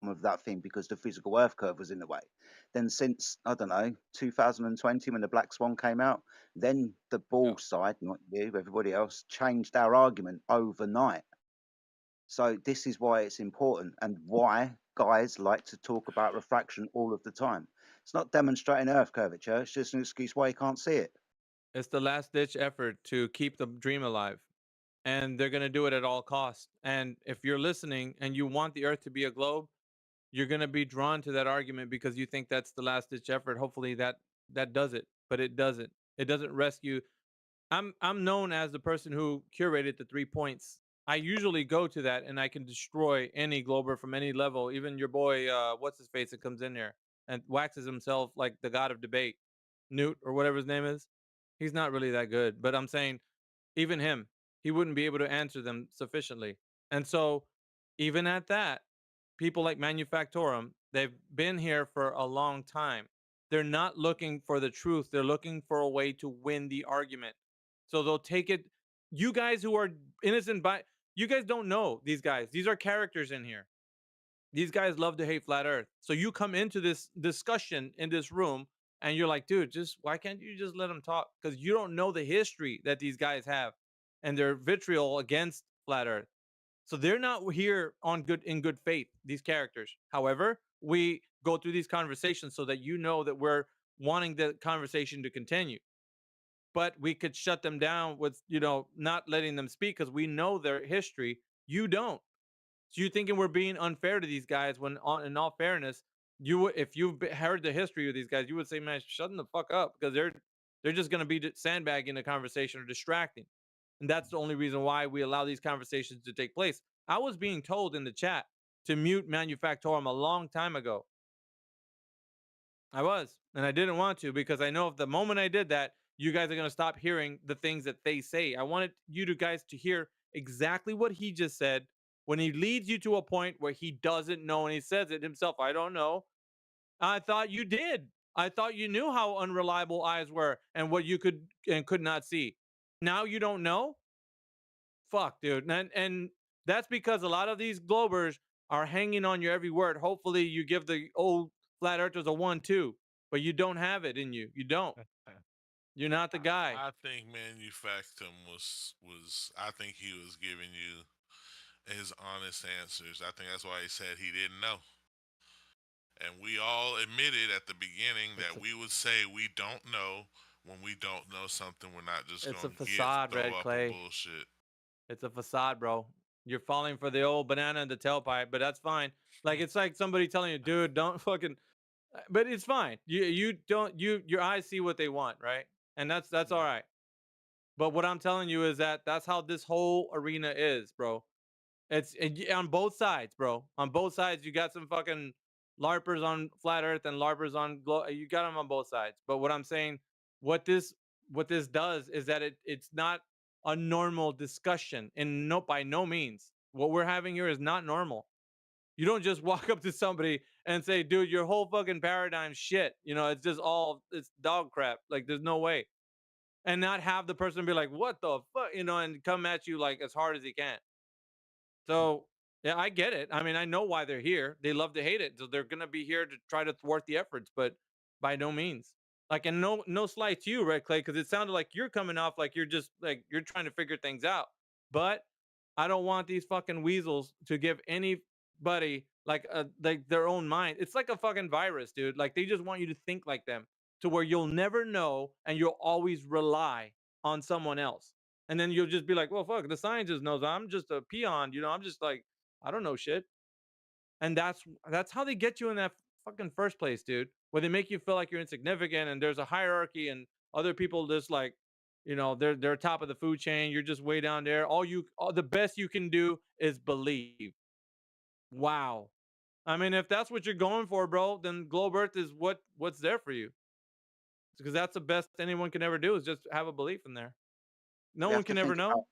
of that thing because the physical Earth curve was in the way. Then since, I don't know, 2020 when the Black Swan came out, then the ball side, not you, everybody else, changed our argument overnight. So this is why it's important and why guys like to talk about refraction all of the time. It's not demonstrating Earth curvature, it's just an excuse why you can't see it. It's the last ditch effort to keep the dream alive. And they're going to do it at all costs. And if you're listening and you want the Earth to be a globe, you're going to be drawn to that argument because you think that's the last ditch effort. Hopefully that does it, but it doesn't. It doesn't rescue. I'm known as the person who curated the 3 points. I usually go to that and I can destroy any glober from any level. Even your boy, what's his face that comes in there and waxes himself like the god of debate, Newt or whatever his name is. He's not really that good, but I'm saying even him, he wouldn't be able to answer them sufficiently. And so even at that, people like Manufactorum, they've been here for a long time. They're not looking for the truth. They're looking for a way to win the argument. So they'll take it. You guys who are innocent by, you guys don't know these guys. These are characters in here. These guys love to hate flat earth. So you come into this discussion in this room and you're like, dude, just why can't you just let them talk? Because you don't know the history that these guys have and their vitriol against flat earth. So they're not here on in good faith, these characters. However, we go through these conversations so that you know that we're wanting the conversation to continue. But we could shut them down with, not letting them speak because we know their history. You don't. So you're thinking we're being unfair to these guys when, in all fairness, if you've heard the history of these guys, you would say, man, shut them the fuck up because they're just going to be sandbagging the conversation or distracting. And that's the only reason why we allow these conversations to take place. I was being told in the chat to mute Manufactorum a long time ago. I was, and I didn't want to because I know if the moment I did that, you guys are going to stop hearing the things that they say. I wanted you guys to hear exactly what he just said when he leads you to a point where he doesn't know and he says it himself. I don't know. I thought you did. I thought you knew how unreliable eyes were and what you could and could not see. Now you don't know? Fuck, dude. And that's because a lot of these globers are hanging on your every word. Hopefully you give the old flat earthers a 1-2, but you don't have it in you. You don't. You're not the guy. I think Manufactum was I think he was giving you his honest answers. I think that's why he said he didn't know. And we all admitted at the beginning that we would say we don't know when we don't know something. We're not just It's going a to facade, throw Red up Clay. a bullshit. It's a facade, bro. You're falling for the old banana in the tailpipe, but that's fine. Like it's like somebody telling you, dude, don't fucking. But it's fine. You don't your eyes see what they want, right? And that's all right. But what I'm telling you is that that's how this whole arena is, bro. It's on both sides, bro. On both sides, you got some fucking larpers on flat Earth and larpers on you got them on both sides. But what I'm saying, what this does is that it's not a normal discussion, and by no means. What we're having here is not normal. You don't just walk up to somebody and say, dude, your whole fucking paradigm shit. It's just it's dog crap. Like there's no way. And not have the person be like, what the fuck, and come at you like as hard as he can. So yeah, I get it. I mean, I know why they're here. They love to hate it. So they're gonna be here to try to thwart the efforts, but by no means. Like, and no slight to you, Red Clay, because it sounded like you're coming off like you're just like you're trying to figure things out. But I don't want these fucking weasels to give anybody like their own mind. It's like a fucking virus, dude. Like they just want you to think like them to where you'll never know and you'll always rely on someone else. And then you'll just be like, well, fuck, the scientist knows. I'm just a peon, I'm just like, I don't know shit. And that's how they get you in that fucking first place, dude. Where they make you feel like you're insignificant and there's a hierarchy and other people just like, they're top of the food chain. You're just way down there. All the best you can do is believe. Wow. I mean, if that's what you're going for, bro, then Globe Earth is what's there for you. Because that's the best anyone can ever do is just have a belief in there. No one can ever know.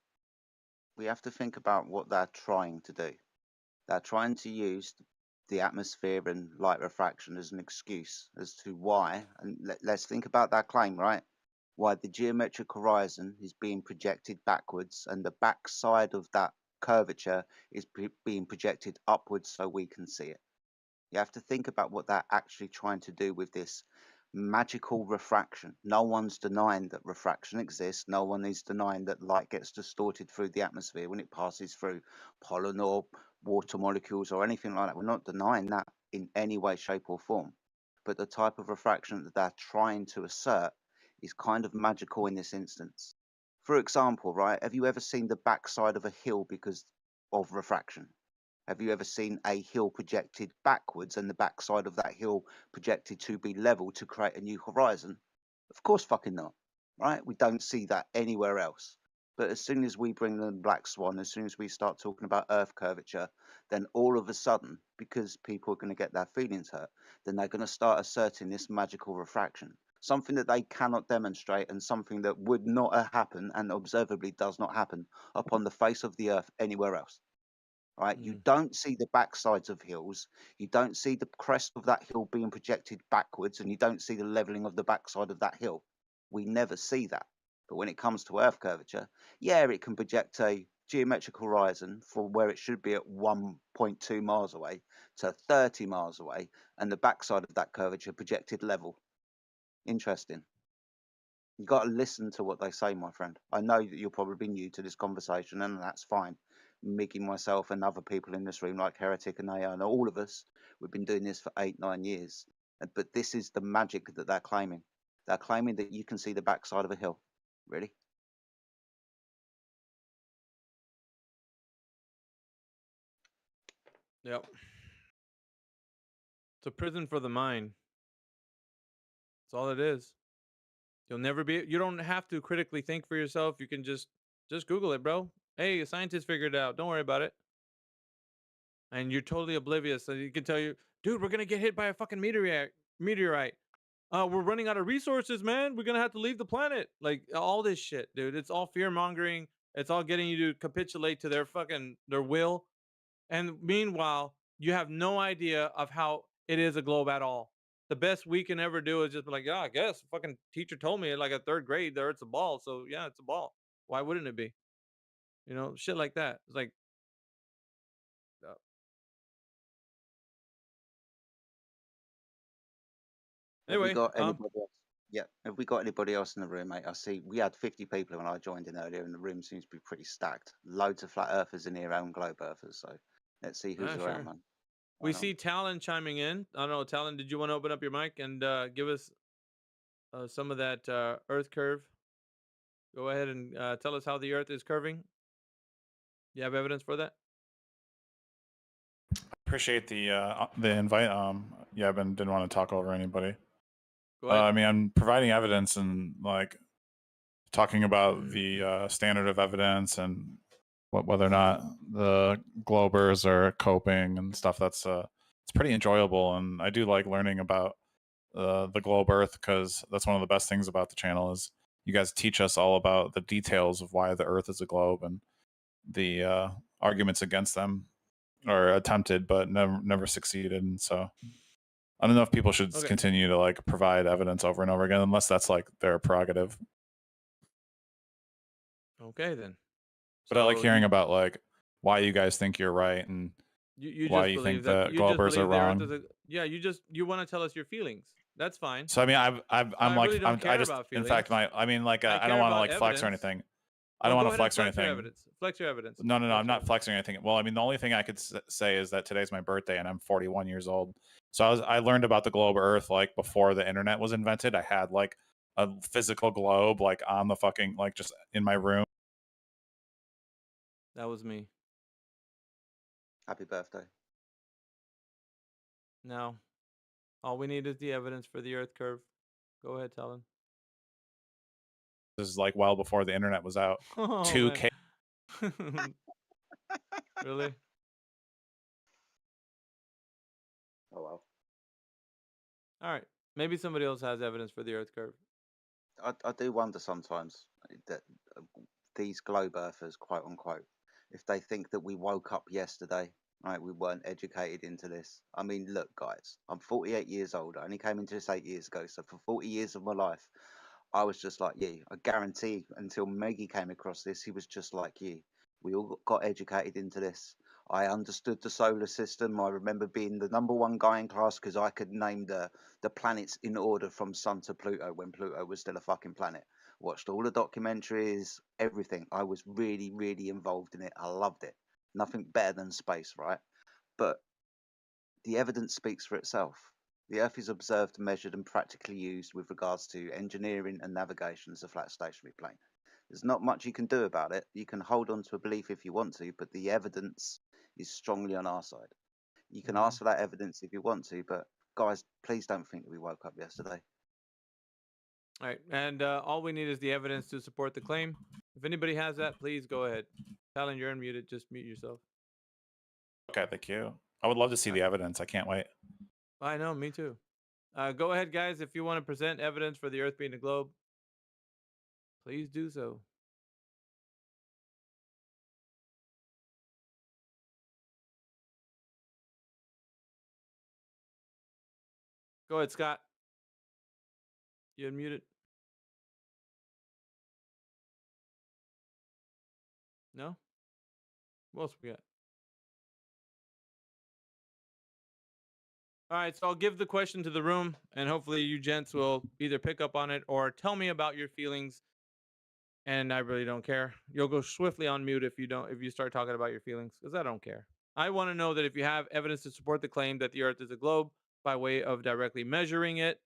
We have to think about what they're trying to do. They're trying to use the atmosphere and light refraction as an excuse as to why, and let's think about that claim, right? Why the geometric horizon is being projected backwards and the back side of that curvature is being projected upwards so we can see it. You have to think about what they're actually trying to do with this magical refraction. No one's denying that refraction exists. No one is denying that light gets distorted through the atmosphere when it passes through pollen or water molecules or anything like that. We're not denying that in any way, shape, or form. But the type of refraction that they're trying to assert is kind of magical in this instance. For example, right, have you ever seen the backside of a hill because of refraction? Have you ever seen a hill projected backwards and the backside of that hill projected to be level to create a new horizon? Of course fucking not, right? We don't see that anywhere else. But as soon as we bring the black swan, as soon as we start talking about earth curvature, then all of a sudden, because people are going to get their feelings hurt, then they're going to start asserting this magical refraction, something that they cannot demonstrate and something that would not happen and observably does not happen upon the face of the earth anywhere else. Right, you don't see the backsides of hills, you don't see the crest of that hill being projected backwards, and you don't see the leveling of the backside of that hill. We never see that. But when it comes to earth curvature, yeah, it can project a geometrical horizon from where it should be at 1.2 miles away to 30 miles away, and the backside of that curvature projected level. Interesting. You got to listen to what they say, my friend. I know that you're probably new to this conversation, and that's fine. Mickey, myself, and other people in this room, like Heretic and Ayana, all of us, we've been doing this for 8-9 years. But this is the magic that they're claiming. They're claiming that you can see the backside of a hill. Really? Yep. It's a prison for the mind. That's all it is. You'll never be. You don't have to critically think for yourself. You can just Google it, bro. Hey, a scientist figured it out. Don't worry about it. And you're totally oblivious. So you can tell you, dude, we're gonna get hit by a fucking meteorite. We're running out of resources, man. We're gonna have to leave the planet. Like all this shit, dude. It's all fear mongering. It's all getting you to capitulate to their will. And meanwhile, you have no idea of how it is a globe at all. The best we can ever do is just be like, yeah, I guess fucking teacher told me like a third grade there it's a ball. So yeah, it's a ball. Why wouldn't it be? You know, shit like that. It's like Have we anyway, got anybody else? Yeah, have we got anybody else in the room, mate? I see we had 50 people when I joined in earlier, and the room seems to be pretty stacked. Loads of flat earthers in here and globe earthers. So let's see who's around, sure. man. We see Talon chiming in. I don't know, Talon, did you want to open up your mic and give us some of that Earth curve? Go ahead and tell us how the Earth is curving. You have evidence for that? Appreciate the invite. Yeah, I didn't want to talk over anybody. Go ahead. I mean, I'm providing evidence and like talking about the standard of evidence and whether or not the globers are coping and stuff. That's it's pretty enjoyable, and I do like learning about the globe Earth because that's one of the best things about the channel is you guys teach us all about the details of why the Earth is a globe and the arguments against them are attempted but never succeeded. And so I don't know if people should continue to like provide evidence over and over again unless that's like their prerogative. Okay then. But I like hearing about like why you guys think you're right and you why just you think believe that the you just globers are believe the Earth wrong. is a yeah. You want to tell us your feelings. That's fine. So I mean, I'm like really don't care I just about in fact feelings. I mean like I I don't care want to about like flex or evidence. anything. I Well, don't go want to ahead and flex or flex your anything. evidence. Flex your evidence. No, Flex I'm your not evidence. flexing or anything. Well, I mean, the only thing I could say is that today's my birthday and I'm 41 years old. So I learned about the globe Earth like before the internet was invented. I had like a physical globe like on the fucking like just in my room. That was me. Happy birthday. Now, all we need is the evidence for the Earth curve. Go ahead, Talon. This is like well before the internet was out. Oh, 2K. Really? Oh well. All right. Maybe somebody else has evidence for the Earth curve. I do wonder sometimes that these globe earthers, quote unquote, if they think that we woke up yesterday, right? We weren't educated into this. I mean, look, guys, I'm 48 years old. I only came into this 8 years ago. So for 40 years of my life, I was just like you. I guarantee until Maggie came across this, he was just like you. We all got educated into this. I understood the solar system. I remember being the #1 guy in class because I could name the planets in order from Sun to Pluto when Pluto was still a fucking planet. Watched all the documentaries, everything. I was really, really involved in it. I loved it. Nothing better than space, right? But the evidence speaks for itself. The Earth is observed, measured, and practically used with regards to engineering and navigation as a flat stationary plane. There's not much you can do about it. You can hold on to a belief if you want to, but the evidence is strongly on our side. You can ask for that evidence if you want to, but guys, please don't think that we woke up yesterday. All right, and all we need is the evidence to support the claim. If anybody has that, please go ahead. Talon, you're unmuted. Just mute yourself. Okay, thank you. I would love to see the evidence. I can't wait. I know, me too. Go ahead, guys. If you want to present evidence for the Earth being a globe, please do so. Go ahead, Scott. You unmuted? No? What else we got? All right, so I'll give the question to the room, and hopefully you gents will either pick up on it or tell me about your feelings. And I really don't care. You'll go swiftly on mute if you start talking about your feelings, because I don't care. I want to know that if you have evidence to support the claim that the Earth is a globe by way of directly measuring it.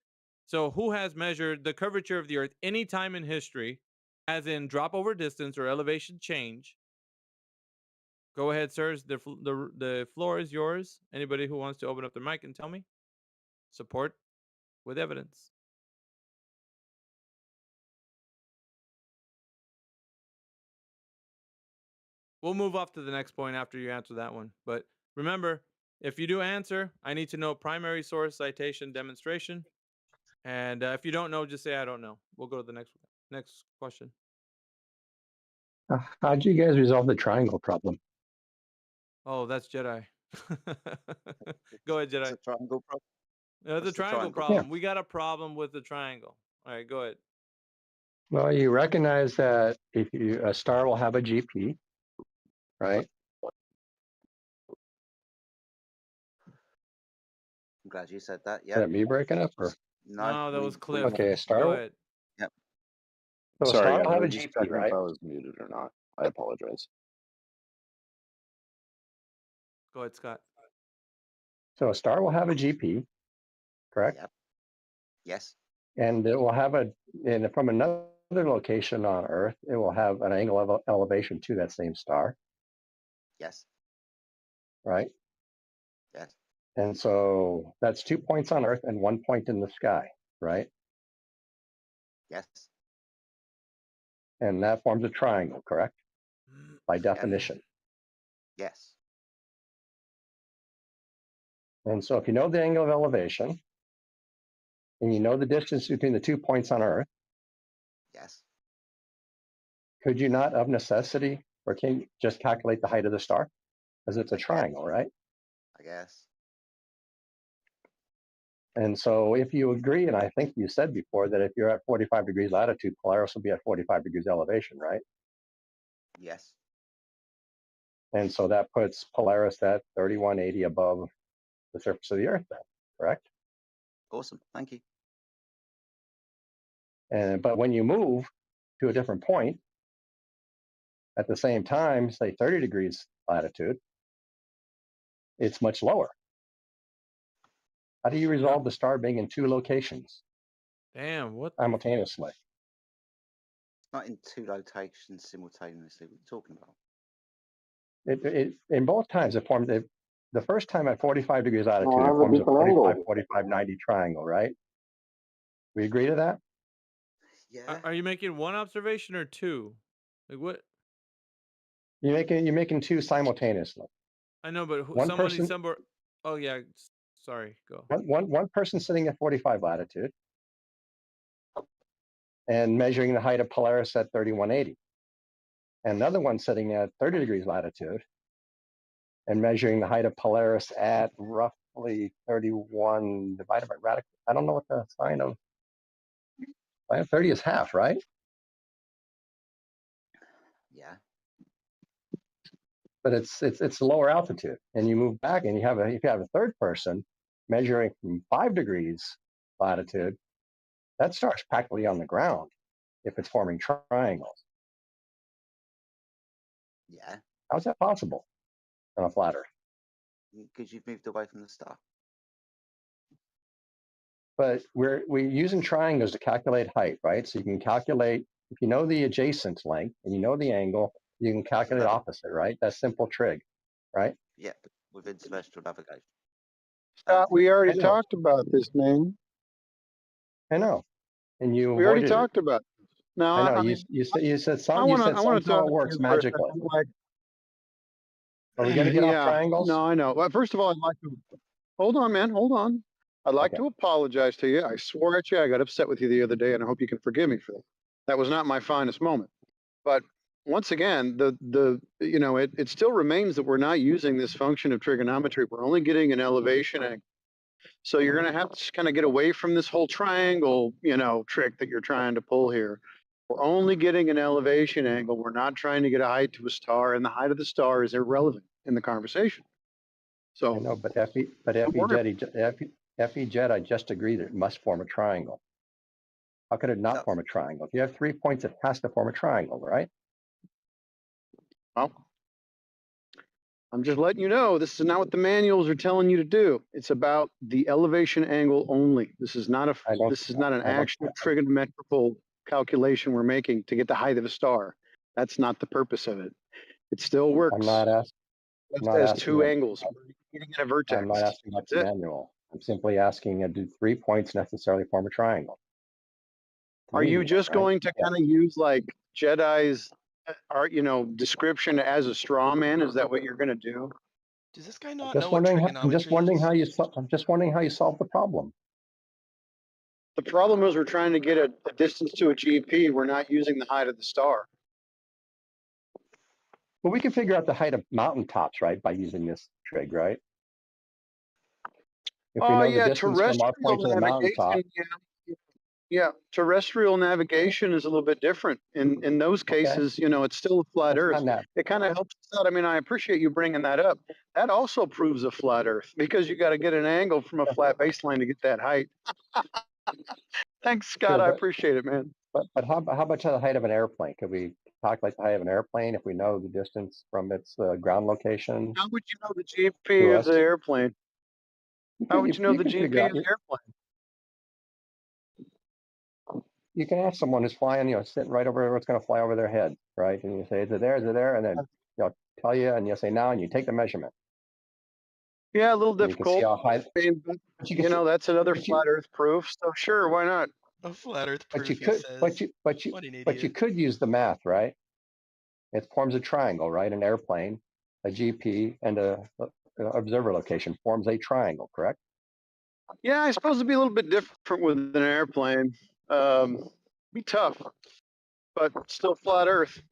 So who has measured the curvature of the Earth any time in history, as in drop over distance or elevation change? Go ahead, sirs. The floor is yours. Anybody who wants to open up their mic and tell me. Support with evidence. We'll move off to the next point after you answer that one. But remember, if you do answer, I need to know primary source, citation, demonstration. And if you don't know, just say I don't know. We'll go to the next question. How'd you guys resolve the triangle problem? Oh, that's Jedi. Go ahead, Jedi. It's a triangle problem. The triangle problem. We got a problem with the triangle. All right, go ahead. Well, you recognize that if a star will have a GP, right? I'm glad you said that. Is Yeah. that me breaking up or? No, that was Cliff. Okay, a star. Go ahead. Yep. So a Sorry, star guys, will have I a was just GP, checking right? if I was muted or not. I apologize. Go ahead, Scott. So a star will have a GP, correct? Yep. Yes. And it will have and from another location on Earth, it will have an angle of elevation to that same star, Yes. right? Yes. And so that's 2 points on Earth and 1 point in the sky, right? Yes. And that forms a triangle, correct? By definition. Yes. And so if you know the angle of elevation, and you know the distance between the 2 points on Earth, Yes. could you not, of necessity, or can you just calculate the height of the star? Because it's a triangle, right? I guess. And so if you agree, and I think you said before that if you're at 45 degrees latitude, Polaris will be at 45 degrees elevation, right? Yes. And so that puts Polaris at 3180 above the surface of the Earth then, correct? Awesome. Thank you. But when you move to a different point at the same time, say 30 degrees latitude, it's much lower. How do you resolve the star being in two locations? Damn, what? Simultaneously. Not in two locations simultaneously. What are you talking about? In both times, it formed the first time at 45 degrees latitude, it forms a 45, 45, 90 triangle, right? We agree to that? Yeah. Are you making one observation or two? Like what? You're making two simultaneously. I know, but One somebody person- somewhere. Oh yeah, sorry. Go. One person sitting at 45 latitude and measuring the height of Polaris at 3180. And another one sitting at 30 degrees latitude and measuring the height of Polaris at roughly 31 divided by radical. I don't know what the sign of 30 is half, right? Yeah. but it's lower altitude, and you move back, and if you have a third person measuring from 5 degrees latitude, that star's practically on the ground if it's forming triangles. Yeah. How's that possible on a flat Earth? Because you've moved away from the star. But we're using triangles to calculate height, right? So you can calculate, if you know the adjacent length and you know the angle, you can calculate opposite, right? That's simple trig, right? Yeah, within celestial navigation. Scott, we already I know. talked about this, man. I know. And you We already avoided it. talked about it. No, I know. I You said I want to somehow talk it works to you for a magically. second. Like, Are we going to get off yeah, triangles? no, I know. Well, first of all, I'd like to hold on, man. Hold on. I'd like to apologize to you. I swore at you. I got upset with you the other day, and I hope you can forgive me for that. That was not my finest moment. But once again, it still remains that we're not using this function of trigonometry. We're only getting an elevation angle. So you're going to have to kind of get away from this whole triangle, trick that you're trying to pull here. We're only getting an elevation angle. We're not trying to get a height to a star, and the height of the star is irrelevant in the conversation. So I know, but FE jet, I just agreed it must form a triangle. How could it not form a triangle? If you have 3 points, it has to form a triangle, right? Well, I'm just letting you know, this is not what the manuals are telling you to do. It's about the elevation angle only. This is not an actual trigonometrical calculation we're making to get the height of a star. That's not the purpose of it. It still works. I'm not asking. It has two angles, meeting at a vertex. I'm not asking about the manual. I'm simply asking, do 3 points necessarily form a triangle? Are you just going to kind of use like Jedi's description as a straw man? Is that what you're going to do? Does this guy not Just know what wondering. trigonometry I'm just wondering is? I'm just wondering how you solve the problem. The problem is we're trying to get a distance to a GP. We're not using the height of the star. Well, we can figure out the height of mountaintops, right, by using this trig, right? If we know the distance from our point to the mountaintop. Yeah, terrestrial navigation is a little bit different. In those cases, it's still a flat Earth. It kind of helps us out. I mean, I appreciate you bringing that up. That also proves a flat Earth because you got to get an angle from a flat baseline to get that height. Thanks, Scott. I appreciate it, man. But how about the height of an airplane? Could we calculate the height of an airplane if we know the distance from its ground location? How would you know the GP of the airplane? How would you know the GP of the airplane? You can ask someone who's flying, sitting right over what's going to fly over their head, right? And you say, is it there? Is it there? And then they'll tell you, and you'll say no, and you take the measurement. Yeah, a little difficult. You can see that's another flat Earth proof. So sure, why not? A flat Earth proof. But you could use the math, right? It forms a triangle, right? An airplane, a GP, and a observer location forms a triangle, correct? Yeah, I suppose it'd be a little bit different with an airplane. Be tough, but still flat Earth,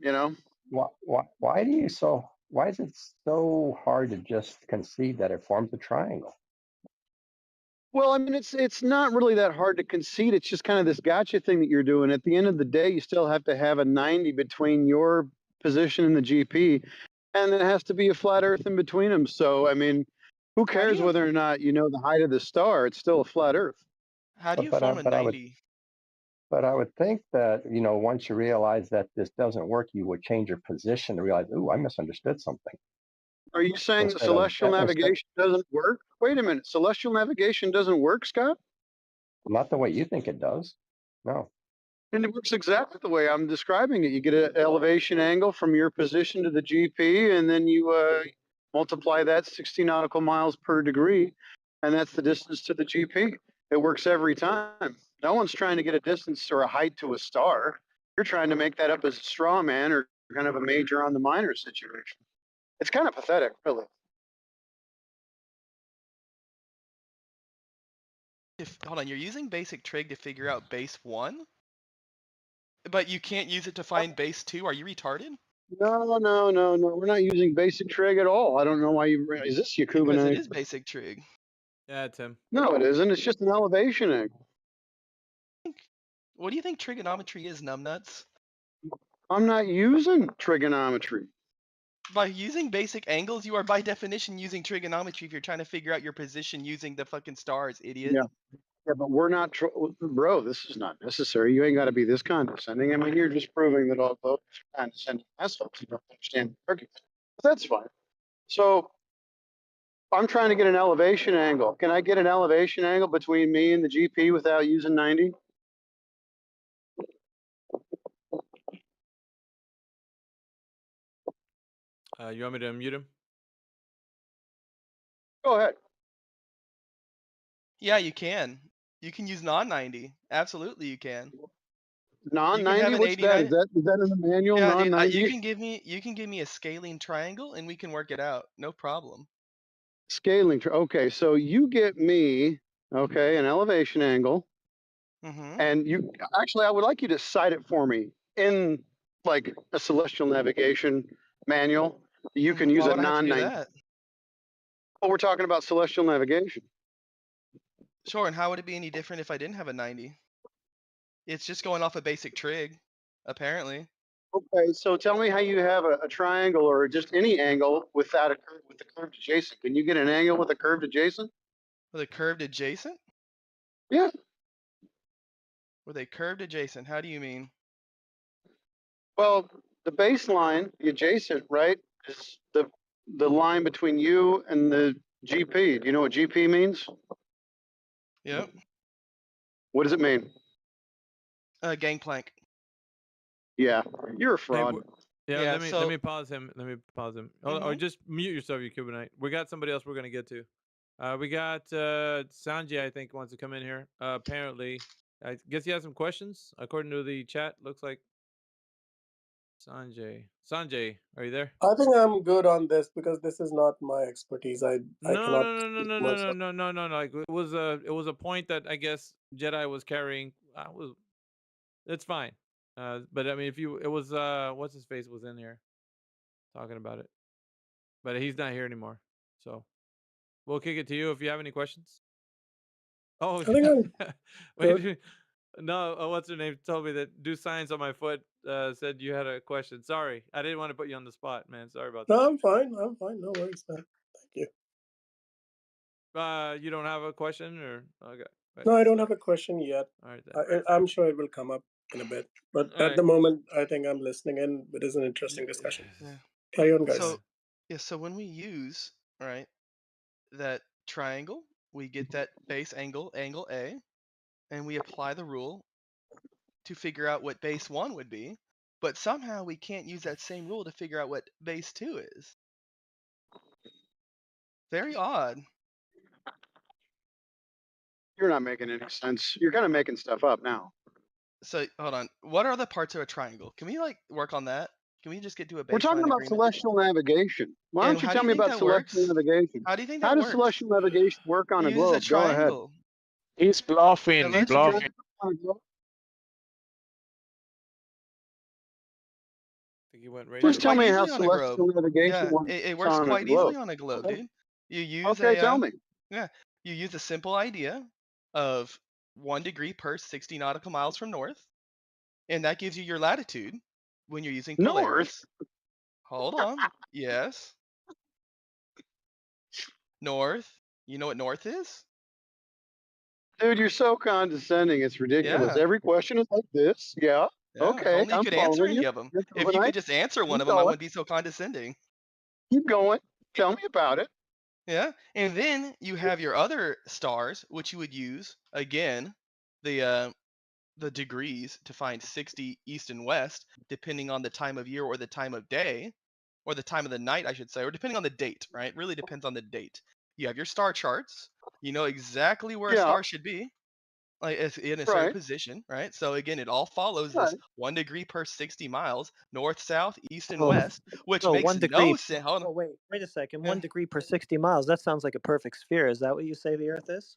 Why is it so hard to just concede that it forms a triangle? Well, I mean, it's not really that hard to concede. It's just kind of this gotcha thing that you're doing. At the end of the day, you still have to have a 90 between your position and the GP, and it has to be a flat Earth in between them. So, I mean, who cares whether or not you know the height of the star? It's still a flat Earth. How do you form a 90? But I would think that, once you realize that this doesn't work, you would change your position to realize, ooh, I misunderstood something. Are you saying that celestial navigation doesn't work? Wait a minute. Celestial navigation doesn't work, Scott? Not the way you think it does. No. And it works exactly the way I'm describing it. You get an elevation angle from your position to the GP, and then you multiply that 60 nautical miles per degree, and that's the distance to the GP. It works every time. No one's trying to get a distance or a height to a star. You're trying to make that up as a straw man or kind of a major on the minor situation. It's kind of pathetic, really. Hold on, you're using basic trig to figure out base 1? But you can't use it to find base 2? Are you retarded? No. We're not using basic trig at all. I don't know why you... Is this Yakuban? Because it is basic trig. Yeah, Tim. No, it isn't. It's just an elevation angle. What do you think trigonometry is, numbnuts? I'm not using trigonometry. By using basic angles, you are by definition using trigonometry if you're trying to figure out your position using the fucking stars, idiot. Yeah. Yeah, but we're not, bro. This is not necessary. You ain't got to be this condescending. I mean, you're just proving that all voters are condescending assholes. You don't understand the argument. But that's fine. So I'm trying to get an elevation angle. Can I get an elevation angle between me and the GP without using 90? You want me to unmute him? Go ahead. Yeah, you can. You can use non-90. Absolutely, you can. Non-90? What's that? Is that in the manual? Yeah, dude, Non-90? you can give me a scaling triangle and we can work it out. No problem. Scaling. Okay, so you get me, okay, an elevation angle. Mm-hmm. And you actually, I would like you to cite it for me in like a celestial navigation manual. You can use Why a would I have to do non-90. that? Well, we're talking about celestial navigation. Sure, and how would it be any different if I didn't have a 90? It's just going off a basic trig, apparently. Okay, so tell me how you have a triangle or just any angle without a curve with the curved adjacent. Can you get an angle with a curved adjacent? With a curved adjacent? Yeah. With a curved adjacent, how do you mean? Well, the baseline, the adjacent, right, is the line between you and the GP. Do you know what GP means? Yep. What does it mean? Gangplank. Yeah, you're a Hey, fraud. let me pause him. Let me pause him. Or just mute yourself, you Cubanite. We got somebody else we're gonna get to. We got Sanjay, I think, wants to come in here. Apparently, I guess he has some questions according to the chat. Looks like Sanjay, are you there? I think I'm good on this because this is not my expertise. I No. cannot. Like it was a point that I guess Jedi was carrying. It's fine. But I mean, if you, it was what's his face was in here talking about it, but he's not here anymore. So we'll kick it to you if you have any questions. Oh, I think I'm wait, no. What's her name? Told me that do science on my foot. Said you had a question. Sorry, I didn't want to put you on the spot, man. Sorry about that. No, I'm fine. I'm fine. No worries, man. Thank you. You don't have a question, or okay? Right. No, I don't have a question yet. All right, then. I'm sure it will come up in a bit. But All at right. the moment, I think I'm listening in. It is an interesting discussion. Carry on, guys. So when we use that triangle, we get that base angle, angle A, and we apply the rule to figure out what base 1 would be. But somehow we can't use that same rule to figure out what base 2 is. Very odd. You're not making any sense. You're kind of making stuff up now. So hold on. What are the parts of a triangle? Can we work on that? Can we just get to a baseline We're talking about agreement? celestial navigation. Why And don't you how tell do you me think about that celestial works? navigation? How do you think How that does works? celestial navigation work on a Use a globe? Go ahead. triangle. He's bluffing. Allegedly. Bluffing. I think he went right. Just tell me how Easily on a globe. celestial navigation Yeah, works it works on a quite globe. easily on a globe, Okay. dude. You use Okay, tell me. Yeah, you use a simple idea of 1 degree per 60 nautical miles from north, and that gives you your latitude when you're using North? Polaris. Hold on. Yes. North. You know what north is? Dude, you're so condescending. It's ridiculous. Yeah. Every question is like this. Yeah. Yeah. If Okay. only you I'm could answer following any you. of them. You're If you Cubanite. could just answer one Keep of them, I going. wouldn't be so condescending. Keep going. Tell me about it. Yeah, and then you have your other stars, which you would use again, the degrees to find 60 east and west, depending on the time of year or the time of day, or the time of the night, I should say, or depending on the date, right? It really depends on the date. You have your star charts. You know exactly where a Yeah. star should be, like it's in a certain Right. position, right? So again, it all follows Right. this 1 degree per 60 miles, north, south, east, and Oh, west, which so makes 1 degree. no sense. Hold on. Oh, wait a second. Yeah. 1 degree per 60 miles. That sounds like a perfect sphere. Is that what you say the Earth is?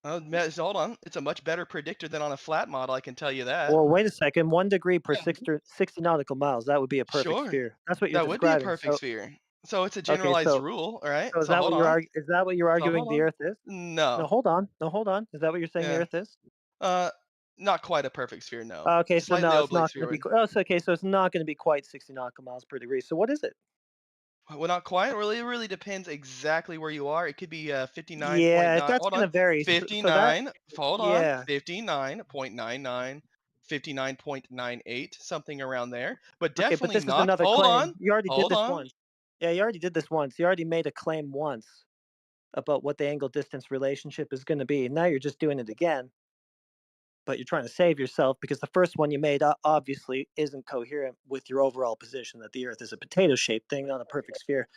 Hold on. It's a much better predictor than on a flat model, I can tell you that. Well, wait a second. 1 degree per 60 nautical miles. That would be a perfect Sure. sphere. That's what you're That would be a describing. perfect So, sphere. So it's a okay, generalized so rule, all right? so is So that hold what you're on. is that what you're So arguing hold the on. Earth is? No. No, hold on. No, hold on. Is that what you're saying the Yeah. Earth is? Not quite a perfect sphere, no. Okay, so Slightly no, it's oblique not going to be. spheroid. Oh, so okay, so it's not going to be quite 60 nautical miles per degree. So what is it? Well, not quite. Really, it really depends exactly where you are. It could be 59.9. Yeah, that's Hold gonna on. vary. So that, 59. Hold on. yeah. 59.99. 59.98, something around there. But Okay, but definitely this is not. another Hold claim. on. You already did Hold this on. once. Yeah, you already did this once. You already made a claim once about what the angle distance relationship is going to be. Now you're just doing it again, but you're trying to save yourself because the first one you made obviously isn't coherent with your overall position that the Earth is a potato-shaped thing, not a perfect sphere.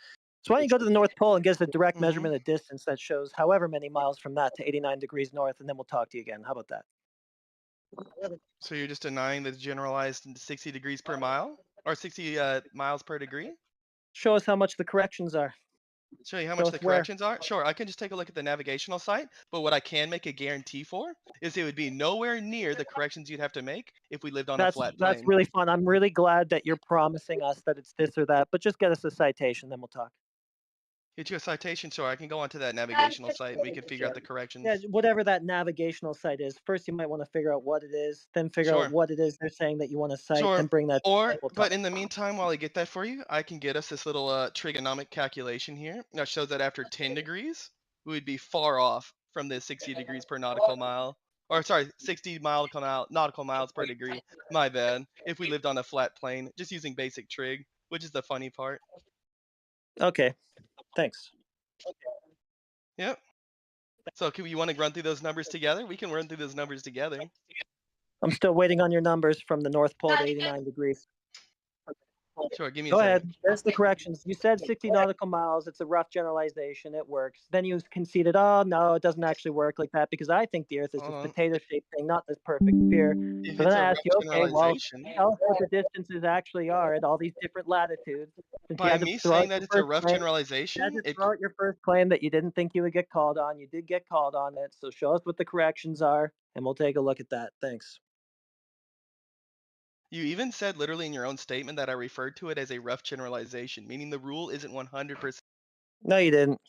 So why don't you go to the North Pole and get us a direct measurement of distance that shows however many miles from that to 89 degrees north, and then we'll talk to you again. How about that? So you're just denying the generalized 60 degrees per mile? Or 60 miles per degree? Show us how much the corrections are. Show you how Show much us the where. corrections are? Sure, I can just take a look at the navigational site, but what I can make a guarantee for is it would be nowhere near the corrections you'd have to make if we lived on a flat That's plane. really fun. I'm really glad that you're promising us that it's this or that, but just get us a citation, then we'll talk. Get you a citation, sure. I can go onto that navigational site and we can figure out the corrections. Yeah, whatever that navigational site is. First, you might want to figure out what it is, then figure out Sure. what it is they're saying that you want to cite, Sure. then bring that. Or, We'll but talk. in the meantime, while I get that for you, I can get us this little trigonomic calculation here that shows that after 10 degrees, we would be far off from the 60 degrees per nautical mile. Or sorry, 60 nautical miles per degree. My bad. If we lived on a flat plane, just using basic trig, which is the funny part. Okay, thanks. Yep. So, you want to run through those numbers together? We can run through those numbers together. I'm still waiting on your numbers from the North Pole to 89 degrees. Sure, give me Go a second. ahead. There's the corrections. You said 60 nautical miles. It's a rough generalization. It works. Then you conceded, oh, no, it doesn't actually work like that because I think the Earth is this potato-shaped thing, not this perfect sphere. If So it's then a I rough asked you, okay, well, generalization. tell us what the distances actually are at all these different latitudes. Since you By had to me throw out saying that your it's a first rough claim, you had generalization, to throw out your first claim that you didn't think you would get called on. You did get called on it. So show us what the corrections are, and we'll take a look at that. Thanks. you even said literally in your own statement that I referred to it as a rough generalization, meaning the rule isn't 100%. No, you didn't.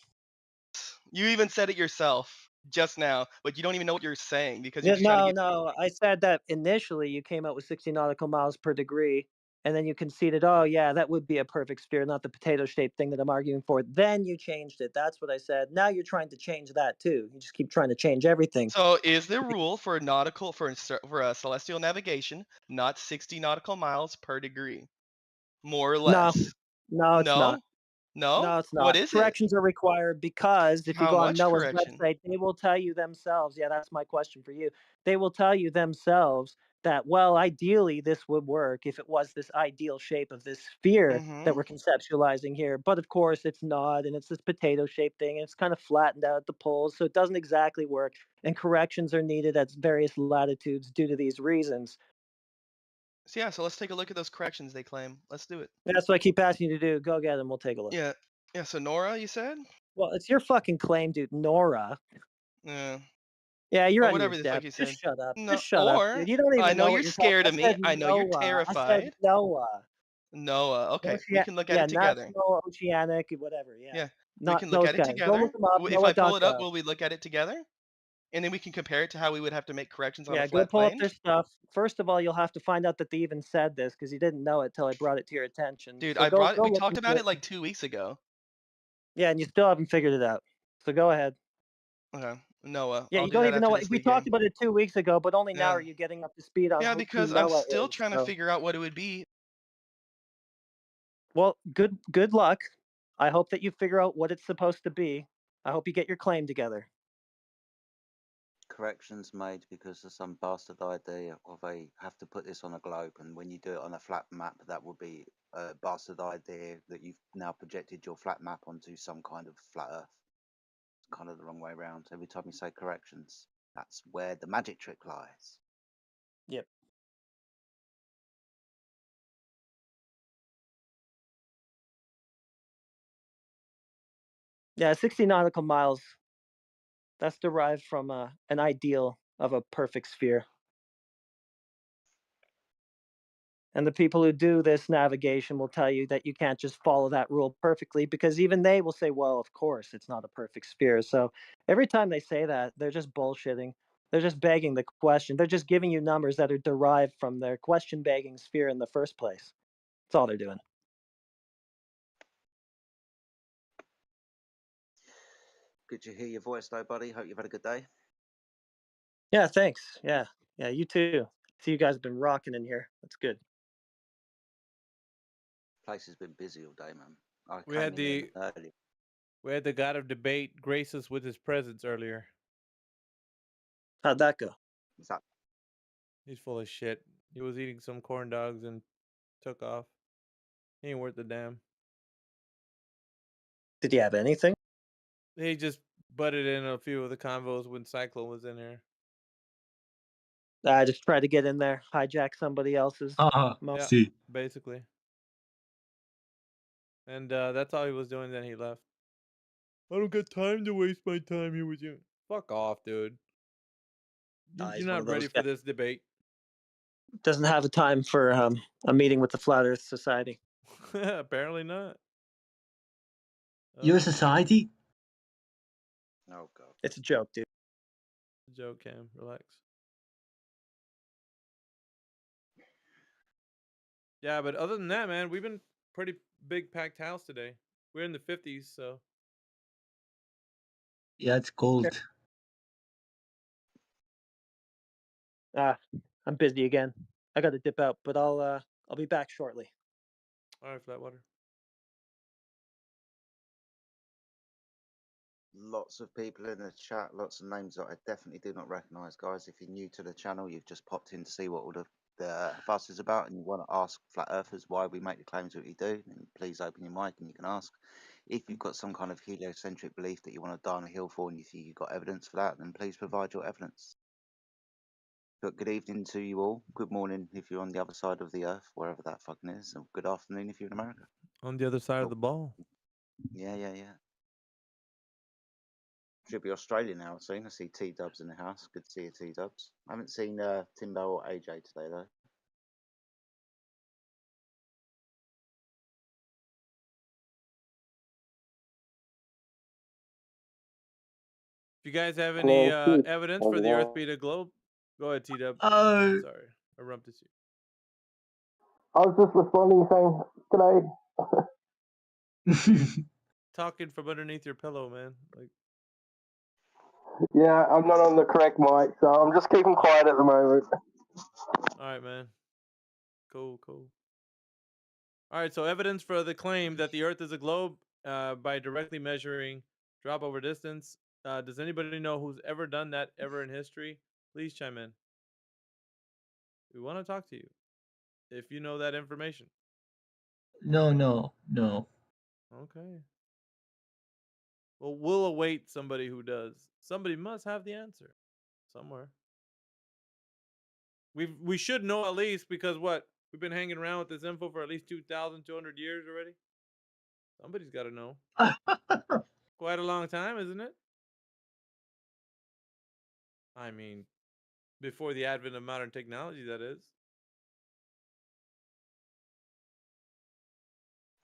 You even said it yourself just now, but you don't even know what you're saying because Yeah, you're just trying to no, get. no. I said that initially you came out with 60 nautical miles per degree, and then you conceded, oh, yeah, that would be a perfect sphere, not the potato-shaped thing that I'm arguing for. Then you changed it. That's what I said. Now you're trying to change that too. You just keep trying to change everything. So is the rule for a celestial navigation not 60 nautical miles per degree, more or No, less? no, it's not. No. No, it's What not. is it? Corrections are required because if you How go on much NOAA's correction? website, they will tell you themselves. Yeah, that's my question for you. They will tell you themselves that, well, ideally this would work if it was this ideal shape of this sphere that we're conceptualizing here. But of course, it's not, and it's this potato-shaped thing, and it's kind of flattened out at the poles, so it doesn't exactly work. And corrections are needed at various latitudes due to these reasons. So yeah, so let's take a look at those corrections they claim. Let's do it. That's what I keep asking you to do. Go get them. We'll take a look. Yeah. Yeah, so Nora, you said? Well, it's your fucking claim, dude. Nora. Yeah. Yeah, you're Or out of your whatever the fuck depth. you said. Just shut up. No, Just shut up, or dude. You don't I even know know you're what you're talking. scared I of me. said I know you're Noah. I said terrified. Noah. Noah. Okay, we can look at Yeah, it together. National Oceanic, whatever. Yeah. Yeah, we Not can look those at it guys. Go together. look them up. If I pull it up, Noah.gov. will we look at it together? And then we can compare it to how we would have to make corrections on a Yeah, go flat pull up plane. their stuff. First of all, you'll have to find out that they even said this because you didn't know it till I brought it to your attention. Dude, So I brought it. go We look talked into about it like 2 weeks ago. Yeah, and you still haven't figured it out. So go ahead. Okay, Noah. Yeah, I'll you do don't that even know after what this we league game. talked about it 2 weeks ago, but only now Yeah. are you getting up to speed on Yeah, who because I'm Noah still is. trying to figure out what it would be. Well, good luck. I hope that you figure out what it's supposed to be. I hope you get your claim together. Corrections made because of some bastard idea of they have to put this on a globe, and when you do it on a flat map, that would be a bastard idea that you've now projected your flat map onto some kind of flat Earth. It's kind of the wrong way around. Every time you say corrections, that's where the magic trick lies. Yep. Yeah, 60 nautical miles. That's derived from an ideal of a perfect sphere. And the people who do this navigation will tell you that you can't just follow that rule perfectly because even they will say, well, of course, it's not a perfect sphere. So every time they say that, they're just bullshitting. They're just begging the question. They're just giving you numbers that are derived from their question begging sphere in the first place. That's all they're doing. Good to hear your voice, though, buddy. Hope you've had a good day. Yeah, thanks. Yeah, you too. See, you guys have been rocking in here. That's good. Place has been busy all day, man. We had the God of Debate grace us with his presence earlier. How'd that go? He's full of shit. He was eating some corn dogs and took off. He ain't worth the damn. Did he have anything? He just butted in a few of the convos when Cyclone was in here. I just tried to get in there, hijack somebody else's. Yeah, basically. And that's all he was doing. Then he left. I don't got time to waste my time here with you. Fuck off, dude. You're not ready for this debate. Doesn't have a time for a meeting with the Flat Earth Society. Apparently not. Your society? Oh god. It's a joke, dude. Joke, Cam. Relax. Yeah, but other than that, man, we've been pretty big packed house today. We're in the 50s, so. Yeah, it's cold. I'm busy again. I got to dip out, but I'll be back shortly. All right, Flatwater. Lots of people in the chat, lots of names that I definitely do not recognise, guys. If you're new to the channel, you've just popped in to see what all the fuss is about, and you want to ask Flat Earthers why we make the claims that we do, then please open your mic and you can ask. If you've got some kind of heliocentric belief that you want to die on a hill for and you think you've got evidence for that, then please provide your evidence. But good evening to you all. Good morning if you're on the other side of the earth, wherever that fucking is, and good afternoon if you're in America. On the other side of the ball. Yeah. Should be Australia now soon. I see T-Dubs in the house. Good to see you, T-Dubs. I haven't seen Timbo or AJ today, though. If you guys have any evidence for the Earth being a globe, go ahead, T-Dub. Sorry, I rumped you. I was just responding saying, g'day. Talking from underneath your pillow, man. Like. Yeah, I'm not on the correct mic, so I'm just keeping quiet at the moment. All right, man. Cool. All right, so evidence for the claim that the Earth is a globe by directly measuring drop over distance. Does anybody know who's ever done that ever in history? Please chime in. We want to talk to you if you know that information. No. Okay. Well, we'll await somebody who does. Somebody must have the answer somewhere. We should know at least, because what? We've been hanging around with this info for at least 2,200 years already. Somebody's got to know. Quite a long time, isn't it? I mean, before the advent of modern technology, that is.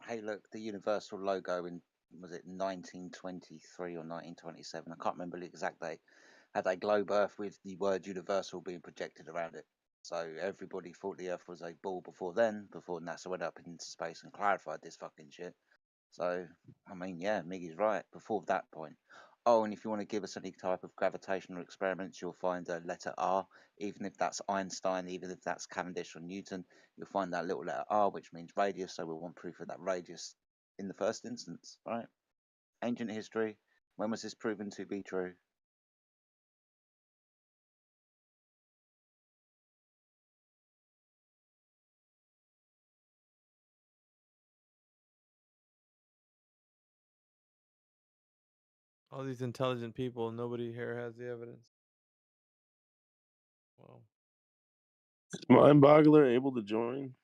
Hey, look, the Universal logo in, was it 1923 or 1927? I can't remember the exact date. Had a globe Earth with the word Universal being projected around it. So everybody thought the Earth was a ball before then, before NASA went up into space and clarified this fucking shit. So, I mean, yeah, Miggy's right, before that point. Oh, and if you want to give us any type of gravitational experiments, you'll find a letter R, even if that's Einstein, even if that's Cavendish or Newton, you'll find that little letter R, which means radius, so we'll want proof of that radius in the first instance, right? Ancient history, when was this proven to be true? All these intelligent people, nobody here has the evidence. Wow. Is Mindboggler able to join?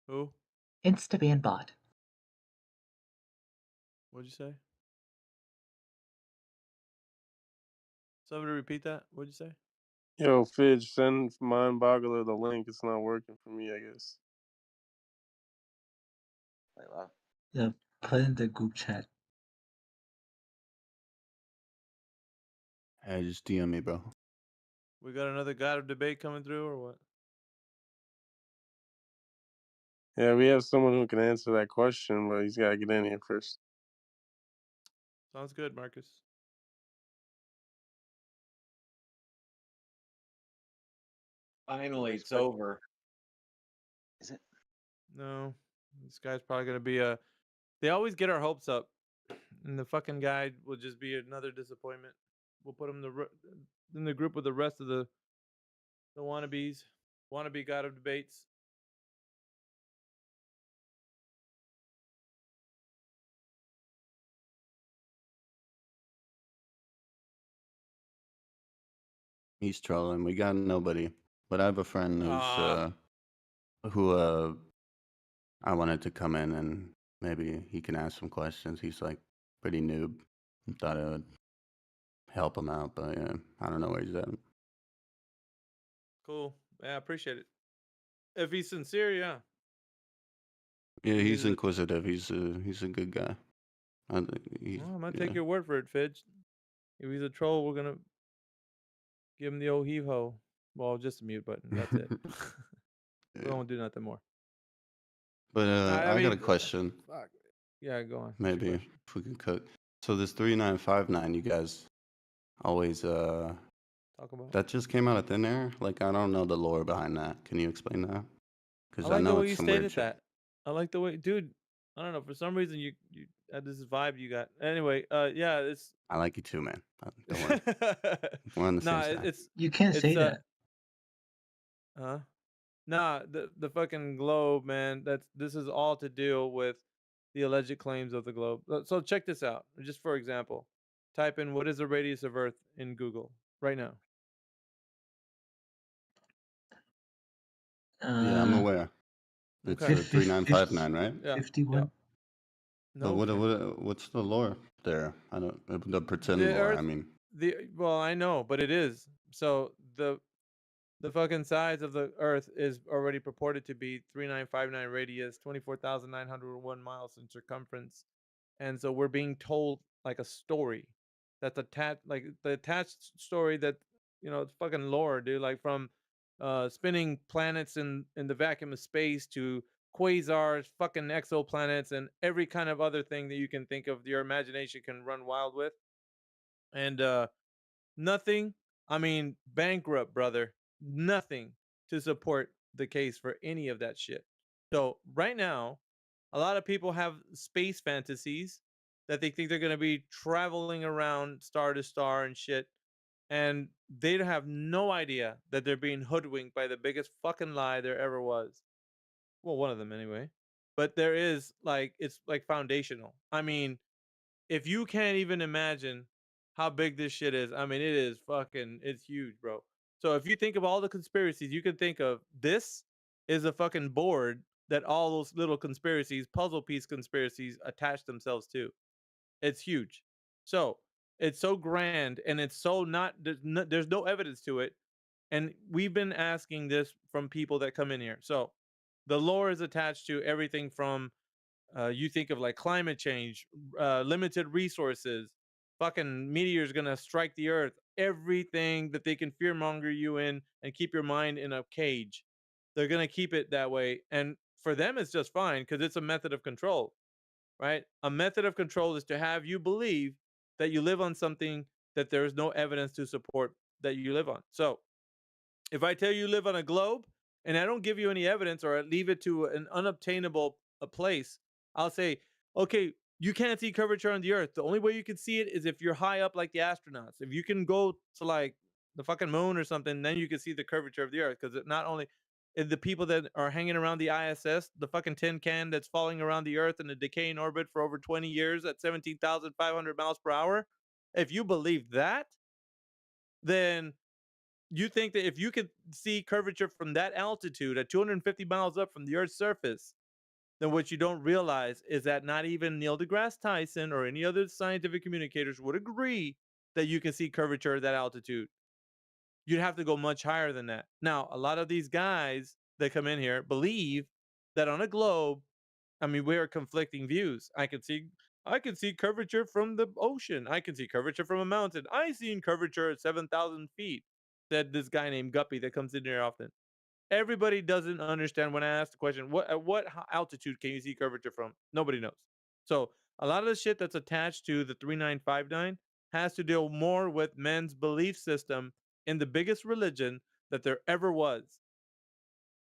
Who? Instaban bot. What'd you say? Somebody repeat that? What'd you say? Yo, Fidge, send Mindboggler the link. It's not working for me, I guess. Wait, what? Yeah, put in the group chat. Hey, just DM me, bro. We got another God of Debate coming through, or what? Yeah, we have someone who can answer that question, but he's got to get in here first. Sounds good, Marcus. Finally, it's over. Is it? No, this guy's probably gonna be a. They always get our hopes up, and the fucking guy will just be another disappointment. We'll put him in the group with the rest of the wannabes, wannabe god of debates. He's trolling. We got nobody. But I have a friend who's who I wanted to come in and maybe he can ask some questions. He's like pretty noob. Thought it would help him out, but yeah, I don't know where he's at. Cool. Yeah, I appreciate it. If he's sincere, yeah. Yeah, he's inquisitive. He's a good guy. Well, I'm gonna take your word for it, Fidge. If he's a troll, we're gonna give him the old heave ho. Well, just a mute button. That's it. We won't do nothing more. But I got a question. Fuck. Yeah, go on. Maybe if we can cook. So this 3959, you guys always talk about. That just came out of thin air. Like I don't know the lore behind that. Can you explain that? Because I like know the way it's you some weird stated shit. that. I like the way, dude. I don't know. For some reason, you had this vibe you got. Anyway, yeah, it's. I like you too, man. Don't worry. We're on the same side. It's. You can't say that. Huh? Nah, the fucking globe, man. This is all to deal with the alleged claims of the globe. So check this out. Just for example, type in what is the radius of Earth in Google right now. Yeah, I'm aware. It's 3959, right? Yeah. 51. No. But what's the lore there? I don't the pretend The lore. Earth, I mean, well, I know, but it is. So the fucking size of the Earth is already purported to be 3959 radius, 24,901 miles in circumference, and so we're being told like a story that's attached, like the attached story that it's fucking lore, dude. Like from spinning planets in the vacuum of space to quasars, fucking exoplanets, and every kind of other thing that you can think of. Your imagination can run wild with, and nothing. I mean, bankrupt, brother. Nothing to support the case for any of that shit. So right now, a lot of people have space fantasies that they think they're going to be traveling around star to star and shit. And they have no idea that they're being hoodwinked by the biggest fucking lie there ever was. Well, one of them anyway. But there is it's like foundational. I mean, if you can't even imagine how big this shit is, I mean, it's huge, bro. So if you think of all the conspiracies you can think of, this is a fucking board that all those little conspiracies, puzzle piece conspiracies, attach themselves to. It's huge. So it's so grand and it's so not, there's no evidence to it. And we've been asking this from people that come in here. So the lore is attached to everything from you think of like climate change, limited resources, fucking meteors gonna strike the earth, everything that they can fearmonger you in and keep your mind in a cage. They're gonna keep it that way. And for them, it's just fine because it's a method of control, right? A method of control is to have you believe that you live on something that there is no evidence to support that you live on. So if I tell you live on a globe and I don't give you any evidence or I leave it to an unobtainable place, I'll say, okay, you can't see curvature on the earth. The only way you can see it is if you're high up like the astronauts. If you can go to like the fucking moon or something, then you can see the curvature of the earth. Because not only the people that are hanging around the ISS, the fucking tin can that's falling around the earth in a decaying orbit for over 20 years at 17,500 miles per hour, if you believe that, then you think that if you could see curvature from that altitude at 250 miles up from the Earth's surface, then what you don't realize is that not even Neil deGrasse Tyson or any other scientific communicators would agree that you can see curvature at that altitude. You'd have to go much higher than that. Now, a lot of these guys that come in here believe that on a globe, I mean, we are conflicting views. I can see curvature from the ocean. I can see curvature from a mountain. I seen curvature at 7,000 feet, said this guy named Guppy that comes in here often. Everybody doesn't understand when I ask the question, at what altitude can you see curvature from? Nobody knows. So A lot of the shit that's attached to the 3959 has to deal more with men's belief system in the biggest religion that there ever was.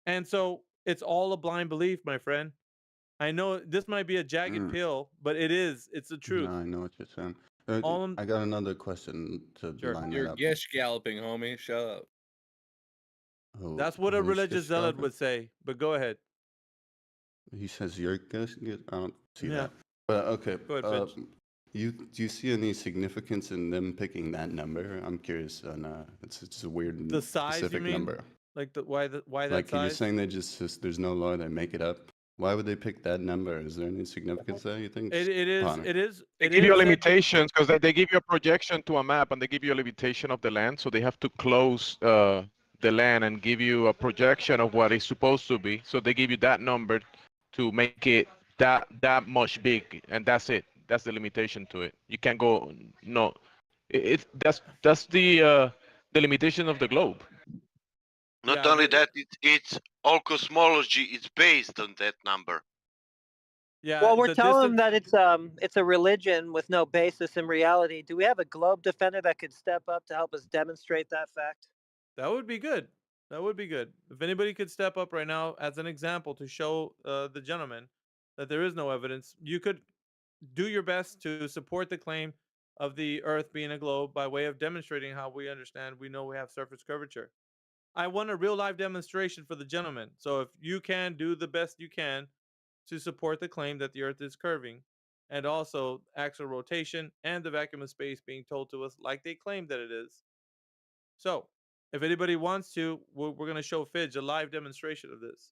And so it's all a blind belief, my friend. I know this might be a jagged pill, but it is. It's the truth. No, I know what you're saying. I got another question to Sure. line that You're up. gish galloping, homie. Shut up. That's what a who's religious zealot Gishgalping? would say. But go ahead. He says you're I don't see Yeah. that. But okay. Go ahead, Finch. Do you see any significance in them picking that number? I'm curious on it's a weird The size, you specific mean? number. Like why that Like you're size? saying they just there's no law, they make it up. Why would they pick that number? Is there any significance there, you think? It is. Connor? It is. They It give you is that- limitations because they give you a projection to a map and they give you a limitation of the land, so they have to close the land and give you a projection of what it's supposed to be. So they give you that number to make it that much big, and that's it. That's the limitation to it. You can't go no. That's the limitation of the globe. Not only that, it's all cosmology is based on that number. Yeah. Well, we're telling them that it's a religion with no basis in reality. Do we have a globe defender that could step up to help us demonstrate that fact? That would be good. That would be good. If anybody could step up right now as an example to show the gentleman that there is no evidence, you could do your best to support the claim of the Earth being a globe by way of demonstrating how we understand. We know we have surface curvature. I want a real live demonstration for the gentleman. So if you can do the best you can to support the claim that the Earth is curving, and also axial rotation and the vacuum of space being told to us like they claim that it is. So if anybody wants to, we're going to show Fidge a live demonstration of this.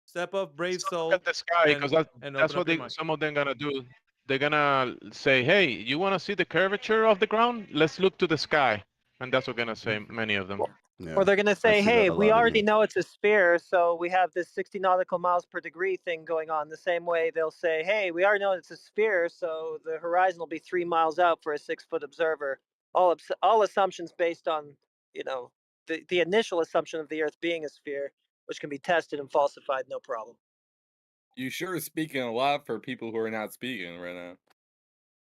Step up, brave soul. Look at the sky, because that's what some of them gonna do. They're gonna say, "Hey, you want to see the curvature of the ground? Let's look to the sky," and that's what gonna say many of them. Or they're going to say, hey, we already know it's a sphere, so we have this 60 nautical miles per degree thing going on. The same way they'll say, hey, we already know it's a sphere, so the horizon will be 3 miles out for a 6-foot observer. All assumptions based on, the initial assumption of the Earth being a sphere, which can be tested and falsified, no problem. You sure are speaking a lot for people who are not speaking right now.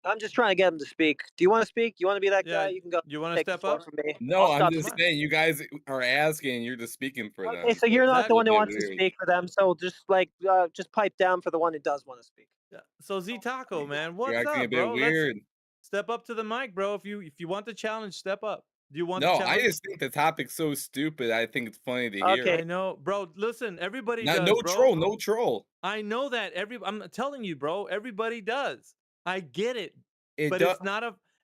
I'm just trying to get them to speak. Do you want to speak? You want to be that guy? You can go. You want to step up? From me. No, I'm just saying you guys are asking, you're just speaking for them. Okay, so you're not the one who wants to speak for them. So just pipe down for the one who does want to speak. Yeah. So Z Taco, man, You're what's acting up, a bit bro? weird. Let's step up to the mic, bro. If you want the challenge, step up. Do you want No, the challenge? I just think the topic's so stupid. I think it's funny to hear. I know, bro. Listen, everybody does, no bro. troll, no troll. I know that I'm telling you, bro. Everybody does. I get it, It but does.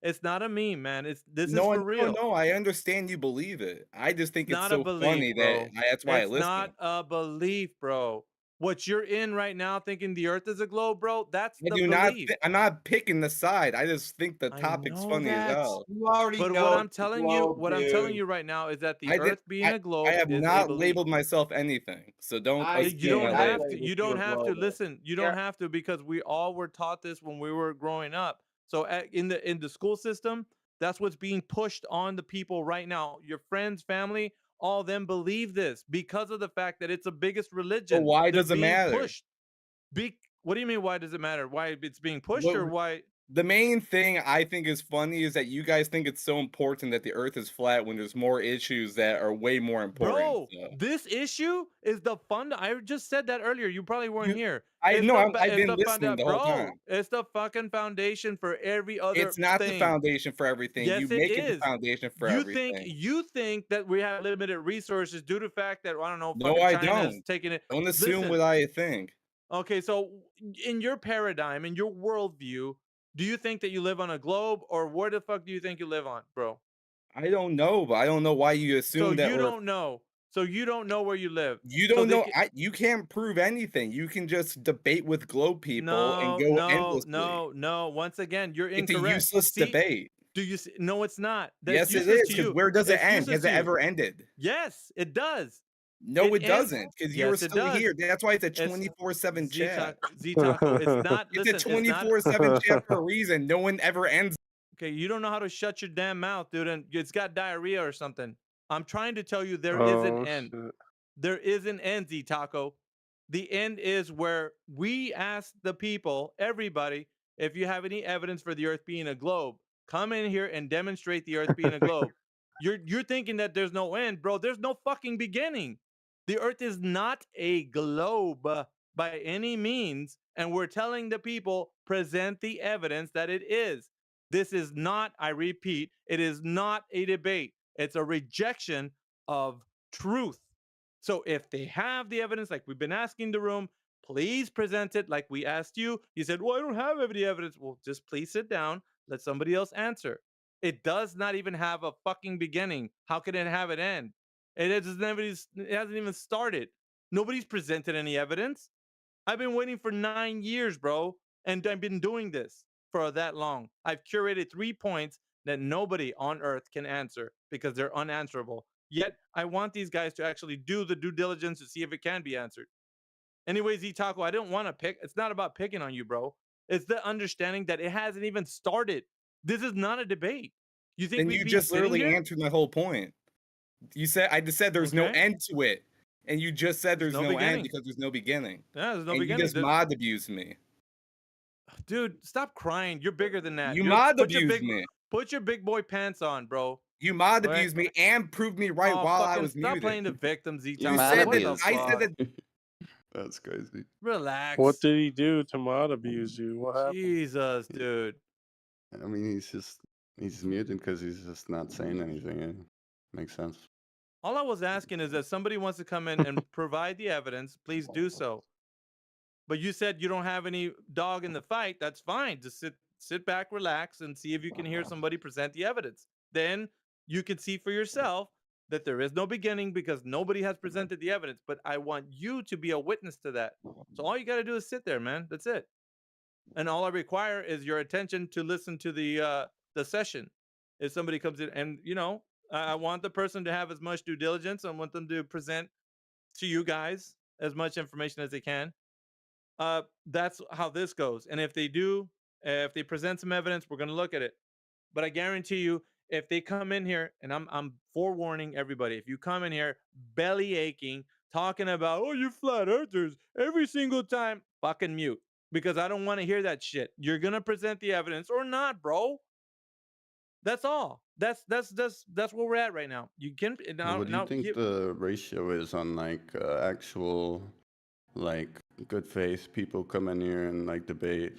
it's not a meme, man. This is No, for real. no, I understand you believe it. I just think it's Not so a belief, funny bro. that that's why I It's listen. not a belief, bro. What you're in right now, thinking the Earth is a globe, bro. That's I the do not. belief. I'm not picking the side. I just think the I topic's know funny as that. hell. You already But know what I'm it's a telling you, globe, right now is that the I did- Earth being a globe I have is a not belief. labeled myself anything, so don't. I You did. don't my have label. to. You don't have to listen. You don't have to, because we all were taught this when we were growing up. So in the school system, that's what's being pushed on the people right now. Your friends, family, all of them believe this because of the fact that it's the biggest religion. why They're does it being matter? Pushed. What do you mean? Why does it matter? Why it's being pushed, or why? The main thing I think is funny is that you guys think it's so important that the Earth is flat when there's more issues that are way more important. Bro, so. this issue is the fund. I just said that earlier. You probably weren't here. I It's know. the I've been the listening the whole time. It's the fucking foundation for every other. It's not the thing. foundation for everything. Yes, You it make it is. the foundation for you everything. You think that we have limited resources due to the fact that I don't know. No, Fucking I China's don't. taking it. Don't assume Listen. what I think. Okay, so in your paradigm, in your worldview, do you think that you live on a globe, or where the fuck do you think you live on, bro? I don't know, but I don't know why you assume So that you don't know. So you don't know where you live. You So don't they know. ca- You can't prove anything. You can just debate with globe people and go endlessly. No. Once again, you're It's a incorrect. useless See, debate. do you see? No, it's not. That's Yes, it useless is. to Because you. where does it It's end? useless Has it to you. ever ended? Yes, it does. No, it ends- doesn't. Because you're Yes, it still does. here. That's why it's a It's 24/7 chat. Z-Taco. It's not. It's Listen, a 24/7 chat for a reason. No one ever ends. Okay, you don't know how to shut your damn mouth, dude, and it's got diarrhea or something. I'm trying to tell you there is an end. Shit. There is an end, Z-Taco. The end is where we ask the people, everybody, if you have any evidence for the Earth being a globe, come in here and demonstrate the Earth being a globe. You're thinking that there's no end, bro. There's no fucking beginning. The Earth is not a globe by any means, and we're telling the people, present the evidence that it is. This is not, I repeat, it is not a debate. It's a rejection of truth. So if they have the evidence, like we've been asking the room, please present it like we asked you. You said, well, I don't have any evidence. Well, just please sit down. Let somebody else answer. It does not even have a fucking beginning. How can it have an end? It hasn't even started. Nobody's presented any evidence. I've been waiting for 9 years, bro. And I've been doing this for that long. I've curated 3 points that nobody on earth can answer because they're unanswerable. Yet I want these guys to actually do the due diligence to see if it can be answered. Anyways, Taco, I don't want to pick. It's not about picking on you, bro. It's the understanding that it hasn't even started. This is not a debate. You think And you just literally answered my whole point. You said I just said there's no end to it, and you just said there's no end because there's no beginning. Yeah, there's no and beginning. You just mod abused me. Dude, stop crying. You're bigger than that. You mod abused me. Put your big boy pants on, bro. You mod abused me and proved me right while I was stop muted. playing the victim, Z. You said that. I said that. That's crazy. Relax. What did he do to mod abuse you? What happened? Jesus, dude. I mean, he's muted because he's just not saying anything. It makes sense. All I was asking is that somebody wants to come in and provide the evidence, please do so. But you said you don't have any dog in the fight. That's fine. Just sit back, relax, and see if you can hear somebody present the evidence. Then you can see for yourself that there is no beginning because nobody has presented the evidence. But I want you to be a witness to that. So all you got to do is sit there, man. That's it. And all I require is your attention to listen to the session. If somebody comes in, and I want the person to have as much due diligence. I want them to present to you guys as much information as they can. That's how this goes. And if they do, if they present some evidence, we're going to look at it. But I guarantee you, if they come in here, and I'm forewarning everybody, if you come in here belly aching, talking about, oh, you flat earthers every single time, fucking mute. Because I don't want to hear that shit. You're going to present the evidence or not, bro. That's all. That's where we're at right now. You can. What do you think the ratio is on actual good faith people come in here and debate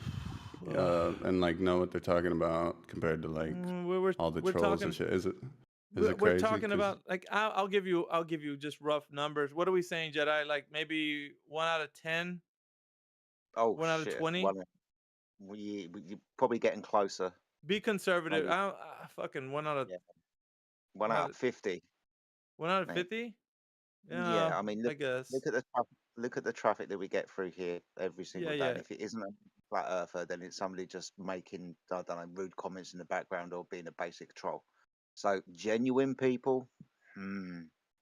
and know what they're talking about compared to all the trolls and shit? Is it crazy? We're talking about I'll give you just rough numbers. What are we saying, Jedi? Like maybe 1 out of 10. Oh, 1 out of 20. You're probably getting closer. Be conservative. Fucking 1 out of 1 out of 50. 1 out of 50. Yeah, I mean, I guess. Look at the traffic that we get through here every single day. Yeah. And if it isn't a flat earther, then it's somebody just making, I don't know, rude comments in the background or being a basic troll. So genuine people,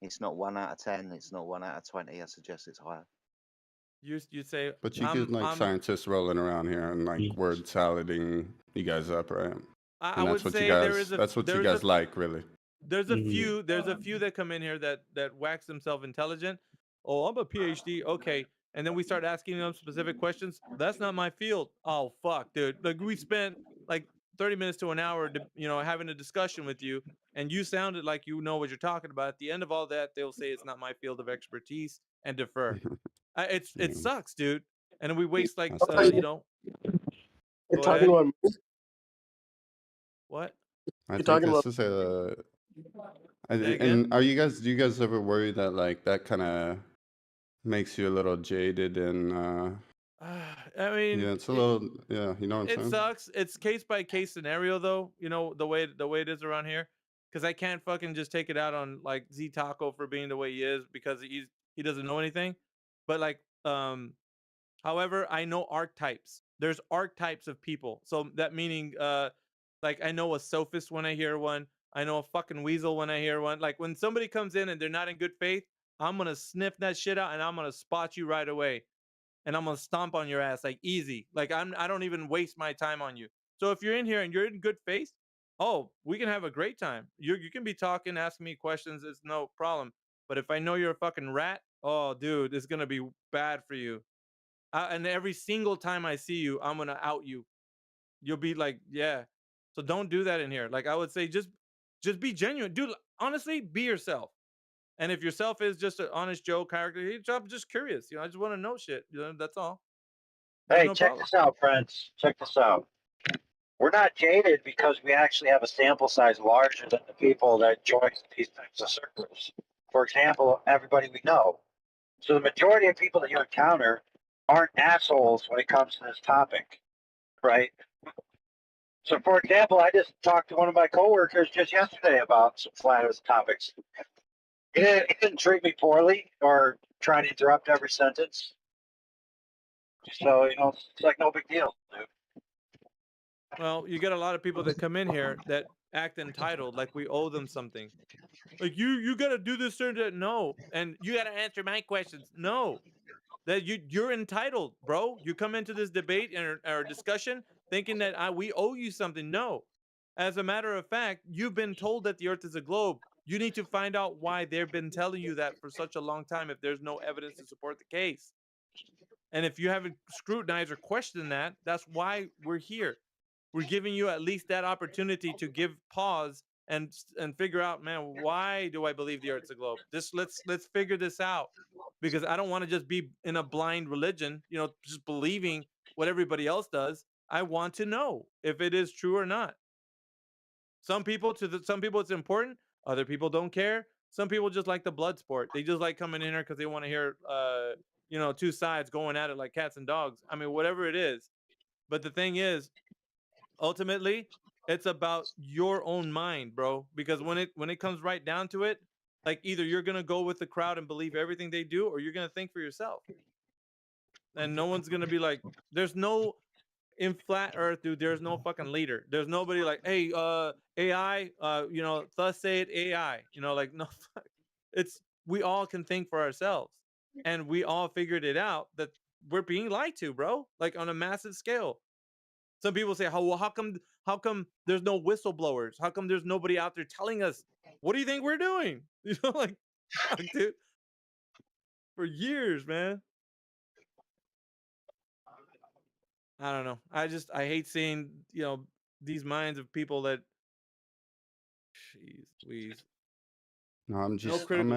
it's not 1 out of 10. It's not 1 out of 20. I suggest it's higher. You say, but you get scientists rolling around here and word salading you guys up, right? I would say that's what you guys like, really. There's a few that come in here that wax themselves intelligent. Oh, I'm a PhD. Okay. And then we start asking them specific questions. That's not my field. Oh, fuck, dude. Like we spent 30 minutes to an hour, having a discussion with you, and you sounded like you know what you're talking about. At the end of all that, they'll say it's not my field of expertise and defer. It sucks, dude. And we waste You're talking about what? I think this is and do you guys ever worry that that kind of makes you a little jaded and I mean, yeah, it's a little, yeah, you know what I'm saying? It sucks. It's case by case scenario though, the way it is around here, because I can't fucking just take it out on Z Taco for being the way he is because he doesn't know anything. But however, I know archetypes. There's archetypes of people. So that meaning I know a sophist when I hear one. I know a fucking weasel when I hear one. Like when somebody comes in and they're not in good faith, I'm gonna sniff that shit out and I'm gonna spot you right away. And I'm gonna stomp on your ass easy. I don't even waste my time on you. So if you're in here and you're in good faith, oh, we can have a great time. You can be talking, asking me questions. It's no problem. But if I know you're a fucking rat, oh, dude, it's gonna be bad for you. And every single time I see you, I'm gonna out you. You'll be like, yeah. So don't do that in here. Like I would say, just be genuine, dude. Honestly, be yourself. And if yourself is just an honest Joe character, I'm just curious. I just want to know shit. That's all. Hey, no check problem. this out, friends. Check this out. We're not jaded because we actually have a sample size larger than the people that join these types of circles. For example, everybody we know. So the majority of people that you encounter aren't assholes when it comes to this topic, right? So, for example, I just talked to one of my coworkers just yesterday about some flat earth topics. He didn't treat me poorly or try to interrupt every sentence. So, it's like no big deal, dude. Well, you get a lot of people that come in here that act entitled, like we owe them something. Like you got to do this or that. No, and you got to answer my questions. No, that you're entitled, bro. You come into this debate or discussion thinking that we owe you something. No, as a matter of fact, you've been told that the Earth is a globe. You need to find out why they've been telling you that for such a long time if there's no evidence to support the case. And if you haven't scrutinized or questioned that, that's why we're here. We're giving you at least that opportunity to give pause and figure out, man, why do I believe the Earth's a globe? Just let's figure this out, because I don't want to just be in a blind religion, just believing what everybody else does. I want to know if it is true or not. Some people it's important. Other people don't care. Some people just like the blood sport. They just like coming in here because they want to hear two sides going at it like cats and dogs. I mean, whatever it is. But the thing is, ultimately, it's about your own mind, bro. Because when it comes right down to it, like either you're gonna go with the crowd and believe everything they do, or you're gonna think for yourself. And no one's gonna be like, there's no in flat earth, dude, there's no fucking leader. There's nobody like, hey, AI, thus say it AI. Like, no, fuck. It's we all can think for ourselves. And we all figured it out that we're being lied to, bro. Like on a massive scale. Some people say, how come there's no whistleblowers? How come there's nobody out there telling us what do you think we're doing? Like, fuck, dude. For years, man. I don't know. I hate seeing, these minds of people that jeez, please. No, I'm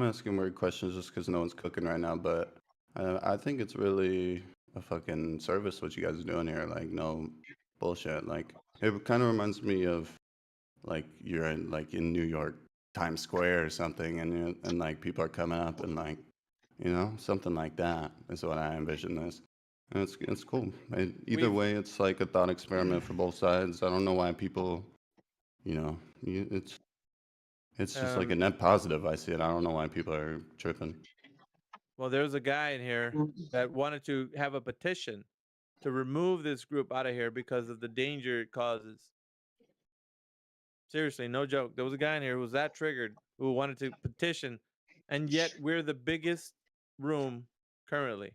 asking weird questions just because no one's cooking right now, but I think it's really a fucking service what you guys are doing here. Like, no bullshit. Like, it kind of reminds me of like you're in New York Times Square or something, and like people are coming up and like, something like that is what I envision this. And it's cool. Either way, it's like a thought experiment for both sides. I don't know why people, it's just like a net positive. I see it. I don't know why people are tripping. Well, there's a guy in here that wanted to have a petition to remove this group out of here because of the danger it causes. Seriously, no joke. There was a guy in here who was that triggered, who wanted to petition, and yet we're the biggest room currently.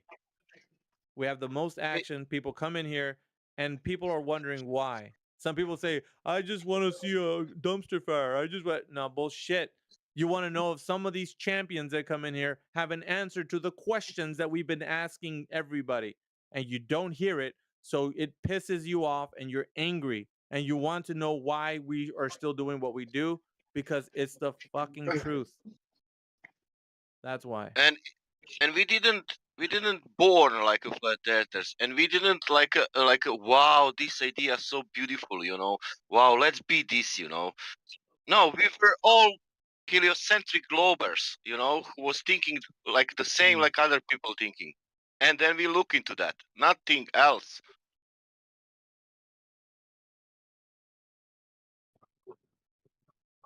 We have the most action. People come in here, and people are wondering why. Some people say, I just want to see a dumpster fire. No, bullshit. You want to know if some of these champions that come in here have an answer to the questions that we've been asking everybody, and you don't hear it. So it pisses you off, and you're angry, and you want to know why we are still doing what we do, because it's the fucking truth. That's why. And we didn't born like a flat earthers, and we didn't like a wow, this idea is so beautiful, wow, let's be this, no, we were all heliocentric globers, who was thinking like the same like other people thinking, and then we look into that, nothing else.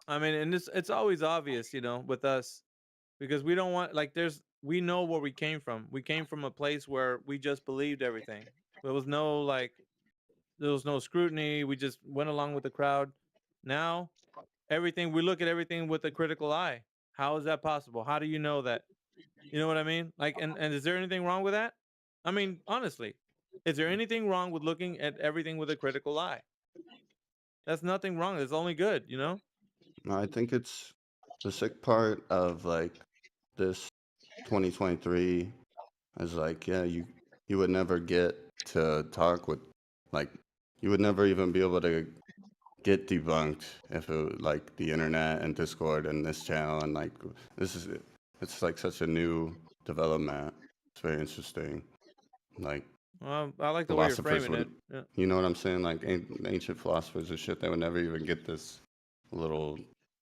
I mean, and it's always obvious, with us, because we don't want we know where we came from. We came from a place where we just believed everything. There was no scrutiny. We just went along with the crowd. Now, we look at everything with a critical eye. How is that possible? How do you know that? You know what I mean? Like, and is there anything wrong with that? I mean, honestly, is there anything wrong with looking at everything with a critical eye? That's nothing wrong. It's only good, No, I think it's the sick part of like this 2023 is like, yeah, you would never get to talk with, like, you would never even be able to get debunked if it like the internet and Discord and this channel and like it's like such a new development. It's very interesting. Like Well, I like the way you're philosophers framing would, it. Yeah. you know what I'm saying? Like ancient philosophers and shit, they would never even get this little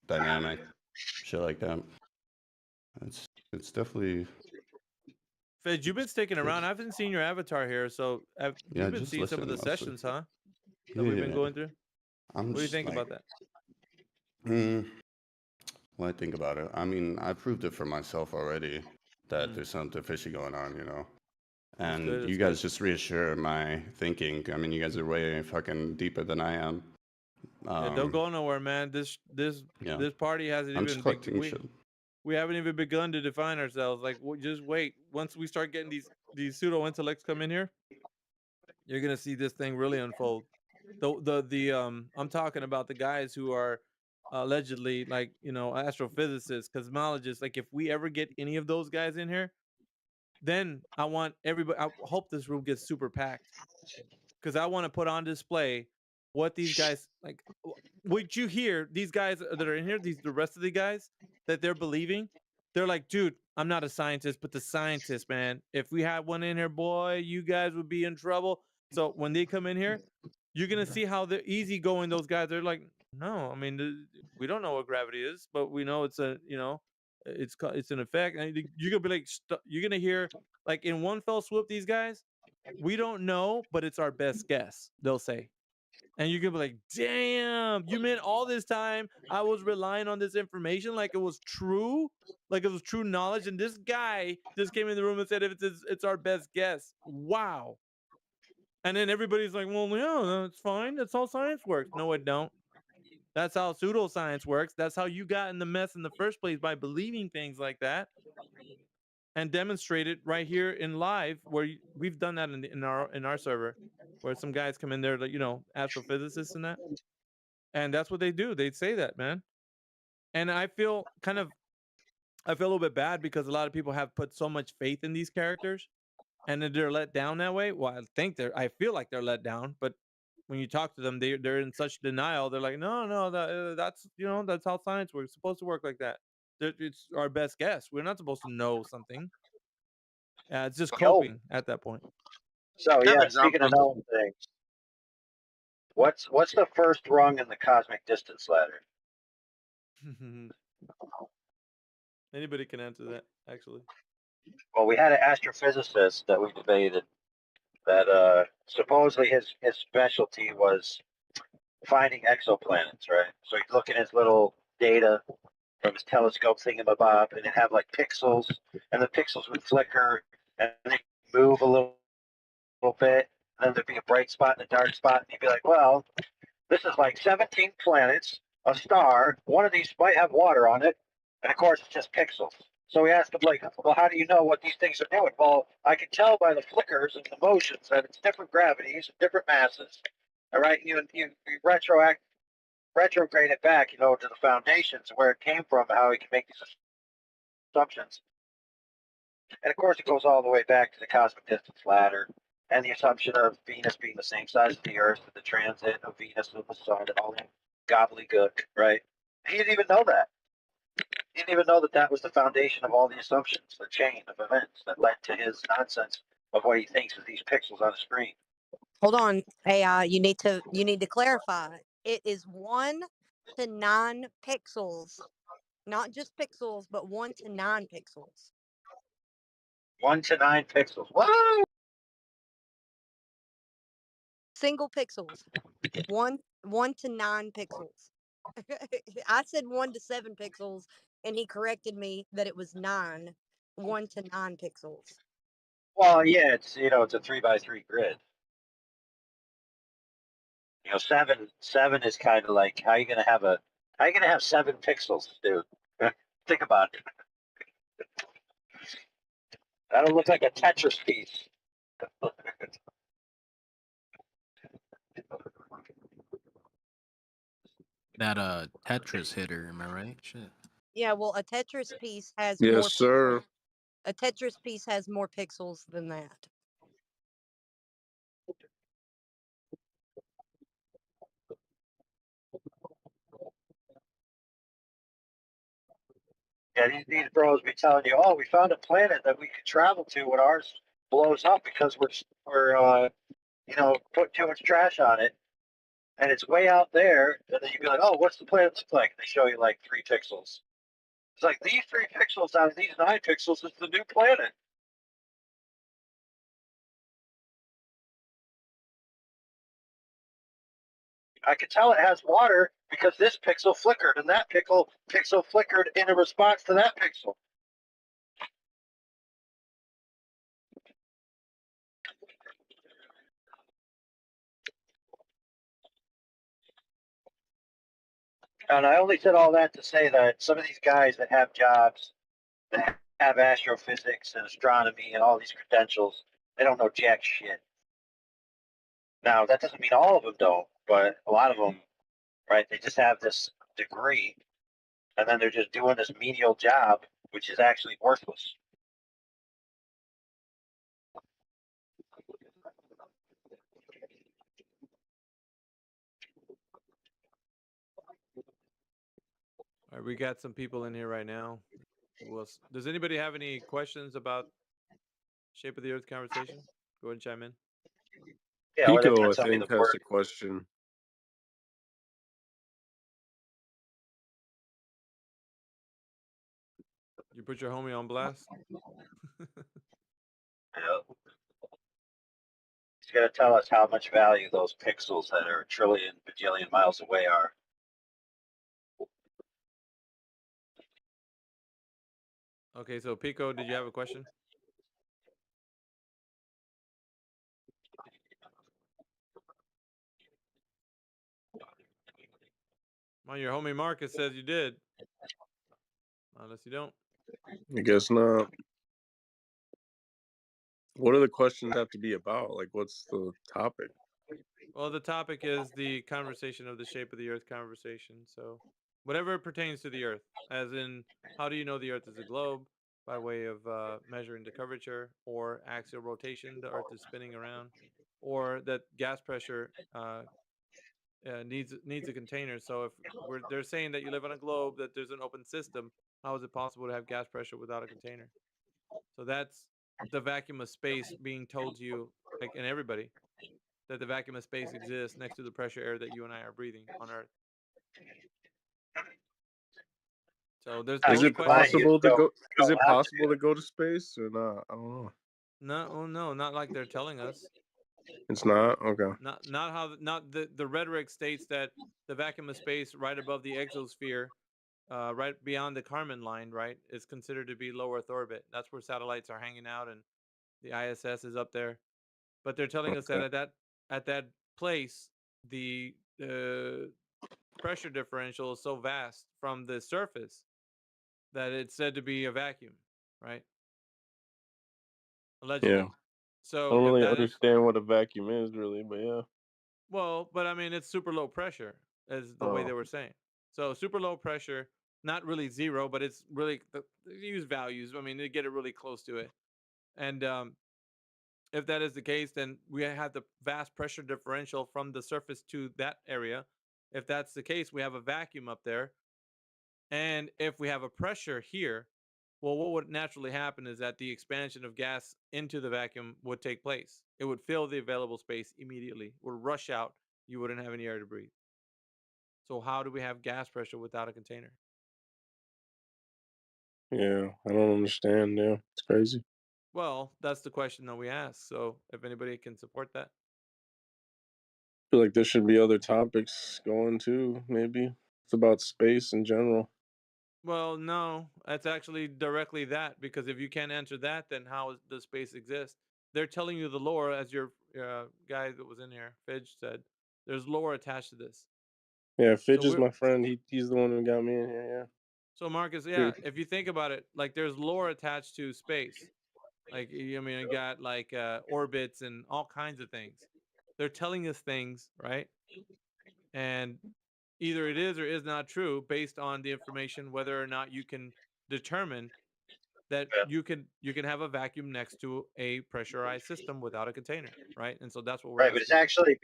dynamic shit like that. It's definitely. Fed, you've been sticking around. I haven't seen your avatar here, so Yeah, you've been just seeing some of the listening mostly. sessions, huh? That we've been going through. I'm What do you just think like, about that? What I think about it, I mean, I proved it for myself already that there's something fishy going on, you know. And good, you that's guys just reassure my thinking. I mean, you guys are way fucking deeper than I am. Yeah, don't go nowhere, man. This party hasn't I'm even just collecting shit. we haven't even begun to define ourselves. Like, just wait. Once we start getting these pseudo intellects come in here, you're gonna see this thing really unfold. I'm talking about the guys who are allegedly, like, you know, astrophysicists, cosmologists. Like, if we ever get any of those guys in here, then I want everybody. I hope this room gets super packed, because I want to put on display what these guys like. Would you hear these guys that are in here? The rest of the guys that they're believing, they're like, dude, I'm not a scientist, but the scientist, man. If we had one in here, boy, you guys would be in trouble. So when they come in here, you're gonna see how the easygoing those guys are. Like, no, I mean, we don't know what gravity is, but we know it's a, you know, it's an effect. And you're gonna be like, you're gonna hear like in one fell swoop, these guys, we don't know, but it's our best guess, they'll say. And you can be like, damn, you meant all this time I was relying on this information like it was true, like it was true knowledge. And this guy just came in the room and said, it's our best guess. Wow. And then everybody's like, well, yeah, that's fine. That's how science works. No, it don't. That's how pseudoscience works. That's how you got in the mess in the first place, by believing things like that. And demonstrate it right here in live, where we've done that in our server, where some guys come in there, like, you know, astrophysicists and that, and that's what they do. They say that, man. And I feel a little bit bad, because a lot of people have put so much faith in these characters, and then they're let down that way. Well, I feel like they're let down, but when you talk to them, they're in such denial. They're like, no, that's, you know, that's how science works. It's supposed to work like that. It's our best guess. We're not supposed to know something. It's just coping at that point. So Have yeah, speaking of examples. knowing things, what's the first rung in the cosmic distance ladder? Anybody can answer that, actually. Well, we had an astrophysicist that we debated that supposedly his specialty was finding exoplanets, right? So he's looking at his little data from his telescope thingamabob, and it have like pixels, and the pixels would flicker and they move a little bit, and then there'd be a bright spot and a dark spot, and he'd be like, well, this is like 17 planets, a star, one of these might have water on it, and of course it's just pixels. So we asked him, like, well, how do you know what these things are doing? Well, I can tell by the flickers and the motions that it's different gravities, different masses. All right, you retrograde it back, you know, to the foundations where it came from, how he can make these assumptions. And of course, it goes all the way back to the cosmic distance ladder and the assumption of Venus being the same size as the Earth, and the transit of Venus with the sun, and all that gobbledygook, right? He didn't even know that. He didn't even know that that was the foundation of all the assumptions, the chain of events that led to his nonsense of what he thinks is these pixels on a screen. Hold on, AI. You need to clarify. It is 1 to 9 pixels, not just pixels, but 1 to 9 pixels. 1 to 9 pixels. What? Single pixels. 1 to 9 pixels. I said 1 to 7 pixels, and he corrected me that it was 9. 1 to 9 pixels. Well, yeah, it's, you know, it's a 3x3 grid. You know, seven is kind of like, how you gonna have 7 pixels, dude? Think about it. That'll look like a Tetris piece. That Tetris hitter, am I right? Shit. Yeah, well, a Tetris piece has Yes, more. sir. A Tetris piece has more pixels than that. Yeah, these bros be telling you, oh, we found a planet that we could travel to when ours blows up because we're putting too much trash on it, and it's way out there. And then you'd be like, oh, what's the planet look like? And they show you like 3 pixels. It's like these 3 pixels out of these 9 pixels is the new planet. I can tell it has water because this pixel flickered and that pixel flickered in a response to that pixel. And I only said all that to say that some of these guys that have jobs that have astrophysics and astronomy and all these credentials, they don't know jack shit. Now, that doesn't mean all of them don't, but a lot of them, right, they just have this degree, and then they're just doing this menial job, which is actually worthless. All right, we got some people in here right now. Does anybody have any questions about shape of the Earth conversation? Go ahead and chime in. Yeah, Pico, I think, has a question. You put your homie on blast? Yeah. He's going to tell us how much value those pixels that are a trillion, bajillion miles away are. Okay, so Pico, did you have a question? Well, your homie Marcus says you did. Unless you don't. I guess not. What do the questions have to be about? Like, what's the topic? Well, the topic is the conversation of the shape of the Earth conversation. So, whatever pertains to the Earth, as in, how do you know the Earth is a globe? By way of measuring the curvature or axial rotation, the Earth is spinning around, or that gas pressure needs a container. So, if they're saying that you live on a globe, that there's an open system, how is it possible to have gas pressure without a container? So that's the vacuum of space being told to you, like, and everybody, that the vacuum of space exists next to the pressure air that you and I are breathing on Earth. So there's Is it possible to go? Is it possible to go to space or not? I don't know. No, not like they're telling us. It's not? Okay. Not how the rhetoric states that the vacuum of space right above the exosphere, right beyond the Kármán line, right, is considered to be low Earth orbit. That's where satellites are hanging out and the ISS is up there. But they're telling us that at that place, the pressure differential is so vast from the surface that it's said to be a vacuum, right? Allegedly. Yeah. So I don't really if that understand what a vacuum is, really, but yeah. well, but I mean, it's super low pressure, is the way they were saying. So super low pressure, not really zero, but it's really they use values. I mean, they get it really close to it. And if that is the case, then we have the vast pressure differential from the surface to that area. If that's the case, we have a vacuum up there. And if we have a pressure here, well, what would naturally happen is that the expansion of gas into the vacuum would take place. It would fill the available space immediately, would rush out. You wouldn't have any air to breathe. So how do we have gas pressure without a container? Yeah, I don't understand. Yeah, it's crazy. Well, that's the question that we ask. So if anybody can support that. I feel like there should be other topics going too, maybe. It's about space in general. Well, no, that's actually directly that, because if you can't answer that, then how does space exist? They're telling you the lore, as your guy that was in here, Fidge, said. There's lore attached to this. Yeah, Fidge is my friend. He's the one who got me in here, yeah. So Marcus, yeah, if you think about it, like there's lore attached to space. Like, I mean, you got like orbits and all kinds of things. They're telling us things, right? And either it is or is not true based on the information, whether or not you can determine that you can have a vacuum next to a pressurized system without a container, right? And so that's what we're Right, but it's asking. actually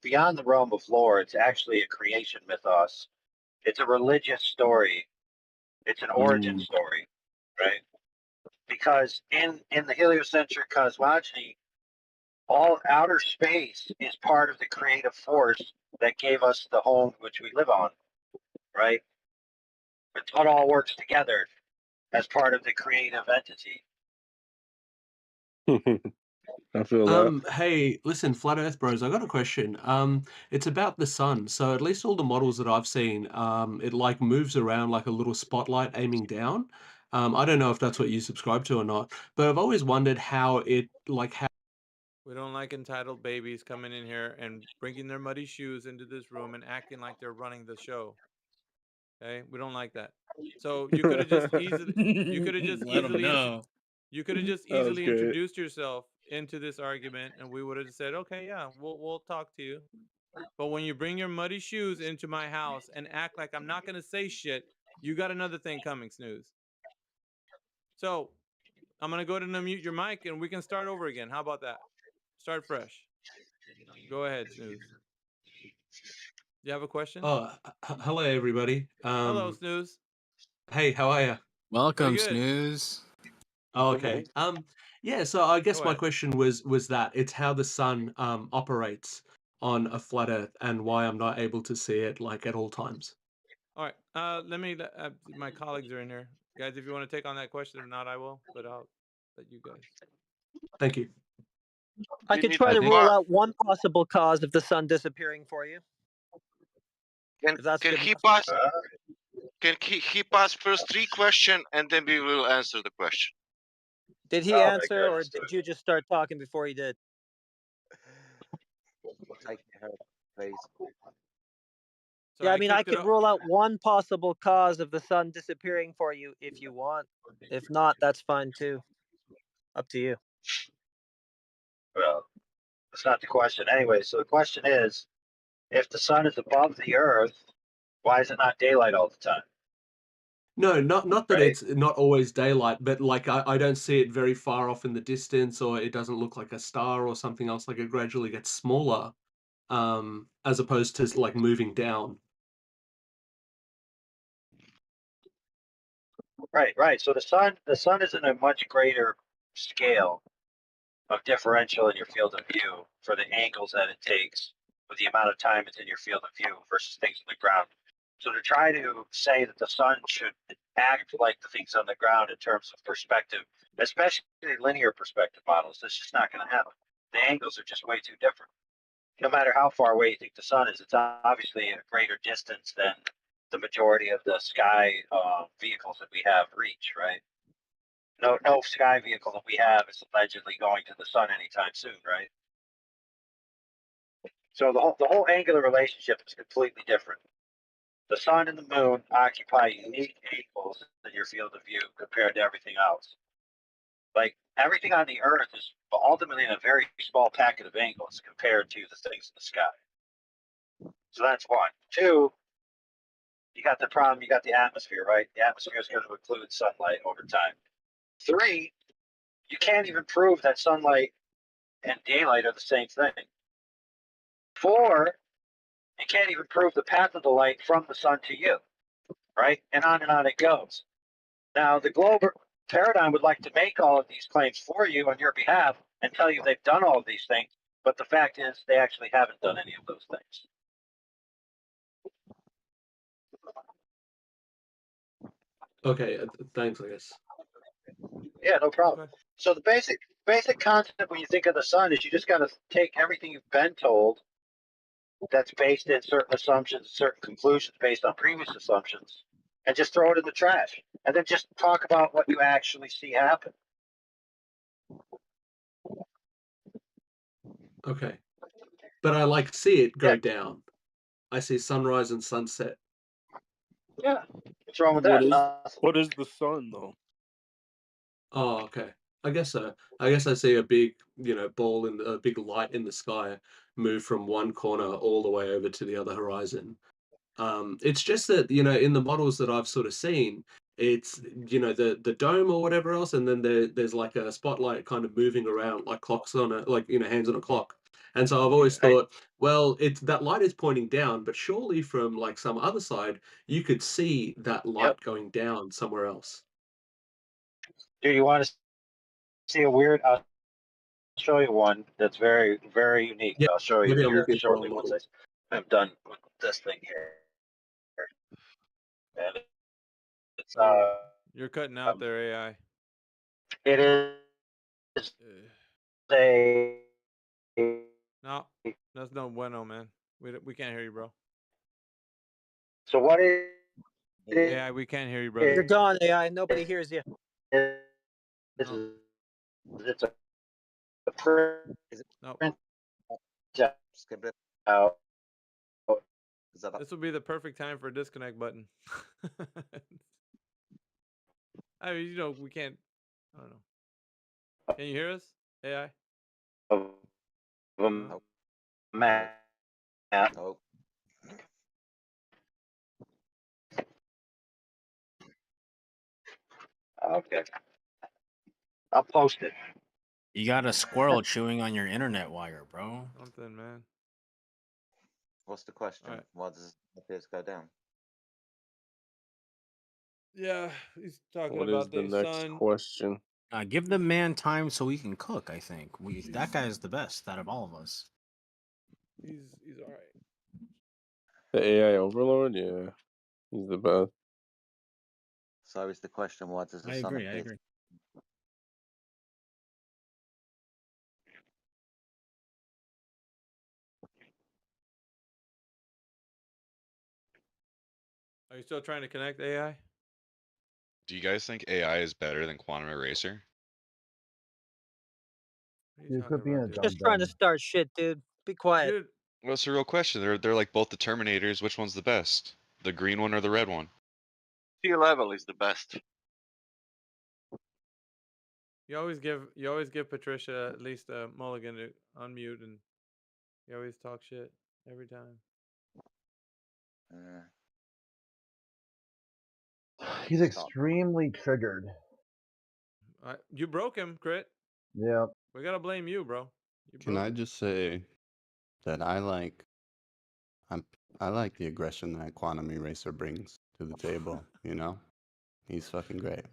beyond the realm of lore. It's actually a creation mythos. It's a religious story. It's an origin story, right? Because in the heliocentric cosmogony, all outer space is part of the creative force that gave us the home which we live on, right? It all works together as part of the creative entity. I feel that. Hey, listen, Flat Earth Bros, I got a question. It's about the sun. So at least all the models that I've seen, it like moves around like a little spotlight aiming down. I don't know if that's what you subscribe to or not, but I've always wondered how it like how. We don't like entitled babies coming in here and bringing their muddy shoes into this room and acting like they're running the show. Okay, we don't like that. So you could have just easily, you could have just Let 'em easily, know. you could have just That was easily great. introduced yourself into this argument, and we would have said, okay, yeah, we'll talk to you. But when you bring your muddy shoes into my house and act like I'm not gonna say shit, you got another thing coming, Snooze. So I'm gonna go ahead and unmute your mic, and we can start over again. How about that? Start fresh. Go ahead, Snooze. You have a question? Oh, hello everybody. Hello, Snooze. Hey, how are you? Welcome, good. Snooze. Oh, okay. Yeah, so I guess Go my ahead. question was that it's how the sun operates on a flat Earth and why I'm not able to see it like at all times. All right. Let me. My colleagues are in here, guys. If you want to take on that question, if not, I will. But I'll let you guys. Thank you. I could try to rule out one possible cause of the sun disappearing for you. Can he pass? Can he pass first 3 questions and then we will answer the question? Did he answer, or did you just start talking before he did? Take her, please. So Yeah, I mean, I kicked it could rule out one possible cause of the sun disappearing for you if you want. If not, that's fine too. Up to you. Well, that's not the question anyway. So the question is, if the sun is above the earth, why is it not daylight all the time? No, not that Right. it's not always daylight, but like I don't see it very far off in the distance, or it doesn't look like a star or something else. Like it gradually gets smaller, as opposed to like moving down. Right. So the sun is in a much greater scale of differential in your field of view for the angles that it takes with the amount of time it's in your field of view versus things on the ground. So to try to say that the sun should act like the things on the ground in terms of perspective, especially linear perspective models, that's just not going to happen. The angles are just way too different. No matter how far away you think the sun is, it's obviously a greater distance than the majority of the sky vehicles that we have reach, right? No sky vehicle that we have is allegedly going to the sun anytime soon, right? So the whole angular relationship is completely different. The sun and the moon occupy unique angles in your field of view compared to everything else. Like everything on the earth is ultimately in a very small packet of angles compared to the things in the sky. So that's one. Two, you got the problem, you got the atmosphere, right? The atmosphere is going to include sunlight over time. Three, you can't even prove that sunlight and daylight are the same thing. Four, you can't even prove the path of the light from the sun to you, right? And on it goes. Now, the global paradigm would like to make all of these claims for you on your behalf and tell you they've done all of these things, but the fact is they actually haven't done any of those things. Okay, thanks, I guess. Yeah, no problem. So the basic concept when you think of the sun is you just got to take everything you've been told that's based in certain assumptions, certain conclusions based on previous assumptions, and just throw it in the trash. And then just talk about what you actually see happen. Okay, but I like see it go down. I see sunrise and sunset. Yeah, what's wrong with that? What is the sun though? Oh, okay. I guess so. I guess I see a big, ball a big light in the sky move from one corner all the way over to the other horizon. It's just that, in the models that I've sort of seen, it's, the dome or whatever else, and then there's like a spotlight kind of moving around like clocks on it, like, hands on a clock. And so I've always thought, well, it's that light is pointing down, but surely from like some other side, you could see that light going down somewhere else. Do you want to see a weird? I'll show you one that's very, very unique. Yeah, I'll show you maybe I'm here looking for a shortly once model. I'm done with this thing here. And it's You're cutting out there, AI. it is a No, that's no bueno, man. We can't hear you, bro. so what is AI, we can't hear you, brother. You're gone, AI. Nobody hears you. This is it's a print. No. Skip it. This would be the perfect time for a disconnect button. I mean, we can't. I don't know. Can you hear us, AI? Map. Oh. Okay. I'll post it. You got a squirrel chewing on your internet wire, bro. Something, man. What's the question? Right. Why does this go down? Yeah, he's talking What about is the the next sun. question? Give the man time so he can cook. I think that guy is the best out of all of us. He's all right. The AI overlord, yeah, he's the best. So is the question, why does the I sun agree. I appear? agree. Are you still trying to connect AI? Do you guys think AI is better than Quantum Eraser? You could be in a Just trying to start shit, dude. Be quiet. Dude. Well, it's a real question. They're like both the Terminators. Which one's the best? The green one or the red one? Sea level is the best. You always give Patricia at least a mulligan to unmute, and you always talk shit every time. He's extremely triggered. You broke him, Crit. Yeah. We gotta blame you, bro. Can I just say that I like the aggression that Quantum Eraser brings to the table, He's fucking great.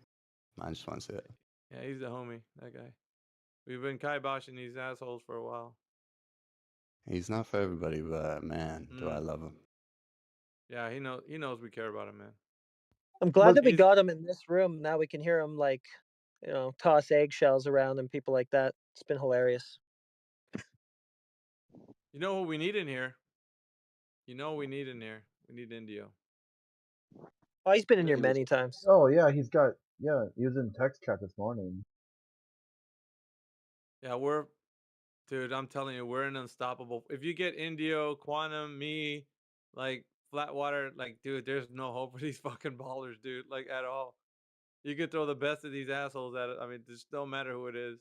I just want to say that. Yeah, he's the homie, that guy. We've been kiboshing these assholes for a while. He's not for everybody, but man, do I love him. Yeah, he knows we care about him, man. I'm glad that we got him in this room. Now we can hear him toss eggshells around and people like that. It's been hilarious. You know who we need in here? We need Indio. Oh, he's been in here many times. Oh yeah, he was in text chat this morning. Yeah, dude, I'm telling you, we're an unstoppable. If you get Indio, Quantum, me, like Flatwater, like, dude, there's no hope for these fucking ballers, dude, like at all. You could throw the best of these assholes at it. I mean, just don't matter who it is.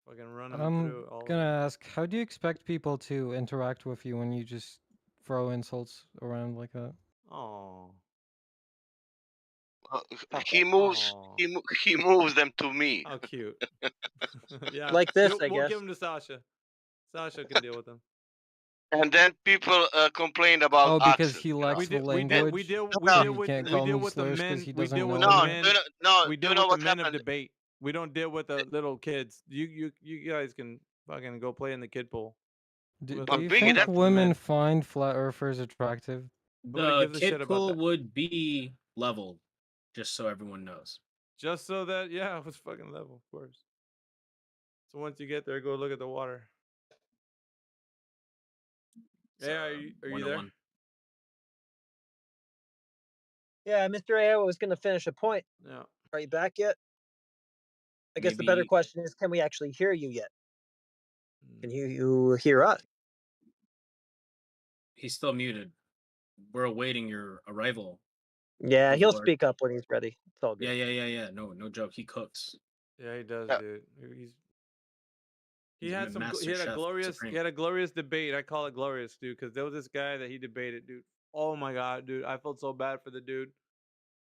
Fucking run them through all. I'm gonna ask, how do you expect people to interact with you when you just throw insults around like that? Oh. He moves. He moves them to me. How cute. Yeah. Like this, I We'll guess. give them to Sasha. Sasha can deal with them. And then people complain about Oh, because accent. he lacks the language. We deal so with he can't we call deal them with the slurs 'cause men. he We doesn't deal with know the them. men. We do you deal know with the what men of happened? debate. We don't deal with the little kids. You guys can fucking go play in the kid pool. Do But you Biggie, think that's the women men. find flat earthers attractive? Nobody The gives a shit kid about pool that. would be leveled, just so everyone knows. Just so that, yeah, it was fucking level, of course. So once you get there, go look at the water. Yeah, are you there? 101. Yeah, Mr. A was going to finish a point. Yeah. Are you back yet? I guess the better Maybe- question is, can we actually hear you yet? Can you hear us? He's still muted. We're awaiting your arrival. Yeah, he'll Overlord. speak up when he's ready. It's all good. Yeah. No joke. He cooks. Yeah, he does, Yeah. dude. He's He had some. He had a glorious debate. I call it glorious, dude, because there was this guy that he debated, dude. Oh my god, dude, I felt so bad for the dude.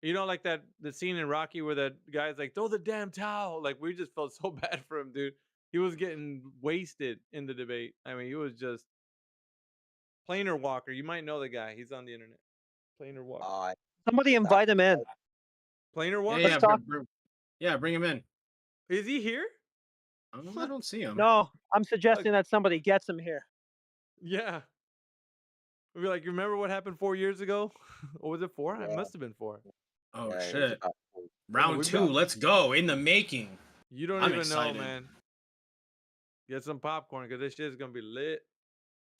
You know, like the scene in Rocky where that guy's like, throw the damn towel. Like, we just felt so bad for him, dude. He was getting wasted in the debate. I mean, he was just Planer Walker. You might know the guy. He's on the internet. Planer Walker. Somebody invite him in. Planer Walker. Yeah, bring him in. Is he here? I don't see him. No, I'm suggesting that somebody gets him here. Yeah. We'll be like, you remember what happened 4 years ago? Or was it 4? Yeah. It must have been 4. Oh Yeah, shit! about- Round 2, let's go in the making. You don't I'm even excited. know, man. Get some popcorn because this shit's gonna be lit.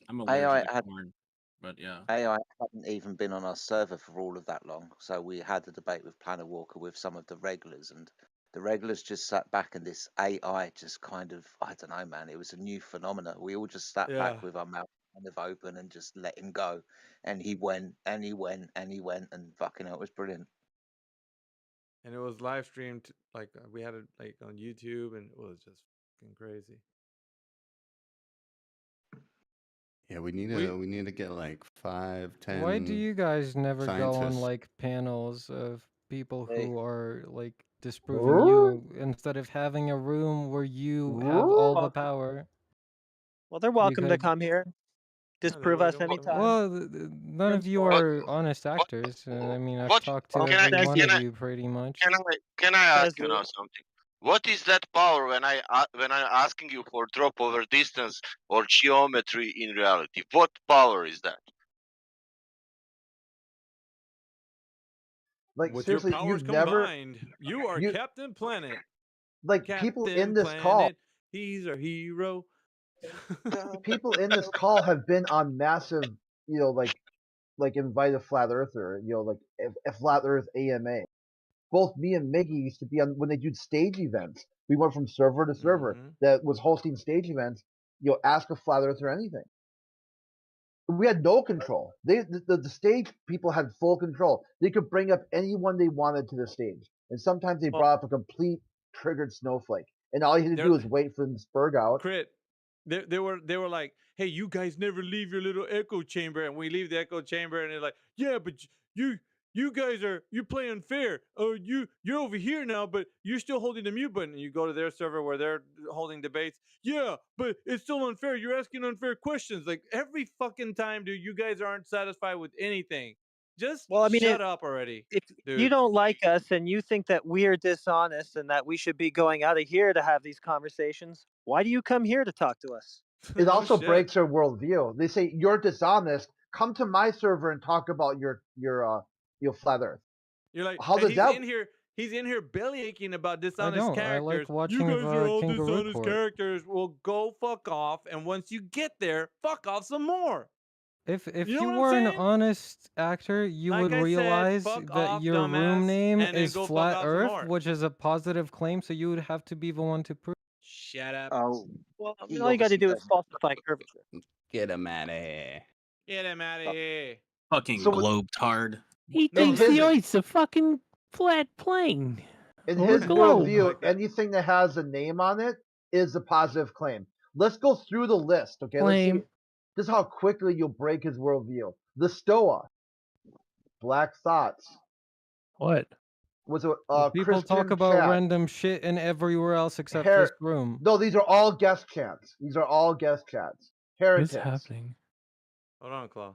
I'm AI allergic to had- corn, but yeah. AI hadn't even been on our server for all of that long, so we had a debate with Planner Walker with some of the regulars, and the regulars just sat back, and this AI just kind of, I don't know, man, it was a new phenomena. We all just sat back Yeah. with our mouth kind of open and just let him go, and he went, and he went, and he went, and fucking hell, it was brilliant. And it was live streamed, like we had it like on YouTube, and it was just fucking crazy. Yeah, we need to get like 5, 10. Why do you guys never go on scientists. like panels of people Hey. who are like disproving you instead of having a room where you have all the power? Well, they're welcome to could- come here. Disprove us anytime. Well, none of you are honest actors. I mean, I've talked to Can I- every one can of I- you pretty much. Can I ask you now something? What is that power when I'm asking you for drop over distance or geometry in reality? What power is that? Like With seriously, your powers you've never combined, you are Captain Planet. like Captain people in this Planet, call. he's our hero. People in this call have been on massive, like invite a flat earther, like a flat earth AMA. Both me and Miggy used to be on when they do stage events. We went from server to server that was hosting stage events. Ask a flat earther anything. We had no control. The stage people had full control. They could bring up anyone they wanted to the stage, and sometimes they brought up a complete triggered snowflake, and all you had to do was wait for them to spurg out. Crit. They were like, hey, you guys never leave your little echo chamber, and we leave the echo chamber, and they're like, yeah, but you guys you play unfair. Oh, you're over here now, but you're still holding the mute button. And you go to their server where they're holding debates. Yeah, but it's still unfair. You're asking unfair questions. Like every fucking time, dude. You guys aren't satisfied with anything. Just shut up already. If dude. you don't like us and you think that we're dishonest and that we should be going out of here to have these conversations, why do you come here to talk to us? It also breaks their worldview. They say you're dishonest. Come to my server and talk about your flat Earth. You're like, how and does he's that? in here. He's in here belly aching about dishonest don't. I characters. like watching you guys are all Kangaroo dishonest Court. characters. Well, go fuck off. And once you get there, fuck off some more. If You know you what I'm were an saying? honest actor, you Like would I said, realize fuck that off, your dumbass, room name and then is go fuck Flat off some Earth, more. which is a positive claim, so you would have to be the one to prove. Shut up. Oh, Well, I he mean, all you got to obviously do is doesn't. falsify curvature. Get him out of here. Get him out of here. Fucking So- globetard. He No, thinks listen. the Earth's a fucking flat plane. In Or his globe. worldview, Like that. anything that has a name on it is a positive claim. Let's go through the list, okay? Claim. Let's see. This is how quickly you'll break his worldview. The Stoa, Black Thoughts. What? Was it People Christian talk about chat? random shit and everywhere else except Her- this room. No, these are all guest chats. These are all guest chats. What's Heretics. happening? Hold on, Claw.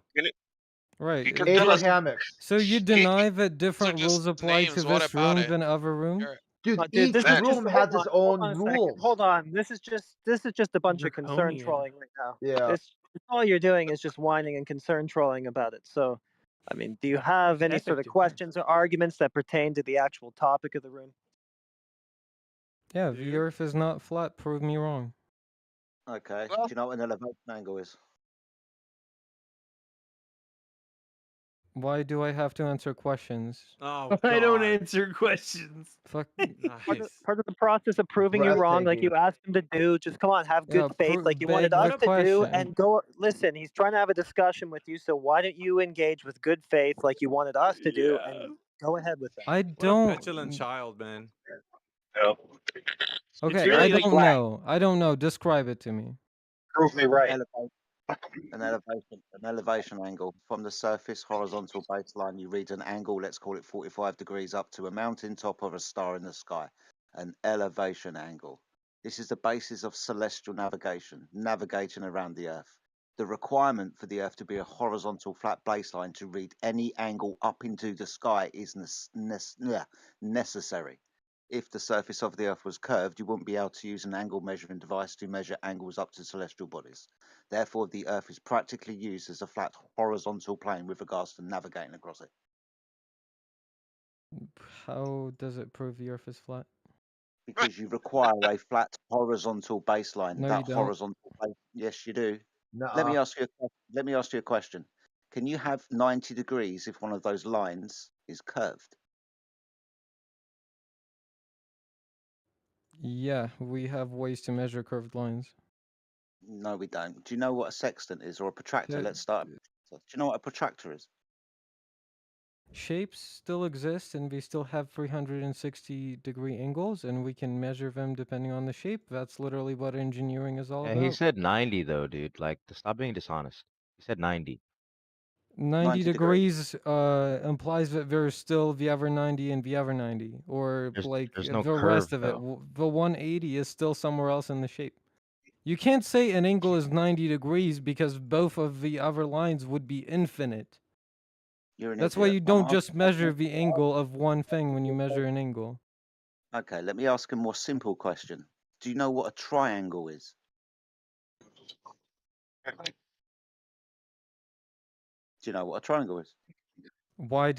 Right. You can tell us. Abrahamics. So you deny that different just rules apply names, to what this about room it? than other room? You're- Dude, Dude, each this is just room has its hold own on a second. rules. Hold on. This is just a bunch of concern Draconian. trolling right now. Yeah. It's all you're doing is just whining and concern trolling about it. So, I mean, do you have any sort of Effective. questions or arguments that pertain to the actual topic of the room? Yeah, the Earth is not flat. Prove me wrong. Okay. Well- Do you know what an elevation angle is? Why do I have to answer questions? Oh, I don't God. answer questions. Fuck. Nice. Part of the process of proving you wrong, like you asked him to do, just come on, have good Yeah, faith, like you wanted beg us the to do, question. and go. Listen, he's trying to have a discussion with you, so why don't you engage with good faith, like you wanted us to do, and go ahead with that. I What a don't. petulant child, man. Okay, really I don't flat. know. I don't know. Describe it to me. Prove me right. An elevation angle from the surface horizontal baseline. You read an angle, let's call it 45 degrees up to a mountain top or a star in the sky. An elevation angle. This is the basis of celestial navigation, navigating around the Earth. The requirement for the Earth to be a horizontal flat baseline to read any angle up into the sky is necessary. If the surface of the Earth was curved, you wouldn't be able to use an angle measuring device to measure angles up to celestial bodies. Therefore, the Earth is practically used as a flat horizontal plane with regards to navigating across it. How does it prove the Earth is flat? Because you require a flat horizontal baseline. No, That you don't. horizontal base, yes, you do. Let Nuh-uh. me ask you a question. Can you have 90 degrees if one of those lines is curved? Yeah, we have ways to measure curved lines. No, we don't. Do you know what a sextant is or a protractor? Let's start. Do you know what a protractor is? Shapes still exist and we still have 360-degree angles and we can measure them depending on the shape. That's literally what engineering is all Yeah, he about. said 90 though, dude. Like, stop being dishonest. He said 90. 90 90 degrees. degrees implies that there's still the other 90 and the other 90, or like There's no the curve rest of it. though. The 180 is still somewhere else in the shape. You can't say an angle is 90 degrees because both of the other lines would be infinite. You're an That's why idiot. you don't just measure the angle of one thing when you measure an angle. Okay, let me ask a more simple question. Do you know what a triangle is? Do you know what a triangle is? Why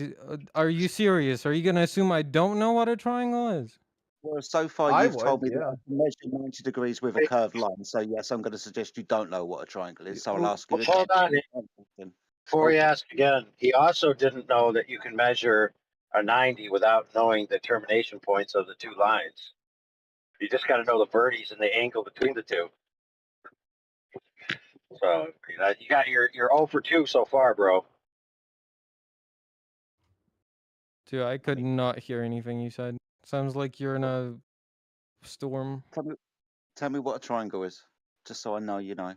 are you serious? Are you gonna assume I don't know what a triangle is? Well, so far I you've would, told me that yeah. I can measure 90 degrees with a curved line. So yes, I'm going to suggest you don't know what a triangle is. So I'll ask you again. Hold on. Before you ask again, he also didn't know that you can measure a 90 without knowing the termination points of the two lines. You just got to know the vertices and the angle between the two. So you got your 0 for 2 so far, bro. Dude, I could not hear anything you said. Sounds like you're in a storm. Tell me what a triangle is, just so I know you know.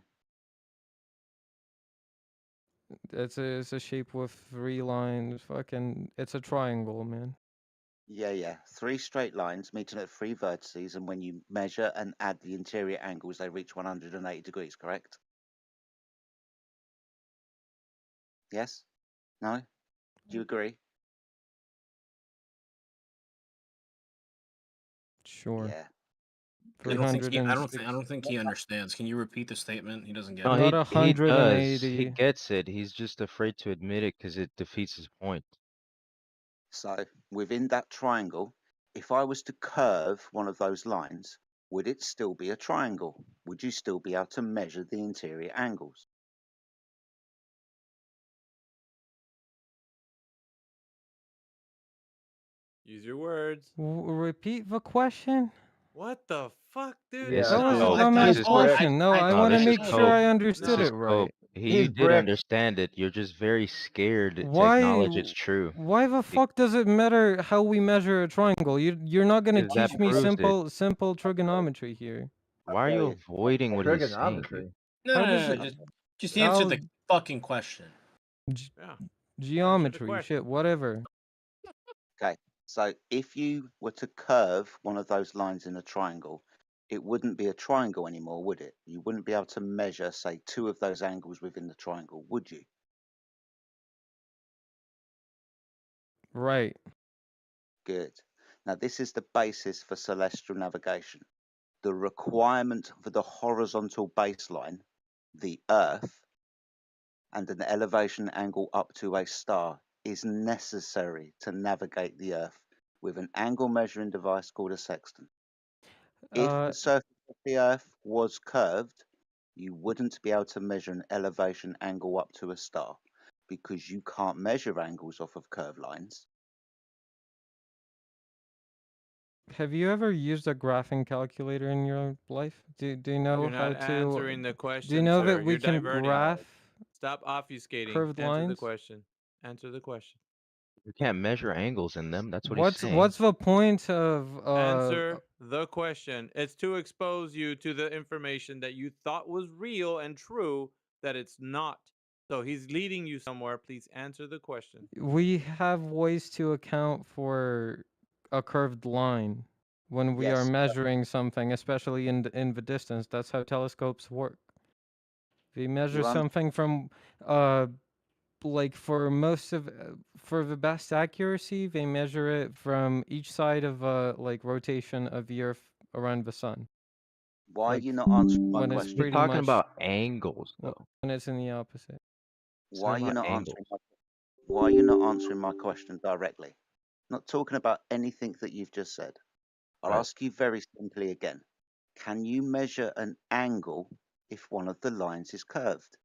It's a shape with 3 lines. Fucking, it's a triangle, man. Yeah. 3 straight lines meeting at 3 vertices, and when you measure and add the interior angles, they reach 180 degrees, correct? Yes? No? Do you agree? Sure. Yeah. I don't 360. think he understands. Can you repeat the statement? He doesn't get No, it. Not he does. He 180. gets it. He's just afraid to admit it because it defeats his point. So within that triangle, if I was to curve one of those lines, would it still be a triangle? Would you still be able to measure the interior angles? Use your words. Repeat the question? What the fuck, dude? That was a No. dumbass question. No, I want to This is make sure Cope. I understood This is it right. Cope. You did understand it. You're just very scared to acknowledge it's true. Why the fuck does it matter how we measure a triangle? You're not gonna Because that teach me proves it. simple trigonometry here. Why are you avoiding what he's saying, dude? How does it? Just answer the fucking question. Yeah. Geometry, shit, whatever. Okay, so if you were to curve one of those lines in a triangle, it wouldn't be a triangle anymore, would it? You wouldn't be able to measure, say, 2 of those angles within the triangle, would you? Right. Good. Now, this is the basis for celestial navigation. The requirement for the horizontal baseline, the Earth, and an elevation angle up to a star is necessary to navigate the Earth with an angle measuring device called a sextant. If the surface of the Earth was curved, you wouldn't be able to measure an elevation angle up to a star because you can't measure angles off of curved lines. Have you ever used a graphing calculator in your life? Do you know You're how not to? answering the Do question, you know sir. that we You're can diverting. graph Stop obfuscating. curved Answer the lines? question. Answer the question. You can't measure angles in them. That's what he's What's saying. the point of Answer the question. It's to expose you to the information that you thought was real and true that it's not. So he's leading you somewhere. Please answer the question. we have ways to account for a curved line when we are Yes. measuring something, especially in the distance. That's how telescopes work. We measure You un- something from like for for the best accuracy, they measure it from each side of like rotation of the Earth around the sun. Why are Like you not answering my when it's question? He's pretty talking much about angles, when though. it's in the opposite. He's Why are talking you about not angles. answering why are you not answering my question directly? Not talking about anything that you've just said. I'll Right. ask you very simply again. Can you measure an angle if one of the lines is curved?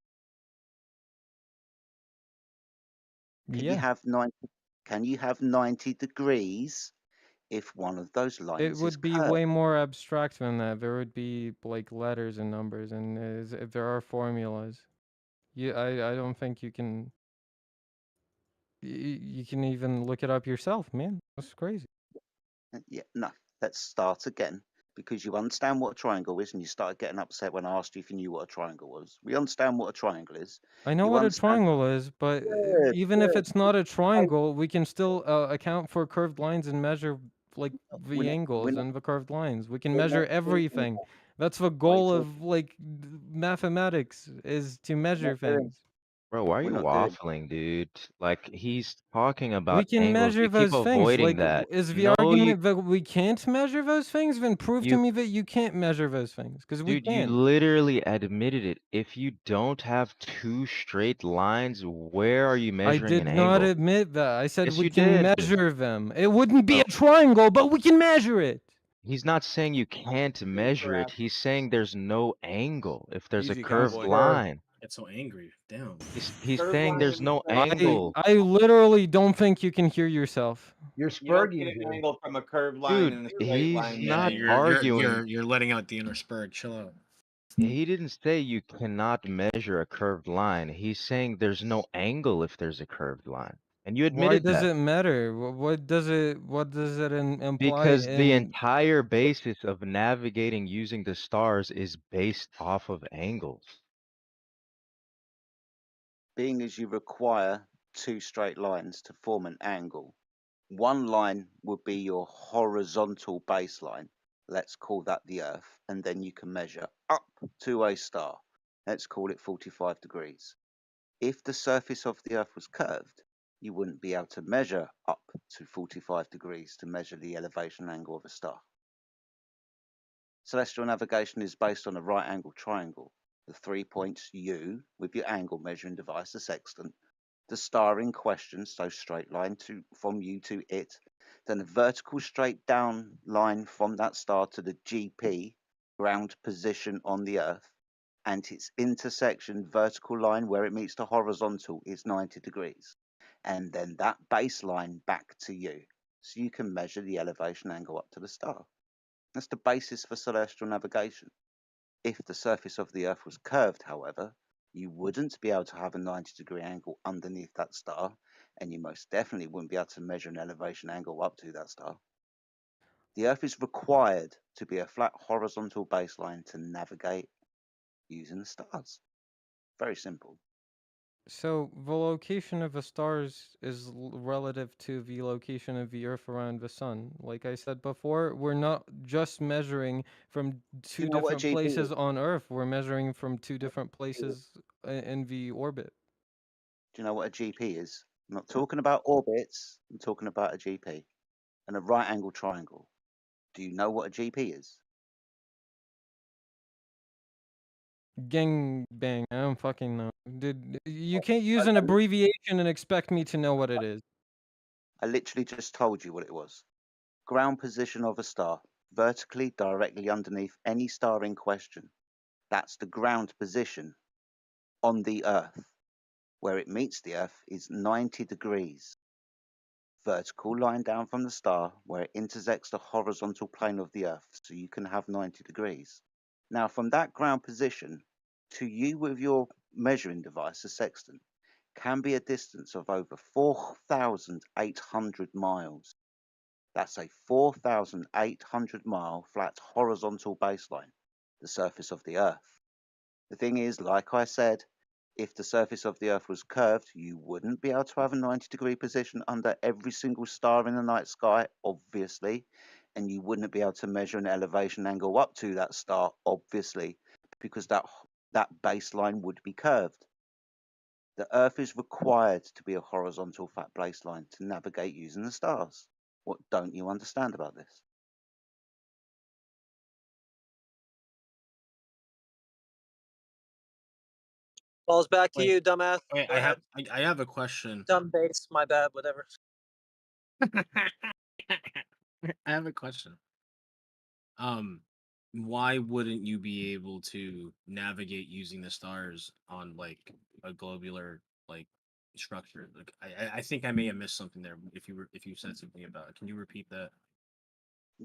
Can you Yeah. have 90 can you have 90 degrees if one of those It lines is would be curved? way more abstract than that. There would be like letters and numbers, and there are formulas. I don't think you can. You can even look it up yourself, man. That's crazy. Yeah, no. Let's start again because you understand what a triangle is and you started getting upset when I asked you if you knew what a triangle was. We understand what a triangle is. I know You what a understand triangle is, but good, even if good. it's not a triangle, we can still account for curved lines and measure like We're the not we're angles not and the curved lines. We can we're not measure doing everything. that. That's the What are you goal talking of like mathematics is to we're measure not doing things. Bro, why are we're you not doing waffling, dude? Like, he's talking We about can angles. measure You keep those things. avoiding Like, that. is the No, argument that we can't measure those things? Then prove to you, me that you can't measure those things, because we dude, you can. literally admitted it. If you don't have two straight lines, where are you I measuring did an not angle? admit that. I said Yes, we you can did. measure them. It wouldn't be a Bro, triangle, but we can measure it. he's not saying you can't measure it. Crap. He's saying there's no angle if there's a Easy, curved cowboy. line. Get so angry. Damn. He's Curved saying line there's in the no sense angle. I literally don't think you can hear yourself. You're you don't get spurging an here. angle from a curved line Dude, and a straight he's line Yeah, not measuring. arguing. you're letting out the inner Spurg. Chill out. He didn't say you cannot measure a curved line. He's saying there's no angle if there's a curved line. And you Why admitted does that. it matter? What does it imply Because the in entire basis of navigating using the stars is based off of angles. being as you require two straight lines to form an angle. One line would be your horizontal baseline. Let's call that the Earth. And then you can measure up to a star. Let's call it 45 degrees. If the surface of the Earth was curved, you wouldn't be able to measure up to 45 degrees to measure the elevation angle of a star. Celestial navigation is based on a right angle triangle. The 3 points U with your angle measuring device, the sextant, the star in question, so straight line from you to it, then a vertical straight down line from that star to the GP, ground position on the Earth, and its intersection vertical line where it meets the horizontal is 90 degrees. And then that baseline back to you, so you can measure the elevation angle up to the star. That's the basis for celestial navigation. If the surface of the Earth was curved, however, you wouldn't be able to have a 90-degree angle underneath that star, and you most definitely wouldn't be able to measure an elevation angle up to that star. The Earth is required to be a flat horizontal baseline to navigate using the stars. Very simple. So the location of the stars is relative to the location of the Earth around the sun. Like I said before, we're not just measuring from Do two you know what a different GP places is? on Earth. We're measuring from two different places in the orbit. Do you know what a GP is? I'm not talking about orbits, I'm talking about a GP and a right angle triangle. Do you know what a GP is? Gang bang. I don't fucking know. Dude, you can't I, use an I, abbreviation and expect me to know what it is. I literally just told you what it was. Ground position of a star, vertically directly underneath any star in question. That's the ground position on the Earth. Where it meets the Earth is 90 degrees. Vertical line down from the star where it intersects the horizontal plane of the Earth, so you can have 90 degrees. Now, from that ground position to you with your measuring device, a sextant, can be a distance of over 4,800 miles. That's a 4,800-mile flat horizontal baseline, the surface of the Earth. The thing is, like I said, if the surface of the Earth was curved, you wouldn't be able to have a 90-degree position under every single star in the night sky, obviously, and you wouldn't be able to measure an elevation angle up to that star, obviously, because that baseline would be curved. The Earth is required to be a horizontal flat baseline to navigate using the stars. What don't you understand about this? Balls back to Wait, you, dumbass. wait, Go ahead. I have a question. Dumb base, my bad, whatever. I have a question. Why wouldn't you be able to navigate using the stars on like a globular like structure? Like I think I may have missed something there if you said something about it. Can you repeat that?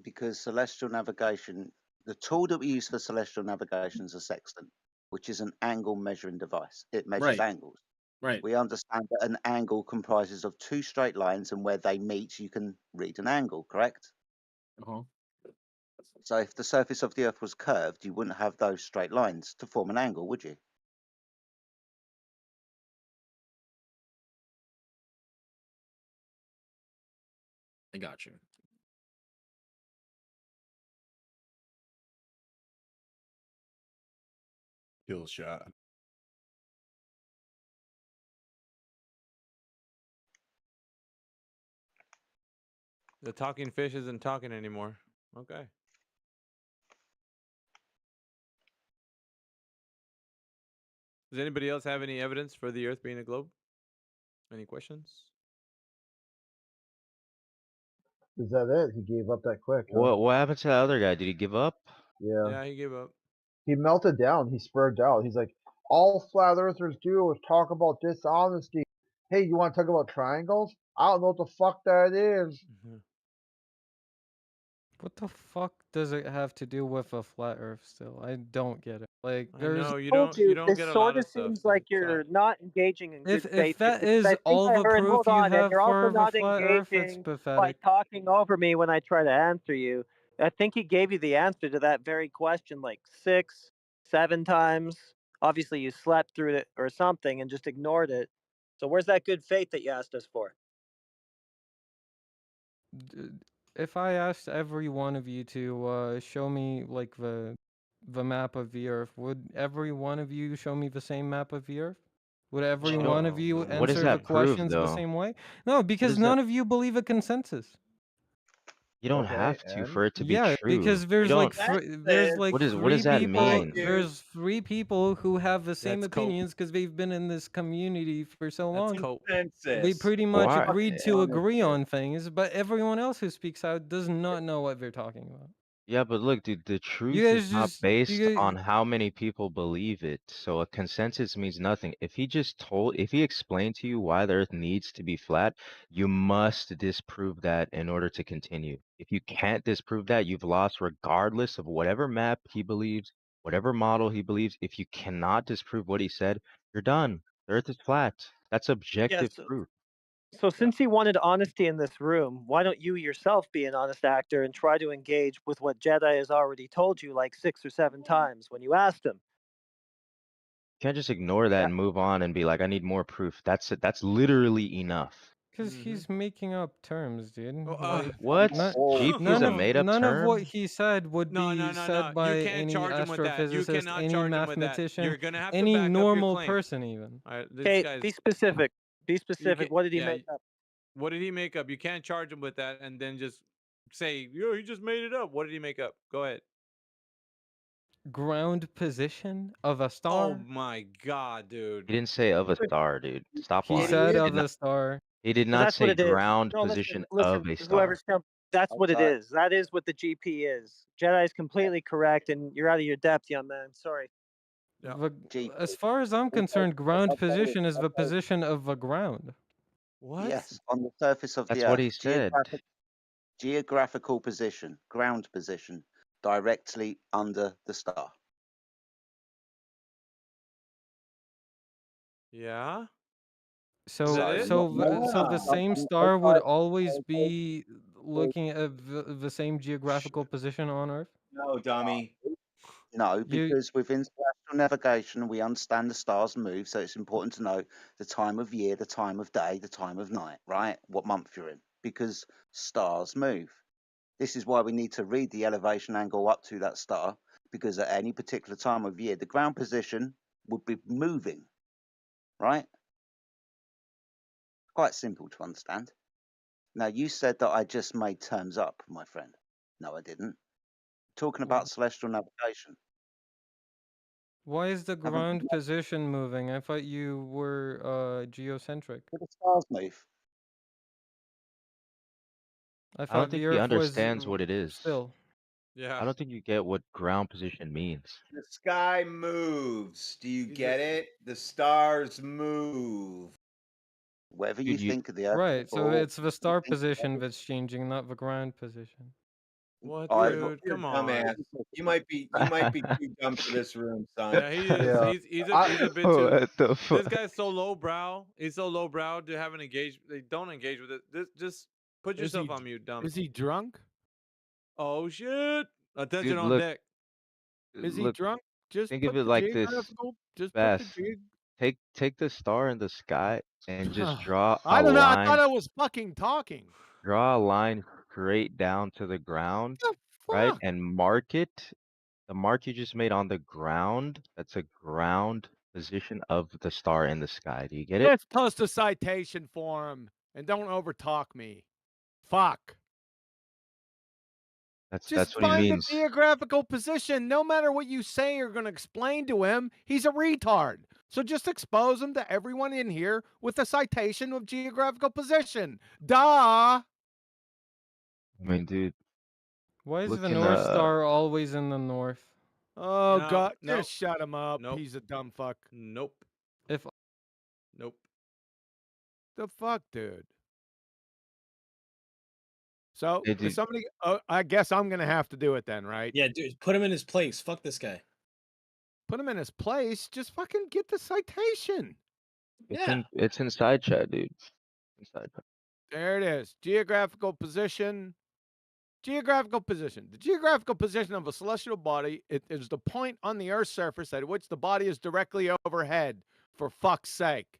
Because celestial navigation, the tool that we use for celestial navigation is a sextant, which is an angle measuring device. It measures Right. angles. Right. We understand that an angle comprises of two straight lines, and where they meet, you can read an angle, correct? Uh-huh. So if the surface of the Earth was curved, you wouldn't have those straight lines to form an angle, would you? I got you. Kill shot. The talking fish isn't talking anymore. Okay. Does anybody else have any evidence for the Earth being a globe? Any questions? Is that it? He gave up that quick, huh? What happened to that other guy? Did he give up? Yeah. Yeah, he gave up. He melted down. He spurred out. He's like, all flat earthers do is talk about dishonesty. Hey, you want to talk about triangles? I don't know what the fuck that is. What the fuck does it have to do with a flat Earth? Still, I don't get it. Like, I there's know you Told don't you, get this a sort lot of of stuff. seems like you're not engaging in good if faith here, that because is I think all I the heard, proof hold you on, and have you're also for the not flat Earth, it's engaging by pathetic. talking over me when I try to answer you. I think he gave you the answer to that very question like 6, 7 times. Obviously, you slept through it or something and just ignored it. So where's that good faith that you asked us for? If I asked every one of you to show me like the map of the Earth, would every one of you show me the same map of the Earth? Would every one of you What does answer the that prove, questions the though? same way? No, because does that- none of you believe a consensus. You don't Okay, have to and? for it to be Yeah, true. because You there's like don't. there's like What does that mean? There's 3 people who have the same That's cope. opinions because they've been in this community for so long. They Consensus. pretty much Why? agreed to Honest agree here. on things, but everyone else who speaks out does not know what they're talking about. Yeah, but look, dude, the You truth is guys not just based on how many people believe it. So a consensus means nothing. If he explained to you why the Earth needs to be flat, you must disprove that in order to continue. If you can't disprove that, you've lost regardless of whatever map he believes, whatever model he believes. If you cannot disprove what he said, you're done. The Earth is flat. That's objective Yes. proof. So since he wanted honesty in this room, why don't you yourself be an honest actor and try to engage with what Jedi has already told you like 6 or 7 times when you asked him? You can't just ignore that and move on and be like, I need more proof. That's it. That's literally enough. Because he's making up terms, dude. Like, What? GP is none a of made-up none of what term? he said would be said by You can't any charge him with that. You astrophysicist, cannot any charge him with that. mathematician, You're gonna have to any back up your normal claim. person, even. All right, this Okay, guy's. be specific. Be You specific. can't- What did he yeah, make up? What did he make up? You can't charge him with that and then just say, "Yo, he just made it up." What did he make up? Go ahead. Ground position of a Oh star. my god, dude. He didn't say of a star, dude. Stop He lying. said He of did not, a star. he did So not that's what say it is. ground No, position listen, of a whoever's star. that's what it Okay. is. That is what the GP is. Jedi is completely correct, and you're out of your depth, young man. Sorry. As far as I'm concerned, ground position is the position of the ground. What? Yes, on the surface of That's the what Earth. he said. Geographical position, ground position, directly under the star. Yeah. So the same star would always be looking at the same geographical position on Earth? No, dummy. No, because within celestial navigation, we understand the stars move, so it's important to know the time of year, the time of day, the time of night, right? What month you're in, because stars move. This is why we need to read the elevation angle up to that star, because at any particular time of year, the ground position would be moving, right? Quite simple to understand. Now, you said that I just made terms up, my friend. No, I didn't. Talking about celestial navigation. Why is the Haven't we ground position moving? I thought you were geocentric. the stars move? I I don't thought think the he Earth was understands what it is. still. Yeah. I don't think you get what ground position means. The sky moves. Do you get it? The stars move. Whether you Dude, think of the Earth Right, so ball, it's the star position that's changing, not the ground position. What, I dude? You're Come a on. dumbass. You might be too dumb for this room, son. Yeah, he is. Yeah. He's a bit too. What the This fuck? guy's so lowbrow. He's so lowbrow to have an engage. They don't engage with it. Just put Is yourself he- on mute, dumb. Is he drunk? Oh shit! Attention Dude, on look, deck. Is he look, drunk? Just think of put it the like this, geographical. Just put the Bass. Take the star in the sky and just draw I a don't know. I line. thought I was fucking talking. Draw a line straight down to the ground, The right? fuck? And mark it. The mark you just made on the ground, that's a ground position of the star in the sky. Do you get it? Just post a citation for him and don't overtalk me. Fuck. That's Just what he find the means. geographical position. No matter what you say you're going to explain to him, he's a retard. So just expose him to everyone in here with a citation of geographical position. Duh. I mean, dude. Why is the Looking, North Star always in the north? Oh, No, God. nope. Just shut him up. Nope. He's a dumb fuck. Nope. If Nope. The fuck, dude. So, Hey, if dude. somebody, I guess I'm going to have to do it then, right? Yeah, dude, put him in his place. Fuck this guy. Put him in his place. Just fucking get the citation. It's inside chat, dude. Inside chat. There it is. Geographical position. Geographical position. The geographical position of a celestial body is the point on the Earth's surface at which the body is directly overhead. For fuck's sake.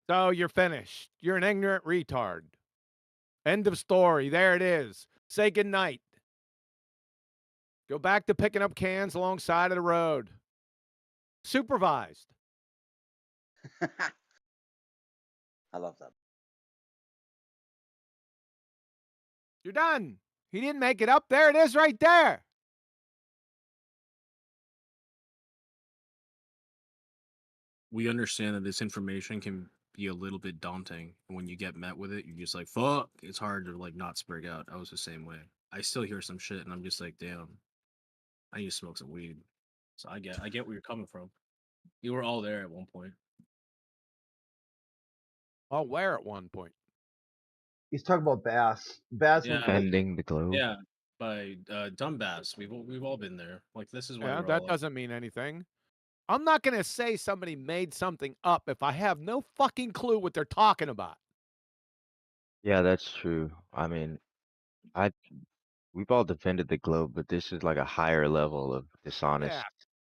So you're finished. You're an ignorant retard. End of story. There it is. Say goodnight. Go back to picking up cans alongside of the road. Supervised. I love that. You're done. He didn't make it up. There it is right there. We understand that this information can be a little bit daunting. And when you get met with it, you're just like, fuck. It's hard to like not sprig out. I was the same way. I still hear some shit and I'm just like, damn, I need to smoke some weed. So I get where you're coming from. You were all there at one point. Oh, where at one point? He's talking about Bass. Bass Yeah. was Bending the globe. Yeah, by dumb bass. We've all been there. Like this is why Yeah, we're that all doesn't mean anything. I'm not going to say somebody made something up if I have no fucking clue what they're talking about. Yeah, that's true. I mean, we've all defended the globe, but this is like a higher level of dishonest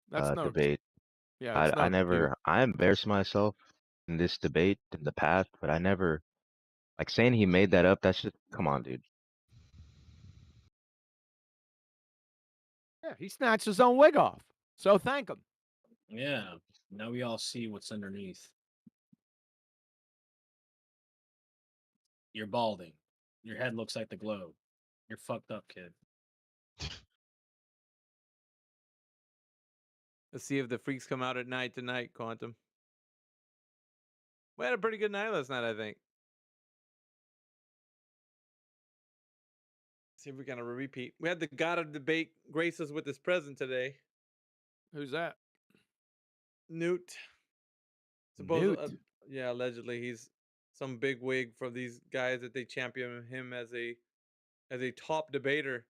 That's no debate. Yeah, it's no dispute. I embarrassed myself in this debate in the past, but I never like saying he made that up. That's just come on, dude. Yeah, he snatched his own wig off. So thank him. Yeah. Now we all see what's underneath. You're balding. Your head looks like the globe. You're fucked up, kid. Let's see if the freaks come out at night tonight, Quantum. We had a pretty good night last night, I think. See if we can repeat. We had the God of Debate grace us with his presence today. Who's that? Newt. Newt? Yeah, allegedly he's some big wig for these guys that they champion him as a top debater.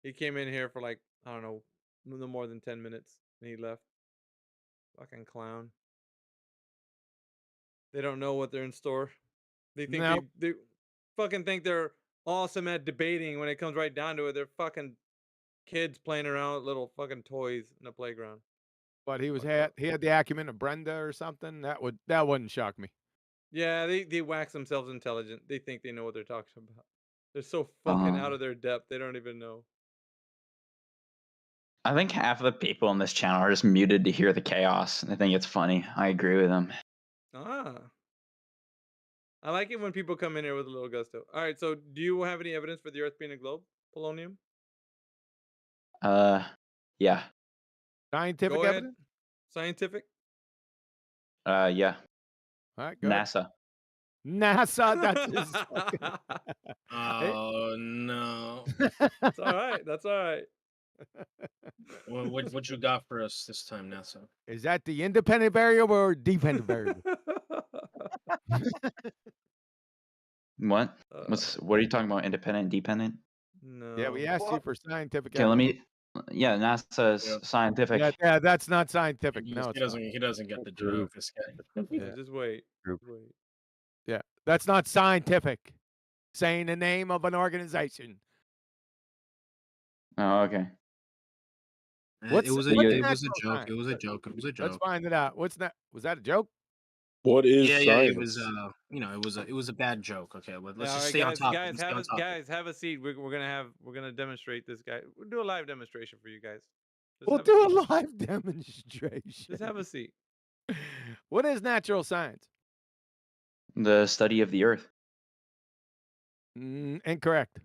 He came in here for like, I don't know, no more than 10 minutes and he left. Fucking clown. They don't know what they're in store. They think Nope. they fucking think they're awesome at debating. When it comes right down to it, they're fucking kids playing around with little fucking toys in a playground. But he had the acumen of Brenda or something. That wouldn't shock me. Yeah, they wax themselves intelligent. They think they know what they're talking about. They're so fucking out of their depth. They don't even know. I think half of the people on this channel are just muted to hear the chaos. I think it's funny. I agree with them. I like it when people come in here with a little gusto. All right, so do you have any evidence for the Earth being a globe, Polonium? Yeah. Scientific Go ahead. evidence? Scientific? Yeah. All right, good. NASA. NASA, that's his fucking... Oh no. That's all right. That's all right. What you got for us this time, NASA? Is that the independent variable or dependent variable? What? What are you talking about? Independent, dependent? No. Yeah, we asked you for scientific Okay, evidence. let me. Yeah, NASA's scientific. Yeah, that's not scientific. No, He doesn't get the joke. This guy. Yeah, just wait. Just wait. Yeah, that's not scientific. Saying the name of an organization. Oh, okay. It was a joke. It was a joke. It was a joke. Let's find it out. Was that a joke? What is Yeah, science? it was. It was a bad joke. Okay, but let's All just right, stay on guys, topic. guys, Let's stay have on a, topic. guys, have a seat. We're gonna demonstrate this guy. We'll do a live demonstration for you guys. Just We'll have do seat. a live demonstration. Just have a seat. What is natural science? The study of the Earth. Incorrect.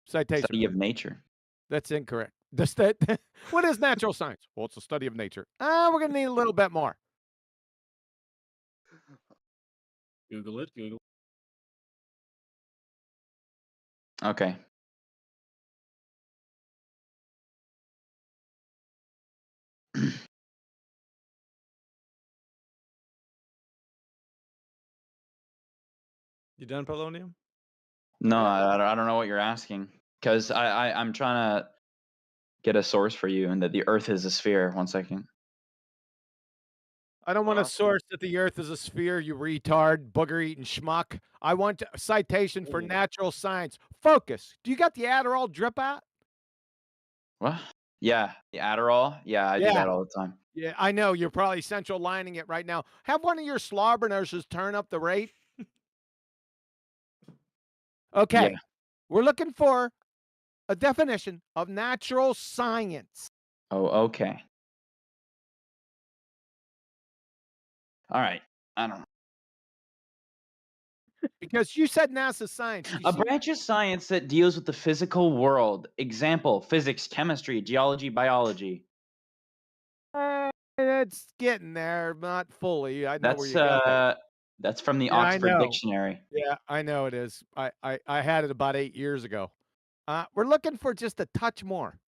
Citation. Study of nature. That's incorrect. What is natural science? Well, it's the study of nature. We're gonna need a little bit more. Google it. Google. Okay. You done, Polonium? No, I don't know what you're asking because I'm trying to get a source for you, and that the Earth is a sphere. 1 second. I don't want a source that the Earth is a sphere, you retard, booger-eating schmuck. I want a citation for natural science. Focus. Do you got the Adderall drip out? What? Yeah, the Adderall. Yeah, I do that all the time. Yeah, I know. You're probably central lining it right now. Have one of your slobber nurses turn up the rate. Okay. Yeah. We're looking for a definition of natural science. Oh, okay. All right. I don't know. Because you said NASA science. A branch of science that deals with the physical world. Example: physics, chemistry, geology, biology. It's getting there, not fully. I know where you got That's from the Yeah, I Oxford know. Dictionary. Yeah, I know it is. I had it about 8 years ago. We're looking for just a touch more.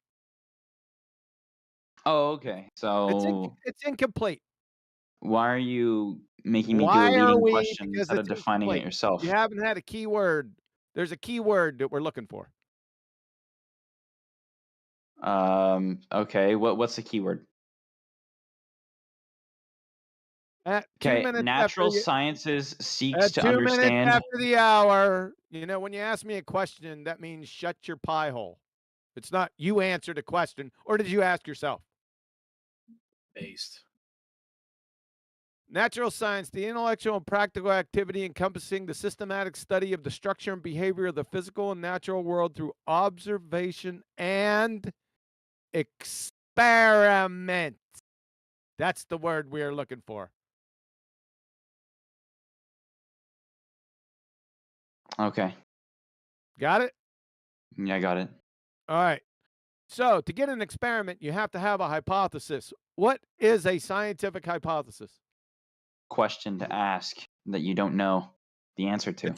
Oh, okay. So It's incomplete. why are you making me do a Why are leading we? question Because instead of it's defining it incomplete. yourself? You haven't had a keyword. There's a keyword that we're looking for. Okay. What's the keyword? At 2 Okay. minutes Natural after you- sciences seeks At to 2 minutes understand. after the hour, when you ask me a question, that means shut your pie hole. It's not you answered a question, or did you ask yourself? Based. Natural science, the intellectual and practical activity encompassing the systematic study of the structure and behavior of the physical and natural world through observation and experiment. That's the word we are looking for. Okay. Got it? Yeah, I got it. All right. So to get an experiment, you have to have a hypothesis. What is a scientific hypothesis? Question to ask that you don't know the answer to.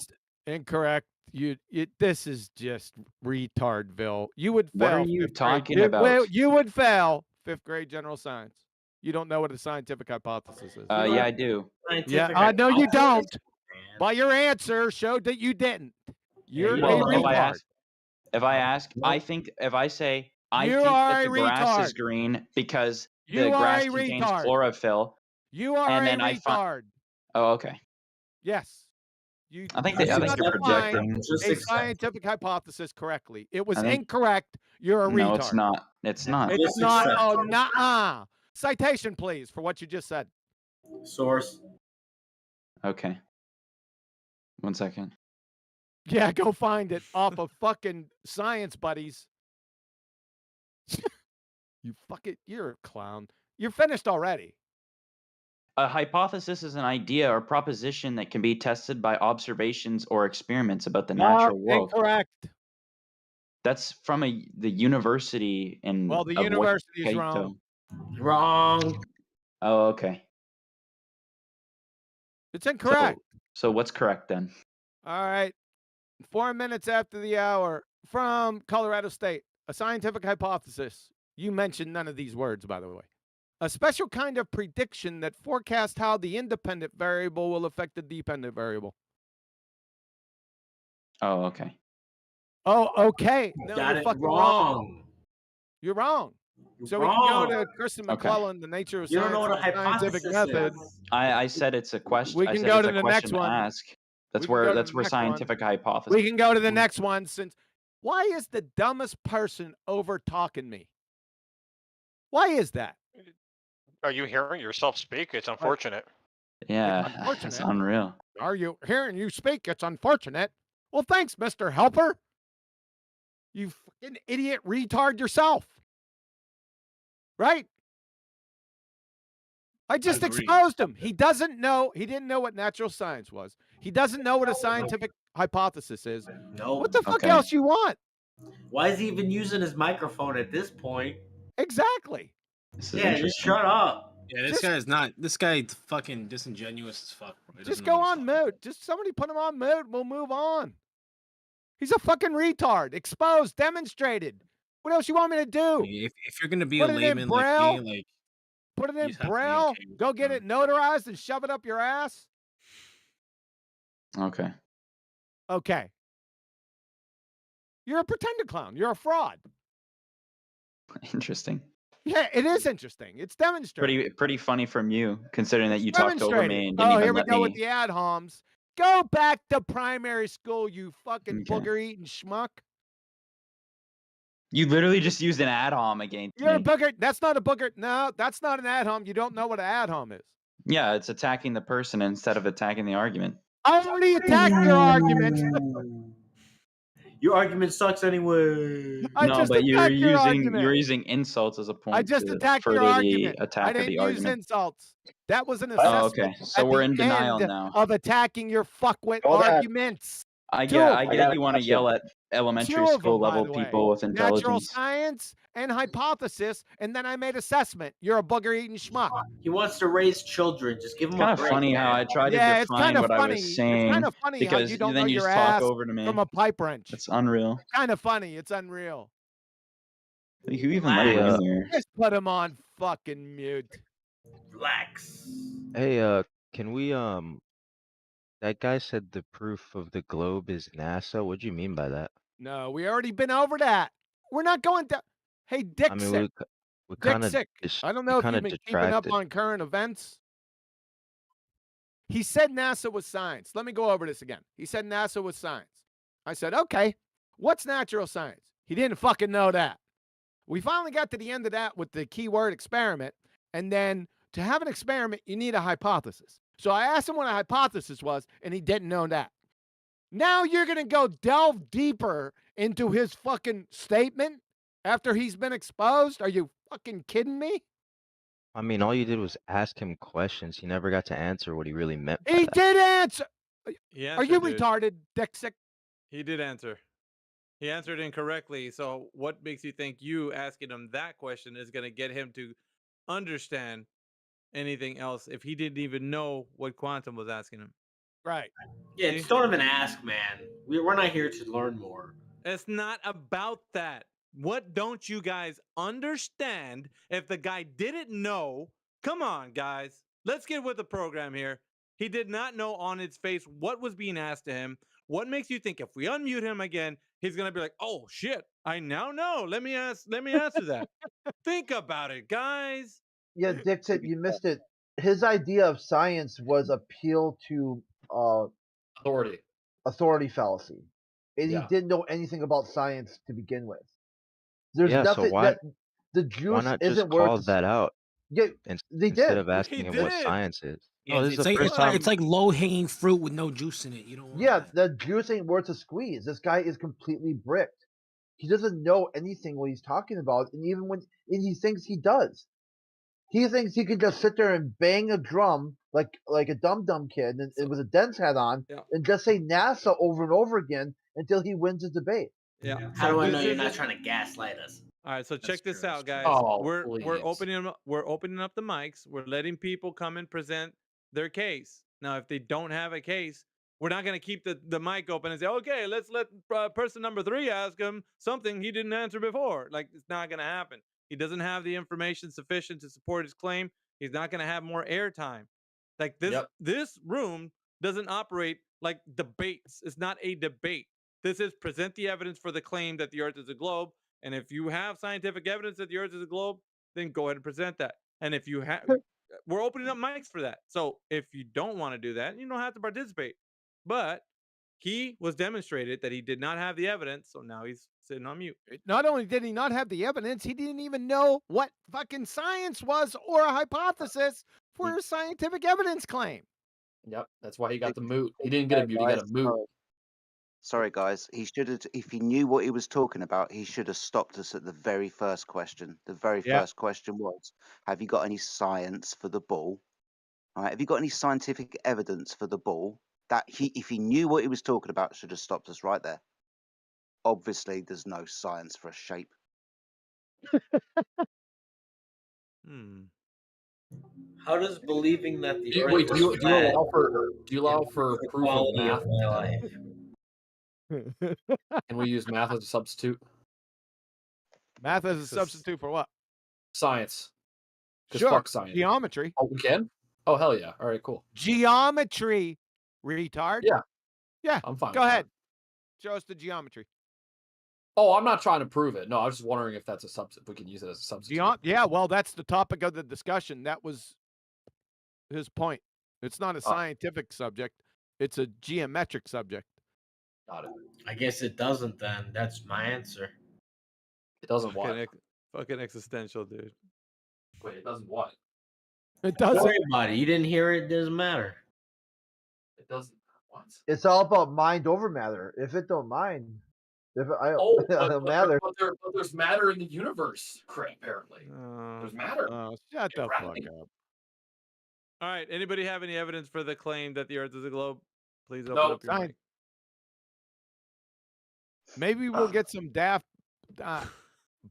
Incorrect. This is just retardville. You would fail. What are you fifth grade. talking about? You would fail 5th grade general science. You don't know what a scientific hypothesis is. Yeah, I do. Yeah, I know you don't. But your answer showed that you didn't. You're a Well, retard. if I ask, I think if I say I You think are that a the grass is retard. green because the are grass a contains retard. chlorophyll. You are and a then I find. retard. Oh, okay. Yes. You I think you you're define projecting. a scientific hypothesis correctly. It was I think- incorrect. You're a retard. No, it's not. It's not. It's not. Oh, nah. Citation, please, for what you just said. Source. Okay. 1 second. Yeah, go find it off of fucking Science Buddies. You're a clown. You're finished already. A hypothesis is an idea or proposition that can be tested by observations or experiments about the natural world. Incorrect. That's from the university in. Well, the of university is Waikato. wrong. Wrong. Oh, okay. It's incorrect. So what's correct then? All right. 4 minutes after the hour from Colorado State. A scientific hypothesis. You mentioned none of these words, by the way. A special kind of prediction that forecasts how the independent variable will affect the dependent variable. Oh, okay. Oh, okay. No, Got you're it fucking wrong. You're wrong. So Wrong. we can go to Kristen Okay. McClellan, The Nature of You don't Science know what a and the Scientific hypothesis Method. is. I said it's a question. We I can said go it's to a the question next to one. ask. That's We can go to where the next one. scientific hypothesis. We can go to the next one since why is the dumbest person over talking me? Why is that? Are you hearing yourself speak? It's unfortunate. Yeah, It's unfortunate. it's unreal. Are you hearing you speak? It's unfortunate. Well, thanks, Mr. Helper. You fucking idiot retard yourself. Right? I just Agreed. exposed him. He doesn't know. He didn't know what natural science was. He doesn't know what a scientific hypothesis is. No. What the fuck Okay. else you want? Why is he even using his microphone at this point? Exactly. This is Yeah, just interesting. shut up. Yeah, this Just- guy's not. This guy fucking disingenuous as fuck. Bro. He Just doesn't know go what on mute. Just somebody put him on mute. We'll move on. He's a fucking retard. Exposed, demonstrated. What else you want me to do? if you're gonna be Put a it in layman like Braille? me, like Put it you in just have to be Braille. okay with Go get it notarized and shove it up your ass. Okay. Okay. You're a pretender clown. You're a fraud. Interesting. Yeah, it is interesting. It's demonstrated. Pretty funny from you, considering that you talked over Demonstrated. me and didn't Oh, even here we let go me. with the ad homs. Go back to primary school, you fucking Okay. booger eating schmuck. You literally just used an ad hom against You're a me. booger. That's not a booger. No, that's not an ad hom. You don't know what an ad hom is. Yeah, it's attacking the person instead of attacking the argument. I already attacked your argument. Your argument sucks anyway. I No, just but you're attacked your using argument. insults as a point I just to attacked your further the argument. I attack of didn't the use argument. insults. That was an Oh, assessment. okay. So at we're the in denial end now. of attacking your fuckwit Hold on. arguments. I Two get of them. you want to yell at Two elementary of school them, by level the way. people with Natural intelligence. science and hypothesis, and then I made assessment. You're a booger eating schmuck. He wants to raise children. Just give him It's kind a of break. funny how I tried to define it's kind of what I funny. was saying It's kind of funny how because you don't know then you your just talk ass over to me. from a pipe wrench. It's unreal. Kind of funny. It's unreal. You even let him in here. Just put him on fucking mute. Relax. Hey, can we that guy said the proof of the globe is NASA. What do you mean by that? No, we already been over that. We're not going to. Hey, Dick I mean, Sick. we Dick kind of Sick. I don't know if you've been keeping up on current events. He said NASA was science. Let me go over this again. He said NASA was science. I said, okay, what's natural science? He didn't fucking know that. We finally got to the end of that with the keyword experiment. And then to have an experiment, you need a hypothesis. So I asked him what a hypothesis was, and he didn't know that. Now you're going to go delve deeper into his fucking statement after he's been exposed? Are you fucking kidding me? I mean, all you did was ask him questions. He never got to answer what he really meant by He that. did answer. He Are you answered, dude. retarded, Dick Sick? He did answer. He answered incorrectly. So what makes you think you asking him that question is going to get him to understand anything else if he didn't even know what Quantum was asking him? Right. Yeah, just don't even ask, man. We're not here to learn more. It's not about that. What don't you guys understand? If the guy didn't know, come on, guys. Let's get with the program here. He did not know on its face what was being asked to him. What makes you think if we unmute him again, he's gonna be like, "Oh shit, I now know. Let me answer that." Think about it, guys. Yeah, Dixit, you missed it. His idea of science was appeal to authority fallacy, and he didn't know anything about science to begin with. There's Yeah, so nothing why that the why juice not just isn't worth. call that out Yeah, they instead did. of asking him what science is? Yeah, No, this is the first it's time. like low hanging fruit with no juice in it. You don't want Yeah, that. the juice ain't worth a squeeze. This guy is completely bricked. He doesn't know anything what he's talking about, and he thinks he does. He thinks he can just sit there and bang a drum like a dumb kid and with a Dens hat on and just say NASA over and over again until he wins the debate. Yeah. How So do I this know you're is not trying to gaslight us? all right. So check this out, guys. Oh, we're please. opening up the mics. We're letting people come and present their case. Now, if they don't have a case, we're not going to keep the mic open and say, okay, let's let person number 3 ask him something he didn't answer before. Like, it's not going to happen. He doesn't have the information sufficient to support his claim. He's not going to have more airtime. Like this room doesn't operate like debates. It's not a debate. This is present the evidence for the claim that the Earth is a globe. And if you have scientific evidence that the Earth is a globe, then go ahead and present that. And if you have, we're opening up mics for that. So if you don't want to do that, you don't have to participate. But he was demonstrated that he did not have the evidence, so now he's sitting on mute. Not only did he not have the evidence, he didn't even know what fucking science was or a hypothesis for a scientific evidence claim. Yep, that's why he got the moot. He didn't get a moot, he got a moot. Sorry, guys. He should have. If he knew what he was talking about, he should have stopped us at the very first question. The very first question was, "Have you got any science for the ball? All right. Have you got any scientific evidence for the ball?" If he knew what he was talking about, should have stopped us right there. Obviously, there's no science for a shape. How does believing that the Do, Earth wait, is do you flat allow for improve the proof of quality math? of my life? Can we use math as a substitute? Math as a substitute for what? Science. 'Cause Sure. fuck science. Geometry. Oh, we can? Oh, hell yeah. All right, cool. Geometry, retard. Yeah. Yeah. I'm fine Go with that. ahead. Show us the geometry. Oh, I'm not trying to prove it. No, I was just wondering if that's a substitute. We can use it as a substitute. Yeah, well, that's the topic of the discussion. That was his point. It's not a scientific subject. It's a geometric subject. Got it. I guess it doesn't then. That's my answer. It doesn't what? Fucking existential, dude. Wait, it doesn't what? It Don't doesn't. worry about it. You didn't hear it. Doesn't matter. It doesn't what? It's all about mind over matter. If it don't mind, if it, I Oh, it don't matter. but there's matter in the universe, apparently. There's matter. Shut the fuck up. All right. Anybody have any evidence for the claim that the Earth is a globe? Please open No, up your mic. Maybe we'll get some daft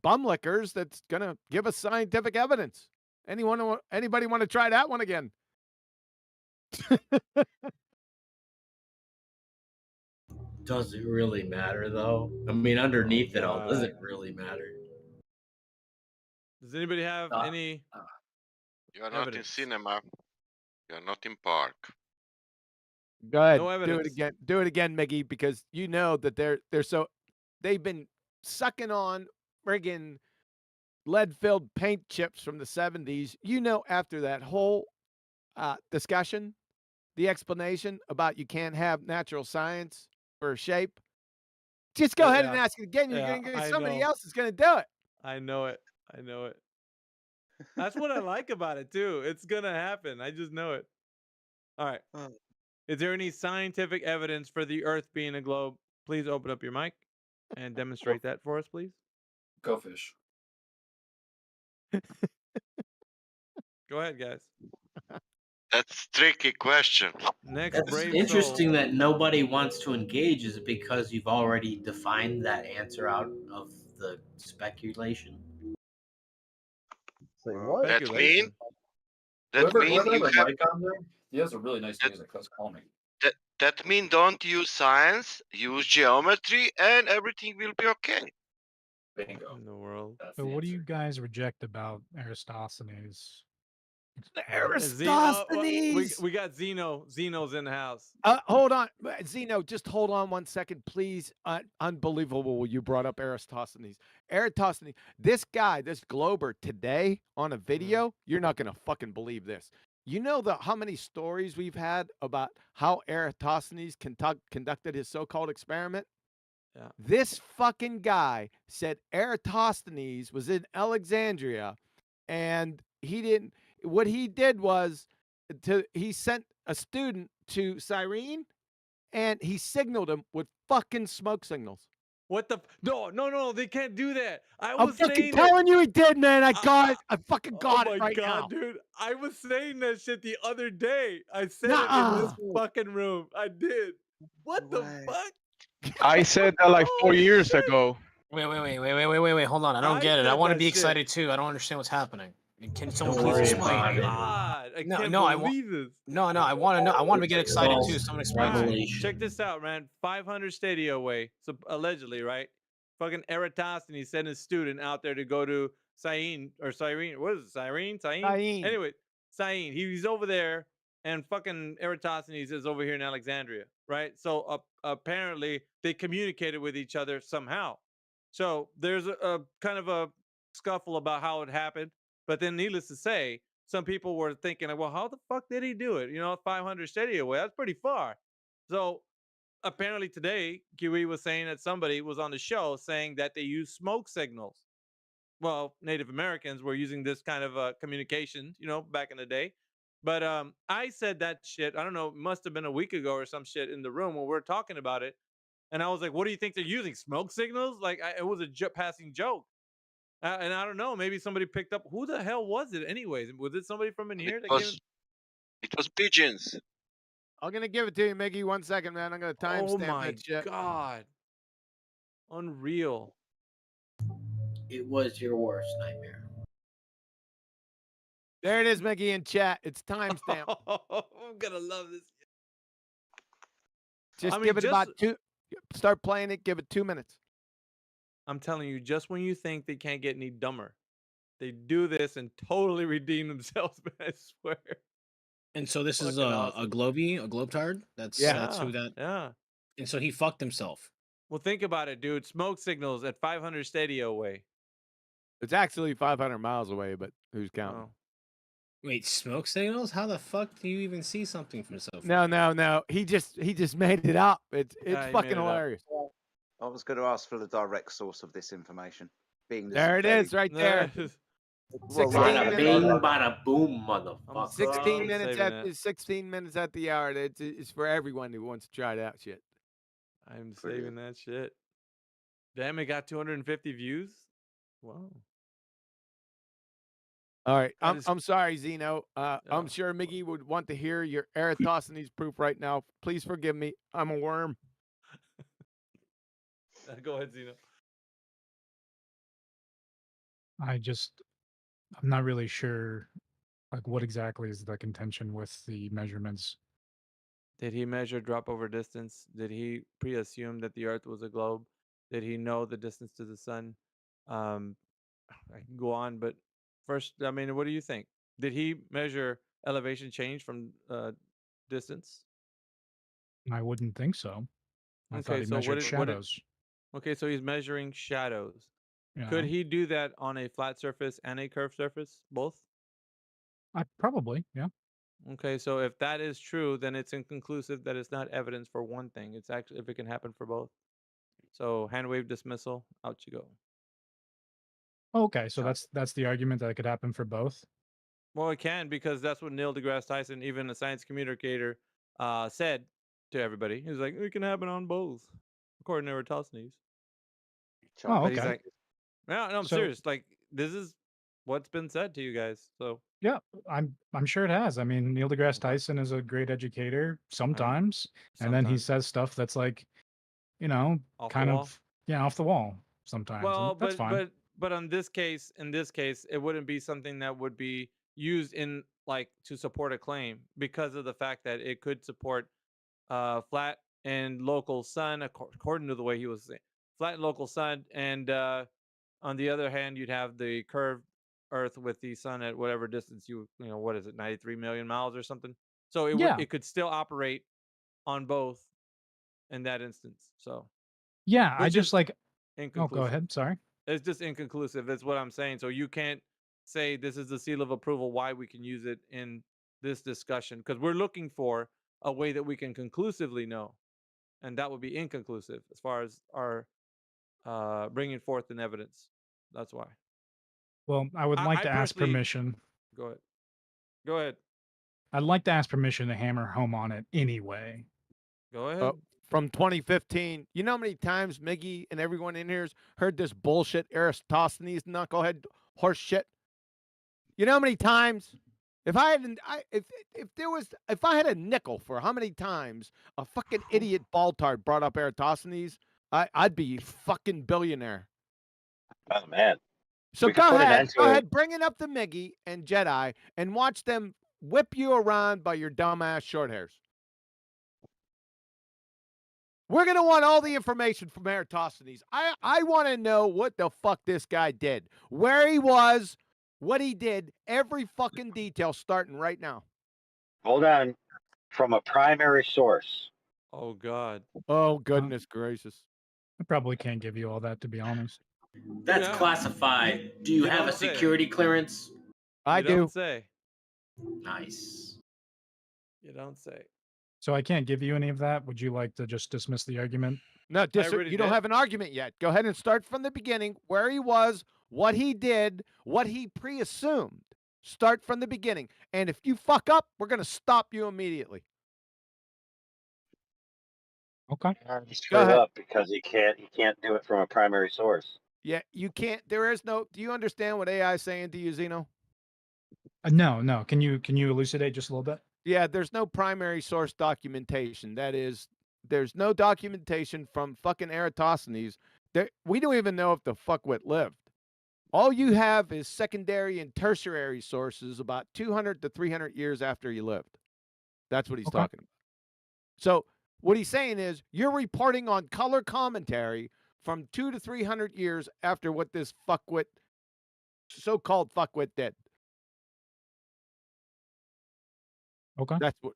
bumlickers that's gonna give us scientific evidence. Anybody want to try that one again? Does it really matter though? I mean, underneath it all, does it really matter? Does anybody have any? You are not in cinema. You are not in park. Go ahead. No Do it evidence. again. Do it again, Miggy, because you know that they've been sucking on friggin' lead-filled paint chips from the 70s. You know, after that whole discussion, the explanation about you can't have natural science for shape. Just go ahead and ask it again. You're going to get somebody else is going to do it. I know it. I know it. That's what I like about it too. It's gonna happen. I just know it. All right. Is there any scientific evidence for the Earth being a globe? Please open up your mic and demonstrate that for us, please. Go fish. Go ahead, guys. That's a tricky question. Next, That's brave interesting soul. that nobody wants to engage. Is it because you've already defined that answer out of the speculation? Say what? That mean Whoever you has a have mic on there, he has a really nice music. That's calming. that mean don't use science, use geometry, and everything will be okay. Bingo. In the world. So what do you guys reject about Aristophanes? Eratosthenes. We got Zeno. Zeno's in the house. Hold on, Zeno. Just hold on 1 second, please. Unbelievable. You brought up Eratosthenes. Eratosthenes. This guy, this Glober, today on a video. You're not gonna fucking believe this. You know how many stories we've had about how Eratosthenes conducted his so-called experiment? Yeah. This fucking guy said Eratosthenes was in Alexandria, and he didn't. What he did was he sent a student to Cyrene, and he signaled him with fucking smoke signals. What the? No, they can't do that. I'm fucking telling you he did, man. I got it. I fucking got oh it my right now. God, dude. I was saying that shit the other day. I said it in Nuh-uh. this fucking room. I did. What the fuck? I said that like 4 years ago. Wait. Hold on. I don't get it. I want to be excited too. I don't understand what's happening. Can someone please explain? God, I can't I believe this. No, I want to know. I want to get excited too. Someone explain to me. Check this out, man. 500 stadia away, so allegedly, right? Fucking Eratosthenes sent his student out there to go to Cyrene. What is it? Cyrene? Anyway, Cyrene. He's over there, and fucking Eratosthenes is over here in Alexandria, right? So apparently they communicated with each other somehow. So there's a kind of a scuffle about how it happened. But then, needless to say, some people were thinking, like, well, how the fuck did he do it? 500 stadia away. That's pretty far. So apparently today, Kiwi was saying that somebody was on the show saying that they use smoke signals. Well, Native Americans were using this kind of communication, back in the day. But I said that shit, I don't know, it must have been a week ago or some shit in the room when we were talking about it. And I was like, what do you think they're using? Smoke signals? Like, it was a passing joke. And I don't know, maybe somebody picked up. Who the hell was it anyways? Was it somebody from in here? It was pigeons. I'm gonna give it to you, Mickey. 1 second, man. I'm gonna timestamp that shit. Oh my God. Unreal. It was your worst nightmare. There it is, Mickey, in chat. It's timestamp. I'm gonna love this. Just give it about 2. Start playing it. Give it 2 minutes. I'm telling you, just when you think they can't get any dumber, they do this and totally redeem themselves, man, I swear. And so this is Fucking awesome. a globetard? That's who that. Yeah. And so he fucked himself. Well, think about it, dude. Smoke signals at 500 stadia away. It's actually 500 miles away, but who's counting? Oh. Wait, smoke signals? How the fuck do you even see something from so No. far? He just made it up. It's fucking hilarious. I was going to ask for the direct source of this information. There it is, right there. 16 Bada bing, minutes. bada boom, motherfucker. 16 minutes at the hour. It's for everyone who wants to try that shit. I'm saving that shit. Damn, it got 250 views. Wow. All right, I'm sorry, Zeno. I'm sure Miggy would want to hear your Eratosthenes proof right now. Please forgive me. I'm a worm. Go ahead, Zeno. I'm not really sure, like, what exactly is the contention with the measurements. Did he measure drop over distance? Did he pre-assume that the Earth was a globe? Did he know the distance to the sun? I can go on, but first, I mean, what do you think? Did he measure elevation change from distance? I wouldn't think so. I thought Okay, he so measured shadows. Okay, so he's measuring shadows. Could Yeah. he do that on a flat surface and a curved surface, both? Probably, yeah. Okay, so if that is true, then it's inconclusive that it's not evidence for one thing. It's actually if it can happen for both. So hand wave dismissal, out you go. Okay, so that's the argument that it could happen for both. Well, it can because that's what Neil deGrasse Tyson, even a science communicator, said to everybody. He's like, it can happen on both, according to Eratosthenes. Oh, But he's okay. like, no, I'm So- serious. Like, this is what's been said to you guys. So Yeah, I'm sure it has. I mean, Neil deGrasse Tyson is a great educator sometimes, and then he sometimes. says stuff that's like, Off the kind wall? of off the wall sometimes. Well, and that's but fine. but in this case, it wouldn't be something that would be used in like to support a claim because of the fact that it could support flat and local sun, according to the way he was saying, flat and local sun, and on the other hand, you'd have the curved Earth with the sun at whatever distance what is it, 93 million miles or something. So it could still operate on both in that instance. So Yeah, I which just is like. Oh, go inconclusive. ahead. Sorry. It's just inconclusive. That's what I'm saying. So you can't say this is the seal of approval why we can use it in this discussion, because we're looking for a way that we can conclusively know, and that would be inconclusive as far as our bringing forth an evidence. That's why. Well, I would like I to ask personally permission. go ahead. Go ahead. I'd like to ask permission to hammer home on it anyway. Go ahead. From 2015, you know how many times Miggy and everyone in here's heard this bullshit Eratosthenes knucklehead horse shit? You know how many times? If I had a nickel for how many times a fucking idiot baltard brought up Eratosthenes, I'd be fucking billionaire. Oh man. So We could go put an ahead, end to it. bring it up to Miggy and Jedi and watch them whip you around by your dumbass short hairs. We're going to want all the information from Eratosthenes. I want to know what the fuck this guy did, where he was, what he did, every fucking detail starting right now. Hold on. From a primary source. Oh, God. Oh, goodness gracious. I probably can't give you all that, to be honest. That's classified. Do you have a security clearance? I do. Don't say. Nice. You don't say. So I can't give you any of that. Would you like to just dismiss the argument? No, you don't have an argument yet. Go ahead and start from the beginning, where he was, what he did, what he pre-assumed. Start from the beginning. And if you fuck up, we're going to stop you immediately. Okay. Straight up, because he can't do it from a primary source. Yeah, you can't. There is no. Do you understand what AI is saying to you, Zeno? No. Can you elucidate just a little bit? Yeah, there's no primary source documentation. That is, there's no documentation from fucking Eratosthenes. We don't even know if the fuckwit lived. All you have is secondary and tertiary sources about 200 to 300 years after he lived. That's what he's talking about. So what he's saying is you're reporting on color commentary from 200 to 300 years after what this fuckwit, so-called fuckwit, did. Okay.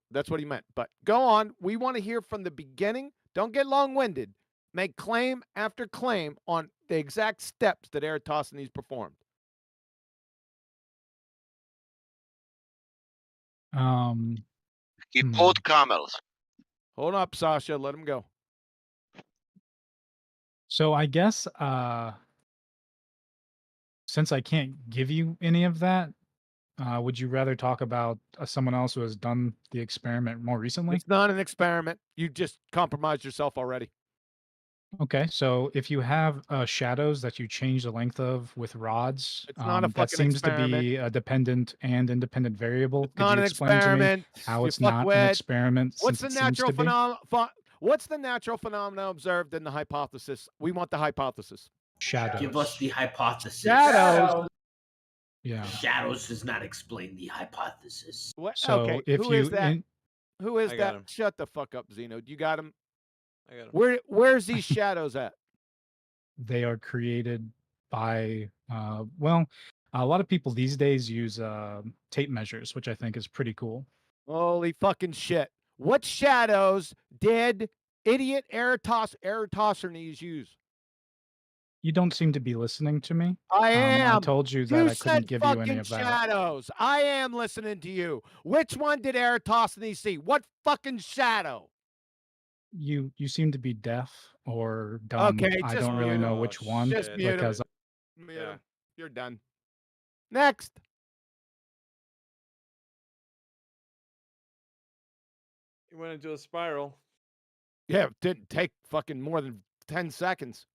That's what he meant. But go on. We want to hear from the beginning. Don't get long-winded. Make claim after claim on the exact steps that Eratosthenes performed. He pulled camels. Hold up, Sasha. Let him go. So I guess since I can't give you any of that, would you rather talk about someone else who has done the experiment more recently? It's not an experiment. You just compromised yourself already. Okay, so if you have shadows that you change the length of with rods, It's not a that fucking seems experiment. to be a dependent and independent variable. Could Not you an explain to me experiment. how You it's not an fuckwit. experiment? What's since the it seems natural to be? What's the natural phenomenon observed in the hypothesis? We want the hypothesis. Shadows. Give us the hypothesis. Shadows. Yeah. Shadows does not explain the hypothesis. What? So Okay. if Who you is that? Who is I got that? him. Shut the fuck up, Zeno. You got him. I got him. Where's these shadows at? they are created by well, a lot of people these days use tape measures, which I think is pretty cool. Holy fucking shit. What shadows did idiot Eratosthenes use? You don't seem to be listening to me. I am. I told you that I couldn't said give you any fucking of that. shadows. I am listening to you. Which one did Eratosthenes see? What fucking shadow? You seem to be deaf or dumb. Okay, I just don't really mute know him. which one Just mute him. because Mute him. You're done. Next. He went into a spiral. Yeah, it didn't take fucking more than 10 seconds.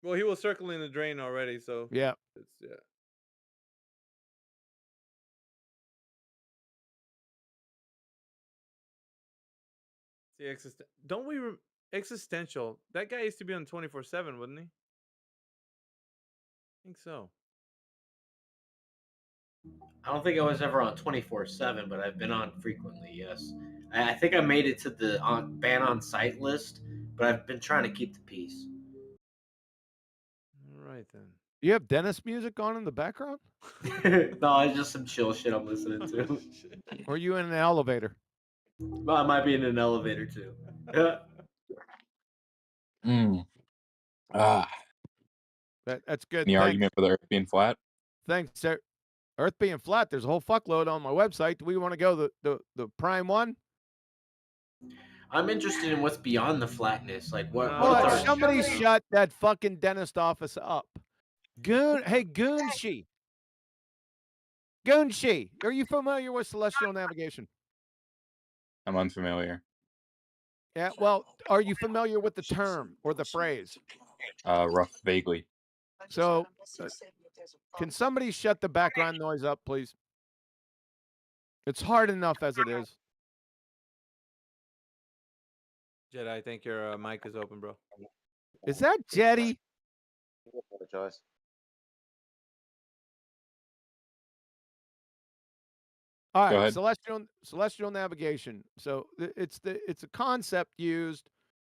Well, he was circling the drain already, so Yeah. it's yeah. See, don't we existential? That guy used to be on 24/7, wouldn't he? I think so. I don't think I was ever on 24/7, but I've been on frequently. Yes, I think I made it to the ban on site list, but I've been trying to keep the peace. All right then. You have dentist music on in the background? No, it's just some chill shit I'm listening to. Or are you in an elevator? Well, I might be in an elevator too. Yeah. That's good. Any Thanks. argument for the Earth being flat? Thanks, sir. Earth being flat, there's a whole fuckload on my website. Do we want to go the prime one? I'm interested in what's beyond the flatness. Like what? Hold What on, are somebody shut that fucking dentist office up. Hey, Goonshi. Goonshi, are you familiar with celestial navigation? I'm unfamiliar. Yeah, well, are you familiar with the term or the phrase? Rough, vaguely. So, can somebody shut the background noise up, please? It's hard enough as it is. Jedi, I think your mic is open, bro. Is that Jetty? I apologize. All Go right, ahead. celestial navigation. So it's a concept used.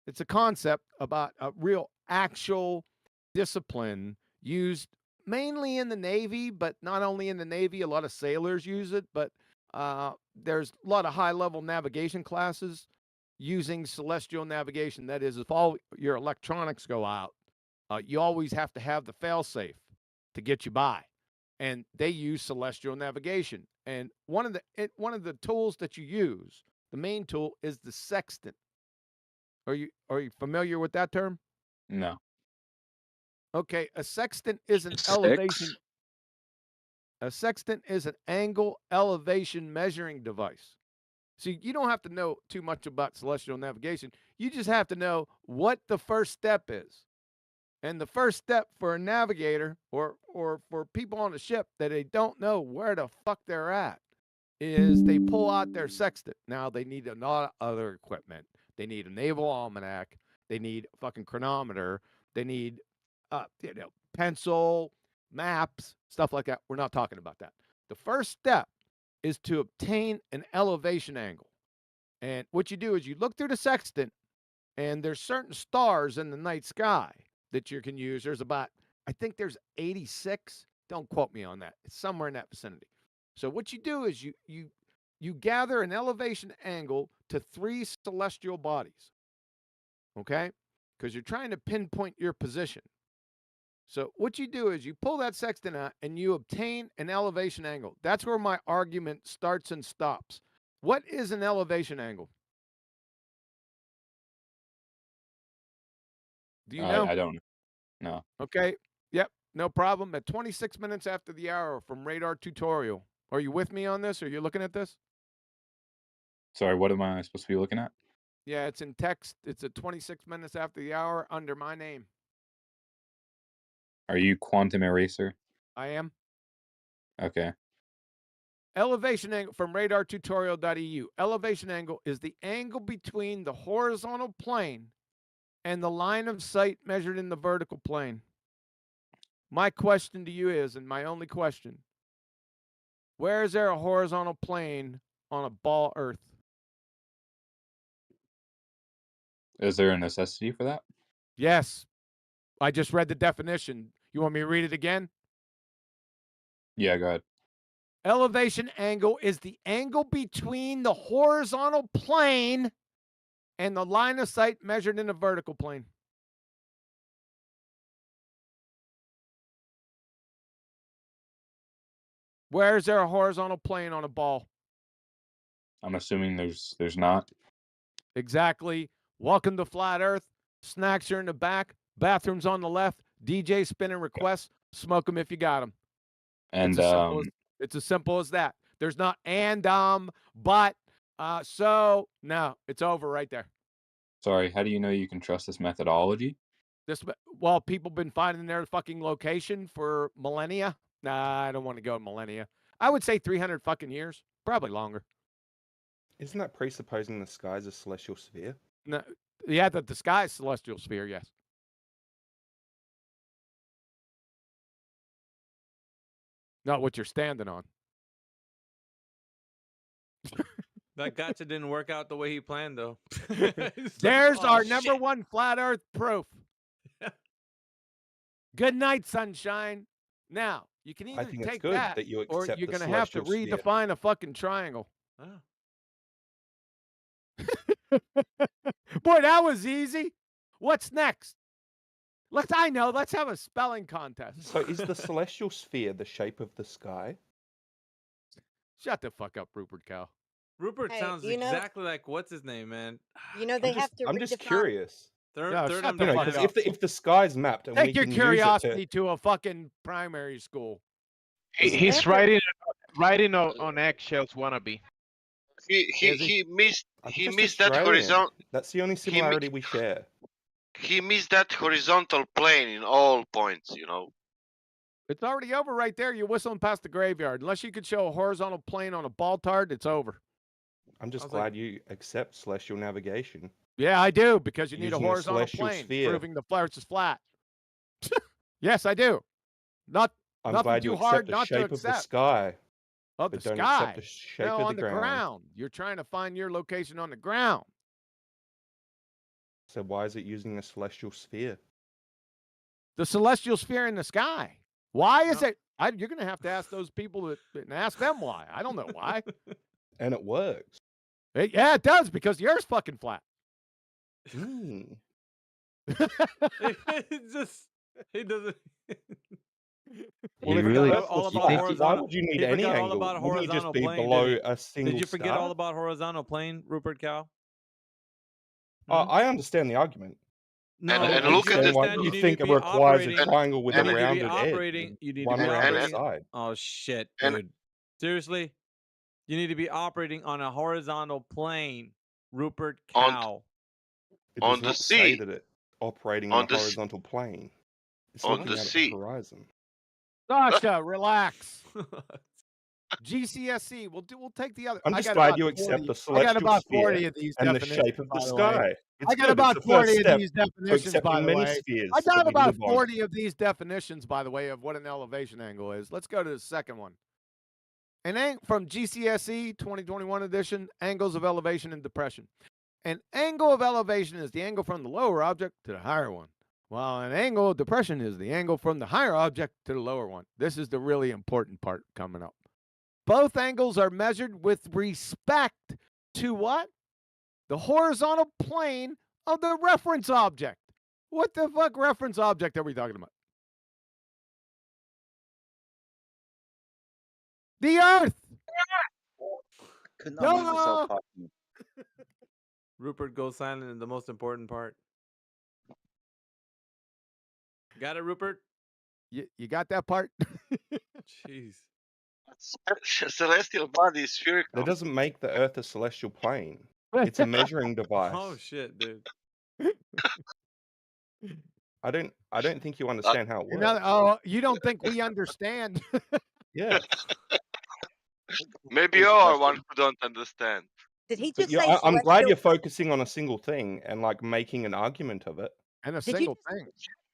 It's a concept about a real actual discipline used mainly in the Navy, but not only in the Navy. A lot of sailors use it, but there's a lot of high-level navigation classes using celestial navigation. That is, if all your electronics go out, you always have to have the fail-safe to get you by, and they use celestial navigation. And one of the tools that you use, the main tool, is the sextant. Are you familiar with that term? No. Okay, a sextant is an Six. elevation. A sextant is an angle elevation measuring device. See, you don't have to know too much about celestial navigation. You just have to know what the first step is. And the first step for a navigator or for people on a ship that they don't know where the fuck they're at is they pull out their sextant. Now they need a lot of other equipment. They need a naval almanac. They need a fucking chronometer. They need pencil, maps, stuff like that. We're not talking about that. The first step is to obtain an elevation angle. And what you do is you look through the sextant, and there's certain stars in the night sky that you can use. There's about, I think there's 86. Don't quote me on that. It's somewhere in that vicinity. So what you do is you gather an elevation angle to 3 celestial bodies. Okay? Because you're trying to pinpoint your position. So what you do is you pull that sextant out and you obtain an elevation angle. That's where my argument starts and stops. What is an elevation angle? Do you know? I don't know. Okay. Yep. No problem. At 26 minutes after the hour from Radar Tutorial. Are you with me on this? Are you looking at this? Sorry, what am I supposed to be looking at? Yeah, it's in text. It's at 26 minutes after the hour under my name. Are you Quantum Eraser? I am. Okay. Elevation angle from radartutorial.eu. Elevation angle is the angle between the horizontal plane and the line of sight measured in the vertical plane. My question to you is, and my only question, where is there a horizontal plane on a ball Earth? Is there a necessity for that? Yes. I just read the definition. You want me to read it again? Yeah, go ahead. Elevation angle is the angle between the horizontal plane and the line of sight measured in a vertical plane. Where is there a horizontal plane on a ball? I'm assuming there's not. Exactly. Welcome to Flat Earth. Snacks are in the back. Bathrooms on the left. DJ spinning requests. Smoke them if you got them. And It's as simple as that. There's not but, so, no, it's over right there. sorry, how do you know you can trust this methodology? Well, people been finding their fucking location for millennia. Nah, I don't want to go millennia. I would say 300 fucking years, probably longer. Isn't that presupposing the sky's a celestial sphere? No, yeah, the sky is celestial sphere, yes. Not what you're standing on. That gotcha didn't work out the way he planned, though. There's Oh, our shit. number one flat Earth proof. Good night, sunshine. Now, you can I either think it's take good that, that you or accept you're the going to have to celestial sphere. redefine a fucking triangle. Oh. Boy, that was easy. What's next? Let's have a spelling contest. So is the celestial sphere the shape of the sky? Shut the fuck up, Rupert Cow. Rupert Hey, sounds you know- exactly like what's his name, man. You know they have to. I'm just redefine- curious. Third No, third shut I'm the fuck dynamic. up. If the sky's mapped and we Take your can curiosity to a fucking primary school. He's writing on eggshells wannabe. He missed I'm he just missed that Australian. horizontal. That's the only similarity we share. He missed that horizontal plane in all points. You know. It's already over right there. You're whistling past the graveyard. Unless you could show a horizontal plane on a ball tard, it's over. I'm just glad you accept celestial navigation. Yeah, I do, because you need a Using horizontal celestial plane sphere. proving the Earth is flat. Yes, I do. I'm Nothing glad too you hard accept the not to shape of the accept. sky. Of but the don't sky. accept the shape No, of on the the ground. ground. You're trying to find your location on the ground. So why is it using a celestial sphere? The celestial sphere in the sky. Why is it? You're going to have to ask those people that and ask them why. I don't know why. And it works. Yeah, it does, because the Earth's fucking flat. Mm. It's just he doesn't. Well, if really the Earth all was about flat, why horizontal. would you need He any forgot all angle? about Wouldn't you just horizontal be plane, below did he? a single Did you forget star? all about horizontal plane, Rupert Cow? I understand the argument. No, and did look you at the understand you you need think to it be requires a operating? triangle with You a need to be rounded operating. edge. You need to One be around each operating. side. Oh shit, And- dude! Seriously, you need to be operating on a horizontal plane, Rupert Cow. It On does the not say sea. that it operating On on a the s- horizontal plane. It's on looking the at sea. the horizon. Sasha, relax. GCSE. We'll take the other. I'm I just got glad about you accept 40 the I celestial got about sphere 40 of these and the definitions, shape of the by the way. sky. It's I got good. about It's the first 40 of step these to definitions, by accepting the many way. spheres I that got we about live on. 40 of these definitions, by the way, of what an elevation angle is. Let's go to the second one. From GCSE 2021 edition, angles of elevation and depression. An angle of elevation is the angle from the lower object to the higher one, while an angle of depression is the angle from the higher object to the lower one. This is the really important part coming up. Both angles are measured with respect to what? The horizontal plane of the reference object. What the fuck reference object are we talking about? The Earth. Couldn't I move myself Duh! up? Rupert goes silent in the most important part. Got it, Rupert? You got that part? Jeez. Celestial body is spherical. That doesn't make the Earth a celestial plane. It's a measuring device. Oh shit, dude. I don't think you understand how it works. You don't think we understand? Yeah. Maybe you are one who don't understand. Did he But just say I'm glad celestial? you're focusing on a single thing and like making an argument of it. And a Did you single thing.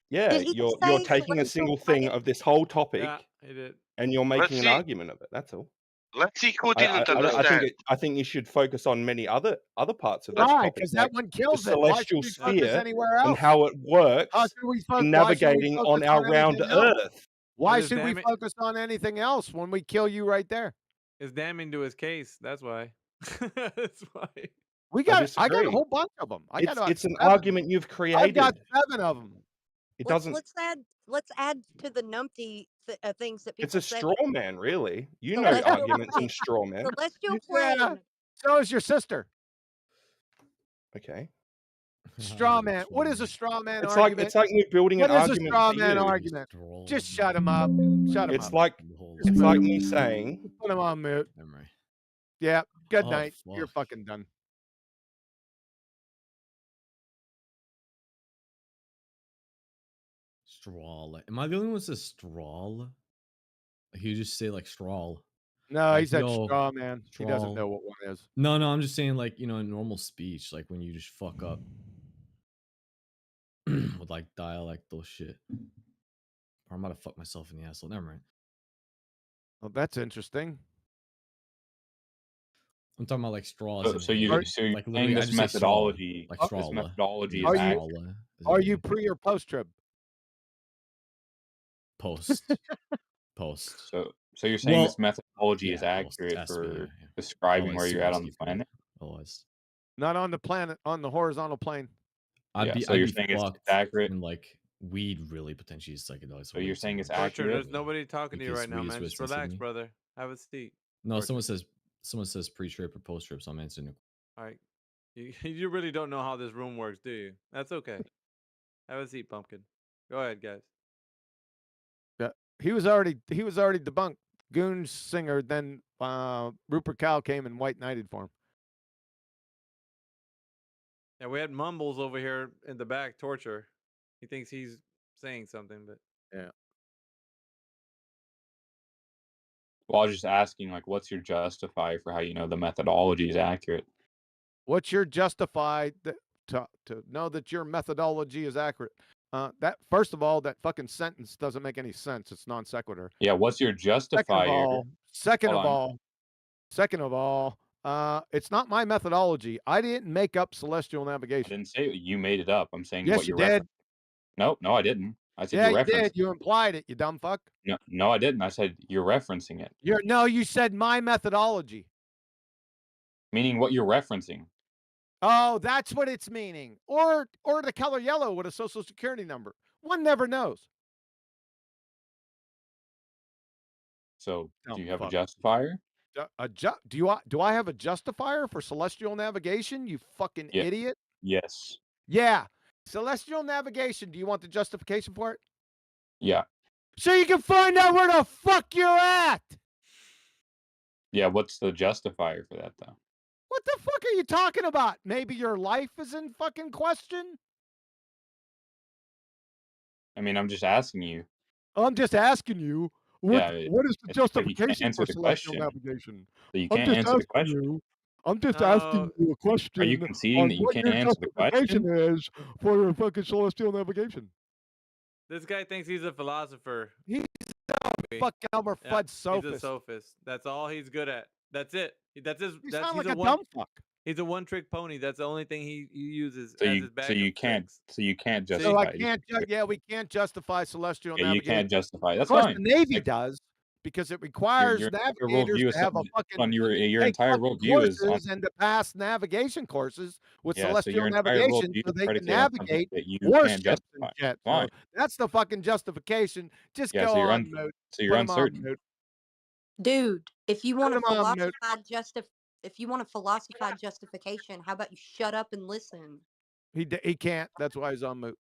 Yeah, Did he you're just say taking a celestial single thing plane? of this whole topic Yeah, he did. and you're making an see. argument of it. That's all. Let's see who I didn't understand. I think you should focus on many other parts of this Why? topic, Because like that one the kills it. Why should celestial we focus sphere anywhere else? and how it works How should we in why should we navigating on focus our round anything else? Earth. Why Because should we damn it- focus on anything else when we kill you right there? It's damning to his case. That's why. That's why. I got a disagree. whole bunch of them. I got about It's an 7. argument you've created. I've got 7 of them. It Let's doesn't. let's add to the numpty things that people It's a say. straw man, really. You know Celestial arguments plane. and straw men. Celestial Yeah. plane. So is your sister. Okay. Straw man. What is a straw man It's argument? like me building What an is a argument straw for man you. argument? Just shut him up. Shut him It's up. like me saying Put him on mute. Never mind. Yeah. Good Oh, night. You're fuck. fucking done. Strawl. Am I the only one who says strawl? Like you just say like strawl. No, Like, he said yo, straw man. He doesn't strawl. know what one is. No, I'm just saying like, in normal speech, like when you just fuck up with like dialectal shit. Or I'm gonna fuck myself in the asshole. Never mind. Well, that's interesting. I'm talking about like straws. So you're saying this methodology, like this straw. methodology Are is you accurate. are you pre or post trib? Post. Post. So you're saying this methodology yeah, is post. accurate Has to be, for yeah. describing where Otherwise, you're at on the seriously, for- planet? Otherwise, Not on the planet, on the horizontal plane. Yeah, so I'd you're be saying it's fucked accurate? when like weed really potentially is psychedelics. So you're saying it's Torture, accurate? there's nobody talking to you Because right now, weed is man. really Just relax, sensitive to me. brother. Have a seat. No, Torture. someone says pre-trip or post-trip, so I'm answering it. All right. You really don't know how this room works, do you? That's okay. Have a seat, pumpkin. Go ahead, guys. Yeah, he was already debunked. Goon singer, then Rupert Cow came and white knighted for him. Yeah, we had Mumbles over here in the back, Torture. He thinks he's saying something, but yeah. Well, I was just asking, like, what's your justifier for how you know the methodology is accurate? What's your justified to know that your methodology is accurate? That first of all, that fucking sentence doesn't make any sense. It's non sequitur. Yeah, what's your justifier? Second Hold of all, it's not my methodology. I didn't make up celestial I navigation. didn't say you made it up. I'm saying Yes, what you you're did. referencing. No, I didn't. I said Yeah, you're you referencing. did. You implied it. You dumb fuck. No, I didn't. I said you're referencing it, No, you said my methodology. meaning what you're referencing. Oh, that's what it's meaning. Or the color yellow with a social security number. One never knows. So, Dumb do you have fuck. a justifier? Do I have a justifier for celestial navigation? You fucking idiot. Yes. Yeah. Celestial navigation. Do you want the justification for it? Yeah. So you can find out where the fuck you're at. Yeah. What's the justifier for that, though? What the fuck are you talking about? Maybe your life is in fucking question? I mean, I'm just asking you. I'm just asking you. What Yeah, is the but you justification can't answer for the celestial question. navigation? So you I'm can't just answer the asking question. you. I'm just asking you a question Are you conceding on that you what can't your answer the justification question? is for your fucking celestial navigation. this guy thinks he's a philosopher. He's a fucking Elmer Fudd He's a sophist. sophist. That's all he's good at. That's it. That's his. You That's sound he's like a one. dumb fuck. He's a one-trick pony. That's the only thing he uses So as you his bag so you of can't tricks. so you can't So justify I it. can't. We can't justify celestial Yeah, you navigation. can't justify it. That's Of course, fine. the Navy Like, does because it requires your entire navigators worldview to is have a fucking on your take entire fucking worldview is on. courses and to pass navigation courses with Yeah, so your celestial entire navigation worldview so is they can predicated on something navigate that you can't warships justify. and shit. Fine. So that's the fucking justification. Just Yeah, go so you're on mute. so you're Put 'em on uncertain. mute. Dude, if you want Put a 'em on mute. philosophified justification, how about you shut up and listen? He can't. That's why he's on mute.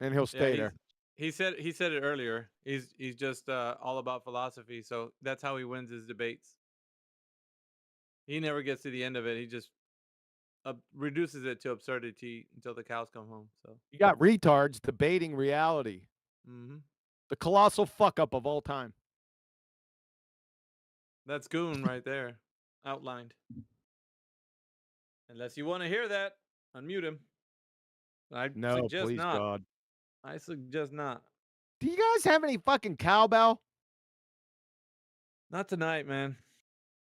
And he'll stay there. He said it earlier. He's just all about philosophy. So that's how he wins his debates. He never gets to the end of it. He just reduces it to absurdity until the cows come home. So You got retards debating reality. Mhm. The colossal fuck up of all time. That's Goon right there, outlined. Unless you want to hear that, unmute him. I No, suggest please, not. God. I suggest not. Do you guys have any fucking cowbell? Not tonight, man.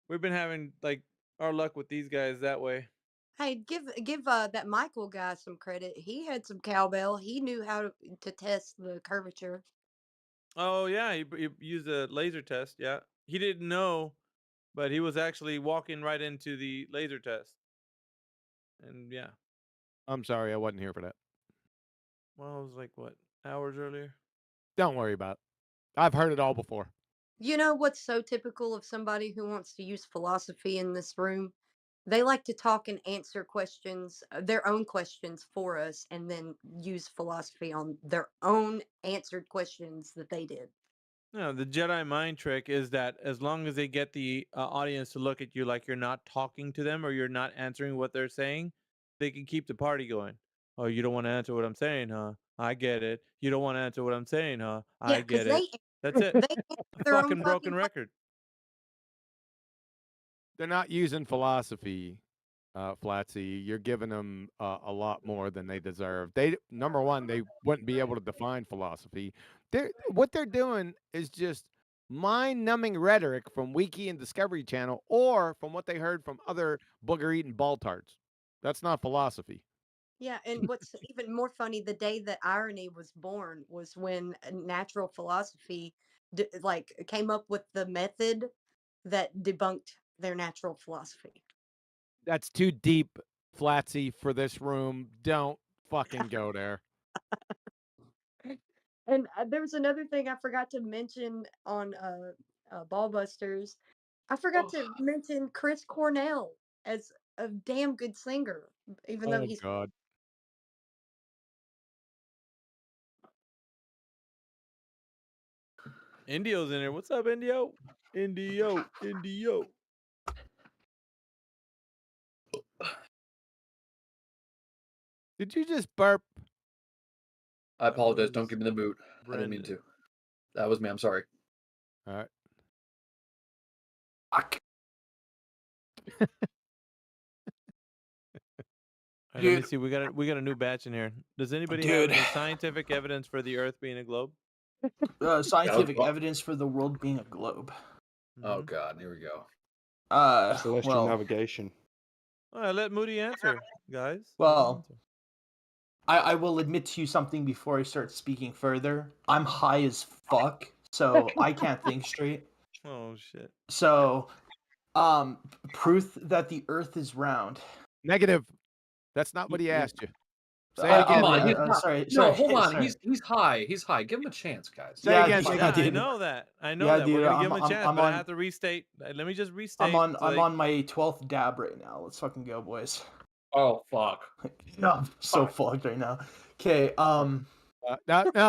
We've been having like our luck with these guys that way. Hey, give that Michael guy some credit. He had some cowbell. He knew how to test the curvature. Oh yeah, he used a laser test. Yeah, he didn't know, but he was actually walking right into the laser test. And yeah, I'm sorry, I wasn't here for that. well, it was like what, hours earlier. Don't worry about it. I've heard it all before. You know what's so typical of somebody who wants to use philosophy in this room? They like to talk and answer questions, their own questions for us, and then use philosophy on their own answered questions that they did. No, the Jedi mind trick is that as long as they get the audience to look at you like you're not talking to them or you're not answering what they're saying, they can keep the party going. Oh, you don't want to answer what I'm saying, huh? I get it. You don't want to answer what I'm saying, huh? Yeah, I because get it. That's it. they answer A their own fucking broken fucking record. They're not using philosophy, Flatsy. You're giving them a lot more than they deserve. Number one, they wouldn't be able to define philosophy. What they're doing is just mind-numbing rhetoric from Wiki and Discovery Channel, or from what they heard from other booger-eating baltards. That's not philosophy. Yeah, and what's even more funny, the day that irony was born was when natural philosophy came up with the method that debunked their natural philosophy. That's too deep, Flatsy, for this room. Don't fucking go there. And there was another thing I forgot to mention on Ballbusters. I forgot to mention Chris Cornell as a damn good singer, even though Oh he's God. Indio's in here. What's up, Indio? Indio. Did you just burp? I apologize. Don't give me the boot. I didn't mean to. That was me. I'm sorry. All right. Fuck. All right, let me see. We got a new batch in here. Does anybody have any scientific evidence for the Earth being a globe? Scientific evidence for the world being a globe. Oh God, here we go. Celestial navigation. All right, let Moody answer, guys. Well, I will admit to you something before I start speaking further. I'm high as fuck, so I can't think straight. Oh shit. So, proof that the Earth is round. Negative. That's not what he asked you. Say Oh, it again. come on. He's not, sorry. hold on. Sorry. He's high. He's high. Give him a chance, guys. Say it again. I know that. I know that. Dude, We're gonna give him a chance, I'm but I on- have to restate. Let me just restate. I'm on my 12th dab right now. Let's fucking go, boys. Oh fuck. No, I'm so fucked right now. Okay. No,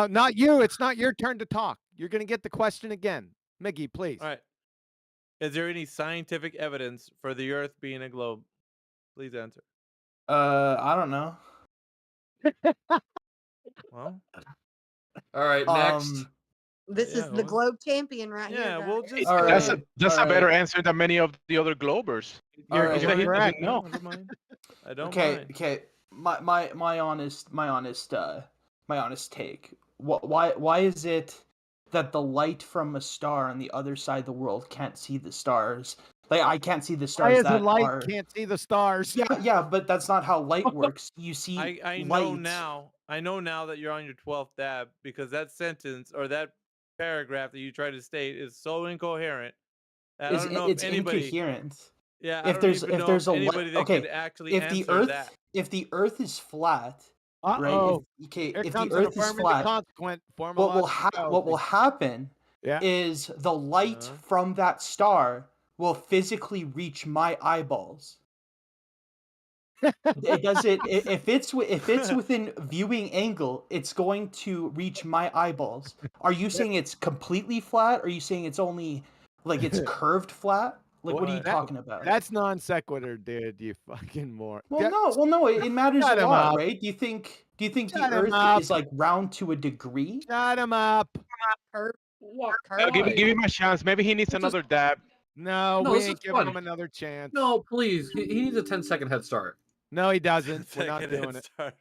not you. It's not your turn to talk. You're gonna get the question again, Miggy, please. All right. Is there any scientific evidence for the Earth being a globe? Please answer. I don't know. Well. All right. Next. This is the globe champion right here. Yeah, we'll just. That's a better answer than many of the other Globers. You're He doesn't correct. know. I don't mind. I don't Okay. mind. Okay. My honest take. Why is it that the light from a star on the other side of the world can't see the stars? Like I can't see the Why stars is the that light are. can't see the stars? Yeah, but that's not how light works. You see I light. know now. I know now that you're on your 12th dab because that sentence or that paragraph that you try to state is so incoherent. I don't know It's if anybody. incoherent. Yeah, I If don't there's even know there's if a anybody that okay, could actually if answer that. the Earth is flat, right? Uh-oh. Okay, Here if the comes an Earth is affirmative flat, consequent what will happen Yeah. is the light from that star will physically reach my eyeballs. It does it if it's within viewing angle, it's going to reach my eyeballs. Are you saying it's completely flat? Or are you saying it's only like it's curved flat? Like what are you talking about? That's non sequitur, dude. You fucking moron. Well, no, it matters Shut a him lot, up. right? Do you think Shut the him Earth up. is like round to a degree? Shut him up. Give him a chance. Maybe he needs another dab. No, No, we this ain't is giving fun. him another chance. No, please. He needs a 10-second head start. No, he doesn't. We're not Second doing head it. start.